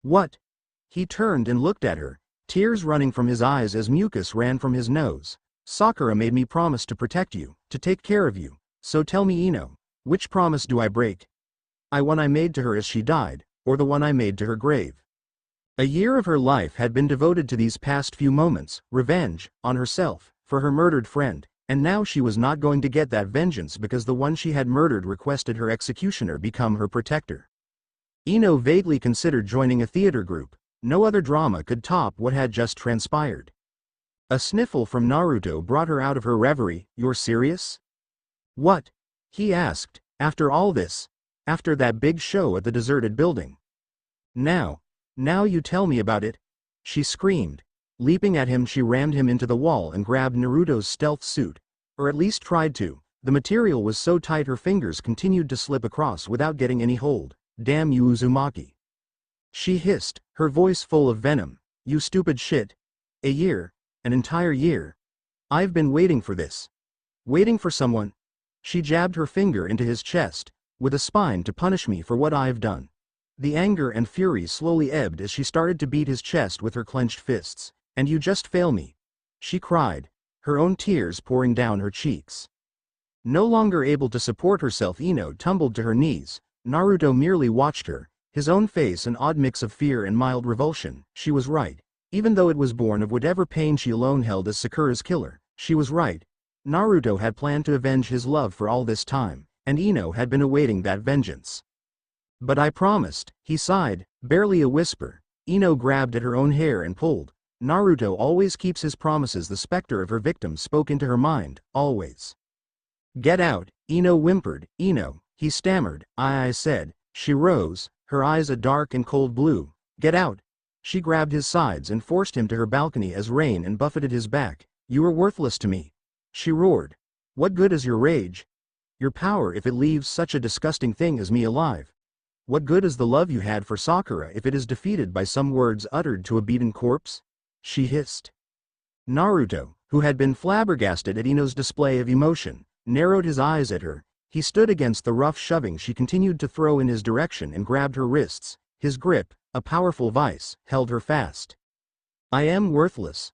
What? He turned and looked at her, tears running from his eyes as mucus ran from his nose. Sakura made me promise to protect you, to take care of you. So tell me, Ino, which promise do I break? One I made to her as she died, or the one I made to her grave? A year of her life had been devoted to these past few moments, revenge, on herself, for her murdered friend, and now she was not going to get that vengeance because the one she had murdered requested her executioner become her protector. Ino vaguely considered joining a theater group. No other drama could top what had just transpired. A sniffle from Naruto brought her out of her reverie. You're serious? What? He asked. After all this? After that big show at the deserted building? Now you tell me about it, she screamed. Leaping at him, she rammed him into the wall and grabbed Naruto's stealth suit, or at least tried to. The material was so tight her fingers continued to slip across without getting any hold. Damn you, Uzumaki. She hissed, her voice full of venom. You stupid shit. A year, an entire year. I've been waiting for this. Waiting for someone. She jabbed her finger into his chest, with a spine to punish me for what I've done. The anger and fury slowly ebbed as she started to beat his chest with her clenched fists. And you just fail me. She cried, her own tears pouring down her cheeks. No longer able to support herself, Ino tumbled to her knees. Naruto merely watched her, his own face an odd mix of fear and mild revulsion. She was right. Even though it was born of whatever pain she alone held as Sakura's killer, she was right. Naruto had planned to avenge his love for all this time, and Ino had been awaiting that vengeance. But I promised, he sighed, barely a whisper. Ino grabbed at her own hair and pulled. Naruto always keeps his promises. The specter of her victim spoke into her mind, always. Get out, Ino whimpered. Ino, he stammered. I said. She rose, her eyes a dark and cold blue. Get out. She grabbed his sides and forced him to her balcony as rain and buffeted his back. You are worthless to me. She roared. What good is your rage? Your power if it leaves such a disgusting thing as me alive? What good is the love you had for Sakura if it is defeated by some words uttered to a beaten corpse? She hissed. Naruto, who had been flabbergasted at Ino's display of emotion, narrowed his eyes at her. He stood against the rough shoving she continued to throw in his direction and grabbed her wrists. His grip, a powerful vice, held her fast. I am worthless.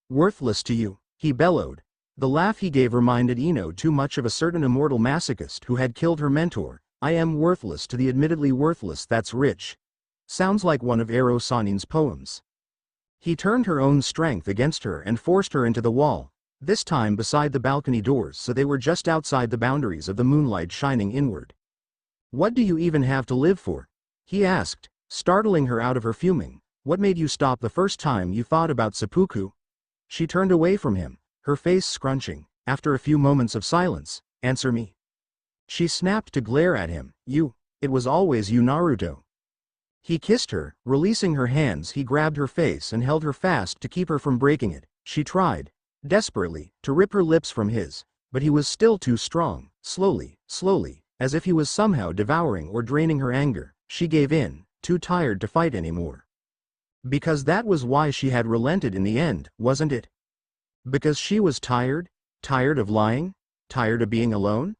Worthless to you, he bellowed. The laugh he gave reminded Ino too much of a certain immortal masochist who had killed her mentor. I am worthless to the admittedly worthless. That's rich. Sounds like one of Ero Sanin's poems. He turned her own strength against her and forced her into the wall, this time beside the balcony doors so they were just outside the boundaries of the moonlight shining inward. What do you even have to live for? He asked, startling her out of her fuming. What made you stop the first time you thought about seppuku? She turned away from him, her face scrunching. After a few moments of silence, answer me. She snapped to glare at him. You. It was always you, Naruto. He kissed her, releasing her hands. He grabbed her face and held her fast to keep her from breaking it. She tried, desperately, to rip her lips from his, but he was still too strong. Slowly, as if he was somehow devouring or draining her anger, she gave in, too tired to fight anymore. Because that was why she had relented in the end, wasn't it? Because she was tired? Tired of lying? Tired of being alone?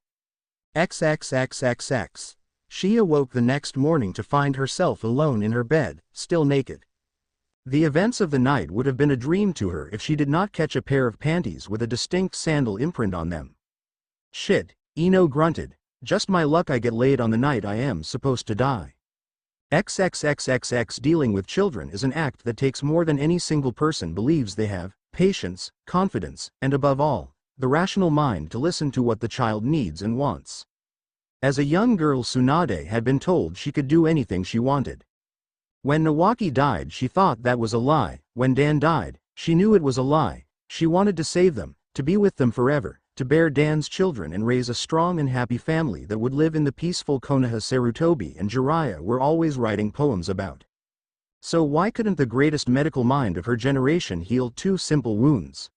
XXXXX. She awoke the next morning to find herself alone in her bed, still naked. The events of the night would have been a dream to her if she did not catch a pair of panties with a distinct sandal imprint on them. Shit, Ino grunted. Just my luck I get laid on the night I am supposed to die. XXXXX. Dealing with children is an act that takes more than any single person believes they have, patience, confidence, and above all, the rational mind to listen to what the child needs and wants. As a young girl, Tsunade had been told she could do anything she wanted. When Nawaki died, she thought that was a lie. When Dan died, she knew it was a lie. She wanted to save them, to be with them forever, to bear Dan's children and raise a strong and happy family that would live in the peaceful Konoha Sarutobi and Jiraiya were always writing poems about. So why couldn't the greatest medical mind of her generation heal two simple wounds?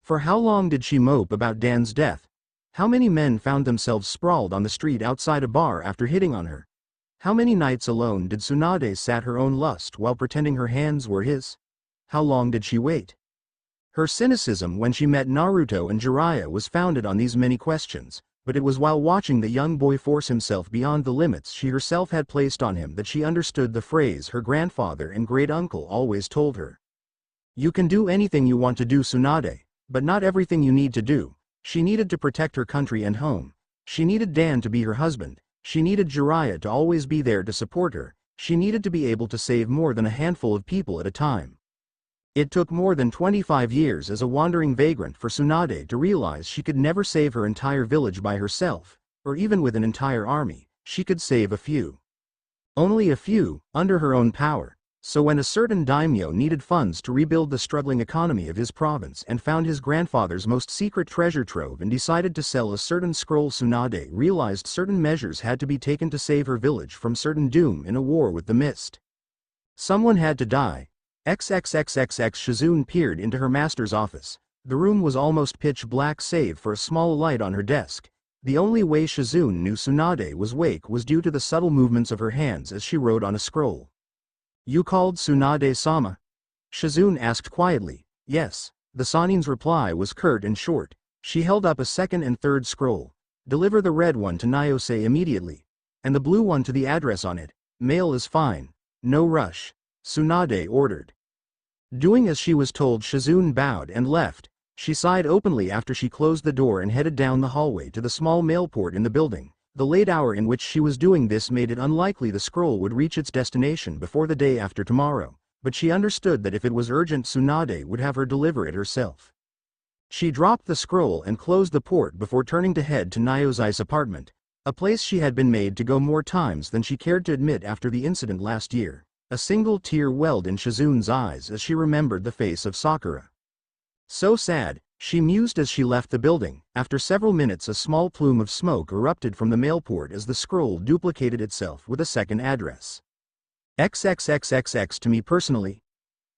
For how long did she mope about Dan's death? How many men found themselves sprawled on the street outside a bar after hitting on her? How many nights alone did Tsunade sat her own lust while pretending her hands were his? How long did she wait? Her cynicism when she met Naruto and Jiraiya was founded on these many questions, but it was while watching the young boy force himself beyond the limits she herself had placed on him that she understood the phrase her grandfather and great-uncle always told her. You can do anything you want to do, Tsunade, but not everything you need to do. She needed to protect her country and home. She needed Dan to be her husband. She needed Jiraiya to always be there to support her. She needed to be able to save more than a handful of people at a time. It took more than 25 years as a wandering vagrant for Tsunade to realize she could never save her entire village by herself, or even with an entire army. She could save a few. Only a few, under her own power. So when a certain daimyo needed funds to rebuild the struggling economy of his province and found his grandfather's most secret treasure trove and decided to sell a certain scroll, Tsunade realized certain measures had to be taken to save her village from certain doom in a war with the mist. Someone had to die. XXXXX. Shizune peered into her master's office. The room was almost pitch black save for a small light on her desk. The only way Shizune knew Tsunade was awake was due to the subtle movements of her hands as she wrote on a scroll. You called Tsunade-sama? Shizune asked quietly. Yes. The Sanin's reply was curt and short. She held up a second and third scroll. Deliver the red one to Nyose immediately. And the blue one to the address on it. Mail is fine. No rush. Tsunade ordered. Doing as she was told, Shizune bowed and left. She sighed openly after she closed the door and headed down the hallway to the small mailport in the building. The late hour in which she was doing this made it unlikely the scroll would reach its destination before the day after tomorrow, but she understood that if it was urgent, Tsunade would have her deliver it herself. She dropped the scroll and closed the port before turning to head to Nyose's apartment, a place she had been made to go more times than she cared to admit after the incident last year. A single tear welled in Shizune's eyes as she remembered the face of Sakura. So sad, she mused as she left the building. After several minutes a small plume of smoke erupted from the mail port as the scroll duplicated itself with a second address. XXXXX to me personally?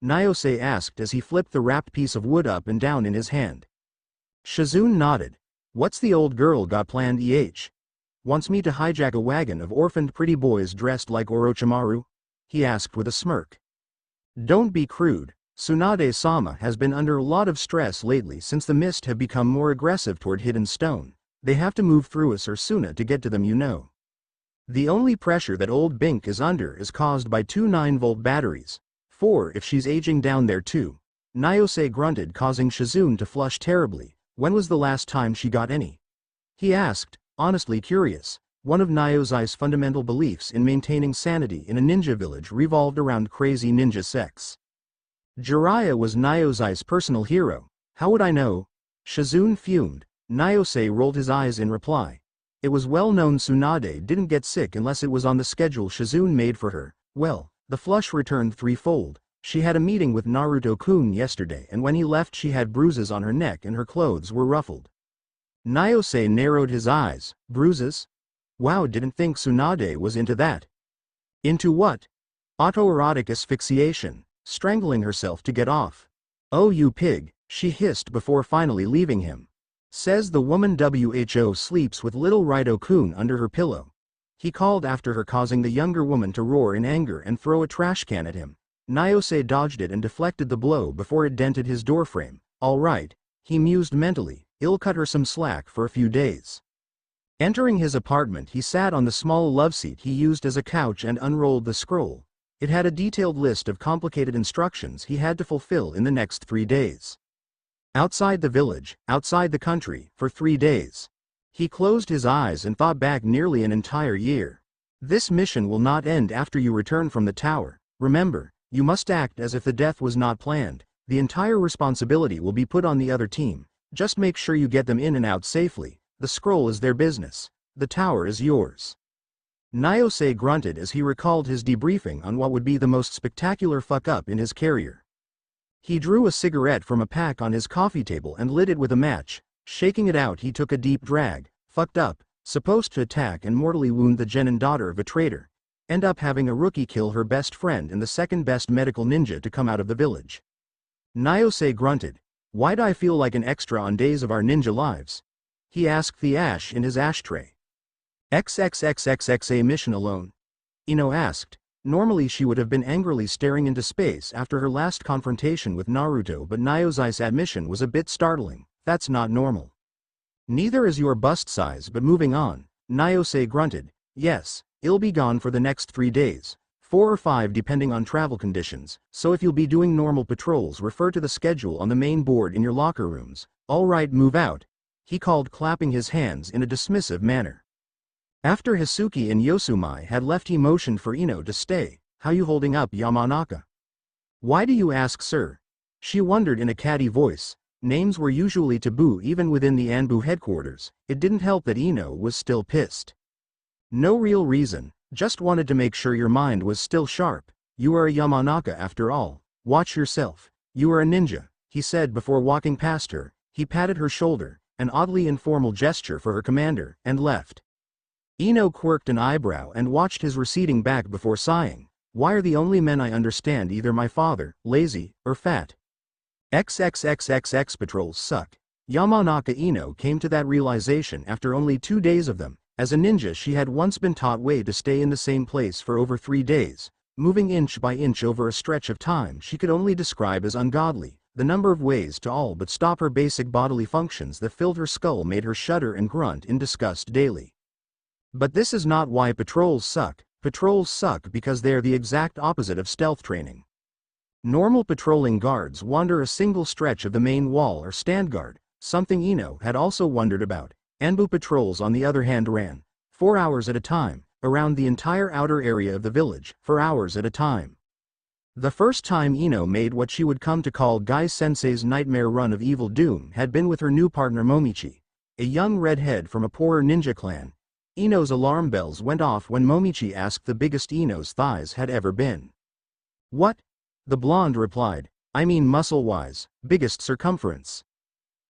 Nyose asked as he flipped the wrapped piece of wood up and down in his hand. Shizune nodded. What's the old girl got planned? Wants me to hijack a wagon of orphaned pretty boys dressed like Orochimaru? He asked with a smirk. Don't be crude. Tsunade-sama has been under a lot of stress lately since the mist have become more aggressive toward Hidden Stone. They have to move through us or Suna to get to them, you know. The only pressure that old Bink is under is caused by 2 9-volt batteries. 4 if she's aging down there too. Nyose grunted, causing Shizune to flush terribly. When was the last time she got any? He asked, honestly curious. One of Nyose's fundamental beliefs in maintaining sanity in a ninja village revolved around crazy ninja sex. Jiraiya was Nyose's personal hero. How would I know? Shizune fumed. Nyose rolled his eyes in reply. It was well known Tsunade didn't get sick unless it was on the schedule Shizune made for her. Well, the flush returned threefold. She had a meeting with Naruto-kun yesterday, and when he left she had bruises on her neck and her clothes were ruffled. Nyose narrowed his eyes. Bruises? Wow, didn't think Tsunade was into that. Into what? Autoerotic asphyxiation, strangling herself to get off. Oh you pig, she hissed before finally leaving him. Says the woman who sleeps with little Raito-kun under her pillow. He called after her, causing the younger woman to roar in anger and throw a trash can at him. Nyose dodged it and deflected the blow before it dented his doorframe. All right, he mused mentally, I'll cut her some slack for a few days. Entering his apartment, he sat on the small love seat he used as a couch and unrolled the scroll. It had a detailed list of complicated instructions he had to fulfill in the next 3 days. Outside the village, outside the country, for 3 days. He closed his eyes and thought back nearly an entire year. This mission will not end after you return from the tower. Remember, you must act as if the death was not planned. The entire responsibility will be put on the other team. Just make sure you get them in and out safely. The scroll is their business. The tower is yours. Nyose grunted as he recalled his debriefing on what would be the most spectacular fuck-up in his career. He drew a cigarette from a pack on his coffee table and lit it with a match. Shaking it out, he took a deep drag. Fucked up. Supposed to attack and mortally wound the genin daughter of a traitor. End up having a rookie kill her best friend and the second best medical ninja to come out of the village. Nyose grunted. Why'd I feel like an extra on Days of Our Ninja Lives? He asked the ash in his ashtray. XXXXXA mission alone? Ino asked. Normally she would have been angrily staring into space after her last confrontation with Naruto, but Nyose's admission was a bit startling. That's not normal. Neither is your bust size, but moving on. Nyose grunted. Yes, I'll be gone for the next 3 days. 4 or 5 depending on travel conditions, so if you'll be doing normal patrols, refer to the schedule on the main board in your locker rooms. Alright, move out. He called, clapping his hands in a dismissive manner. After Hisuki and Yosumai had left, he motioned for Ino to stay. How you holding up, Yamanaka? Why do you ask, sir? She wondered in a catty voice. Names were usually taboo even within the Anbu headquarters. It didn't help that Ino was still pissed. No real reason, just wanted to make sure your mind was still sharp. You are a Yamanaka after all. Watch yourself. You are a ninja, he said before walking past her. He patted her shoulder, an oddly informal gesture for her commander, and left. Ino quirked an eyebrow and watched his receding back before sighing. Why are the only men I understand either my father, lazy, or fat? XXXXX patrols suck. Yamanaka Ino came to that realization after only 2 days of them. As a ninja, she had once been taught way to stay in the same place for over 3 days, moving inch by inch over a stretch of time she could only describe as ungodly. The number of ways to all but stop her basic bodily functions that filled her skull made her shudder and grunt in disgust daily. But this is not why patrols suck. Patrols suck because they are the exact opposite of stealth training. Normal patrolling guards wander a single stretch of the main wall or stand guard, something Ino had also wondered about. Anbu patrols on the other hand ran 4 hours at a time, around the entire outer area of the village, for hours at a time. The first time Ino made what she would come to call Gai Sensei's nightmare run of evil doom had been with her new partner Momichi, a young redhead from a poorer ninja clan. Ino's alarm bells went off when Momichi asked the biggest Ino's thighs had ever been. What? The blonde replied. I mean muscle-wise, biggest circumference.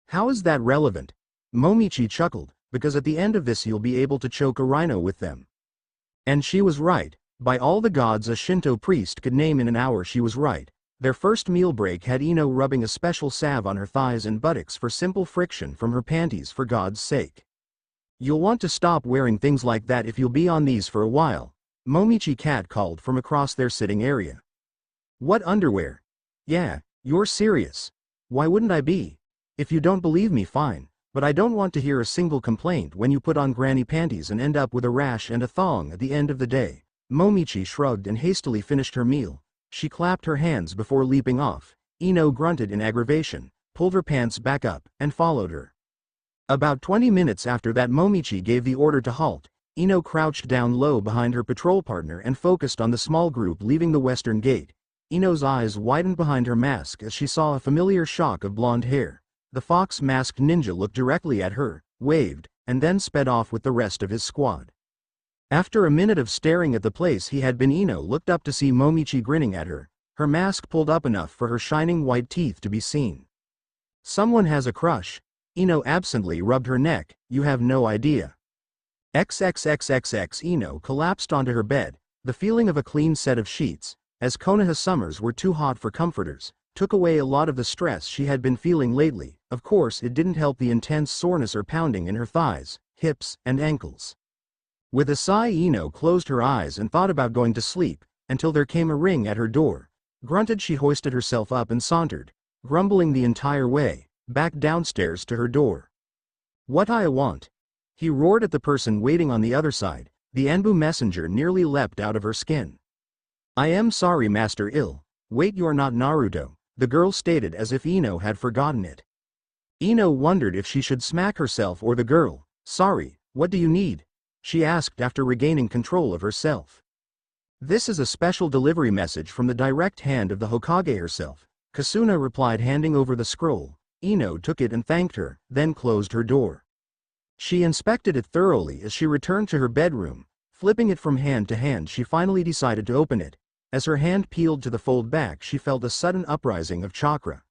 How is that relevant? Momichi chuckled, because at the end of this you'll be able to choke a rhino with them. And she was right. By all the gods a Shinto priest could name in an hour, she was right. Their first meal break had Ino rubbing a special salve on her thighs and buttocks for simple friction from her panties, for God's sake. You'll want to stop wearing things like that if you'll be on these for a while, Momichi cat called from across their sitting area. What underwear? Yeah, you're serious. Why wouldn't I be? If you don't believe me, fine, but I don't want to hear a single complaint when you put on granny panties and end up with a rash and a thong at the end of the day. Momichi shrugged and hastily finished her meal. She clapped her hands before leaping off. Ino grunted in aggravation, pulled her pants back up, and followed her. About 20 minutes after that, Momichi gave the order to halt. Ino crouched down low behind her patrol partner and focused on the small group leaving the western gate. Ino's eyes widened behind her mask as she saw a familiar shock of blonde hair. The fox-masked ninja looked directly at her, waved, and then sped off with the rest of his squad. After a minute of staring at the place he had been, Ino looked up to see Momichi grinning at her, her mask pulled up enough for her shining white teeth to be seen. Someone has a crush. Ino absently rubbed her neck. You have no idea. XXXXX. Ino collapsed onto her bed. The feeling of a clean set of sheets, as Konoha summers were too hot for comforters, took away a lot of the stress she had been feeling lately. Of course it didn't help the intense soreness or pounding in her thighs, hips, and ankles. With a sigh, Ino closed her eyes and thought about going to sleep, until there came a ring at her door. Grunted, she hoisted herself up and sauntered, grumbling the entire way, back downstairs to her door. What I want? He roared at the person waiting on the other side. The Enbu messenger nearly leapt out of her skin. I am sorry, Master Ill. Wait, you're not Naruto, the girl stated as if Ino had forgotten it. Ino wondered if she should smack herself or the girl. Sorry, what do you need? She asked after regaining control of herself. This is a special delivery message from the direct hand of the Hokage herself, Kasuna replied, handing over the scroll. Ino took it and thanked her, then closed her door. She inspected it thoroughly as she returned to her bedroom. Flipping it from hand to hand, she finally decided to open it. As her hand peeled to the fold back, she felt a sudden uprising of chakra.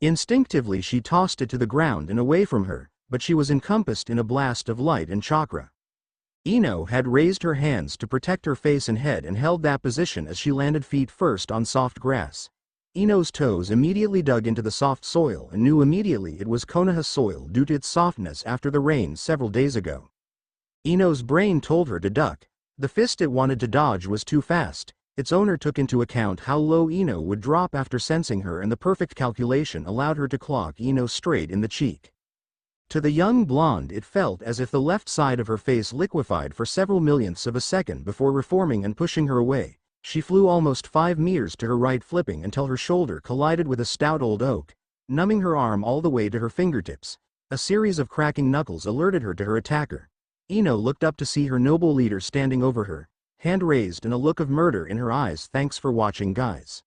Instinctively she tossed it to the ground and away from her, but she was encompassed in a blast of light and chakra. Ino had raised her hands to protect her face and head and held that position as she landed feet first on soft grass. Ino's toes immediately dug into the soft soil and knew immediately it was Konoha soil due to its softness after the rain several days ago. Ino's brain told her to duck. The fist it wanted to dodge was too fast. Its owner took into account how low Ino would drop after sensing her, and the perfect calculation allowed her to clock Ino straight in the cheek. To the young blonde it felt as if the left side of her face liquefied for several millionths of a second before reforming and pushing her away. She flew almost 5 meters to her right, flipping until her shoulder collided with a stout old oak, numbing her arm all the way to her fingertips. A series of cracking knuckles alerted her to her attacker. Ino looked up to see her noble leader standing over her, hand raised and a look of murder in her eyes. Thanks for watching, guys.